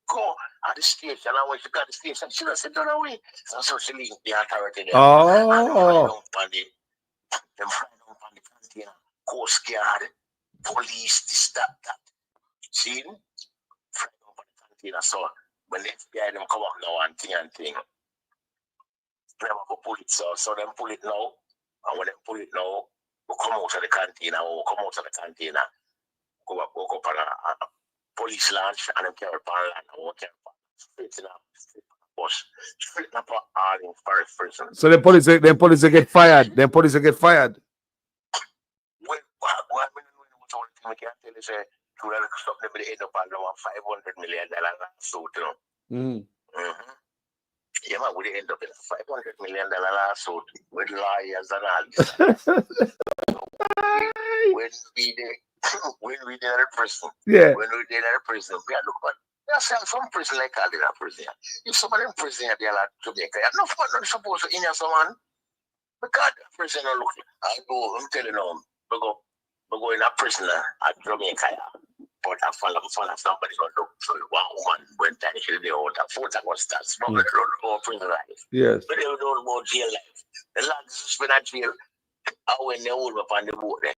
go at the station. And when she got the station, she just said, "Don't away." So she linked the authority there. Oh. And them find out on the container. Coast Guard, police, this, that. See? Find out on the container. So when the FBI them come up now and thing. Them have to pull it, so them pull it now. And when they pull it now, we come out of the container, go up on a police launch, and them carry pan land, and we carry straight in a bus, straight up all in Parish Prison. So the police get fired. Well, what I can't tell you, say, to stop them with the end up on $500 million lawsuit, you know. Yeah, man, we end up in a $500 million lawsuit with lawyers and all this. When we did a prison, we are looking at some prison like all in a prison. If somebody in prison they are like Jamaica, enough man not supposed to in someone. Because the prison look, I'm telling you, we go in a prison at Jamaica. But I follow somebody going to look for one woman when time she did out of Fort Augusta, smuggling around prison life. Yes. But they don't know about jail life. The lad is spent at jail, and when they hold up on the boat there.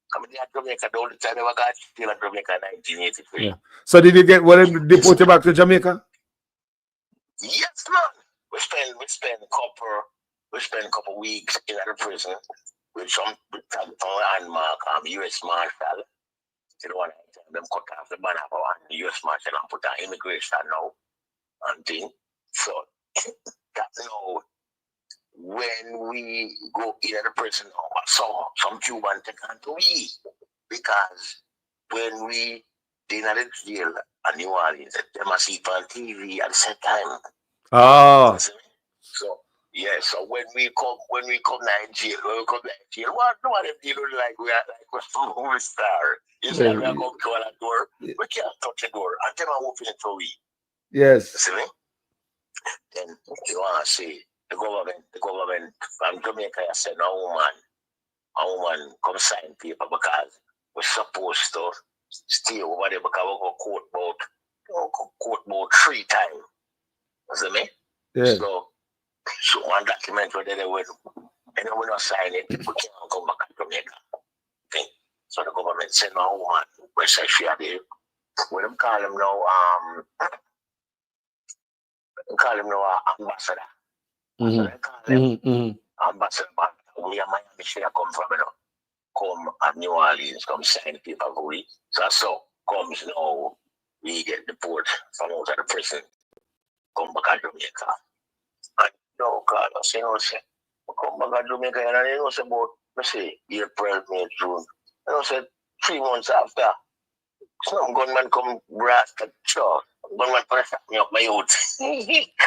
I mean, they had Jamaica the only time they got jail at Jamaica in 1983. Yeah. So did you get deported back to Jamaica? Yes, man. We spend a couple weeks in the prison with some landmark, U.S. Marshal. You know what I mean? Them cut off the banner for the U.S. Marshal and put on immigration now and thing. So that now when we go in the prison, some Cuban take on to we because when we did in the jail at New Orleans, they must see on TV at the same time. Oh. So yeah, so when we come to jail, what do they deal like we are like a movie star? You see, we are going to the door, we can't touch the door, and them are opening for we. Yes. You see me? Then you want to see the government from Jamaica said a woman come sign paper because we're supposed to stay over there because we go court about 3 times. You see me? Yeah. So one document where they will, and when we sign it, we can't come back to Jamaica. Okay. So the government sent no one, where she had it. We don't call him now, ambassador. So they call him ambassador. We are Miami, she come from, come at New Orleans, come sign the paper for we. So comes now, we get the port from out of the prison, come back to Jamaica. And no, God, I say, come back to Jamaica, and I know about, let's say, April, May, June. I say 3 months after, some gunman come brass the chore. Gunman press me up my youth.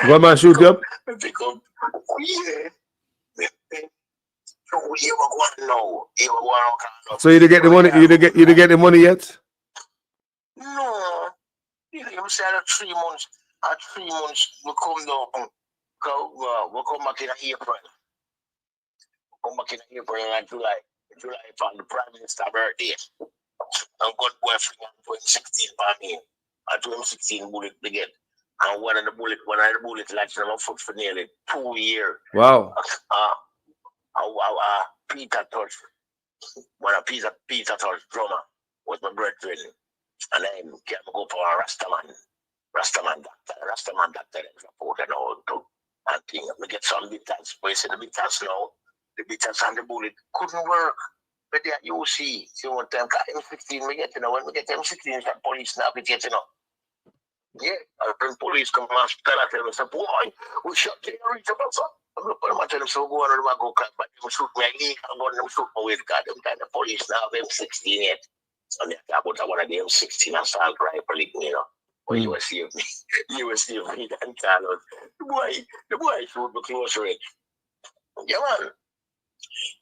Gunman shoot you up? Pick up. Yeah. You were going now. You were going. So you didn't get the money? You didn't get the money yet? No. You say at 3 months. At 3 months, we come down. We come back in April. Come back in April and July. July for the Prime Minister birthday. And got boyfriend in 2016 for me. At 2016 bullet begin. And one of the bullet latched on my foot for nearly 2 years. Wow. Peter Touch. One of Peter Touch drummer was my brethren. And I came go for a Rastaman doctor report and all too. And thing. We get some bitters. We see the bitters now. The bitters and the bullet couldn't work. But there you see one time M16 we get, when we get M16, police snap it yet, Yeah, when police come and tell me, boy, we shot the reach about so. I'm not going to tell them so go on and go crack, but they shoot me again, I'm going to shoot my way to God. Them kind of police now have M16 yet. And they talk about one of the M16 assault rifle, When you will see me, and Carlos. The boy shoot me close range. Yeah, man.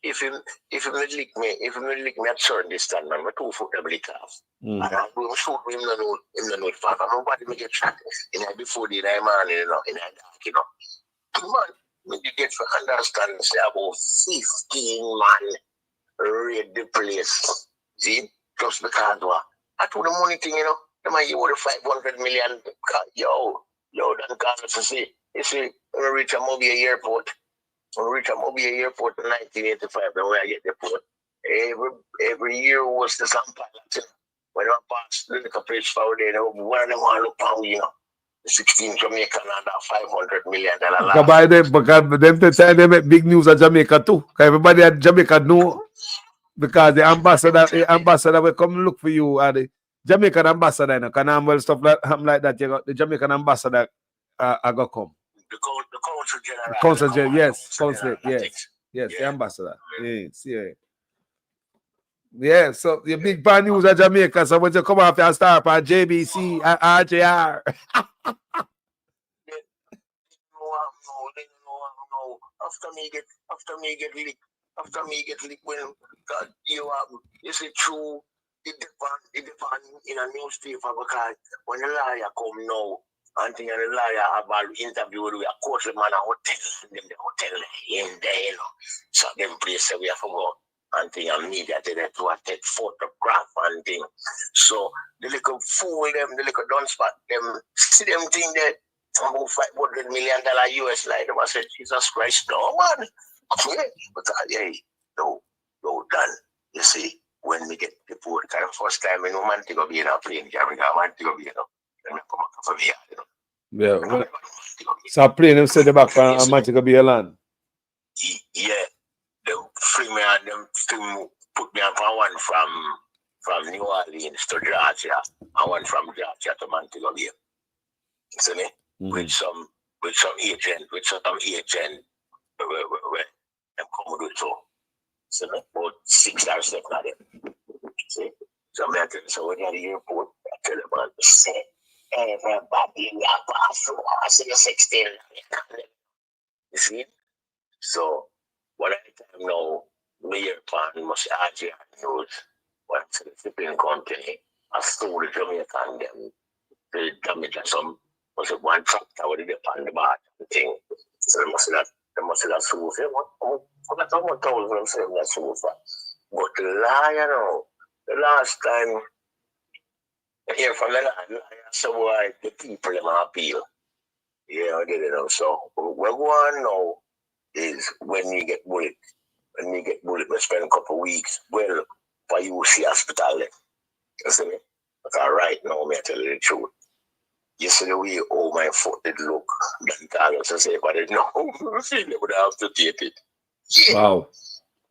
If you lick me at certain distance, man, my 2 foot double it off. And I will shoot me in the note far. Nobody may get shot before the man, in the dark, Man, you get to understand, say about 15 man raid the place. See? Just because I told the money thing, the man you want 500 million. Yo, then Carlos to see. You see, when we reach a Mobile airport. When we reach a Mobile airport in 1985, then when I get the port, every year was the same pilot. When I passed the little place for there, one of them want to look down, 16 Jamaican and that $500 million last. Because them tell them make big news at Jamaica too. Because everybody at Jamaica know because the ambassador will come look for you at the Jamaican ambassador. Can stuff like that. You got the Jamaican ambassador I go come. The consul general. Consul general, yes. Consulate, yes. Yes, the ambassador. Yeah, so the big bad news at Jamaica. So when you come off your star on JBC and RJR. No. After me get leaked when God you see true it depend in a newspaper because when the lawyer come now and the lawyer have an interview with a courtman at hotel in the hotel in there, So them place we have to go and thing and media to take photograph and thing. So the little fool them, the little don't spot them, see them thing there about $500 million US like them. I said, Jesus Christ, no man. But no, done. You see, when we get the port, the first time we know man to go be in a plane, man to go be and come back from here, Yeah. So plane them set the back and man to go be a land. Yeah. They free me and them still put me on one from New Orleans to Georgia and one from Georgia to Montego Bay. See me? With some agent where them come with it. See me? About 6 or 7 of them. See? So when you're at the airport, I tell them man, say everybody we have passed through. I see the 16. You see? So what I time now, me pan must RJR news went to the shipping company. I stole the Jamaican them the damage and some was it one tractor with the on the bar thing. So they must have sold it. What $1,000 I'm saying that sold for. But the liar the last time I hear from the liar, so why the people them appeal. Yeah, I did it now. So what we want now is when you get bullet, we spend a couple of weeks, well, for you see hospital then. You see me? Because right now, I tell you the truth. You see the way all my foot did look, then Carlos I say, but no, you would have to take it. Yeah. Wow.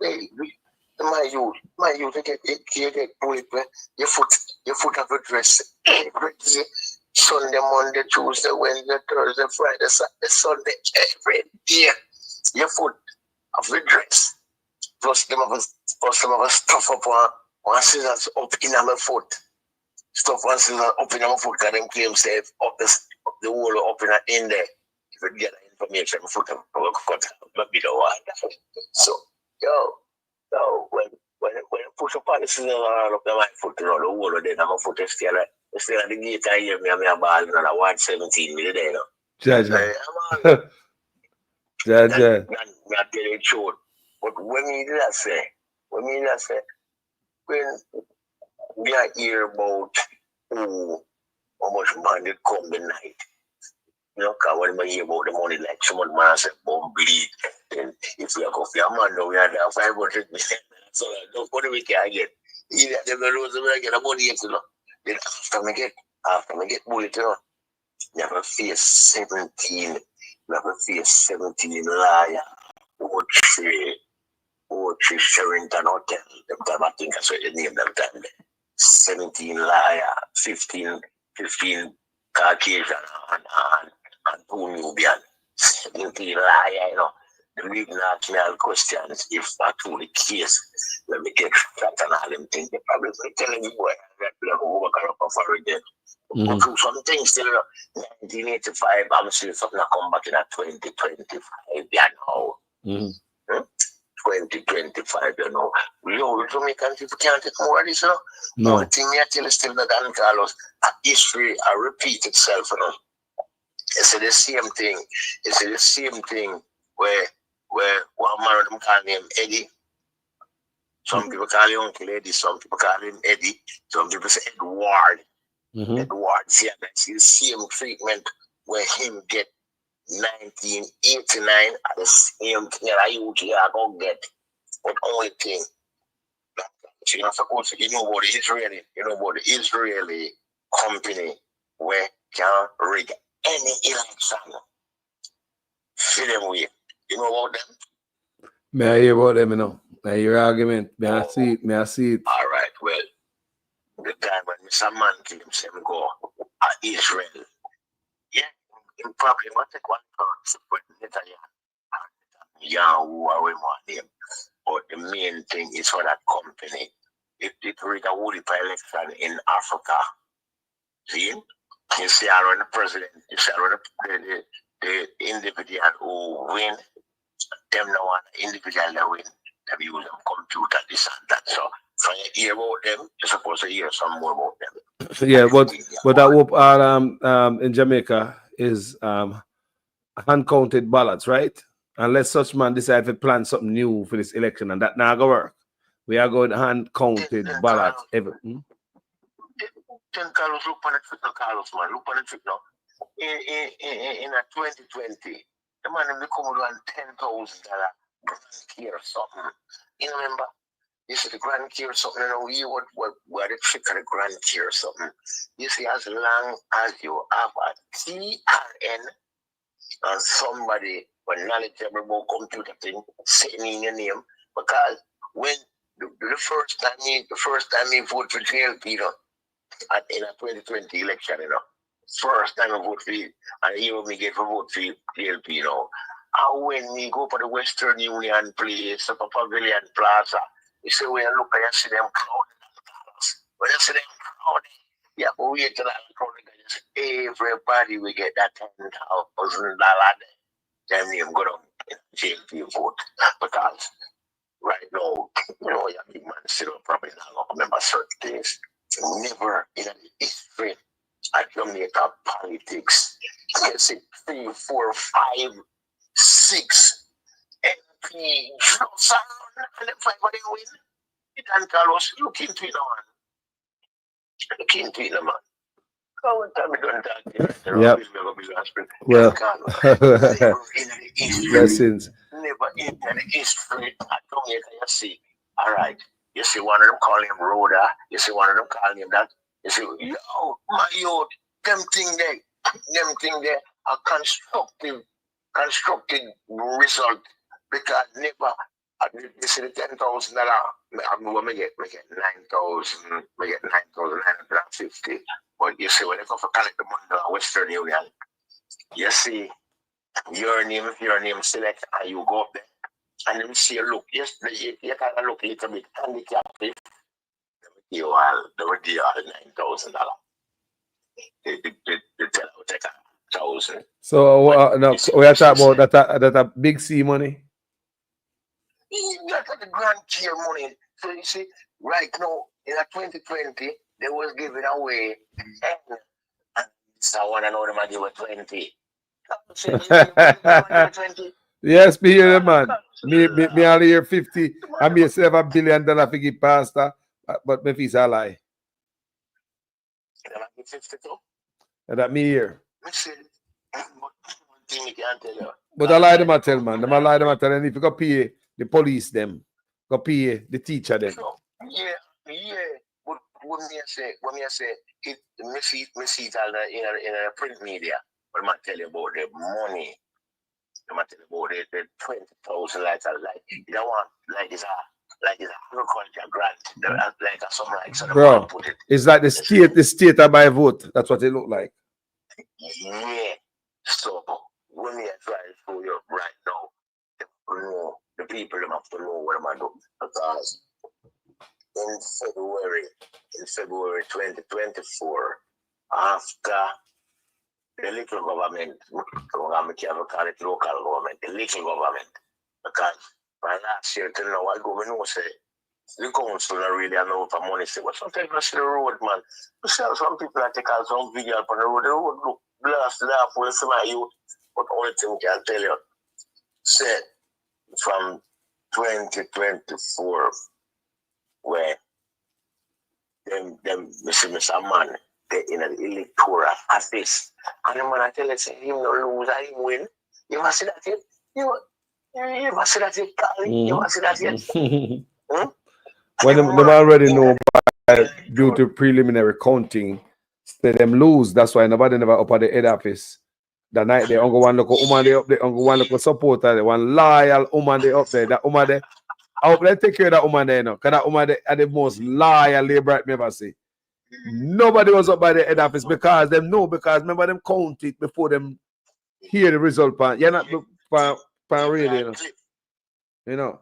Hey, my youth, you get bullet, your foot have a dress every day. Sunday, Monday, Tuesday, Wednesday, Thursday, Friday, Saturday, Sunday, every day. Your foot have a dress. Plus them have a stuff up one scissors up in my foot. Stuff one scissors up in my foot because them claim say up the whole up in there. If you get that information, my foot have cut a bit of water. So, when you push up on the scissors all up my foot, you know, the whole of them, my foot is still at the gate and hear me and me a ball, you know, 117 million there, you know. Jaja. Jaja. Not tell you the truth. But when I say, when we are hear about how much money come the night, you know, because when we hear about the money, like someone man say, bomb bleed, then if we are going for a man, now we are there 500 million. So that's what we can get. Either them lose, we get a money, you know. Then after me get bullet, you know, never face 17 liar, Poetry Sherrington Hotel, them time I think that's what you name them time. 17 liar, 15 Caucasian and 2 Nubian. 17 liar, you know. The reading ask me all questions if that's the case. Let me get shot and all them things. They probably telling you where that level for again. Go through some things still, 1985, I'm still something that come back in 2025, yeah, now. 2025, you know. We all Jamaicans, if we can't take more of this, you know. No. One thing I tell you still not Dan Carlos, history repeat itself, you know. It's the same thing. It's the same thing where one man of them call him Eddie. Some people call him Uncle Eddie, some people call him Eddie, some people say Edward. Edward, see, that's the same treatment where him get 1989 at the same thing that I usually go get. But only thing, you're not supposed to, you know about the Israeli company where can rig any election. See them way. You know about them? May I hear about them, you know? May I hear your argument? May I see it? All right, well, the time when Mr. Man claims him go Israel. Yeah, in probably what take one person with Netanyahu. Yahoo, or we want him. But the main thing is for that company. If it read a woody election in Africa, see, you see around the president, you see around the individual who win, them no one individual that win, they use them computer, this and that. So when you hear about them, you're supposed to hear some more about them. Yeah, but that hope in Jamaica is hand counted ballots, right? Unless such man decide to plan something new for this election, and that now go work. We are going hand counted ballots every. Then Carlos, look on the trick now, Carlos, man. Look on the trick now. In 2020, the man will come around $10,000 grand care or something. You remember? You see the grand care or something, you know, what the trick of the grand care or something. You see, as long as you have a TRN and somebody with knowledgeable about computer thing sitting in your name, because when the first time you vote for JLP, you know, in a 2020 election, you know, first time I vote for you, and you me get for vote for JLP, you know. And when we go for the Western Union place, up a Pavilion Plaza, you see when you look and you see them crowded. When you see them crowded, yeah, but wait till that crowded, everybody will get that $10,000 then name go down in jail for your vote. Because right now, you know, your big man still probably not remember certain things. Never in the history of Jamaica politics, you can see 3, 4, 5, 6 MP just around and then 5 of them win. You can tell us, look into it, man. Look into it, man. Yep. Well, blessings. Never in the history of Jamaica, you see. All right. You see one of them call him Rhoda. You see one of them call him that. You see, yo, my youth, them thing there are constructed result because never. You see the $10,000. I'm going to get 9,000. We get 9,950. But you see when they go for collect the money in Western Union, you see your name select and you go up there and then see look. Yes, you kind of look a little bit handicapped. You all $9,000. They tell you take 1,000. So no, we are talking about that big C money. That's the grand tier money. So you see, right now in 2020, they was giving away 10. So I want to know them I give a 20. Yes, me hear them, man. Me only hear 50. I may save $1 billion to give pastor, but me fees a lie. And that me hear. But I lie them I tell, man. Them I lie them I tell, and if you go pay the police them, go pay the teacher them. Yeah. But what me say, it me see it all in a print media. But I tell you about the money. I tell you about the 20,000 like you don't want like it's agriculture grant, like something like so. Bro, it's like the state I buy vote. That's what it look like. Yeah. So when me try to show you right now, the people have to know what I'm doing because in February 2024, after the little government, I'm call it local government, the little government, because by last year till now, I go and say the council not really know for money. Say, but sometimes I see the road, man. You see some people that take out some video on the road look blasted off with some of you, but only thing I can tell you, said from 2024, where them Mr. Man, they in an electoral office. And the man I tell you, say him no lose, I him win. You must see that yet? You must see that yet, Carly? You must see that yet? When them already know due to preliminary counting, say them lose. That's why nobody never up at the head office. The night they only one local woman they up there, only one local supporter, they one loyal woman they up there. That woman there, I hope they take care of that woman there, because that woman there are the most loyal labor I ever see. Nobody was up by the head office because remember them count it before them hear the result. You're not pan radio, you know.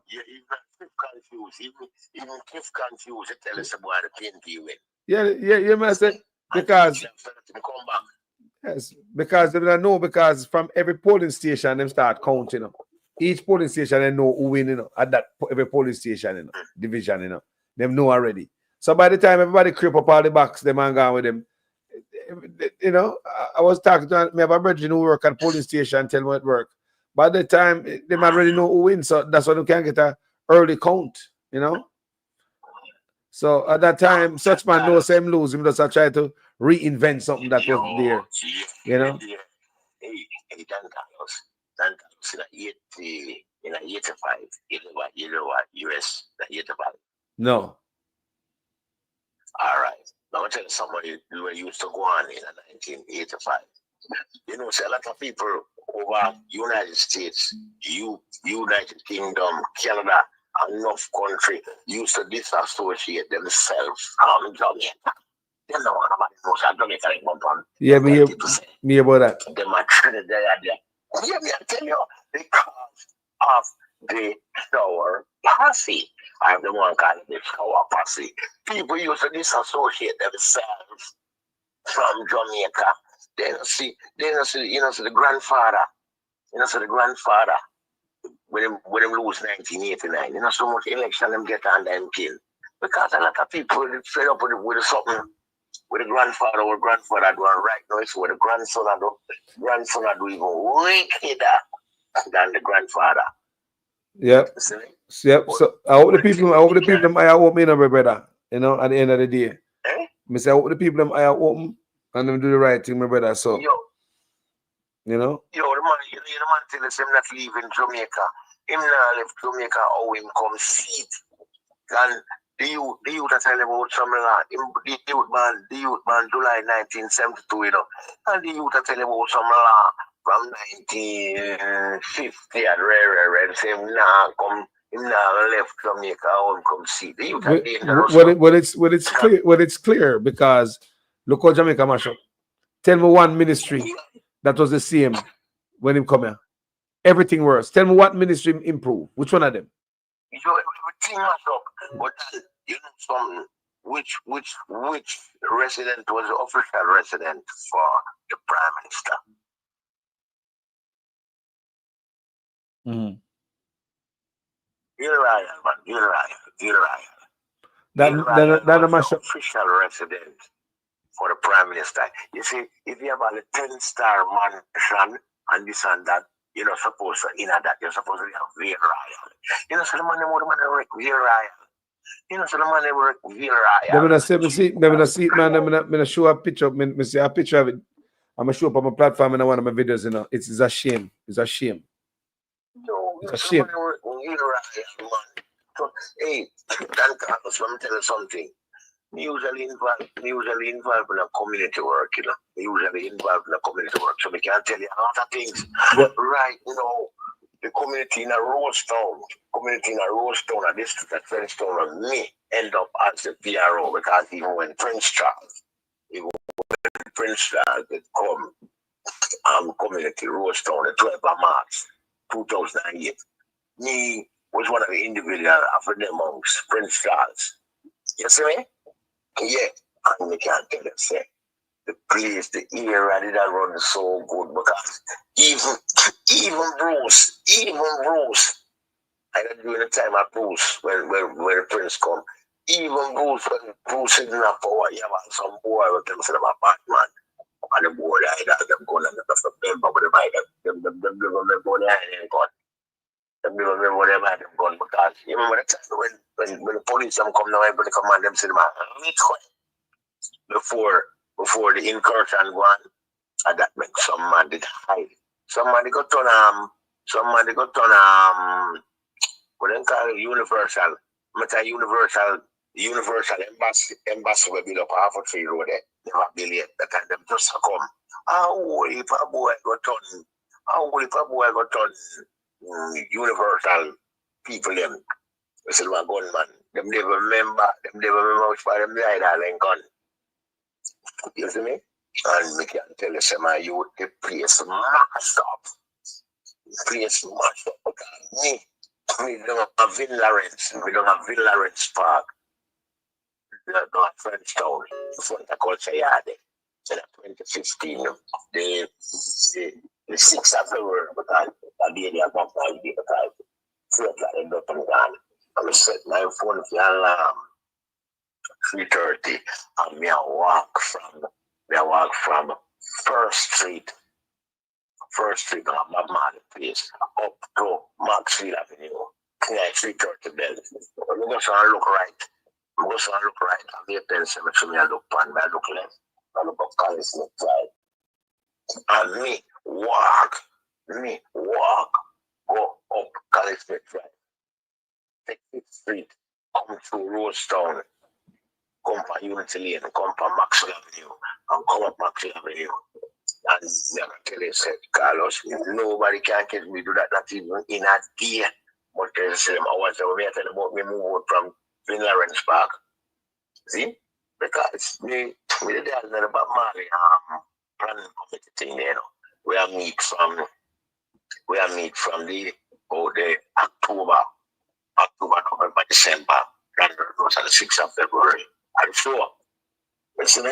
Even Cliff confused, they tell us about the PNP win. Yeah, man, say because yes, because they don't know, because from every polling station them start counting, you know. Each polling station they know who win, you know, at that every polling station, you know, division, you know, them know already. So by the time everybody creep up all the box, them and gone with them, you know. I was talking to me have a brother who work at polling station, tell me it work. By the time they already know who wins, so that's why they can get a early count, you know. So at that time, such man knows him lose him, just try to reinvent something that was there, you know. Hey, Dan Carlos in 85, you know what, US, 85. No. All right. Now I'll tell you somebody who used to go on in 1985. You know, see a lot of people over United States, United Kingdom, Canada, enough country used to disassociate themselves from Jamaica. They don't want nobody knows how Jamaica is bumped on. Yeah, me about that. Them are Trinidad there. Yeah, me I tell you, because of the shower posse. I'm the one calling the shower posse. People used to disassociate themselves from Jamaica. They don't see the grandfather. You know, so the grandfather, when him lose 1989, you know, so much election them get on them kill. Because a lot of people fed up with something with the grandfather or grandfather doing right now. It's what the grandson do even wickeder than the grandfather. Yep. Yep. So I hope the people them eye open, my brother. You know, at the end of the day. I say I hope the people them eye open, And them do the right thing, my brother. So, Yo, you know? the man tell us him not leaving Jamaica. Him not left Jamaica how him come see it. And the youth are telling about some land. The youth man, July 1972, you know. And the youth are telling about some law from 1950 and rare and say him now left Jamaica how him come see. The youth are dangerous. Well, it's clear because look how Jamaica mash up. Tell me one ministry that was the same when him come here. Everything worse. Tell me what ministry improved. Which one of them? Everything mash up. But you know some which resident was the official resident for the Prime Minister? Mm-hmm. Uriah, man. Uriah. That mash up. Official resident for the Prime Minister. You see, if you have a 10-star mansion and this and that, you're not supposed to, that, you're supposed to have very royal. You know, so the man work very royal. You know, so the man work very royal. Them not see it, man. I'm gonna show a picture. Me see a picture of it. I'm gonna show up on my platform in one of my videos, you know. It's a shame. It's a shame. No, it's a shame. So, hey, Dan Carlos, let me tell you something. Usually involved in a community work, you know. Usually involved in a community work. So we can tell you a lot of things. Right, you know, the community in a Rosetown, a district at Frenchtown, me end up as the PRO because even when Prince Charles would come, community Rosetown, the 12th of March, 2008, me was one of the individuals after them amongst Prince Charles. You see me? Yeah, and we can't tell you, say, the place, the era did that run so good because even Bruce, I got during the time of Bruce, when the Prince come, even Bruce, when Bruce didn't have power, you have some boy with them from Batman, and the boy died, them gun and them remember what they buy them remember when they had them gun. Them remember when they buy them gun because you remember the time when the police come now, everybody command them say, before the incursion go on, and that makes some man did hide. Somebody got on what they call it, universal. Universal embassy will build up half a tree road there. Never build it. That time them just come. How if a boy got on universal people them. We said my gunman. Them never remember which part them died all in gun. You see me? And we can tell you some of you the place mashed up. Because we don't have Vin Lawrence. We don't have Vin Lawrence Park. We don't have Frenchtown. In front of Culture Yard. In 2015, the 6th of February, because the day they are back now, because 3 o'clock end up and gone. And I set my phone for alarm. 3:30, and me I walk from First Street on Bob Marley Place up to Maxfield Avenue, 3:30 bell. I'm going to look right. I'm be a pencil, me I look pan, I look left, I look up Collins Smith side. And me walk, go up Collins Smith Drive, take 5th Street, come through Rosetown, come from Unity Lane, come from Maxwell Avenue, and come up Maxwell Avenue. And I'm tell you, said, Carlos, nobody can get me do that, not even in a day. But there's the same hours that we are telling about me move out from Vin Lawrence Park. See? Because me the dad about Marley planning committee thing there, you know. We are meet from the October, November, December, and it was on the 6th of February. I'm sure. Listen,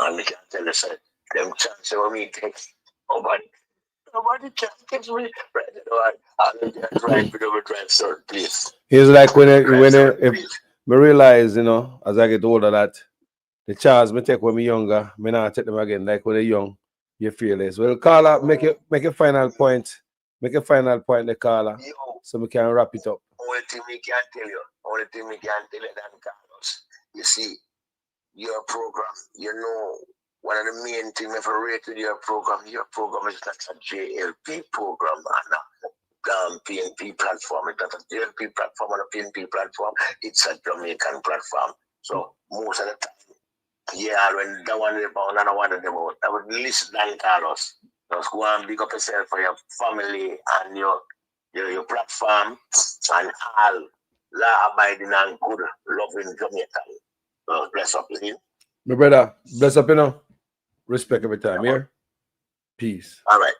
and we can tell you, sir, them chances of me take nobody can catch me. Right, you know, I drive certain place. It's like when I realize, you know, as I get older, that the charge me take when me younger, me not take them again. Like when they're young, you feel this. Well, Carla, make a final point. Make a final point, the Carla, so we can wrap it up. Only thing we can tell you, Dan Carlos, you see, your program, you know, one of the main things if I rate with your program is not a JLP program and a PNP platform. It's not a JLP platform or a PNP platform. It's a Jamaican platform. So most of the time, yeah, when that one about another one of them out, I would listen to Carlos. Just go and big up yourself for your family and your platform and all law-abiding and good, loving Jamaican. So bless up with you. My brother, bless up, you know. Respect every time, yeah? Peace. All right.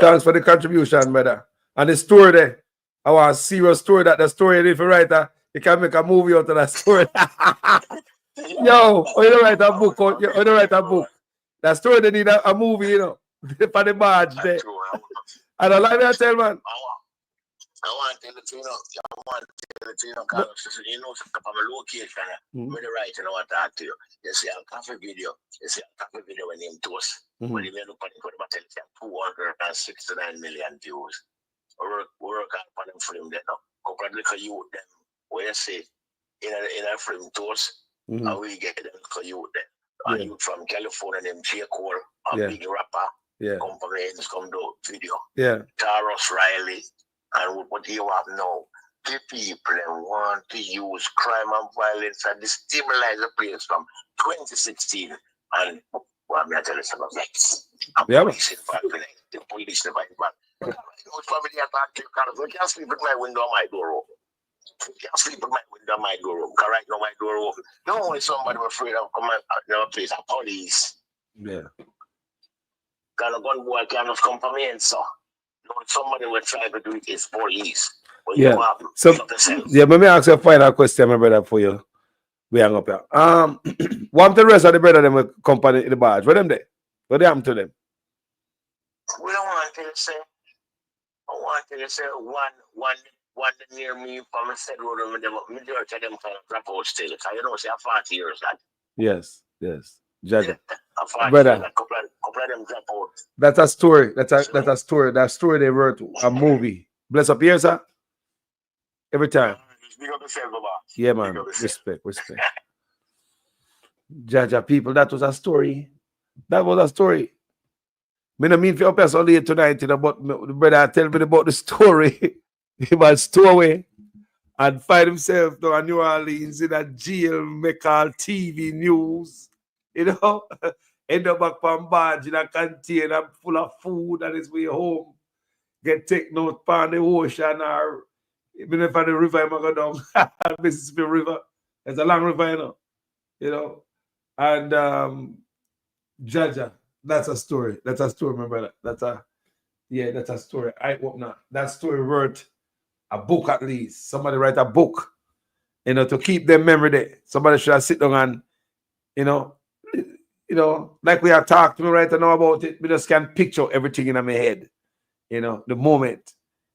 Thanks for the contribution, brother. And the story there, I want a serious story that the story, if you write you can make a movie out of that story. Yo, you don't write a book, you don't write a book. That story, they need a movie, you know, for the badge there. And I like that, tell man. I want to tell it to you, Carlos. You know, I'm a location. I'm writing what I talk to you. You see a coffee video. When him toast. When you look at it, for the 269 million views. Work hard on them film there now. Couple of little youth them. Where you say, in a film toast, and we get them little youth there. And youth from California, them J. Cole, a big rapper. Yeah. Come from the come do video. Yeah. Taros Riley. And what you have now, the people want to use crime and violence and destabilize the place from 2016. And what I'm telling you about that. Police involved. The police involved. You can't sleep with my window on my door open. You can't sleep with my window on my door open. Because right now my door open. The only somebody afraid of coming to the place are police. Yeah. Because a gun boy can't come from me and so. Somebody will try to do it is police. But Yeah. So, yeah, let me ask you a final question, my brother, for you. We hang up here. What the rest of the brother them will company in the barge? What them there? What they happen to them? We don't want to say. I want to say one near me from the said road, majority of them kind of drop out still. Because you know, say 40 years that. Yes. Jaja. Brother. Brother. A couple of them drop out. That's a story. That's a story. That story they wrote a movie. Bless up here, sir. Every time. Yeah, man. Respect. Jaja people, that was a story. That was a story. Me no mean for up here so late tonight, you know, but the brother tell me about the story. He was stowed away and find himself down in New Orleans in a jail, make all TV news. You know, end up back from barge in a container full of food on his way home. Get taken out on the ocean or even if on the river, I'm go down Mississippi River. It's a long river, you know. And Jaja, that's a story. That's a story, my brother. That's a story. I hope not. That story wrote a book at least. Somebody write a book, you know, to keep their memory there. Somebody should have sit down and, you know, like we have talked to me right now about it, we just can picture everything in my head, you know, the moment,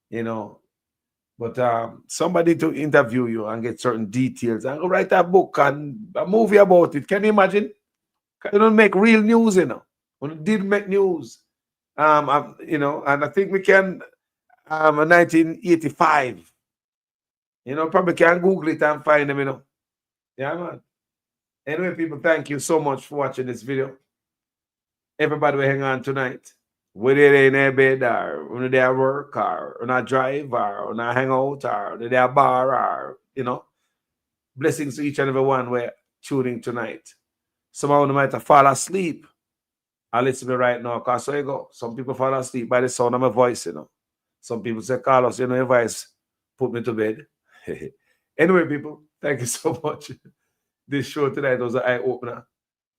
you know. But somebody to interview you and get certain details and go write a book and a movie about it. Can you imagine? You don't make real news, you know. When it did make news, you know, and I think we can, 1985, you know, probably can Google it and find them, you know. Yeah, man. Anyway, people, thank you so much for watching this video. Everybody will hang on tonight. Whether they're in their bed or when they're at work or on a drive or on a hangout or they're at a bar or, you know. Blessings to each and every one we're tuning tonight. Some of them might have fall asleep. I listen to me right now because so you go. Some people fall asleep by the sound of my voice, you know. Some people say, Carlos, you know, your voice put me to bed. Anyway, people, thank you so much. This show tonight was an eye-opener.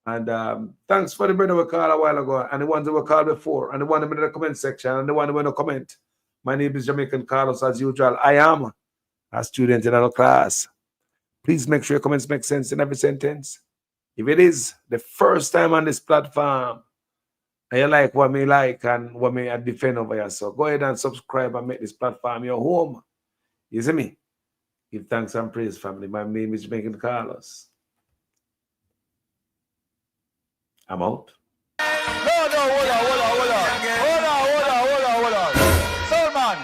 And thanks for the brother we called a while ago, and the ones that were called before, and the one in the comment section, and the one who no comment. My name is Jamaican Carlos, as usual. I am a student in our class. Please make sure your comments make sense in every sentence. If it is the first time on this platform, and you like what me like and what me I defend over here, so go ahead and subscribe and make this platform your home. You see me? Give thanks and praise, family. My name is Jamaican Carlos. I'm out. No, hold on. So, man,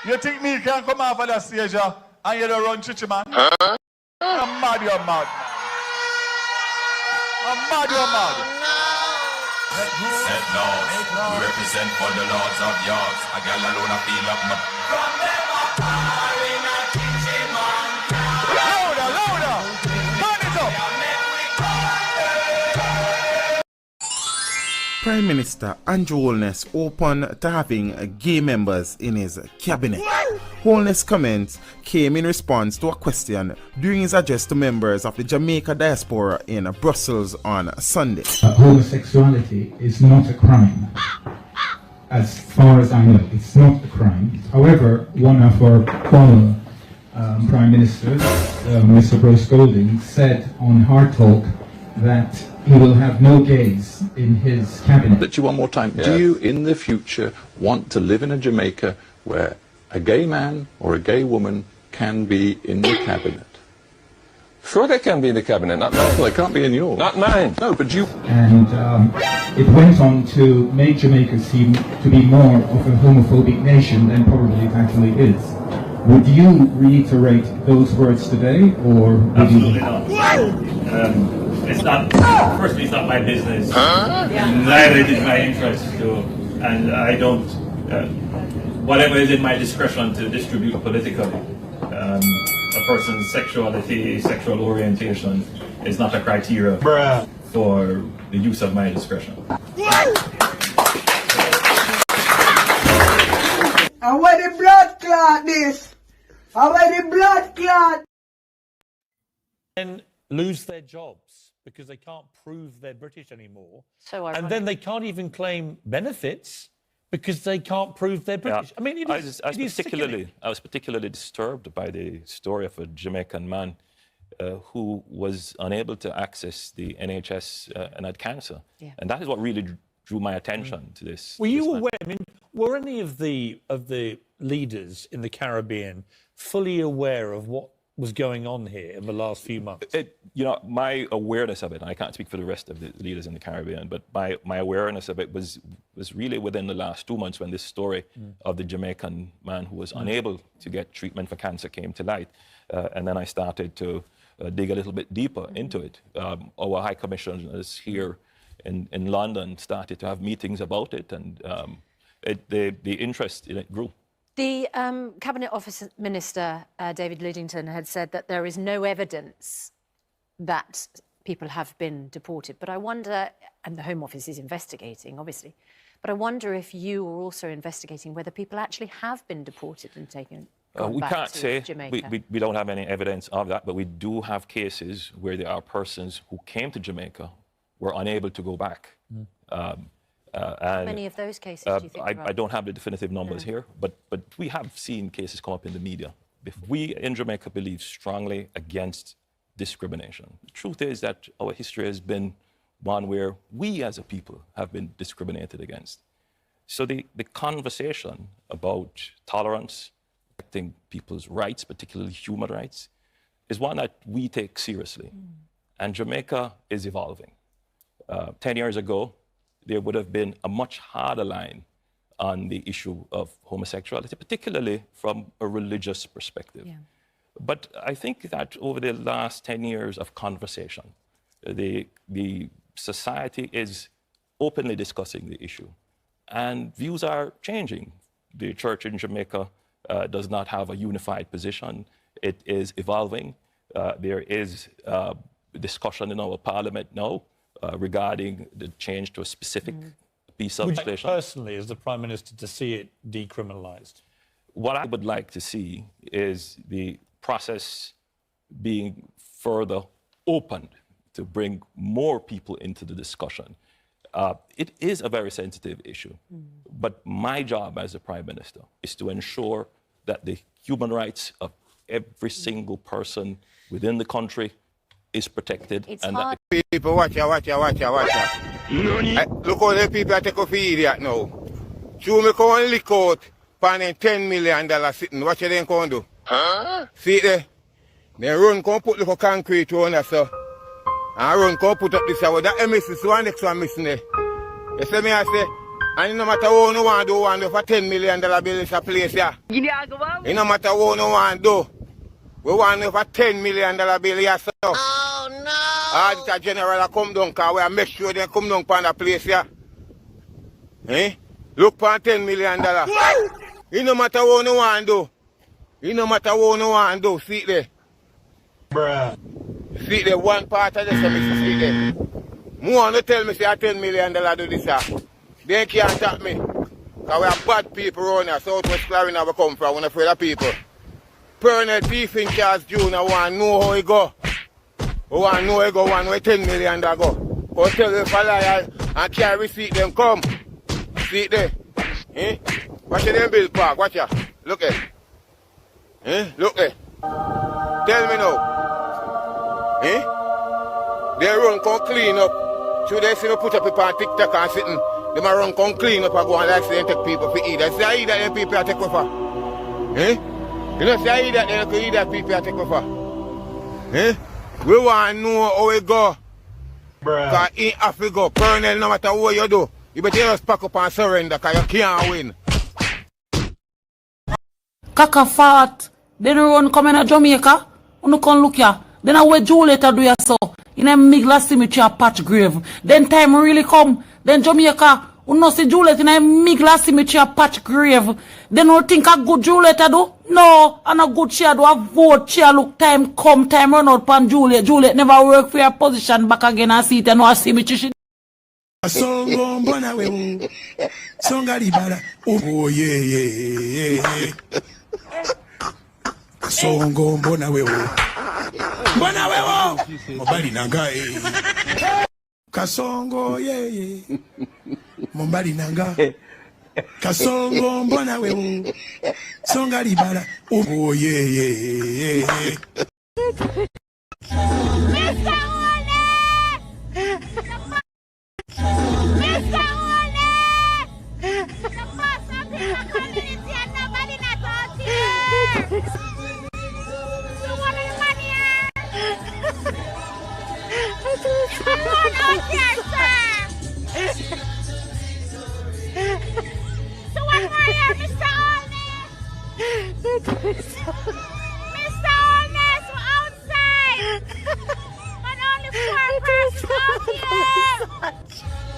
you think me can come off of the stage and you don't run chichi, man? Huh? You're mad, man. I'm mad, you're mad. Set laws, we represent for the lords of yards. A gal alone I feel up my. From them a car in a kitchen man. Louder, louder. Turn it up. Prime Minister Andrew Holness open to having gay members in his cabinet. Holness' comments came in response to a question during his address to members of the Jamaica diaspora in Brussels on Sunday. Homosexuality is not a crime. As far as I know, it's not a crime. However, one of our former Prime Ministers, Mr. Bruce Golding, said on Hard Talk that he will have no gays in his cabinet. Let you one more time. Do you, in the future, want to live in a Jamaica where a gay man or a gay woman can be in the cabinet? Sure they can be in the cabinet, not mine. Well, they can't be in yours. Not mine. No, but you... And it went on to make Jamaica seem to be more of a homophobic nation than probably it actually is. Would you reiterate those words today, or would Absolutely not. It's not, firstly, it's not my business. Neither is it my interest to, and I don't, whatever is in my discretion to distribute politically. A person's sexuality, sexual orientation is not a criteria for the use of my discretion. And where the blood clot this? And where the blood clot? Then lose their jobs because they can't prove they're British anymore. So and then they can't even claim benefits because they can't prove they're British. Yeah. I mean, I was particularly disturbed by the story of a Jamaican man who was unable to access the NHS and had cancer. Yeah. And that is what really drew my attention to this. Were you aware? I mean, were any of the leaders in the Caribbean fully aware of what was going on here in the last few months? My awareness of it, and I can't speak for the rest of the leaders in the Caribbean, but my awareness of it was really within the last 2 months when this story of the Jamaican man who was unable to get treatment for cancer came to light. And then I started to dig a little bit deeper into it. Our High Commissioners here in London started to have meetings about it, and the interest in it grew. The Cabinet Office Minister, David Lidington, had said that there is no evidence that people have been deported. But I wonder, and the Home Office is investigating, obviously, but I wonder if you are also investigating whether people actually have been deported and taken We back can't to say. Jamaica. We don't have any evidence of that, but we do have cases where there are persons who came to Jamaica, were unable to go back. How many of those cases do you think I don't have the definitive numbers here, but we have seen cases come up in the media. We in Jamaica believe strongly against discrimination. The truth is that our history has been one where we as a people have been discriminated against. So the conversation about tolerance, protecting people's rights, particularly human rights, is one that we take seriously. And Jamaica is evolving. 10 years ago, there would have been a much harder line on the issue of homosexuality, particularly from a religious perspective. Yeah. But I think that over the last 10 years of conversation, the society is openly discussing the issue, and views are changing. The church in Jamaica does not have a unified position. It is evolving. There is discussion in our parliament now regarding the change to a specific piece of legislation. Would you personally, as the Prime Minister, to see it decriminalised? What I would like to see is the process being further opened to bring more people into the discussion. It is a very sensitive issue, but my job as a Prime Minister is to ensure that the human rights of every single person within the country is protected. It's and hard. People, watch out. Look how the people take off idiot now. So me come and lick out $10 million sitting. What you then come do? Huh? See there? They run come put little concrete on us, so. And run come put up this hour. That misses one next one missing there. You see me I say, and no matter what you want to do for $10 million bill is a place here. No matter what you want to do. We want for $10 million bill here, so. Oh, Auditor General come down, because we make sure they come down upon the place here. Look for $10 million. It no matter what you want to do. It no matter what you want to do. See it there. Bruh. See it there, one part of this, Mr. See it there. More to tell me say $10 million do this here. They can't tap me. Because we have bad people around here. Southwest Carolina we come from. We're afraid of people. Colonel Thief in Charles Jr. want to know how he go. We want to know how he go, one where $10 million go. Go tell you if I lie and carry receipt them come. See it there. Watch them bill park, watch ya. Look at. Look at. Tell me now. They run come clean up. Should they see me put up people on TikTok and sitting? They might run come clean up and go and like say and take people for eat. I say I eat that them people I take over. You know say I eat that them eat that people I take over. We want to know how it go. Because it have to go. Colonel, no matter what you do, you better just pack up and surrender because you can't win. Kaka fat. Then run come in Jamaica. You can look here. Then I wait Juliet do ya so. In a Migla cemetery a patch grave. Then time really come. Then Jamaica. You know see Juliet in a Migla cemetery a patch grave. Then you think a good Juliet do? No. And a good chair do a vote chair look time come. Time run out pan Juliet. Juliet never work for your position back again and see it and no a cemetery. Songo mbona wewe songa libala oh yeah Songo mbona wewe mobali nanga Kasongo yeah mobali nanga Kasongo mbona wewe songa libala oh yeah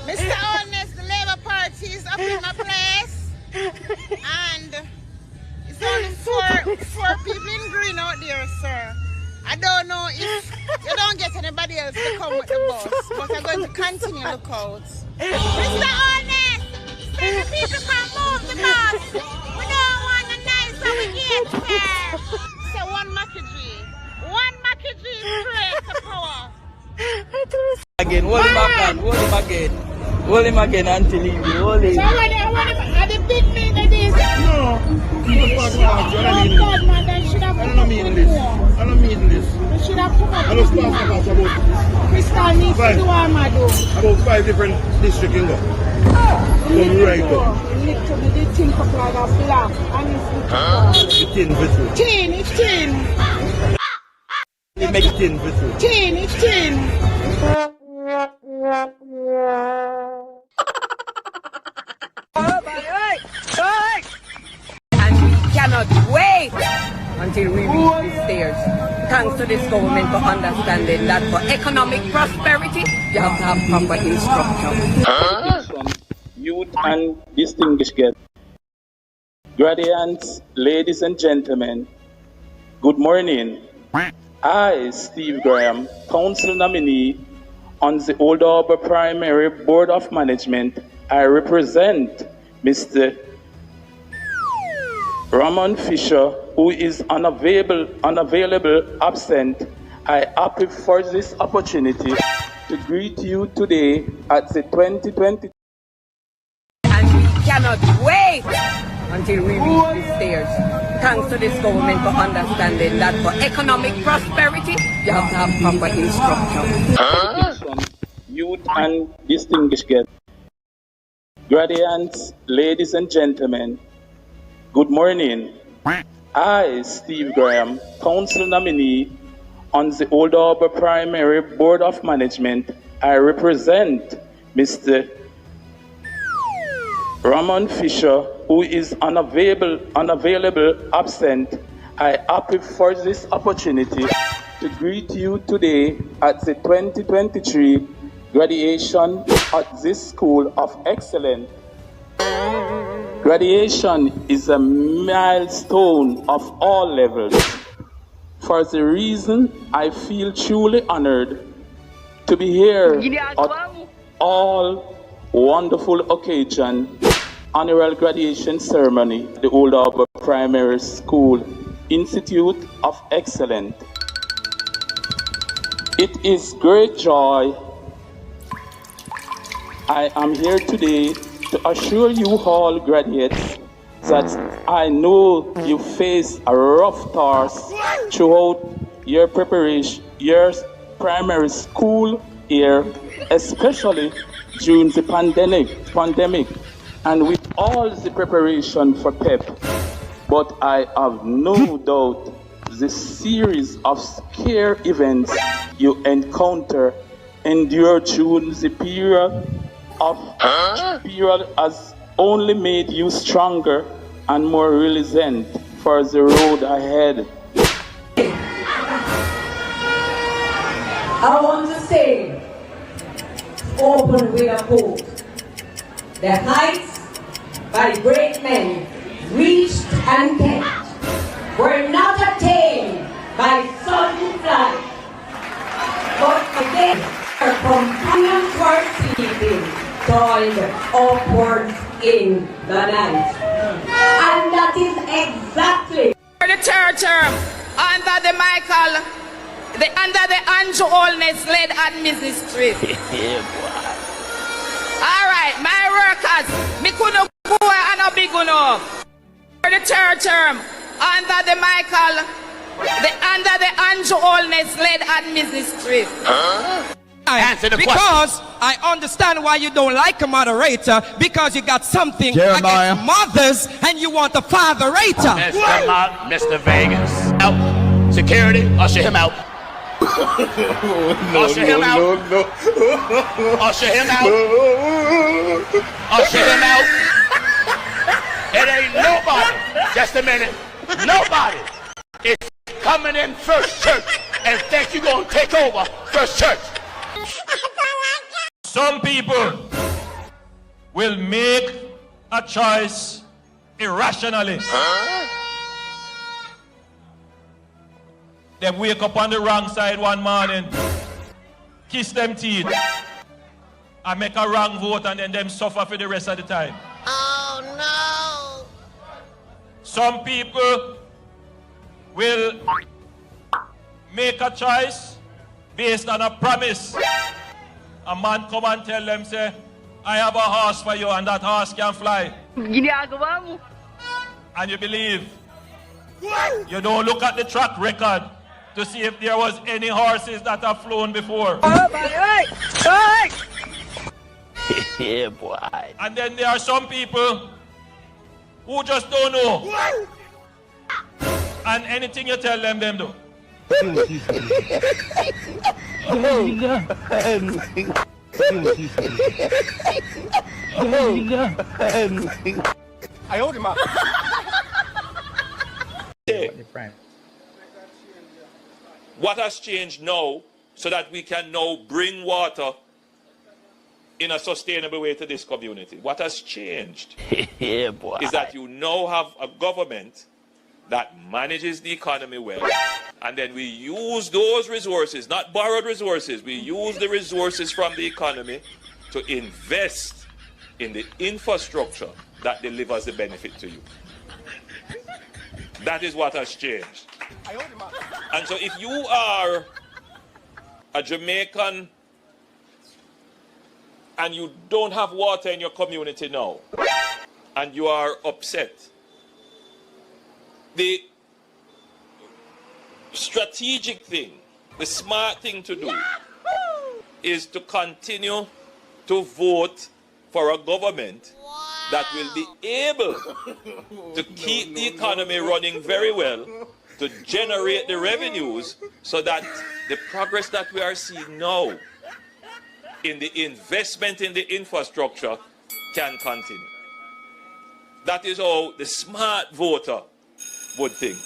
Mr. Honest, the Labour Party is up in my place, and it's only four people in green out there, sir. I don't know if you don't get anybody else to come with the bus, but I'm going to continue to look out. Mr. Honest, say the people can move the bus. We don't want a nice we get here. Say one Makiji is straight to power. Again, hold him again until he hold him. So are the big men that is? No. God, man, they should have come up with more. I don't mean this. They should have come up with more. Crystal needs to do what I do. About 5 different districts in go. You need to be the tin cup like a black. And it's tin for two. Tin, it's tin. You make tin for two. Tin, it's tin. And we cannot wait until we reach the stairs. Thanks to this government for understanding that for economic prosperity, you have to have proper instruction. Youth and distinguished guests, graduates, ladies and gentlemen, good morning. I, Steve Graham, council nominee on the Old Harbour Primary Board of Management, I represent Mr. Ramon Fisher, who is unavailable, absent. I happy for this opportunity to greet you today at the 2020. And we cannot wait until we reach the stairs. Thanks to this government for understanding that for economic prosperity, you have to have proper instruction. Youth and distinguished guests, graduates, ladies and gentlemen, good morning. I, Steve Graham, council nominee on the Old Harbour Primary Board of Management, I represent Mr. Ramon Fisher, who is unavailable, absent. I happy for this opportunity to greet you today at the 2023 graduation at this School of Excellence. Graduation is a milestone of all levels. For the reason I feel truly honored to be here at all wonderful occasion, annual graduation ceremony, the Old Harbour Primary School Institute of Excellence. It is great joy I am here today to assure you all graduates that I know you face a rough task throughout your preparation, your primary school year, especially during the pandemic, and with all the preparation for PEP. But I have no doubt the series of scare events you endure during the period has only made you stronger and more resilient for the road ahead. I want to say, open with a quote. The heights by great men reached and kept were not attained by sudden flight, but again our companions were sleeping, toiled upwards in the night. And that is exactly For the third term, under the Andrew Holness led administration. All right, my workers, me couldn't go and a big enough. For the third term, under the Andrew Holness led administration. Answer the because question. I understand why you don't like a moderator, because you got something Jeremiah. against mothers and you want a fatherator. Mr. Vegas. Out. Security, usher him out. Usher him out. Usher him out. Usher him out. It ain't nobody. Just a minute. Nobody is coming in First Church and think you're going to take over First Church. Some people will make a choice irrationally. They wake up on the wrong side one morning, kiss them teeth, and make a wrong vote, and then them suffer for the rest of the time. Oh no! Some people will make a choice based on a promise. A man come and tell them, say, I have a horse for you, and that horse can fly. And you believe. You don't look at the track record to see if there was any horses that have flown before. Yeah, boy. And then there are some people who just don't know. And anything you tell them, them do. I hold him up. What has changed now so that we can now bring water in a sustainable way to this community? What has changed Yeah, boy. is that you now have a government that manages the economy well, and then we use those resources, not borrowed resources, we use the resources from the economy to invest in the infrastructure that delivers the benefit to you. That is what has changed. And so if you are a Jamaican and you don't have water in your community now, and you are upset, the strategic thing, the smart thing to do is to continue to vote for a government that will be able to keep the economy running very well, to generate the revenues so that the progress that we are seeing now in the investment in the infrastructure can continue. That is how the smart voter would think.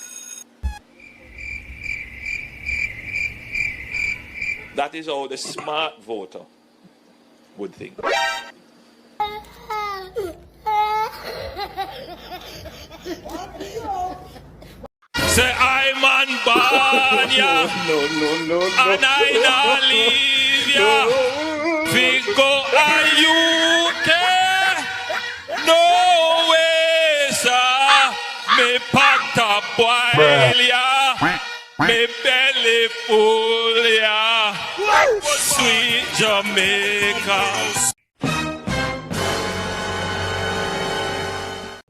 That is how the smart voter would think. Say I'm on ya. No. And I not leave ya. Figo and UK. No way, sir. Me pot boil ya. Me belly full ya. Sweet Jamaica.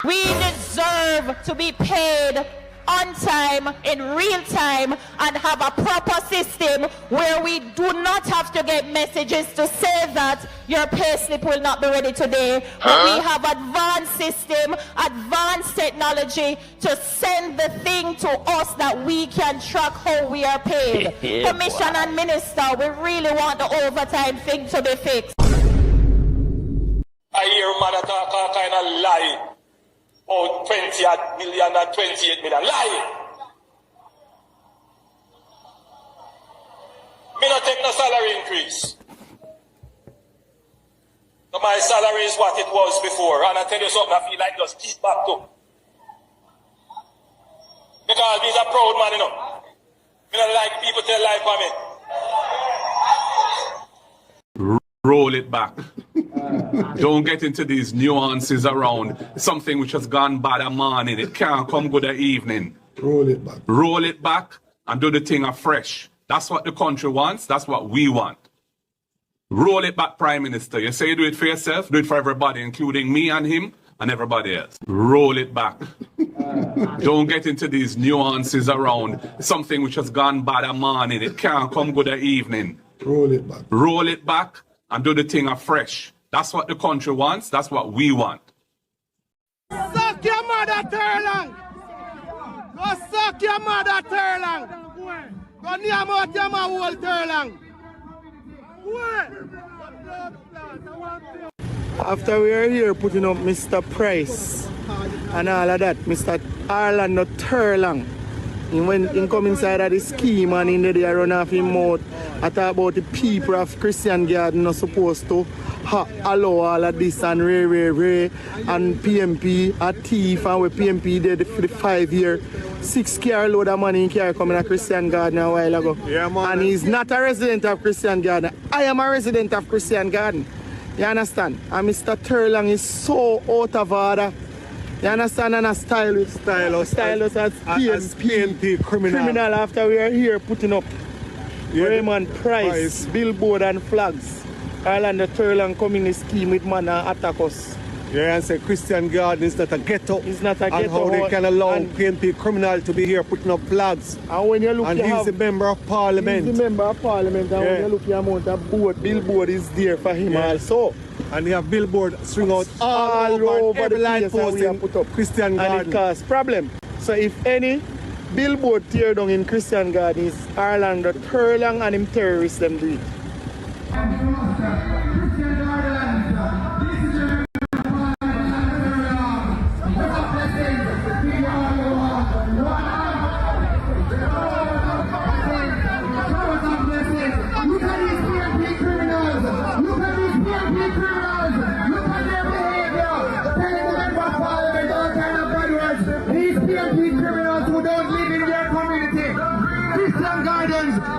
We deserve to be paid on time, in real time, and have a proper system where we do not have to get messages to say that your pay slip will not be ready today. But we have advanced system, advanced technology to send the thing to us that we can track how we are paid. Commission and Minister, we really want the overtime thing to be fixed. I hear man talk all kind of lie. Oh, 20 million and 28 million. Lie. Me not take no salary increase. So my salary is what it was before. And I tell you something, I feel like just keep back to. Because he's a proud man, you know. Me not like people tell lie for me. Roll it back. Don't get into these nuances around something which has gone bad a morning. It can't come good a evening. Roll it back. Roll it back and do the thing afresh. That's what the country wants. That's what we want. Roll it back, Prime Minister. You say you do it for yourself, do it for everybody, including me and him and everybody else. Roll it back. Don't get into these nuances around something which has gone bad a morning. It can't come good a evening. Roll it back. Roll it back and do the thing afresh. That's what the country wants. That's what we want. Suck your mother, Turlang! Go suck your mother, Turlang! Go near out your whole Turlang! After we are here putting up Mr. Price and all of that, Mr. Orlando Turlang, he come inside of the scheme and in there run off his mouth. I talk about the people of Christian Garden not supposed to allow all of this and Ray and PMP a thief and with PMP did for the 5 year 6 car load of money in car coming to Christian Garden a while ago. Yeah, man. And he's not a resident of Christian Garden. I am a resident of Christian Garden. You understand? And Mr. Turlang is so out of order. You understand? And a stylist as PNP criminal after we are here putting up Raymond Price, billboard and flags. Orlando Turlang coming in the scheme with man and attack us. Yeah, and say Christian Garden is not a ghetto. It's not a ghetto. And how they can allow PNP criminal to be here putting up flags. And when you look, and he's the member of parliament. He's the member of parliament. And when you look, the amount of billboard is there for him also. And they have billboard swing out all over every light post in put up Christian Garden. And it causes problem. So if any billboard tear down in Christian Garden is Orlando Turlang and him terrorists them do it.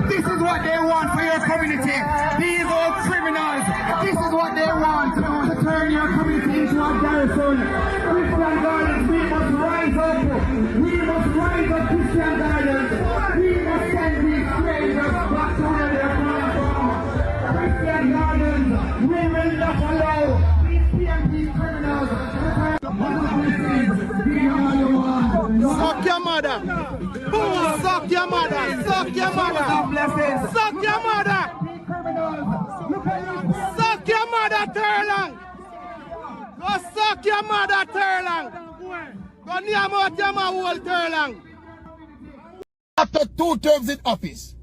This is what they want for your community. These old criminals, this is what they want to turn your community into a Garrison. Christian Gardens, we must rise up. We must rise up, Christian Gardens. We must send these strangers back to where they're coming from. Christian Gardens, we will not allow these PMP criminals to suck your mother. Suck your mother. Suck your mother. Suck your mother. Suck your mother, Turlang. Go suck your mother, Turlang. Go near out your whole Turlang. After 2 terms in office,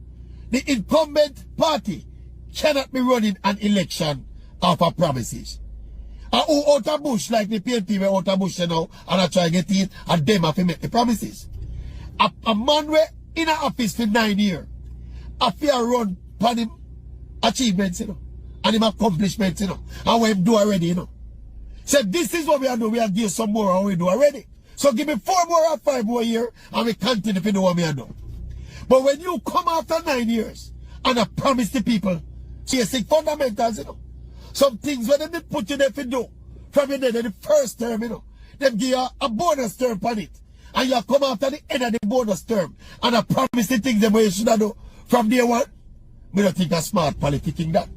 the incumbent party cannot be running an election off of promises. And who out of bush like the PNP were out of bush now and I try to get in and them have to make the promises. A man were in an office for 9 years. After run pan him achievements, you know, and him accomplishments, you know, and what him do already, you know. So this is what we are doing. We are give some more how we do already. So give me 4 more or 5 more years, and we continue to do what we are doing. But when you come after 9 years, and I promise the people, basic fundamentals, you know, some things when they put you there to do, from your the first term, you know, them give you a bonus term on it. And you come after the end of the bonus term, and I promise the things that you should do from day one. We don't think that's smart politicking that.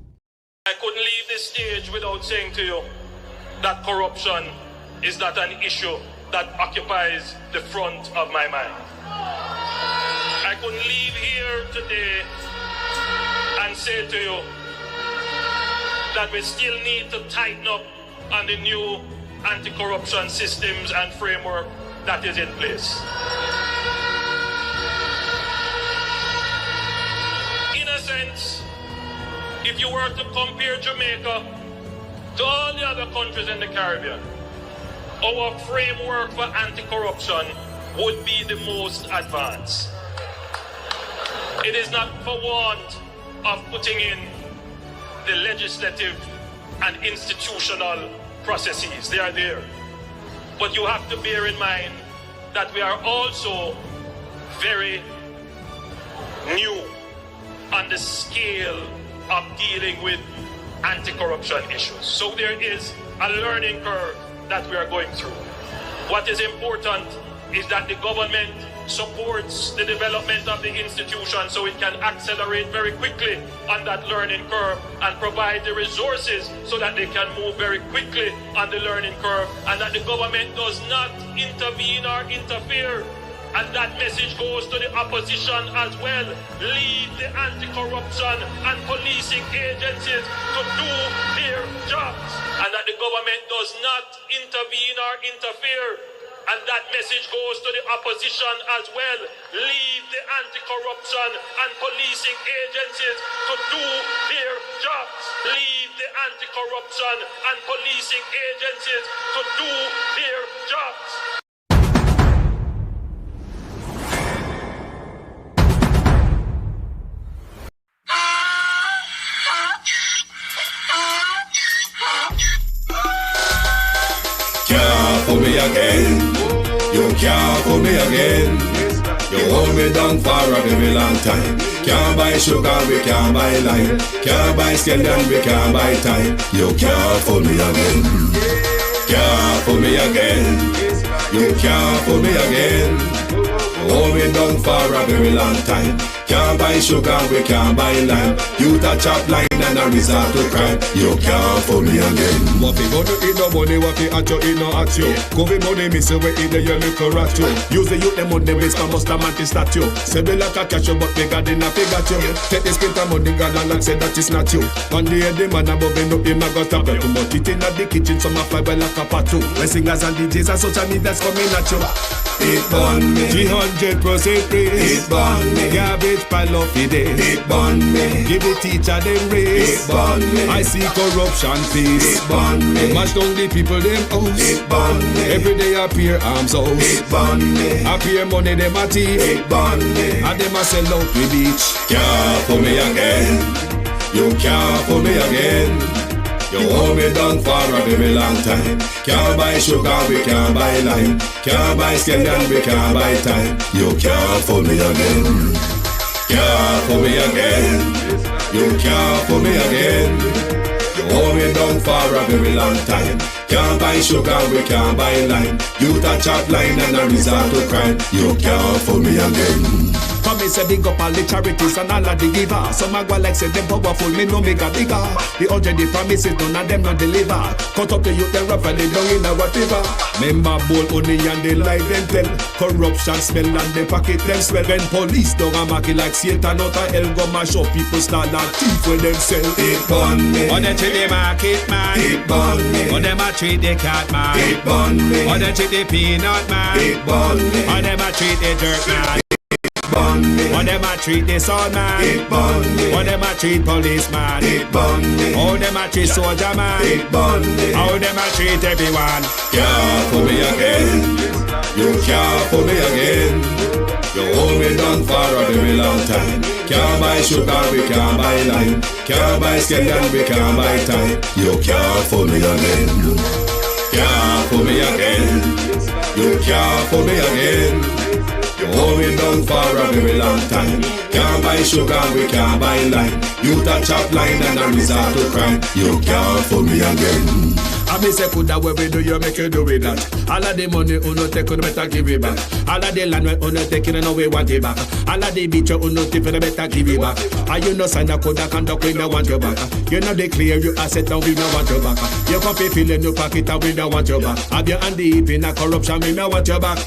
I couldn't leave this stage without saying to you that corruption is not an issue that occupies the front of my mind. I couldn't leave here today and say to you that we still need to tighten up on the new anti-corruption systems and framework that is in place. In a sense, if you were to compare Jamaica to all the other countries in the Caribbean, our framework for anti-corruption would be the most advanced. It is not for want of putting in the legislative and institutional processes. They are there. But you have to bear in mind that we are also very new on the scale of dealing with anti-corruption issues. So there is a learning curve that we are going through. What is important is that the government supports the development of the institution so it can accelerate very quickly on that learning curve and provide the resources so that they can move very quickly on the learning curve, and that the government does not intervene or interfere. And that message goes to the opposition as well. Leave the anti-corruption and policing agencies to do their jobs, and that the government does not intervene or interfere. And that message goes to the opposition as well. Leave the anti-corruption and policing agencies to do their jobs. Leave the anti-corruption and policing agencies to do their jobs. Can't fool me again. You can't fool me again. You hold me down for a very long time. Can't buy sugar, we can't buy lime. Can't buy scallion, we can't buy time. You can't fool me again. Can't fool me again. You can't fool me again. You hold me down for a very long time. Can't buy sugar, we can't buy lime. You touch up line and a resort to crime. You can't fool me again. What fi gonna eat no money, what fi at you, eat no at you. Covid money, miss away in the your little rat you. Use the youth, them money, waste for must a mantis statue. Say we like a cash you, but we got in a figure you. Take the script and money, gal and say that it's not you. One day the man above me, no him a got a belt. But it in the kitchen, some a fly well like a patu. When singers and DJs and social media's coming at you. It burn me. 300% raise. It burn me. Garbage pile of it. It burn me. Give the teacher them raise. It burn me. I see corruption peace. It burn me. Mash down the people them house. It burn me. Every day appear arms out. It burn me. Appear money them a thief. It burn me. And them a sell out with beach. Can't fool me again. You can't fool me again. You hold me down for a very long time. Can't buy sugar, we can't buy lime. Can't buy scallion, we can't buy time. You can't fool me again. Can't fool me again. You can't fool me again. You hold me down for a very long time. Can't buy sugar, we can't buy lime. You touch up line and a resort to crime. You can't fool me again. Come me say big up all the charities and all of the givers. Some a go like say them powerful, me no make a bigger. The already promises, none of them not deliver. Cut up the youth, them rough and they down in a whatever. Member bowl only and they lie them tell. Corruption smell and they pocket them swell. When police don't a market like Satan out of hell, go mash up people start like thief when them sell. It burn me. On them treat the market man. It burn me. On them a treat the cat man. It burn me. On them treat the peanut man. It burn me. On them a treat the dirt man. Burn me. How them a treat the son man. It burn me. How them a treat policeman. It burn me. How them a treat soldier man. It burn me. How them a treat everyone. Can't fool me again. You can't fool me again. You hold me down for a very long time. Can't buy sugar, we can't buy lime. Can't buy scandal, we can't buy time. You can't fool me again. Can't fool me again. You can't fool me again. You hold me down for a very long time. Can't buy sugar, we can't buy lime. You touch up line and I resort to crime. You can't fool me again. I may say, could that way we do, you make you do with that. All of the money, uno take, you better give it back. All of the land, uno take, you know we want it back. All of the beach, uno take, you better give it back. And you know, sign a code, conduct, we don't want you back. You know, they clear you asset, and we don't want you back. You coffee fill in your pocket, and we don't want you back. Have your hand deep in a corruption, we don't want you back.